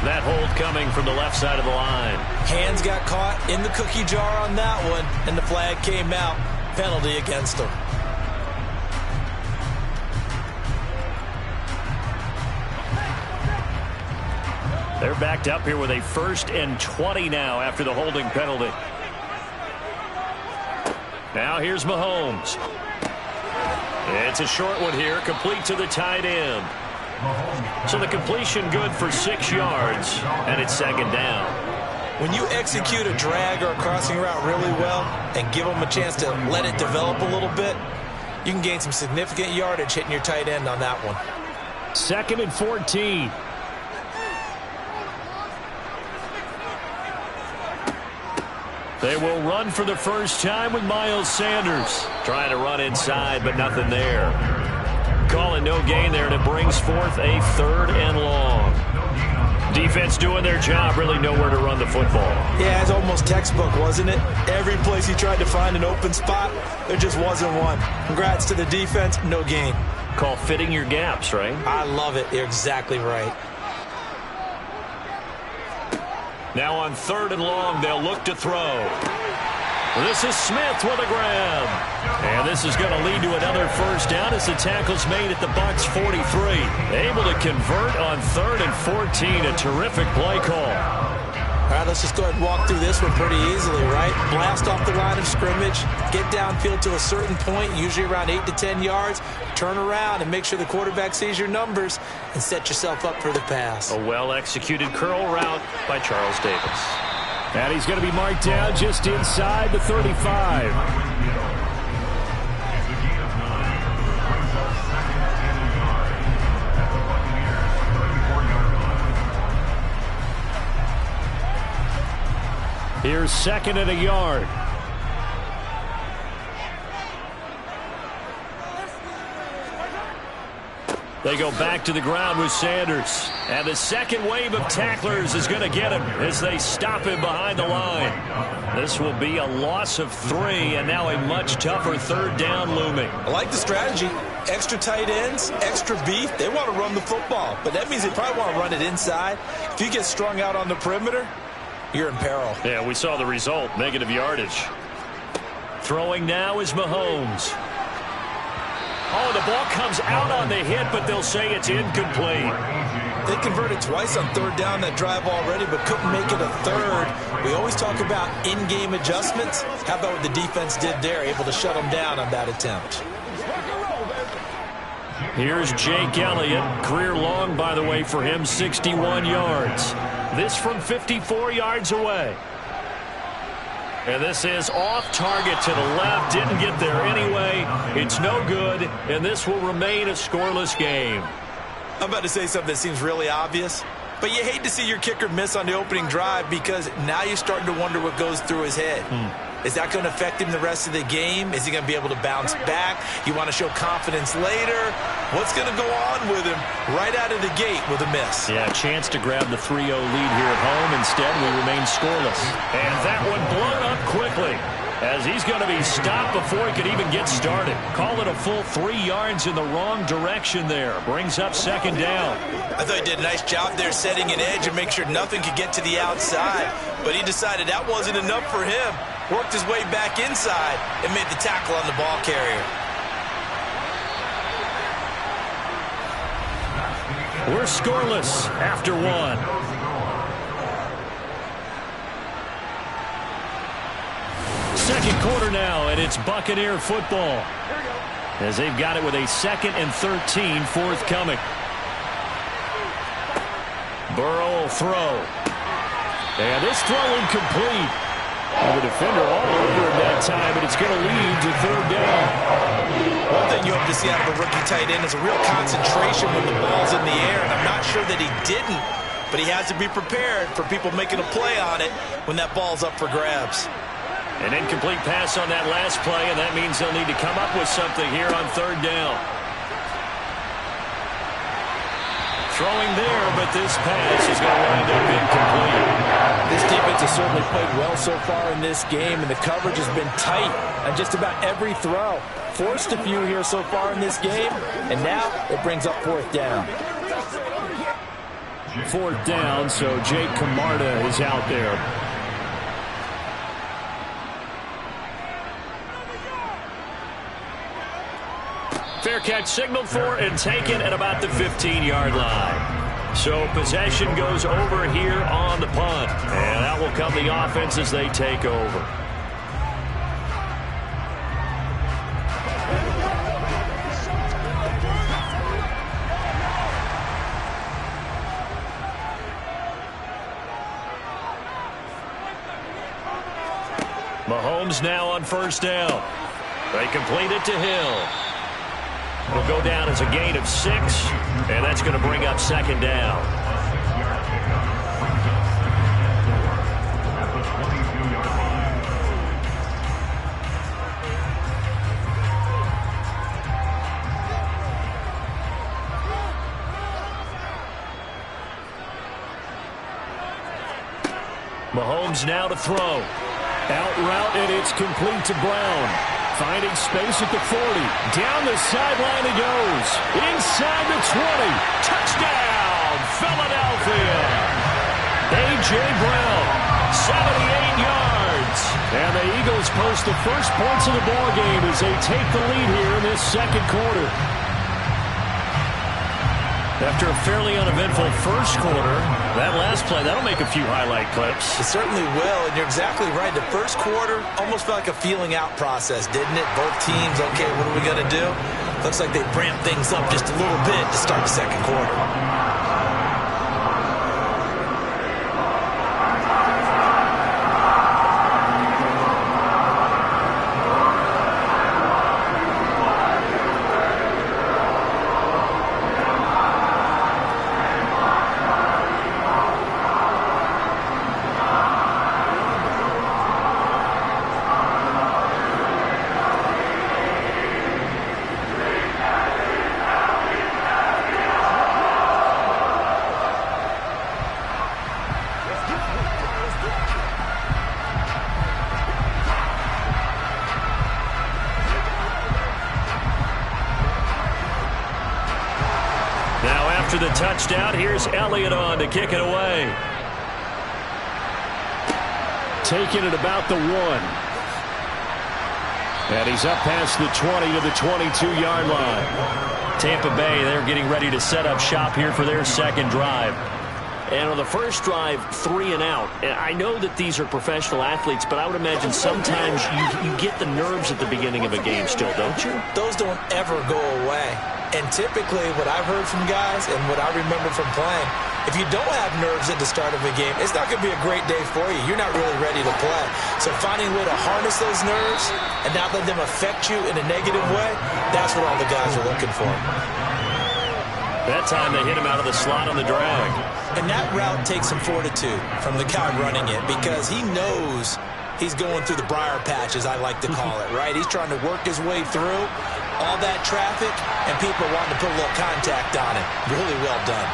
That hold coming from the left side of the line. Hands got caught in the cookie jar on that one, and the flag came out. Penalty against him. They're backed up here with a 1st and 20 now after the holding penalty. Now here's Mahomes. It's a short one here, complete to the tight end. So the completion good for 6 yards, and it's 2nd down. When you execute a drag or a crossing route really well and give them a chance to let it develop a little bit, you can gain some significant yardage hitting your tight end on that one. 2nd and 14. They will run for the first time with Miles Sanders. Trying to run inside, but nothing there. Calling no gain there, and it brings forth a 3rd and long. Defense doing their job, really nowhere to run the football. Yeah, it's almost textbook, wasn't it? Every place he tried to find an open spot, there just wasn't one. Congrats to the defense, no gain. Call fitting your gaps, right? I love it. You're exactly right. Now on 3rd and long, they'll look to throw. This is Smith with a grab. And this is going to lead to another first down as the tackle's made at the Bucs 43. Able to convert on 3rd and 14. A terrific play call. All right, let's just go ahead and walk through this one pretty easily, right? Blast off the line of scrimmage, get downfield to a certain point, usually around 8 to 10 yards, turn around and make sure the quarterback sees your numbers and set yourself up for the pass. A well-executed curl route by Charles Davis. And he's going to be marked down just inside the 35. Here's 2nd and a yard. They go back to the ground with Sanders. And the second wave of tacklers is going to get him as they stop him behind the line. This will be a loss of 3, and now a much tougher 3rd down looming. I like the strategy. Extra tight ends, extra beef. They want to run the football, but that means they probably want to run it inside. If you get strung out on the perimeter, you're in peril. Yeah, we saw the result, negative yardage. Throwing now is Mahomes. Oh, the ball comes out on the hit, but they'll say it's incomplete. They converted twice on third down that drive already, but couldn't make it a third. We always talk about in-game adjustments. How about what the defense did there, able to shut them down on that attempt? Here's Jake Elliott. Career long, by the way, for him, 61 yards. This from 54 yards away. And this is off target to the left. Didn't get there anyway. It's no good, and this will remain a scoreless game. I'm about to say something that seems really obvious, but you hate to see your kicker miss on the opening drive because now you're starting to wonder what goes through his head. Is that going to affect him the rest of the game? Is he going to be able to bounce back? You want to show confidence later? What's going to go on with him right out of the gate with a miss? Yeah, a chance to grab the 3-0 lead here at home. Instead, we remain scoreless. And that one blown up quickly as he's going to be stopped before he could even get started. Call it a full 3 yards in the wrong direction there. Brings up second down. I thought he did a nice job there setting an edge and make sure nothing could get to the outside. But he decided that wasn't enough for him. Worked his way back inside and made the tackle on the ball carrier. We're scoreless after one. Second quarter now, and it's Buccaneer football as they've got it with a 2nd and 13 forthcoming. Burrow will throw. And this throw incomplete. The defender all over him that time, but it's going to lead to third down. One thing you hope to see out of a rookie tight end is a real concentration when the ball's in the air, and I'm not sure that he didn't, but he has to be prepared for people making a play on it when that ball's up for grabs. An incomplete pass on that last play, and that means they'll need to come up with something here on third down. Throwing there, but this pass is going to wind up incomplete. This defense has certainly played well so far in this game, and the coverage has been tight on just about every throw. Forced a few here so far in this game, and now it brings up fourth down. Fourth down, so Jake Camarda is out there. Fair catch signaled for and taken at about the 15-yard line. So possession goes over here on the punt. And that will come the offense as they take over. Mahomes now on first down. They complete it to Hill. It'll go down as a gain of 6, and that's going to bring up second down. Mahomes now to throw. Out route, and it's complete to Brown. Finding space at the 40. Down the sideline he goes. Inside the 20. Touchdown, Philadelphia. A.J. Brown, 78 yards. And the Eagles post the first points of the ball game as they take the lead here in this second quarter. After a fairly uneventful first quarter, that last play, that'll make a few highlight clips. It certainly will, and you're exactly right. The first quarter almost felt like a feeling out process, didn't it? Both teams, okay, what are we going to do? Looks like they ramped things up just a little bit to start the second quarter. After the touchdown, here's Elliott on to kick it away. Taking it about the 1. And he's up past the 20 to the 22-yard line. Tampa Bay, they're getting ready to set up shop here for their second drive. And on the first drive, 3 and out. And I know that these are professional athletes, but I would imagine sometimes you get the nerves at the beginning of a game still, don't you? Those don't ever go away. And typically what I've heard from guys and what I remember from playing, if you don't have nerves at the start of a game, it's not going to be a great day for you. You're not really ready to play. So finding a way to harness those nerves and not let them affect you in a negative way, that's what all the guys are looking for. That time they hit him out of the slot on the drag. And that route takes some fortitude from the guy running it because he knows he's going through the briar patch, as I like to call it, right? He's trying to work his way through all that traffic, and people wanting to put a little contact on it. Really well done.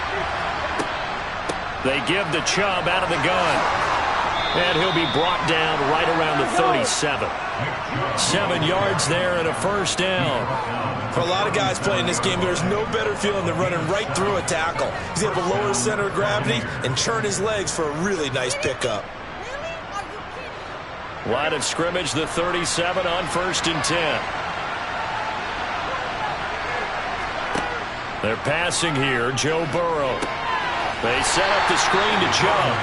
They give the Chubb out of the gun. And he'll be brought down right around the 37. 7 yards there and a first down. For a lot of guys playing this game, there's no better feeling than running right through a tackle. He's able to lower his center of gravity and churn his legs for a really nice pickup. Line of scrimmage, the 37 on 1st and 10. They're passing here, Joe Burrow. They set up the screen to Chubb.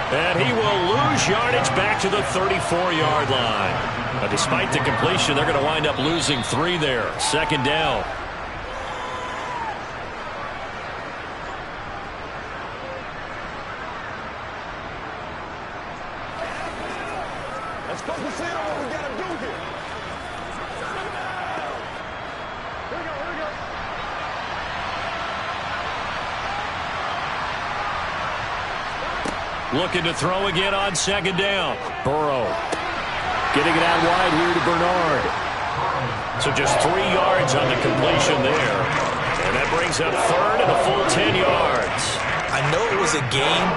And he will lose yardage back to the 34-yard line. But despite the completion, they're going to wind up losing 3 there. Second down. Let's go to see what we got to do here. Here we go, here we go. Looking to throw again on second down. Burrow getting it out wide here to Bernard. So just 3 yards on the completion there. And that brings up third and a full 10 yards. I know it was a game,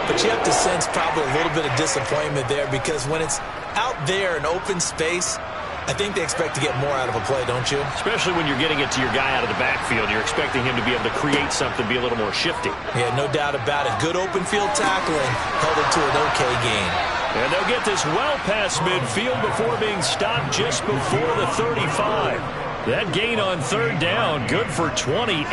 but you have to sense probably a little bit of disappointment there because when it's out there in open space, I think they expect to get more out of a play, don't you? Especially when you're getting it to your guy out of the backfield. You're expecting him to be able to create something, be a little more shifty. Yeah, no doubt about it. Good open field tackling held it to an okay gain. And they'll get this well past midfield before being stopped just before the 35. That gain on third down, good for 28.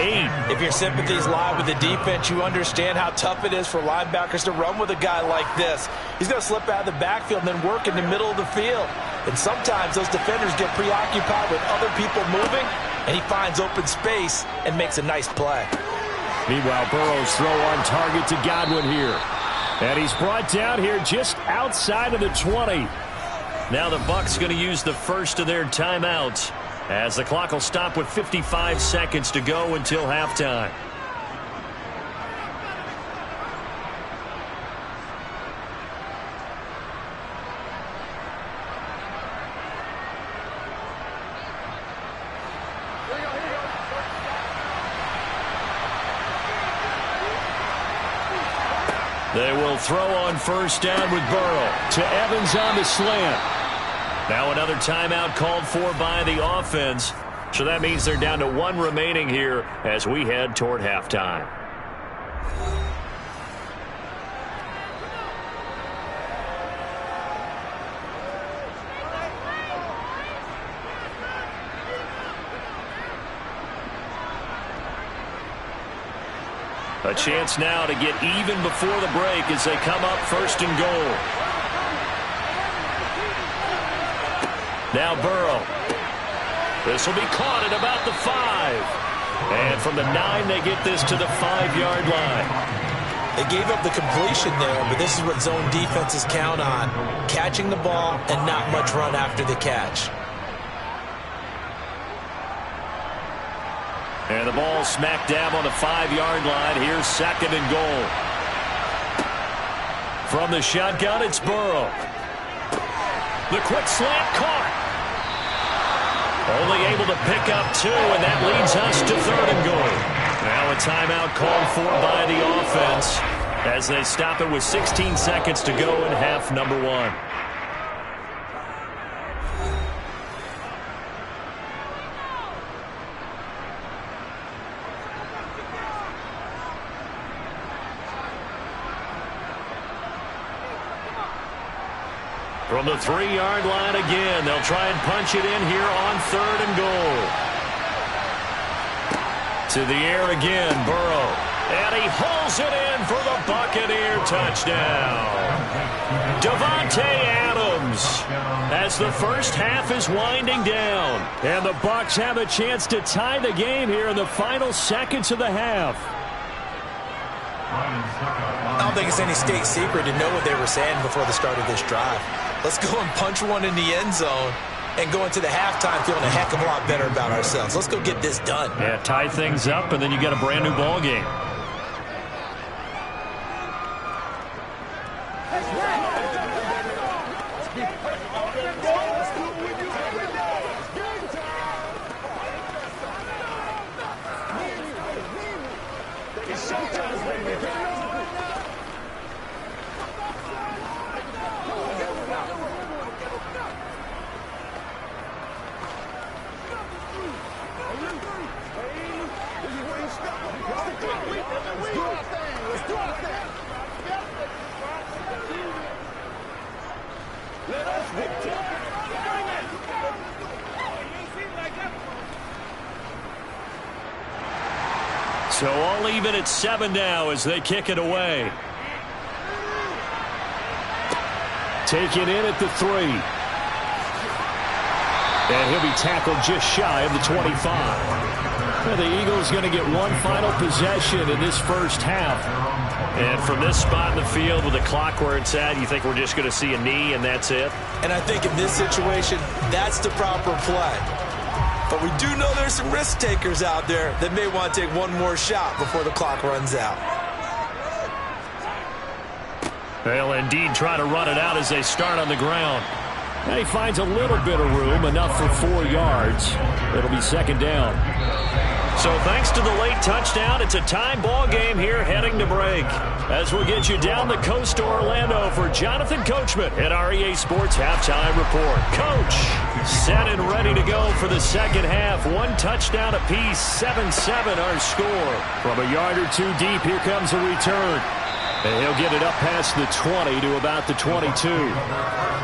If your sympathies lie with the defense, you understand how tough it is for linebackers to run with a guy like this. He's going to slip out of the backfield and then work in the middle of the field. And sometimes those defenders get preoccupied with other people moving, and he finds open space and makes a nice play. Meanwhile, Burrow's throw on target to Godwin here. And he's brought down here just outside of the 20. Now the Bucs going to use the first of their timeouts, as the clock will stop with 55 seconds to go until halftime. They will throw on first down with Burrow to Evans on the slant. Now another timeout called for by the offense. So that means they're down to 1 remaining here as we head toward halftime. A chance now to get even before the break as they come up first and goal. Now Burrow. This will be caught at about the 5. And from the 9, they get this to the 5-yard line. They gave up the completion there, but this is what zone defenses count on. Catching the ball and not much run after the catch. And the ball smack dab on the 5-yard line. Here's second and goal. From the shotgun, it's Burrow. The quick slant caught. Only able to pick up 2, and that leads us to third and goal. Now a timeout called for by the offense as they stop it with 16 seconds to go in half number 1. From the 3-yard line again, they'll try and punch it in here on 3rd and goal. To the air again, Burrow. And he hauls it in for the Buccaneer touchdown. Davante Adams as the first half is winding down. And the Bucs have a chance to tie the game here in the final seconds of the half. I don't think it's any state secret to know what they were saying before the start of this drive. Let's go and punch one in the end zone and go into the halftime feeling a heck of a lot better about ourselves. Let's go get this done. Yeah, tie things up, and then you got a brand new ball game. So all even at 7 now as they kick it away. Taken in at the 3. And he'll be tackled just shy of the 25. Well, the Eagles going to get one final possession in this first half. And from this spot in the field with the clock where it's at, you think we're just going to see a knee and that's it? And I think in this situation, that's the proper play. But we do know there's some risk takers out there that may want to take one more shot before the clock runs out. They'll indeed try to run it out as they start on the ground. And he finds a little bit of room, enough for 4 yards. It'll be 2nd down. So thanks to the late touchdown, it's a tie ball game here heading to break. As we'll get you down the coast to Orlando for Jonathan Coachman at our EA Sports Halftime Report. Coach, set and ready to go for the second half. 1 touchdown apiece, 7-7 our score. From a yard or 2 deep, here comes a return. And he'll get it up past the 20 to about the 22.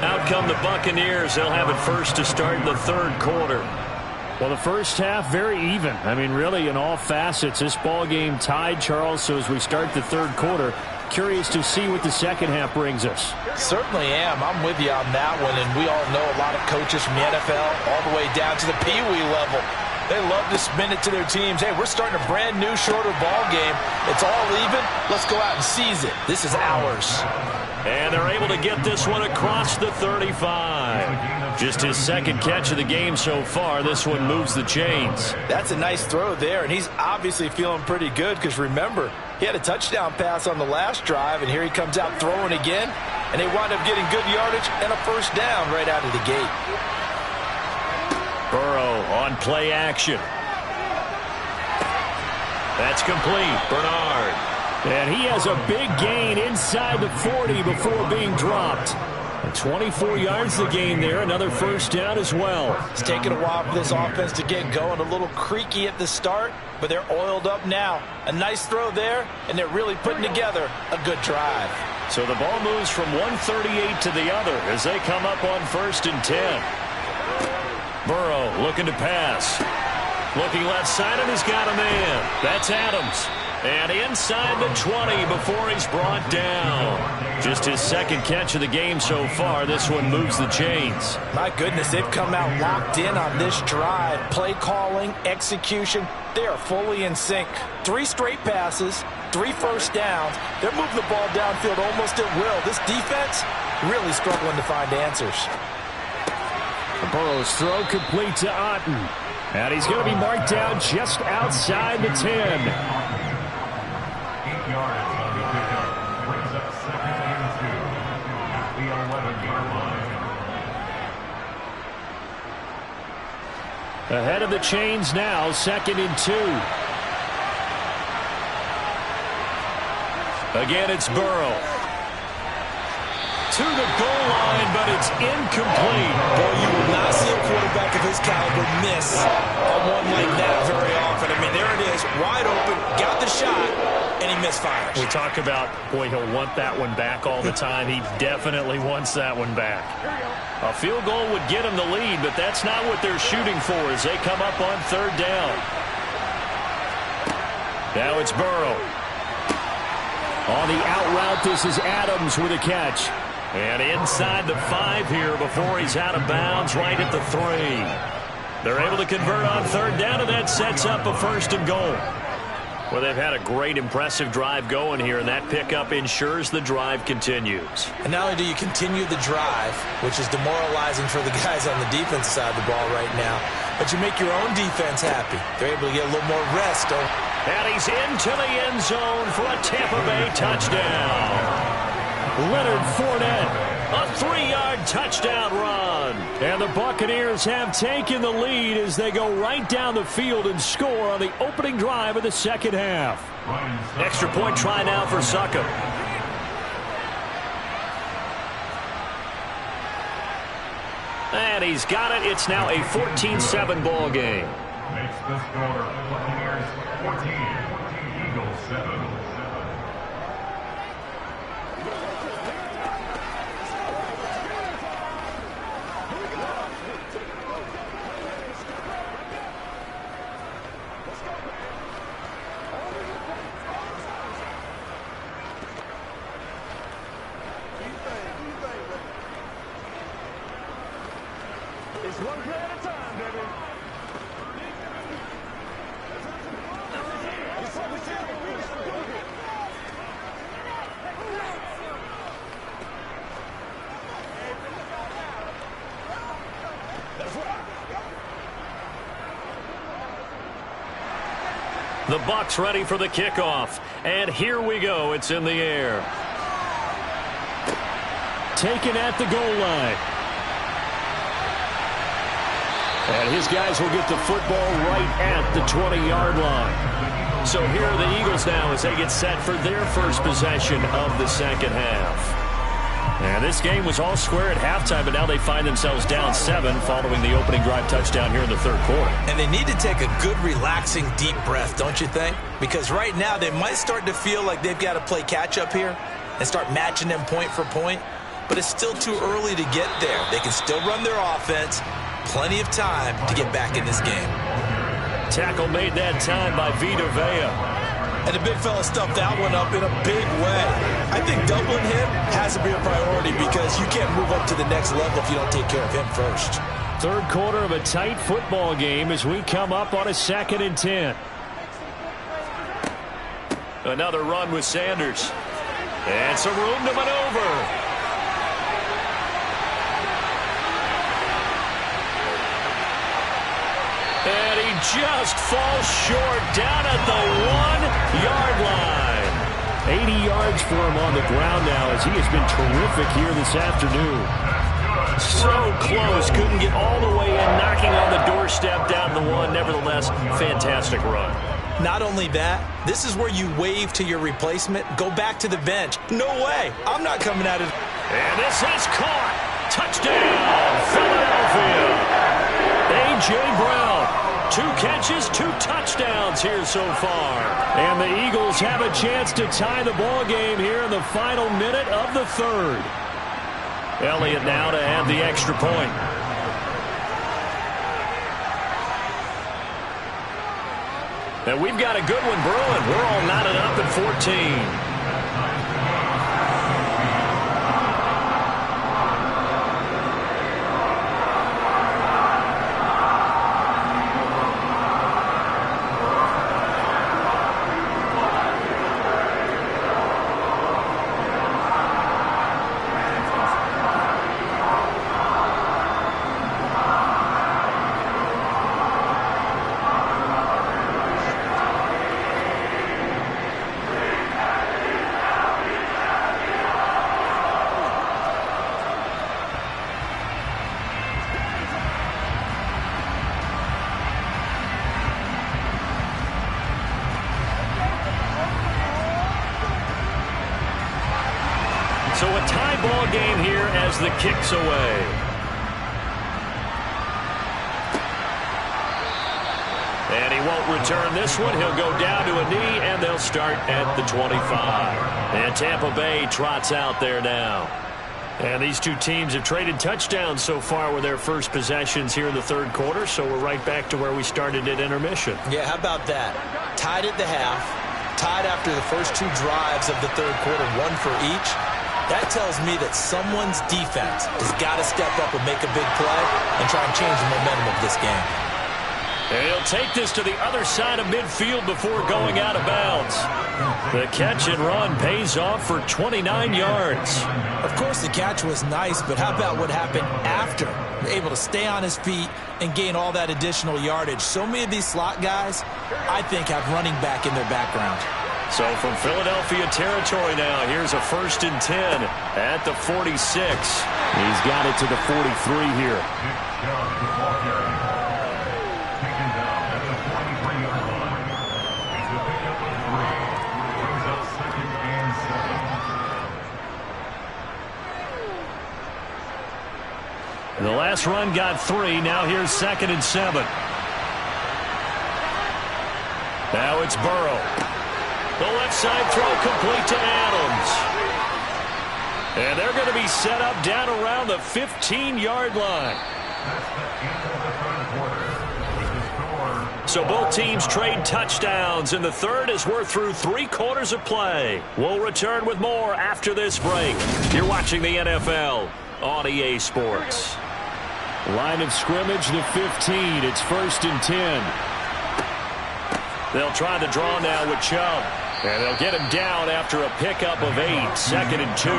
Out come the Buccaneers. They'll have it first to start in the 3rd quarter. Well, the first half, very even. I mean, really, in all facets, this ball game tied, Charles. So as we start the 3rd quarter, curious to see what the second half brings us. Certainly am. I'm with you on that one. And we all know a lot of coaches from the NFL all the way down to the Pee-wee level. They love to spin it to their teams. Hey, we're starting a brand new, shorter ball game. It's all even. Let's go out and seize it. This is ours. And they're able to get this one across the 35. Just his 2nd catch of the game so far. This one moves the chains. That's a nice throw there, and he's obviously feeling pretty good because, remember, he had a touchdown pass on the last drive, and here he comes out throwing again, and they wind up getting good yardage and a first down right out of the gate. Burrow on play action. That's complete. Bernard. And he has a big gain inside the 40 before being dropped. And 24 yards the gain there. Another first down as well. It's taken a while for this offense to get going. A little creaky at the start, but they're oiled up now. A nice throw there, and they're really putting together a good drive. So the ball moves from 138 to the other as they come up on 1st and 10. Burrow looking to pass. Looking left side, and he's got a man. That's Adams. And inside the 20 before he's brought down. Just his 2nd catch of the game so far. This one moves the chains. My goodness, they've come out locked in on this drive. Play calling, execution, they are fully in sync. 3 straight passes, 3 first downs. They're moving the ball downfield almost at will. This defense really struggling to find answers. Burrow's throw complete to Otten. And he's going to be marked down just outside the 10. 8 yards on the pickup. Brings up 2nd and 2 at the 11-yard line. Ahead of the chains now, 2nd and 2. Again, it's Burrow. To the goal line, but it's incomplete. Boy, you will not see a quarterback of his caliber miss a one like that very often. I mean, there it is, wide open, got the shot, and he misfires. We talk about, boy, he'll want that one back all the time. He definitely wants that one back. A field goal would get him the lead, but that's not what they're shooting for as they come up on third down. Now it's Burrow. On the out route, this is Adams with a catch. And inside the 5 here before he's out of bounds, right at the 3. They're able to convert on third down, and that sets up a 1st and goal. Well, they've had a great, impressive drive going here, and that pickup ensures the drive continues. And not only do you continue the drive, which is demoralizing for the guys on the defense side of the ball right now, but you make your own defense happy. They're able to get a little more rest. And he's into the end zone for a Tampa Bay touchdown. Leonard Fournette, a 3-yard touchdown run. And the Buccaneers have taken the lead as they go right down the field and score on the opening drive of the second half. Extra point try now for Succop. And he's got it. It's now a 14-7 ball game. Makes the score Buccaneers 14, Eagles 7. It's one play at a time, baby. The Bucs ready for the kickoff. And here we go. It's in the air. Taken at the goal line. And his guys will get the football right at the 20-yard line. So here are the Eagles now as they get set for their first possession of the second half. And this game was all square at halftime, but now they find themselves down 7 following the opening drive touchdown here in the third quarter. And they need to take a good, relaxing, deep breath, don't you think? Because right now they might start to feel like they've got to play catch-up here and start matching them point for point. But it's still too early to get there. They can still run their offense. Plenty of time to get back in this game. Tackle made that time by Vita Vea. And the big fella stuffed that one up in a big way. I think doubling him has to be a priority because you can't move up to the next level if you don't take care of him first. Third quarter of a tight football game as we come up on a 2nd and 10. Another run with Sanders. And some room to maneuver. And he just falls short down at the 1-yard line. 80 yards for him on the ground now as he has been terrific here this afternoon. So close, couldn't get all the way in, knocking on the doorstep down the 1. Nevertheless, fantastic run. Not only that, this is where you wave to your replacement, go back to the bench. No way, I'm not coming out of it. And this is caught. Touchdown, Philadelphia. A.J. Brown, 2 catches, 2 touchdowns here so far. And the Eagles have a chance to tie the ball game here in the final minute of the third. Elliott now to add the extra point. And we've got a good one brewing. We're all knotted up at 14. So a tie ball game here as the kick's away. And he won't return this one. He'll go down to a knee, and they'll start at the 25. And Tampa Bay trots out there now. And these two teams have traded touchdowns so far with their first possessions here in the third quarter, so we're right back to where we started at intermission. Yeah, how about that? Tied at the half, tied after the first two drives of the third quarter, one for each. That tells me that someone's defense has got to step up and make a big play and try and change the momentum of this game. And he'll take this to the other side of midfield before going out of bounds. The catch and run pays off for 29 yards. Of course, the catch was nice, but how about what happened after? Able to stay on his feet and gain all that additional yardage. So many of these slot guys, I think, have running back in their background. So from Philadelphia territory now, here's a 1st and 10 at the 46. He's got it to the 43 here. The last run got 3. Now here's 2nd and 7. Now it's Burrow. The left side throw complete to Adams. And they're going to be set up down around the 15-yard line. So both teams trade touchdowns in the third as we're through 3 quarters of play. We'll return with more after this break. You're watching the NFL on EA Sports. Line of scrimmage, the 15. It's 1st and 10. They'll try the draw now with Chubb. And they'll get him down after a pickup of 8. 2nd and 2.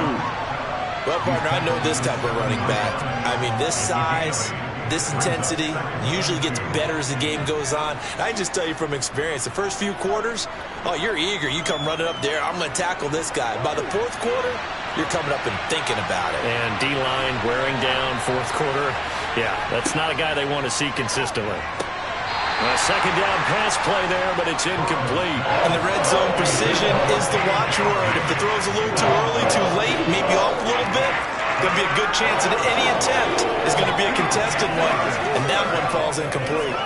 Well, partner, I know this type of running back. I mean, this size, this intensity usually gets better as the game goes on. I can just tell you from experience, the first few quarters, oh, you're eager. You come running up there. I'm going to tackle this guy. By the 4th quarter, you're coming up and thinking about it. And D-line wearing down 4th quarter. Yeah, that's not a guy they want to see consistently. A 2nd down pass play there, but it's incomplete. And the red zone precision is the watchword. If the throw's a little too early, too late, maybe off a little bit, going to be a good chance that any attempt is going to be a contested one, and that one falls incomplete.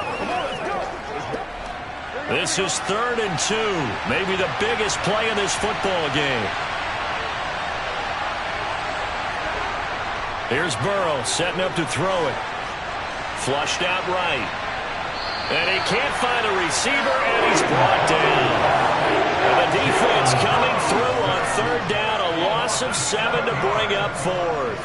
This is 3rd and 2, maybe the biggest play in this football game. Here's Burrow setting up to throw it. Flushed out right. And he can't find a receiver, and he's brought down. And the defense coming through on 3rd down, a loss of 7 to bring up 4th.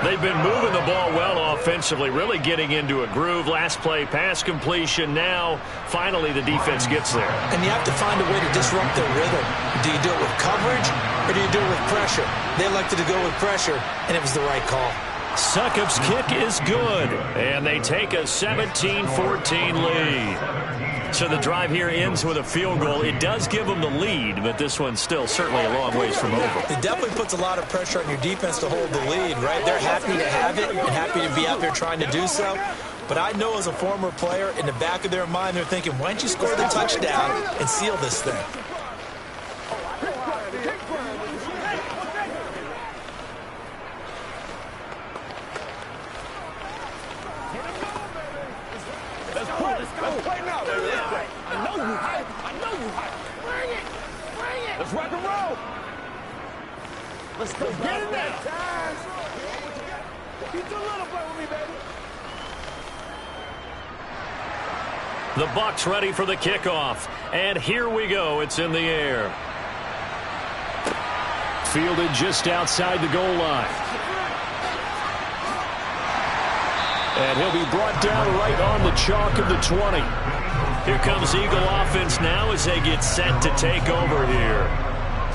They've been moving the ball well offensively, really getting into a groove. Last play, pass completion. Now, finally, the defense gets there. And you have to find a way to disrupt their rhythm. Do you do it with coverage, or do you do it with pressure? They elected to go with pressure, and it was the right call. Succop's kick is good, and they take a 17-14 lead. So the drive here ends with a field goal. It does give them the lead, but this one's still certainly a long ways from over. It definitely puts a lot of pressure on your defense to hold the lead, right? They're happy to have it and happy to be out there trying to do so. But I know as a former player, in the back of their mind, they're thinking, why don't you score the touchdown and seal this thing? Let's rock and roll. Let's go. Get in there. You do a little play with me, baby. The Bucs ready for the kickoff. And here we go. It's in the air. Fielded just outside the goal line. And he'll be brought down right on the chalk of the 20. Here comes Eagle offense now as they get set to take over here.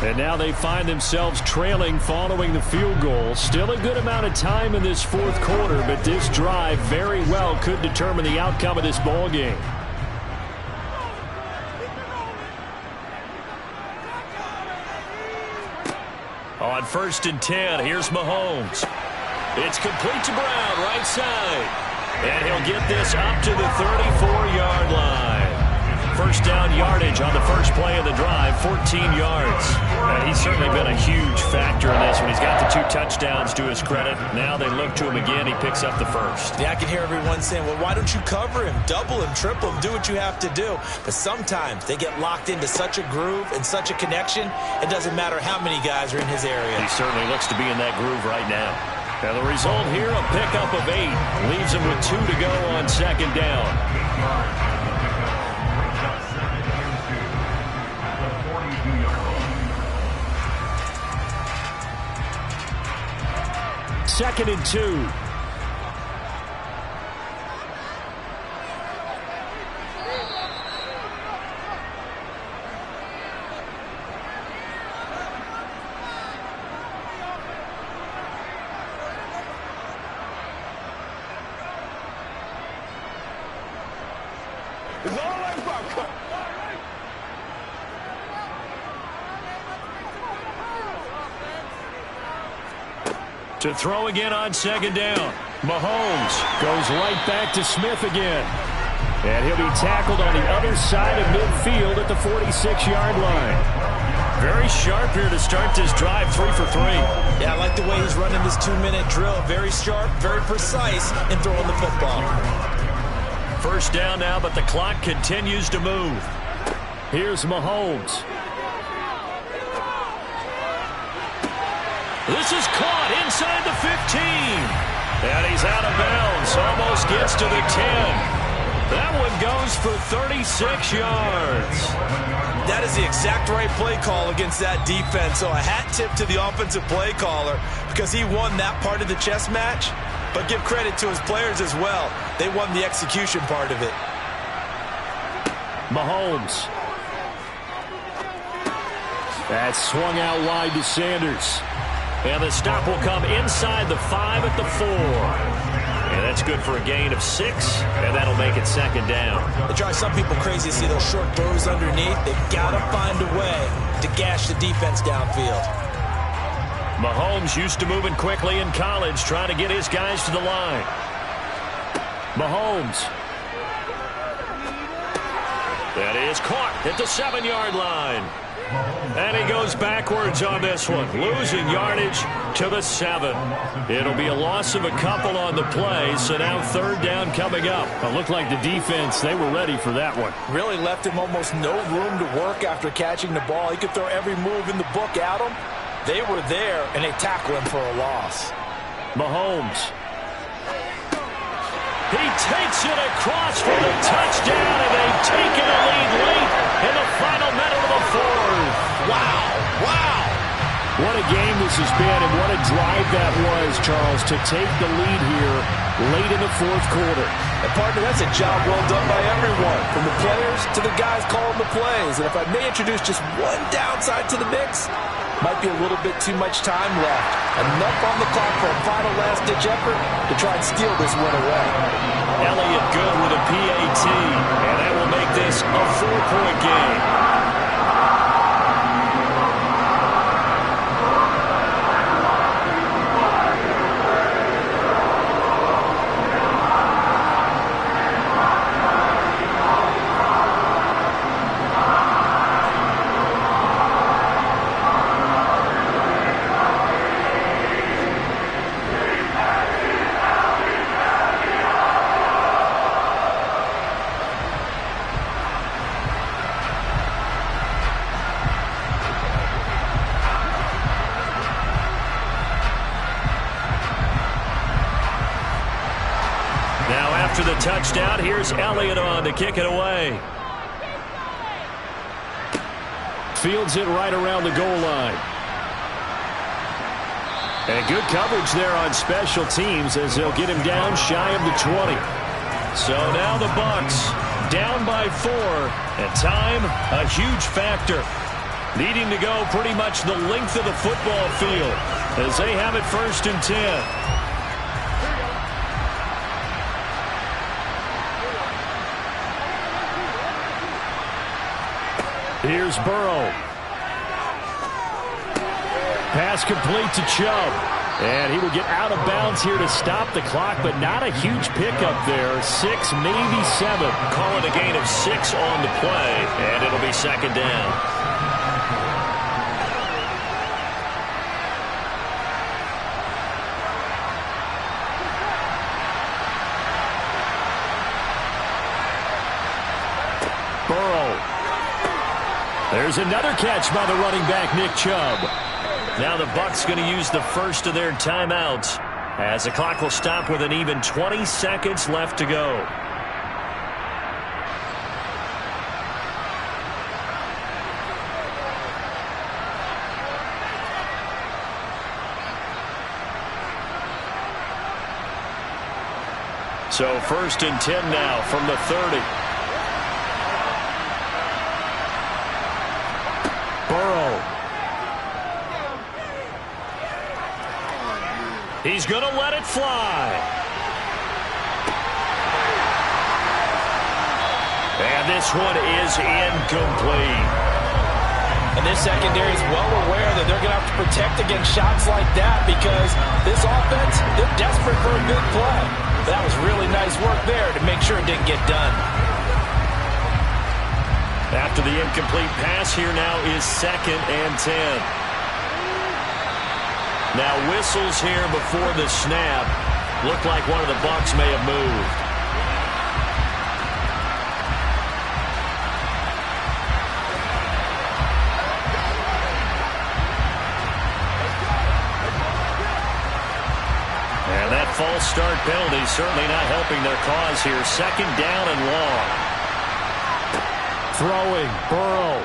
And now they find themselves trailing following the field goal. Still a good amount of time in this 4th quarter, but this drive very well could determine the outcome of this ball game. On 1st and 10, here's Mahomes. It's complete to Brown, right side. And he'll get this up to the 34-yard line. first down yardage on the first play of the drive, 14 yards. And he's certainly been a huge factor in this one. He's got the 2 touchdowns to his credit. Now they look to him again. He picks up the first. Yeah, I can hear everyone saying, well, why don't you cover him, double him, triple him, do what you have to do. But sometimes they get locked into such a groove and such a connection, it doesn't matter how many guys are in his area. He certainly looks to be in that groove right now. And the result here, a pickup of 8. Leaves him with 2 to go on second down. Second and 2. It's all right, Buck. To throw again on second down. Mahomes goes right back to Smith again. And he'll be tackled on the other side of midfield at the 46-yard line. Very sharp here to start this drive, 3 for 3. Yeah, I like the way he's running this 2-minute drill. Very sharp, very precise in throwing the football. First down now, but the clock continues to move. Here's Mahomes. This is caught inside the 15. And he's out of bounds. Almost gets to the 10. That one goes for 36 yards. That is the exact right play call against that defense. So a hat tip to the offensive play caller because he won that part of the chess match. But give credit to his players as well. They won the execution part of it. Mahomes. That's swung out wide to Sanders. And the stop will come inside the 5 at the 4. And that's good for a gain of 6, and that'll make it second down. It drives some people crazy to see those short throws underneath. They've got to find a way to gash the defense downfield. Mahomes used to moving quickly in college, trying to get his guys to the line. Mahomes. That is caught at the 7-yard line. And he goes backwards on this one, losing yardage to the 7. It'll be a loss of a couple on the play, so now third down coming up. It looked like the defense, they were ready for that one. Really left him almost no room to work after catching the ball. He could throw every move in the book at him. They were there, and they tackle him for a loss. Mahomes. He takes it across for the touchdown, and they've taken a lead late in the final minute of the 4th. Wow. What a game this has been, and what a drive that was, Charles, to take the lead here late in the 4th quarter. And partner, that's a job well done by everyone, from the players to the guys calling the plays. And if I may introduce just one downside to the mix, might be a little bit too much time left. Enough on the clock for a final last-ditch effort to try and steal this one away. Elliott good with a PAT, and that will make this a 4-point game. After the touchdown, here's Elliott on to kick it away. Fields it right around the goal line. And good coverage there on special teams as they'll get him down shy of the 20. So now the Bucs down by 4, and time a huge factor. Needing to go pretty much the length of the football field as they have it 1st and 10. Here's Burrow. Pass complete to Chubb. And he will get out of bounds here to stop the clock, but not a huge pickup there. 6, maybe 7. Call it a gain of 6 on the play, and it'll be second down. Burrow. There's another catch by the running back, Nick Chubb. Now the Bucs going to use the first of their timeouts as the clock will stop with an even 20 seconds left to go. So 1st and 10 now from the 30. Burrow. He's going to let it fly. And this one is incomplete. And this secondary is well aware that they're going to have to protect against shots like that because this offense, they're desperate for a big play. But that was really nice work there to make sure it didn't get done. After the incomplete pass, here now is 2nd and 10. Now whistles here before the snap. Looked like one of the Bucs may have moved. And that false start penalty certainly not helping their cause here. 2nd down and long. Throwing, Burrow.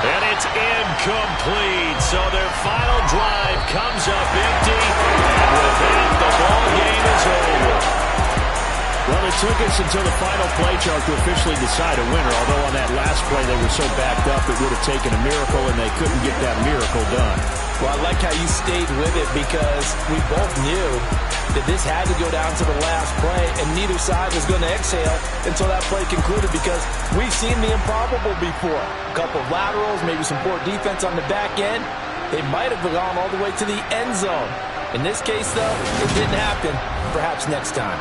And it's incomplete. So their final drive comes up empty. And with that, the ball game is over. Well, it took us until the final play chart to officially decide a winner, although on that last play they were so backed up it would have taken a miracle, and they couldn't get that miracle done. Well, I like how you stayed with it because we both knew that this had to go down to the last play, and neither side was going to exhale until that play concluded because we've seen the improbable before. A couple of laterals, maybe some poor defense on the back end. They might have gone all the way to the end zone. In this case, though, it didn't happen. Perhaps next time.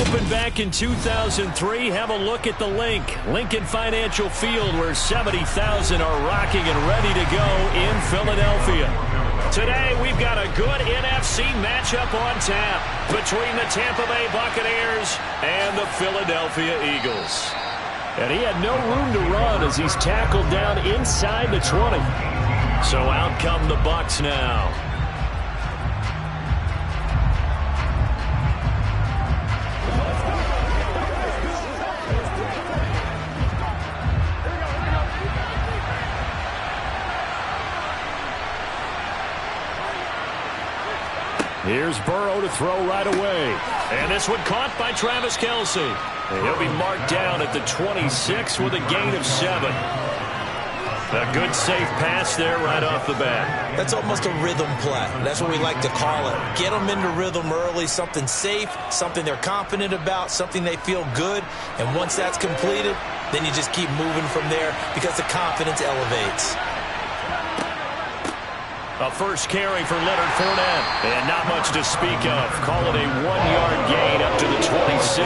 opened back in 2003. Have a look at the Lincoln Financial Field, where 70,000 are rocking and ready to go in Philadelphia. Today, we've got a good NFC matchup on tap between the Tampa Bay Buccaneers and the Philadelphia Eagles. And he had no room to run as he's tackled down inside the 20. So out come the Bucs now. Here's Burrow to throw right away. And this one caught by Travis Kelce. And he'll be marked down at the 26 with a gain of 7. A good safe pass there right off the bat. That's almost a rhythm play. That's what we like to call it. Get them into rhythm early, something safe, something they're confident about, something they feel good. And once that's completed, then you just keep moving from there because the confidence elevates. A first carry for Leonard Fournette. And not much to speak of. Call it a 1-yard gain up to the 26.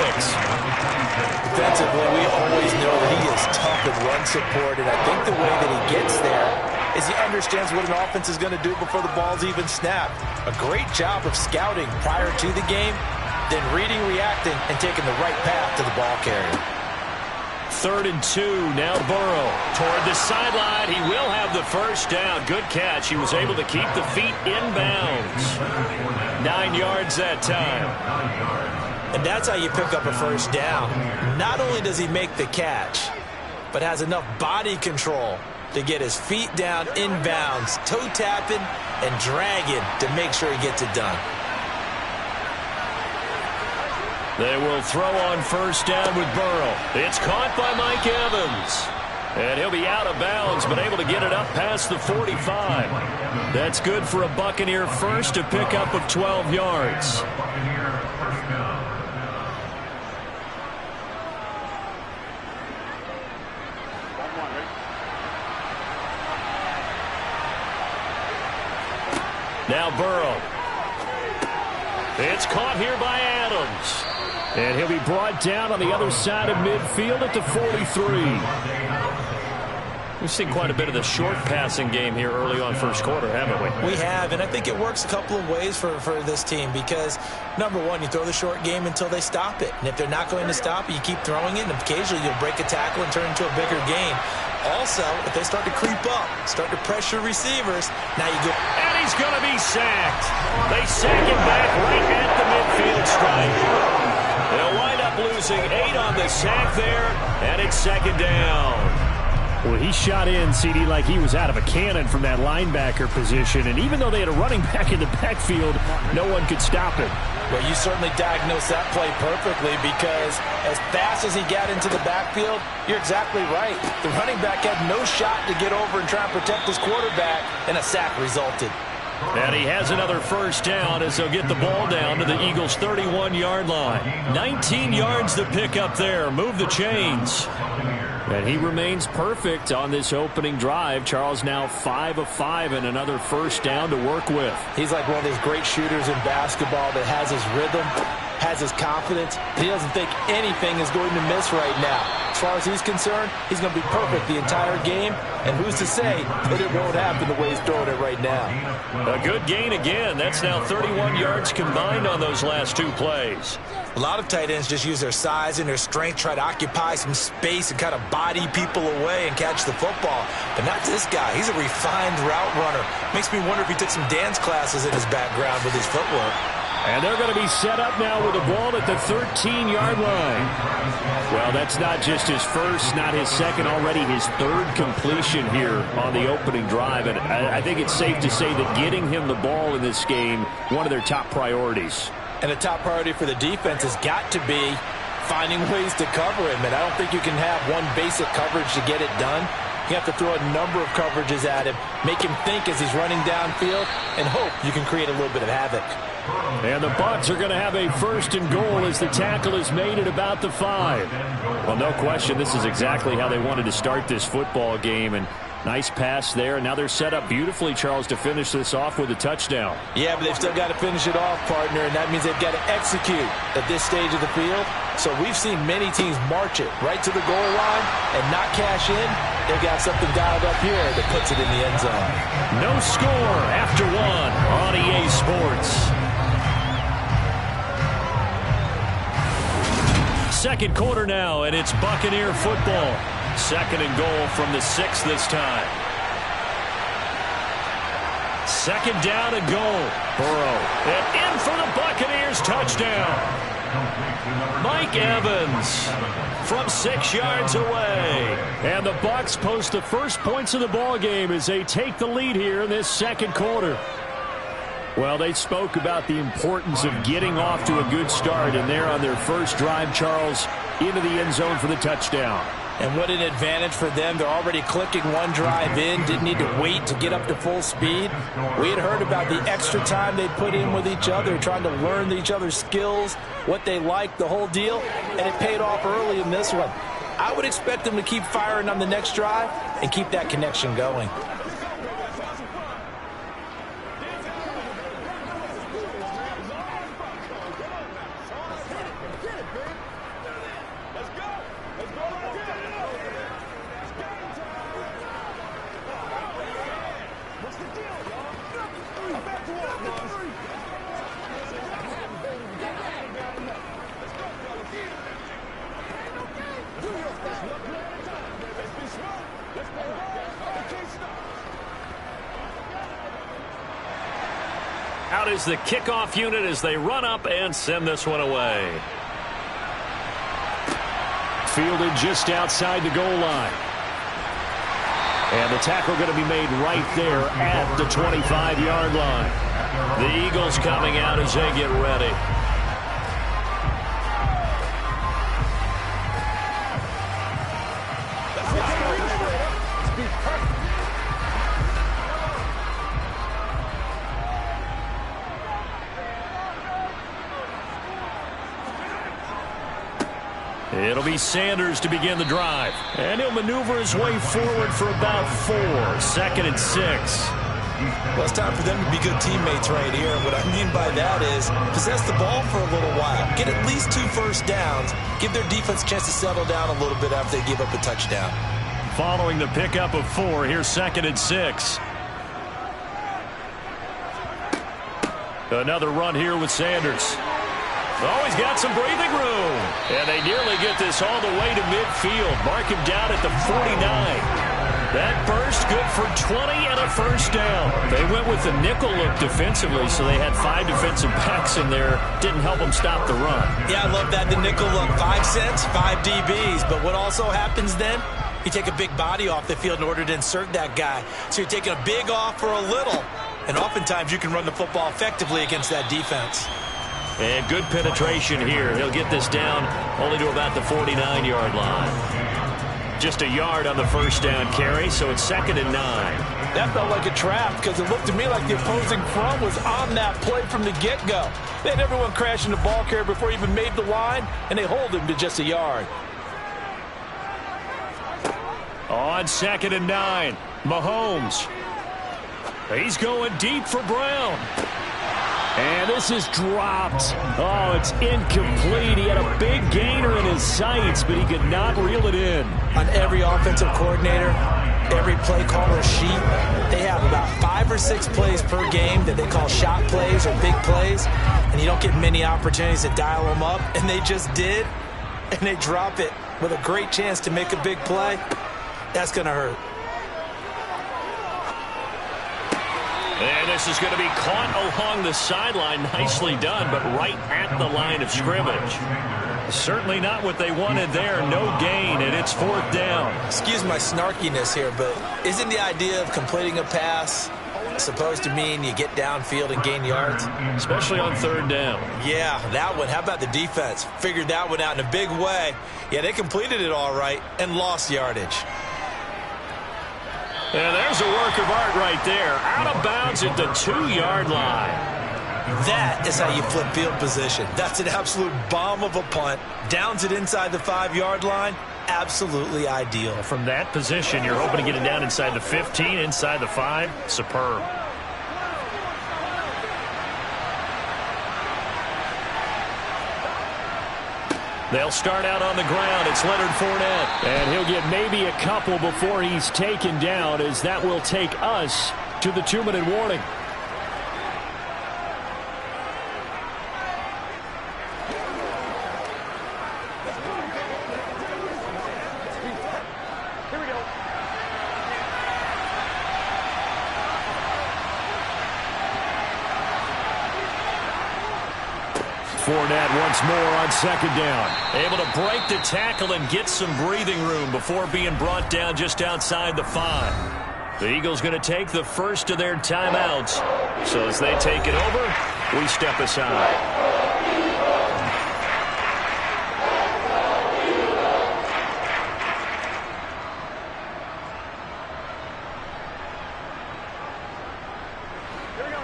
Defensively, we always know that he is tough and run support, and I think the way that he gets there is he understands what an offense is going to do before the ball's even snapped. A great job of scouting prior to the game, then reading, reacting, and taking the right path to the ball carrier. 3rd and 2. Now Burrow toward the sideline. He will have the first down. Good catch. He was able to keep the feet in bounds. 9 yards that time. And that's how you pick up a first down. Not only does he make the catch, but has enough body control to get his feet down in bounds, toe tapping and dragging to make sure he gets it done. They will throw on first down with Burrow. It's caught by Mike Evans. And he'll be out of bounds, but able to get it up past the 45. That's good for a Buccaneer first, to pick up of 12 yards. Now Burrow. It's caught here by Adams. And he'll be brought down on the other side of midfield at the 43. We've seen quite a bit of the short passing game here early on first quarter, haven't we? We have, and I think it works a couple of ways for this team because, number one, you throw the short game until they stop it. And if they're not going to stop it, you keep throwing it, and occasionally you'll break a tackle and turn into a bigger gain. Also, if they start to creep up, start to pressure receivers, now you go. And he's going to be sacked. They sack him back right at the midfield stripe. They'll wind up losing 8 on the sack there, and it's 2nd down. Well, he shot in, CD, like he was out of a cannon from that linebacker position. And even though they had a running back in the backfield, no one could stop him. Well, you certainly diagnosed that play perfectly because as fast as he got into the backfield, you're exactly right. The running back had no shot to get over and try and protect his quarterback, and a sack resulted. And he has another first down as they'll get the ball down to the Eagles' 31-yard line. 19 yards to pick up there. Move the chains. And he remains perfect on this opening drive. Charles now 5 of 5 and another first down to work with. He's like one of those great shooters in basketball that has his rhythm, has his confidence. He doesn't think anything is going to miss right now. As far as he's concerned, he's going to be perfect the entire game. And who's to say that it won't happen the way he's throwing it right now? A good gain again. That's now 31 yards combined on those last 2 plays. A lot of tight ends just use their size and their strength, try to occupy some space and kind of body people away and catch the football. But not this guy. He's a refined route runner. Makes me wonder if he took some dance classes in his background with his footwork. And they're going to be set up now with the ball at the 13-yard line. Well, that's not just his first, not his second, already his 3rd completion here on the opening drive. And I think it's safe to say that getting him the ball in this game, one of their top priorities. And the top priority for the defense has got to be finding ways to cover him. And I don't think you can have one basic coverage to get it done. You have to throw a number of coverages at him, make him think as he's running downfield, and hope you can create a little bit of havoc. And the Bucs are going to have a 1st and goal as the tackle is made at about the 5. Well, no question, this is exactly how they wanted to start this football game. And Nice pass there. Now they're set up beautifully, Charles, to finish this off with a touchdown. Yeah, but they've still got to finish it off, partner, and that means they've got to execute at this stage of the field. So we've seen many teams march it right to the goal line and not cash in. They've got something dialed up here that puts it in the end zone. No score after one on EA Sports. Second quarter now, and it's Buccaneer football. Second and goal from the 6 this time. Second down and goal. Burrow. And in for the Buccaneers touchdown. Mike Evans from 6 yards away. And the Bucs post the first points of the ball game as they take the lead here in this second quarter. Well, they spoke about the importance of getting off to a good start, and they're on their first drive, Charles, into the end zone for the touchdown. And what an advantage for them. They're already clicking one drive in, didn't need to wait to get up to full speed. We had heard about the extra time they put in with each other, trying to learn each other's skills, what they like, the whole deal, and it paid off early in this one. I would expect them to keep firing on the next drive and keep that connection going. Out is the kickoff unit as they run up and send this one away. Fielded just outside the goal line. And the tackle going to be made right there at the 25-yard line. The Eagles coming out as they get ready. It'll be Sanders to begin the drive. And he'll maneuver his way forward for about 4. 2nd and 6. Well, it's time for them to be good teammates right here. What I mean by that is possess the ball for a little while. Get at least 2 first downs. Give their defense a chance to settle down a little bit after they give up a touchdown. Following the pickup of 4, here's 2nd and 6. Another run here with Sanders. Oh, he's got some breathing room. And they nearly get this all the way to midfield. Mark him down at the 49. That burst good for 20 and a first down. They went with the nickel look defensively, so they had 5 defensive backs in there. Didn't help them stop the run. Yeah, I love that. The nickel look, 5 cents, 5 DBs. But what also happens then? You take a big body off the field in order to insert that guy. So you're taking a big off for a little. And oftentimes you can run the football effectively against that defense. And good penetration here. He'll get this down only to about the 49-yard line. Just a yard on the first down carry, so it's 2nd and 9. That felt like a trap because it looked to me like the opposing front was on that play from the get-go. They had everyone crashing the ball carrier before he even made the line, and they hold him to just a yard. On 2nd and 9, Mahomes. He's going deep for Brown. And this is dropped. Oh, it's incomplete. He had a big gainer in his sights, but he could not reel it in. On every offensive coordinator, every play caller sheet, they have about 5 or 6 plays per game that they call shot plays or big plays, and you don't get many opportunities to dial them up, and they just did, and they drop it with a great chance to make a big play. That's going to hurt. And this is going to be caught along the sideline. Nicely done, but right at the line of scrimmage. Certainly not what they wanted there. No gain, and it's 4th down. Excuse my snarkiness here, but isn't the idea of completing a pass supposed to mean you get downfield and gain yards? Especially on 3rd down. Yeah, that one. How about the defense? Figured that one out in a big way. Yeah, they completed it all right and lost yardage. And there's a work of art right there. Out of bounds at the 2-yard line. That is how you flip field position. That's an absolute bomb of a punt. Downs it inside the 5-yard line. Absolutely ideal. From that position, you're hoping to get it down inside the 15, inside the 5. Superb. They'll start out on the ground. It's Leonard Fournette. And he'll get maybe a couple before he's taken down, as that will take us to the 2-minute warning. Fournette once more on second down. Able to break the tackle and get some breathing room before being brought down just outside the 5. The Eagles going to take the first of their timeouts. So as they take it over, we step aside.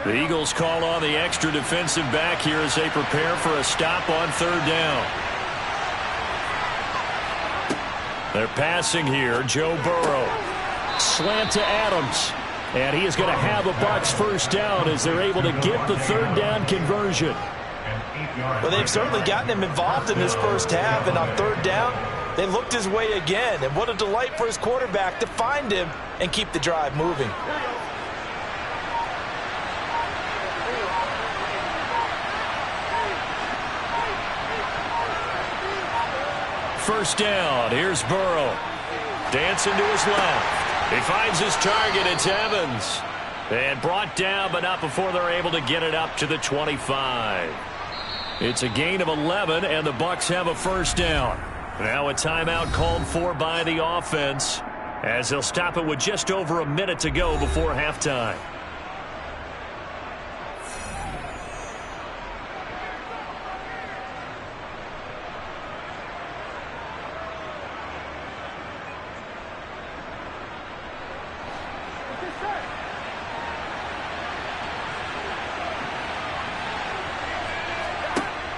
The Eagles call on the extra defensive back here as they prepare for a stop on third down. They're passing here. Joe Burrow. Slant to Adams. And he is going to have a Bucs first down as they're able to get the third down conversion. Well, they've certainly gotten him involved in this first half, and on third down, they looked his way again. And what a delight for his quarterback to find him and keep the drive moving. First down. Here's Burrow. Dancing to his left. He finds his target. It's Evans. And brought down, but not before they're able to get it up to the 25. It's a gain of 11, and the Bucs have a first down. Now a timeout called for by the offense, as they'll stop it with just over a minute to go before halftime.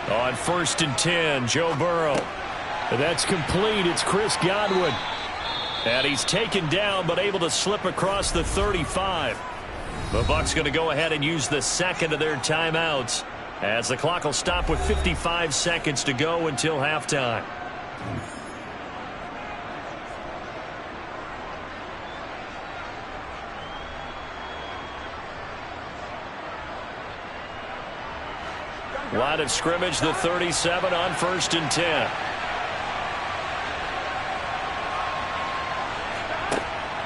On 1st and 10, Joe Burrow. That's complete. It's Chris Godwin. And he's taken down, but able to slip across the 35. The Bucs going to go ahead and use the second of their timeouts, as the clock will stop with 55 seconds to go until halftime. Line of scrimmage, the 37 on 1st and 10.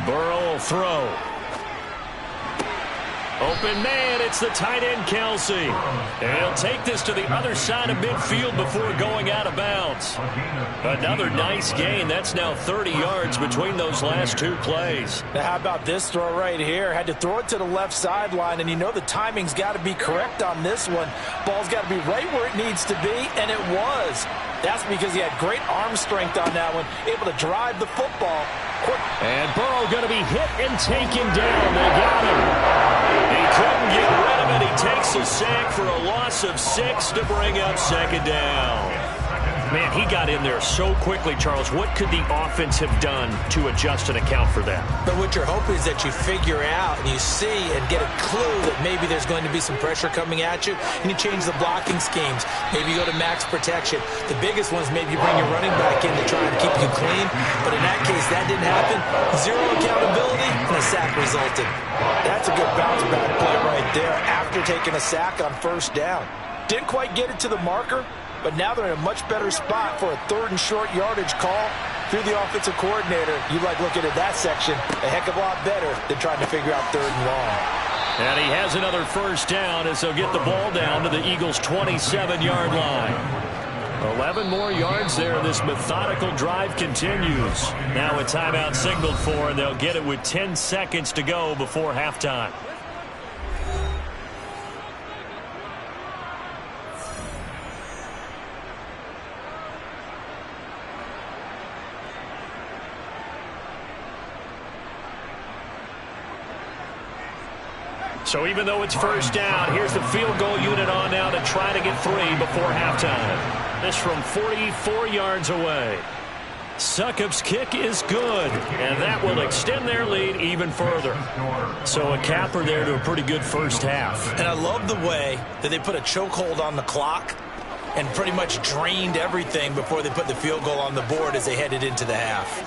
Burrow will throw. Open man, it's the tight end, Kelsey. And he'll take this to the other side of midfield before going out of bounds. Another nice gain. That's now 30 yards between those last two plays. Now, how about this throw right here? Had to throw it to the left sideline, and you know the timing's got to be correct on this one. Ball's got to be right where it needs to be, and it was. That's because he had great arm strength on that one, able to drive the football quick. And Burrow going to be hit and taken down. They got him. He couldn't get rid of it. He takes a sack for a loss of 6 to bring up second down. Man, he got in there so quickly, Charles. What could the offense have done to adjust and account for that? But what you're hoping is that you figure out and you see and get a clue that maybe there's going to be some pressure coming at you, and you change the blocking schemes. Maybe you go to max protection. The biggest ones, maybe you bring your running back in to try and keep you clean. But in that case, that didn't happen. Zero accountability, and a sack resulted. That's a good bounce back play right there after taking a sack on first down. Didn't quite get it to the marker, but now they're in a much better spot for a 3rd and short yardage call through the offensive coordinator. You like looking at that section a heck of a lot better than trying to figure out 3rd and long. And he has another first down as they'll get the ball down to the Eagles' 27-yard line. 11 more yards there. This methodical drive continues. Now a timeout signaled for, and they'll get it with 10 seconds to go before halftime. So even though it's first down, here's the field goal unit on now to try to get 3 before halftime. This from 44 yards away. Succop's kick is good, and that will extend their lead even further. So a capper there to a pretty good first half. And I love the way that they put a chokehold on the clock and pretty much drained everything before they put the field goal on the board as they headed into the half.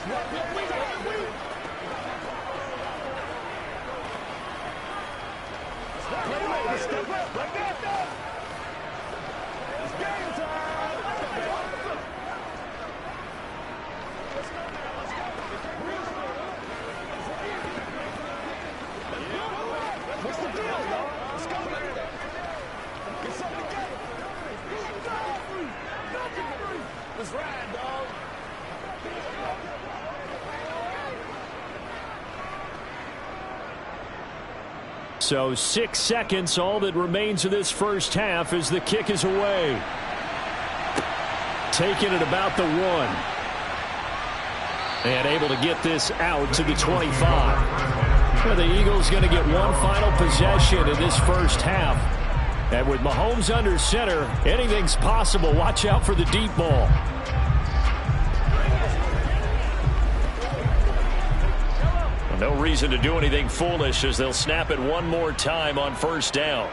So 6 seconds, all that remains of this first half as the kick is away. Taking it about the 1. And able to get this out to the 25. Well, the Eagles going to get one final possession in this first half. And with Mahomes under center, anything's possible. Watch out for the deep ball. No reason to do anything foolish as they'll snap it one more time on first down.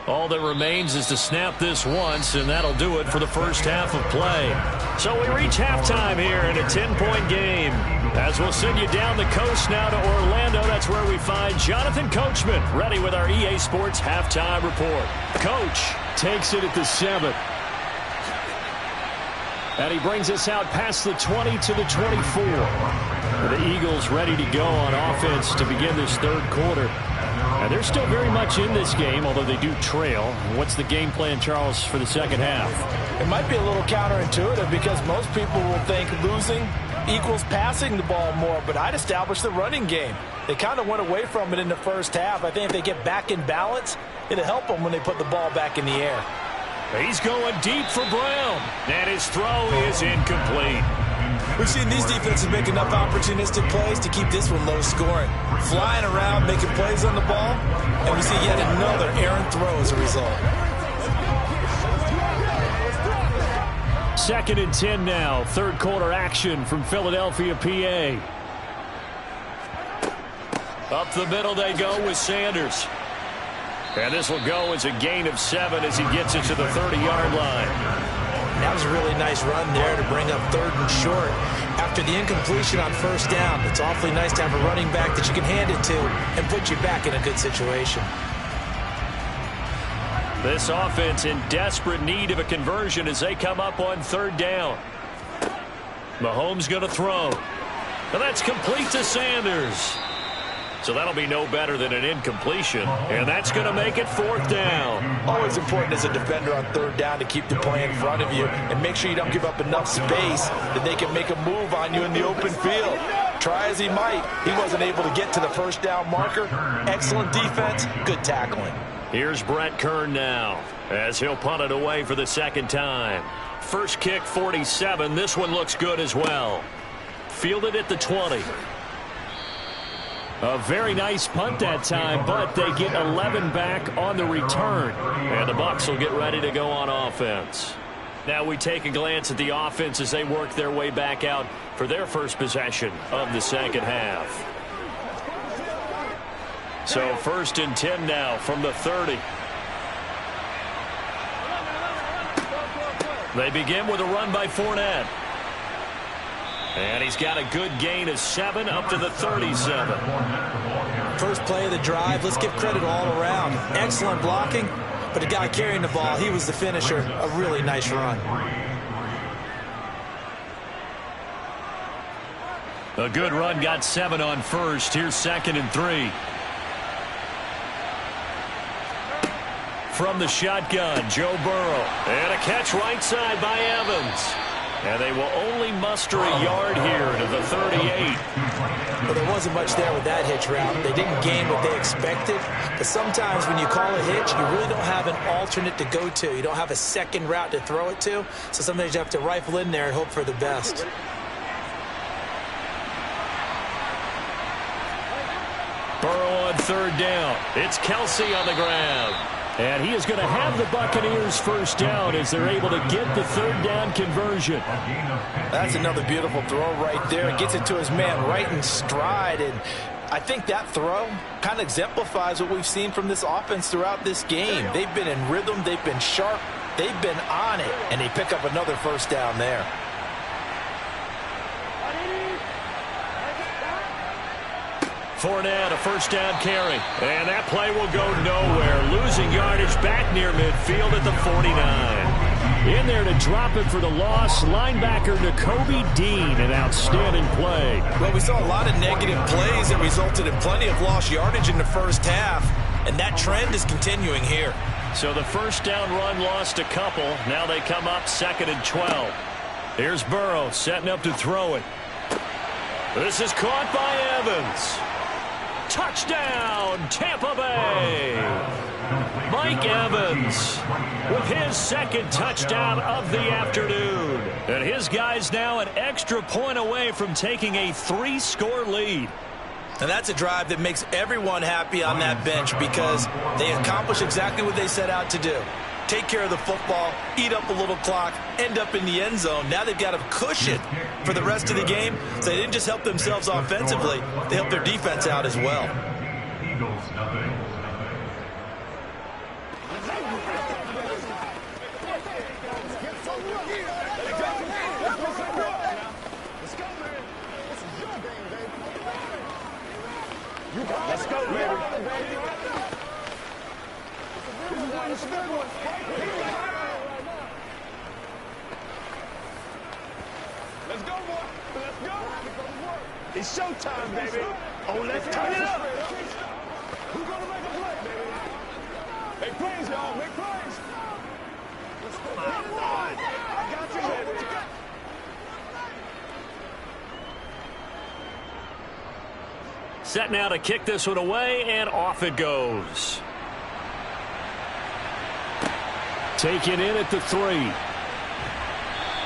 All that remains is to snap this once, and that'll do it for the first half of play. So we reach halftime here in a 10-point game. As we'll send you down the coast now to Orlando, that's where we find Jonathan Coachman, ready with our EA Sports halftime report. Coach takes it at the 7. And he brings us out past the 20 to the 24. The Eagles ready to go on offense to begin this third quarter. And they're still very much in this game, although they do trail. What's the game plan, Charles, for the second half? It might be a little counterintuitive because most people will think losing equals passing the ball more, but I'd establish the running game. They kind of went away from it in the first half. I think if they get back in balance, it'll help them when they put the ball back in the air. He's going deep for Brown, and his throw is incomplete. We've seen these defenses make enough opportunistic plays to keep this one low scoring. Flying around, making plays on the ball, and we see yet another errant throw as a result. 2nd and 10 now. Third quarter action from Philadelphia, PA. Up the middle they go with Sanders. And this will go as a gain of 7 as he gets it to the 30-yard line. That was a really nice run there to bring up 3rd and short. After the incompletion on first down, it's awfully nice to have a running back that you can hand it to and put you back in a good situation. This offense in desperate need of a conversion as they come up on 3rd down. Mahomes going to throw. And that's complete to Sanders. So that'll be no better than an incompletion. And that's going to make it 4th down. Always important as a defender on 3rd down to keep the play in front of you and make sure you don't give up enough space that they can make a move on you in the open field. Try as he might, he wasn't able to get to the first down marker. Excellent defense, good tackling. Here's Brett Kern now as he'll punt it away for the 2nd time. First kick, 47. This one looks good as well. Fielded at the 20. A very nice punt that time, but they get 11 back on the return. And the Bucs will get ready to go on offense. Now we take a glance at the offense as they work their way back out for their first possession of the second half. So 1st and 10 now from the 30. They begin with a run by Fournette. And he's got a good gain of 7 up to the 37. First play of the drive, let's give credit all around. Excellent blocking, but the guy carrying the ball, he was the finisher. A really nice run. A good run, got 7 on first. Here's 2nd and 3. From the shotgun, Joe Burrow. And a catch right side by Evans. And they will only muster a yard here to the 38. Well, there wasn't much there with that hitch route. They didn't gain what they expected. But sometimes when you call a hitch, you really don't have an alternate to go to. You don't have a second route to throw it to. So sometimes you have to rifle in there and hope for the best. Burrow on third down. It's Kelsey on the ground. And he is going to have the Buccaneers first down as they're able to get the third down conversion. That's another beautiful throw right there. Gets it to his man right in stride. And I think that throw kind of exemplifies what we've seen from this offense throughout this game. They've been in rhythm. They've been sharp. They've been on it. And they pick up another first down there. Fournette, a first down carry. And that play will go nowhere. Losing yardage back near midfield at the 49. In there to drop it for the loss, linebacker Nakobe Dean, an outstanding play. Well, we saw a lot of negative plays that resulted in plenty of lost yardage in the first half, and that trend is continuing here. So the first down run lost a couple. Now they come up 2nd and 12. Here's Burrow setting up to throw it. This is caught by Evans. Touchdown, Tampa Bay. Mike Evans with his second touchdown of the afternoon. And his guys now an extra point away from taking a 3-score lead. And that's a drive that makes everyone happy on that bench because they accomplish exactly what they set out to do. Take care of the football, eat up a little clock, end up in the end zone. Now they've got a cushion for the rest of the game. So they didn't just help themselves offensively, they helped their defense out as well. Let's go, baby. Let's go, boy. Let's go. It's showtime, baby. Oh, let's turn it up. Who's going to make a play, baby? Make plays, y'all. Make plays. I got you, baby. Set now to kick this one away, and off it goes. Taken in at the 3.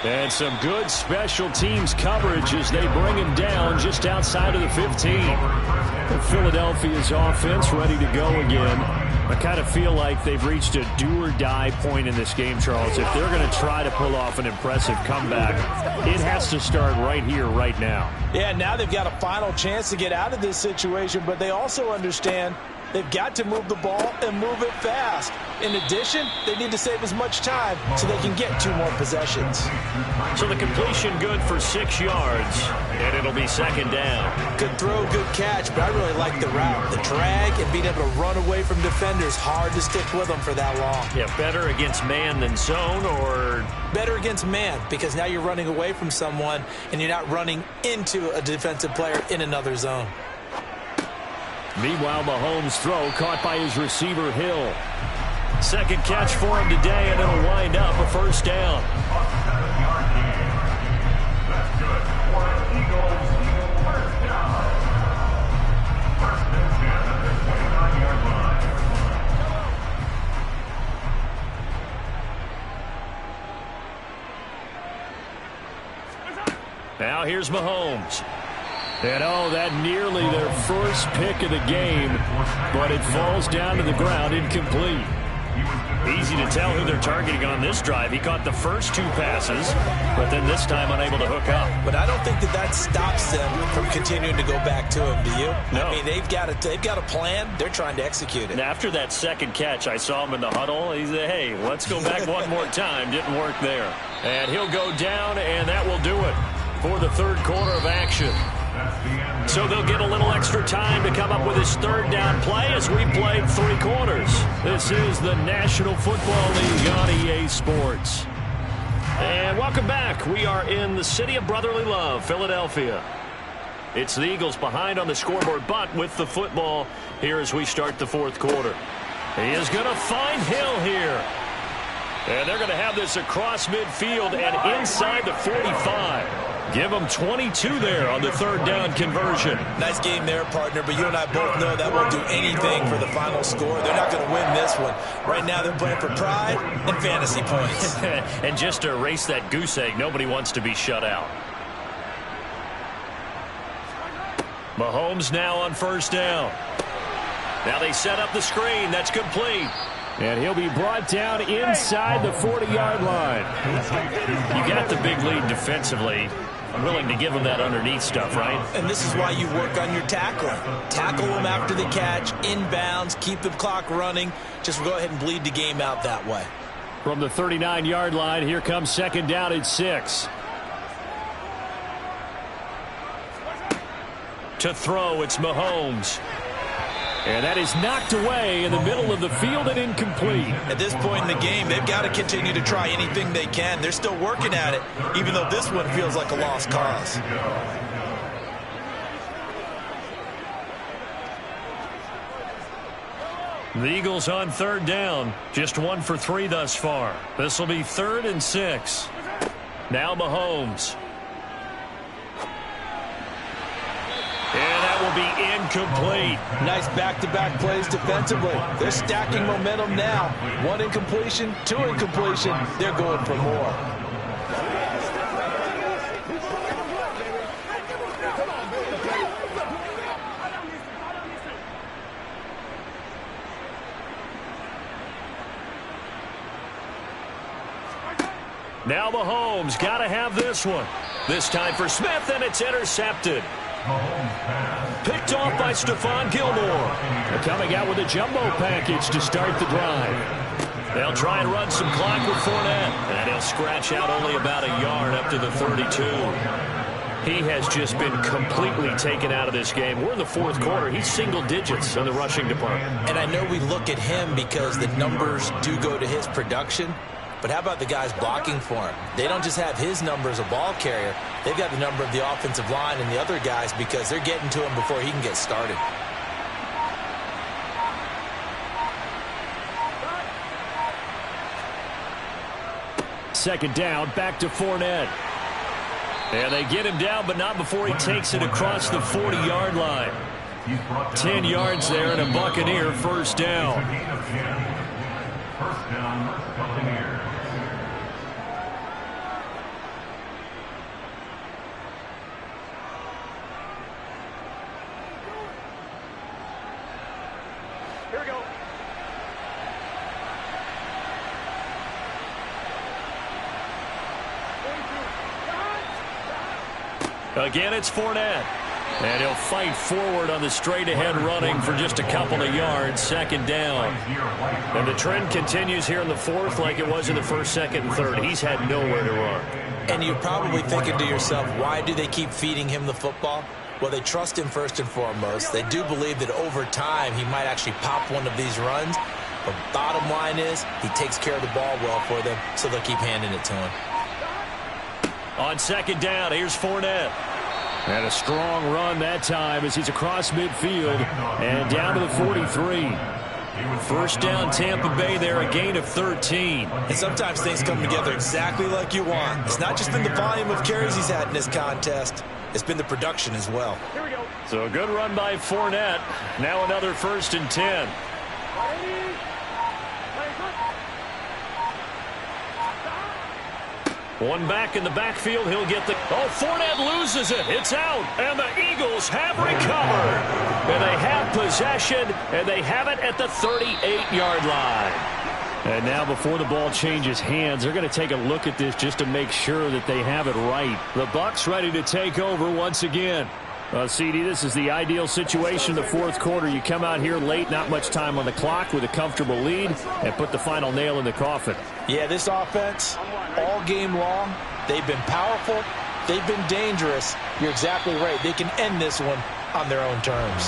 And some good special teams coverage as they bring him down just outside of the 15. And Philadelphia's offense ready to go again. I kind of feel like they've reached a do-or-die point in this game, Charles. If they're going to try to pull off an impressive comeback, it has to start right here, right now. Yeah, now they've got a final chance to get out of this situation, but they also understand they've got to move the ball and move it fast. In addition, they need to save as much time so they can get 2 more possessions. So the completion good for 6 yards, and it'll be 2nd down. Good throw, good catch, but I really like the route. The drag and being able to run away from defenders, hard to stick with them for that long. Yeah, better against man than zone, or? Better against man, because now you're running away from someone and you're not running into a defensive player in another zone. Meanwhile, Mahomes' throw caught by his receiver, Hill. Second catch for him today, and it'll wind up a first down. Now here's Mahomes. And, oh, that nearly their first pick of the game, but it falls down to the ground incomplete. Easy to tell who they're targeting on this drive. He caught the first 2 passes, but then this time unable to hook up. But I don't think that stops them from continuing to go back to him, do you? No. I mean, they've got a plan. They're trying to execute it. And after that second catch, I saw him in the huddle. He said, hey, let's go back one more time. Didn't work there. And he'll go down, and that will do it for the third quarter of action. So they'll get a little extra time to come up with his third down play as we played 3 quarters. This is the National Football League on EA Sports. And welcome back. We are in the city of brotherly love, Philadelphia. It's the Eagles behind on the scoreboard, but with the football here as we start the 4th quarter. He is going to find Hill here. And they're going to have this across midfield and inside the 45. Give them 22 there on the third down conversion. Nice game there, partner, but you and I both know that won't do anything for the final score. They're not going to win this one. Right now they're playing for pride and fantasy points. And just to erase that goose egg, nobody wants to be shut out. Mahomes now on first down. Now they set up the screen. That's complete. And he'll be brought down inside the 40-yard line. You got the big lead defensively. I'm willing to give him that underneath stuff, right? And this is why you work on your tackling. Tackle them after the catch, inbounds, keep the clock running. Just go ahead and bleed the game out that way. From the 39-yard line, here comes second down at 6. To throw, it's Mahomes. And that is knocked away in the middle of the field and incomplete. At this point in the game, they've got to continue to try anything they can. They're still working at it, even though this one feels like a lost cause. The Eagles on third down. Just 1 for 3 thus far. This will be 3rd and 6. Now Mahomes. And that will be incomplete. Nice back-to-back plays defensively. They're stacking momentum now. 1 incompletion, 2 incompletion. They're going for more. Now Mahomes got to have this one. This time for Smith, and it's intercepted. Picked off by Stephon Gilmore. They're coming out with a jumbo package to start the drive. They'll try and run some clock with Fournette, and he'll scratch out only about a yard up to the 32. He has just been completely taken out of this game. We're in the 4th quarter. He's single digits in the rushing department. And I know we look at him because the numbers do go to his production. But how about the guys blocking for him? They don't just have his number as a ball carrier. They've got the number of the offensive line and the other guys because they're getting to him before he can get started. Second down, back to Fournette. And they get him down, but not before he takes it across the 40-yard line. 10 yards there and a Buccaneer first down. First down, Buccaneers. Here we go. Again, it's Fournette. And he'll fight forward on the straight-ahead running for just a couple of yards. Second down. And the trend continues here in the 4th like it was in the 1st, 2nd, and 3rd. He's had nowhere to run. And you're probably thinking to yourself, why do they keep feeding him the football? Well, they trust him first and foremost. They do believe that over time he might actually pop one of these runs. But bottom line is he takes care of the ball well for them, so they'll keep handing it to him. On second down, here's Fournette. And a strong run that time as he's across midfield and down to the 43. First down, Tampa Bay there, a gain of 13. And sometimes things come together exactly like you want. It's not just been the volume of carries he's had in this contest. It's been the production as well. Here we go. So a good run by Fournette. Now another 1st and 10. One back in the backfield. He'll get the... Oh, Fournette loses it. It's out. And the Eagles have recovered. And they have possession. And they have it at the 38-yard line. And now before the ball changes hands, they're going to take a look at this just to make sure that they have it right. The Bucs ready to take over once again. CD, this is the ideal situation in the 4th quarter. You come out here late, not much time on the clock with a comfortable lead, and put the final nail in the coffin. Yeah, this offense, all game long, they've been powerful, they've been dangerous. You're exactly right. They can end this one on their own terms.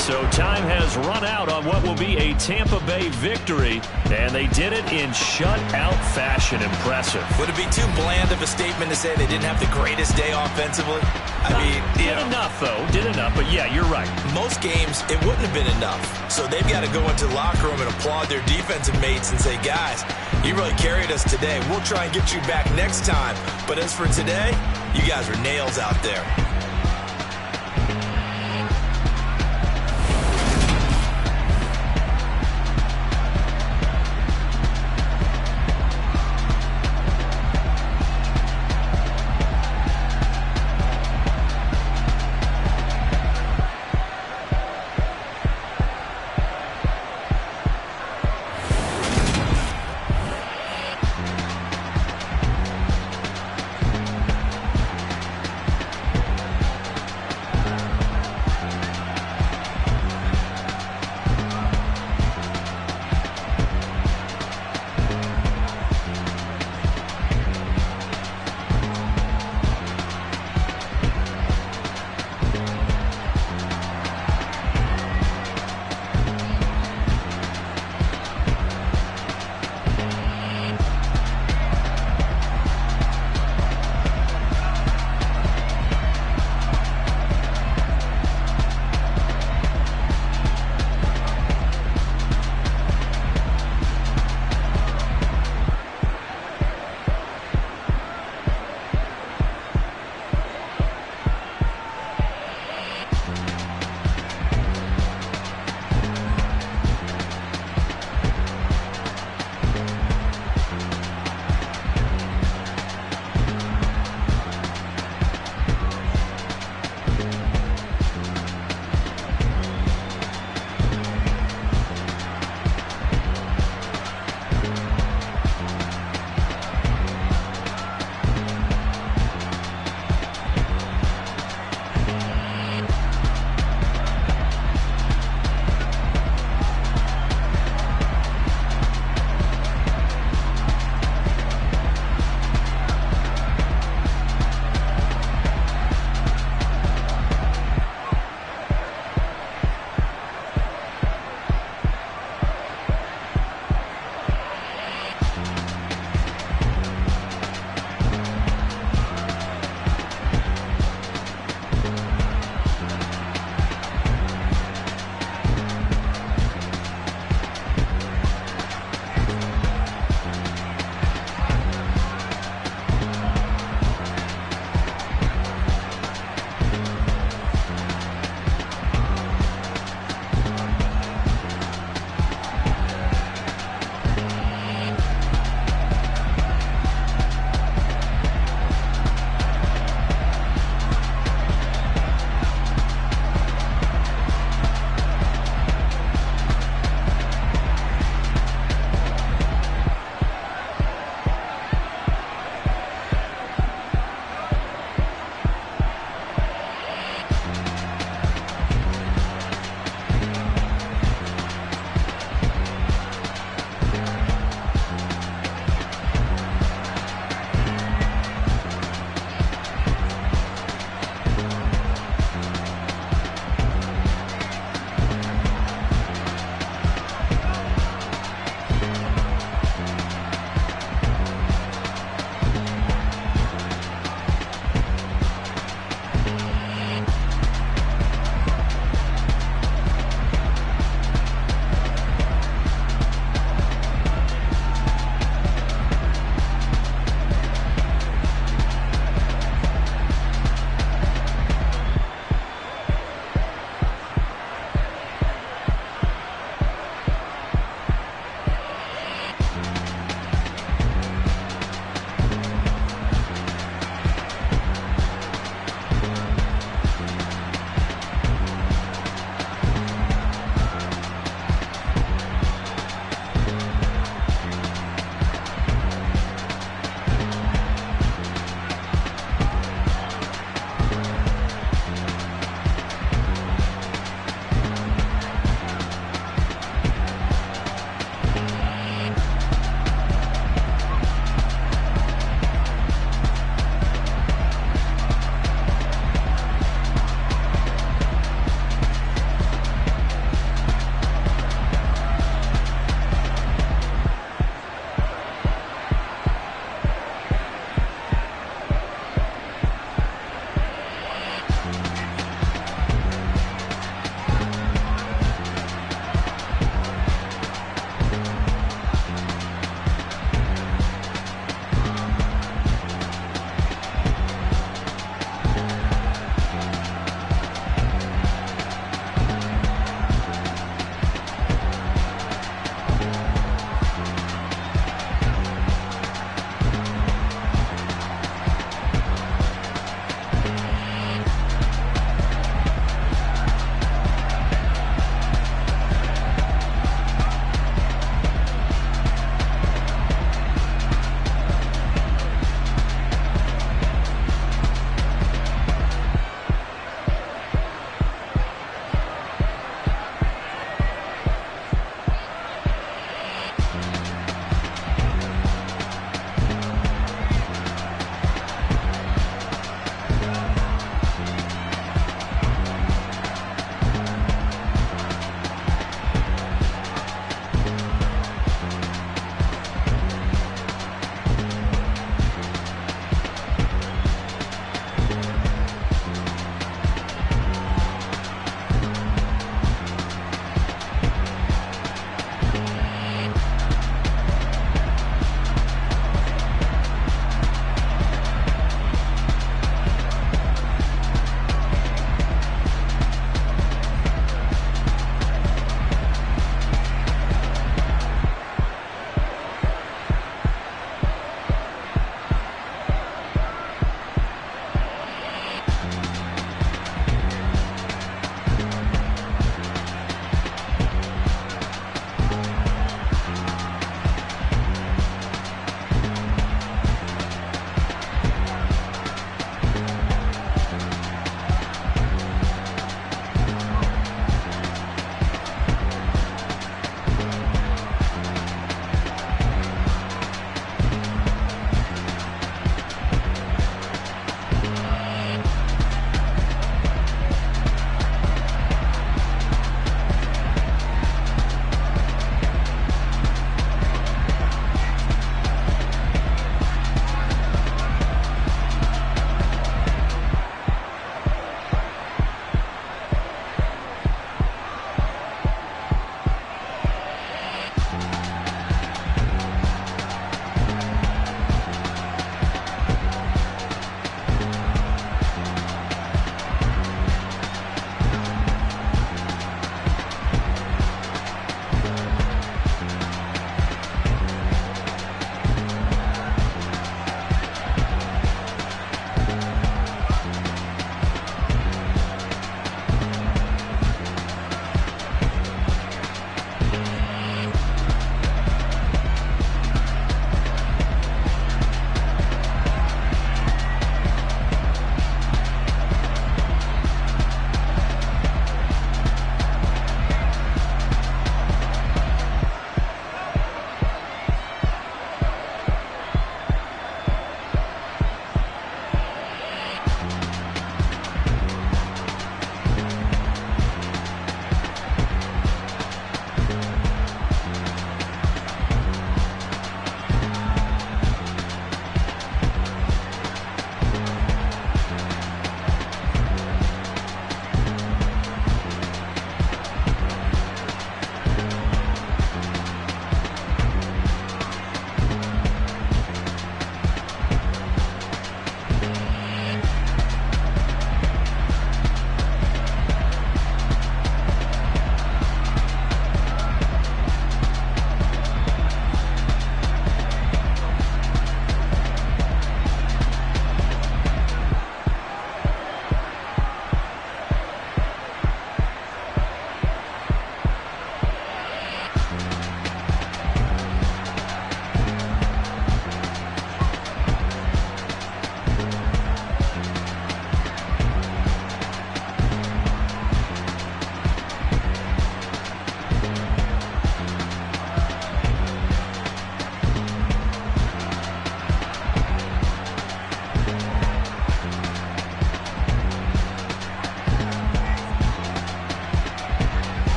So time has run out on what will be a Tampa Bay victory, and they did it in shutout fashion. Impressive. Would it be too bland of a statement to say they didn't have the greatest day offensively? I mean, did enough, though. Did enough, but yeah, you're right. Most games, it wouldn't have been enough. So they've got to go into the locker room and applaud their defensive mates and say, guys, you really carried us today. We'll try and get you back next time. But as for today, you guys are nails out there.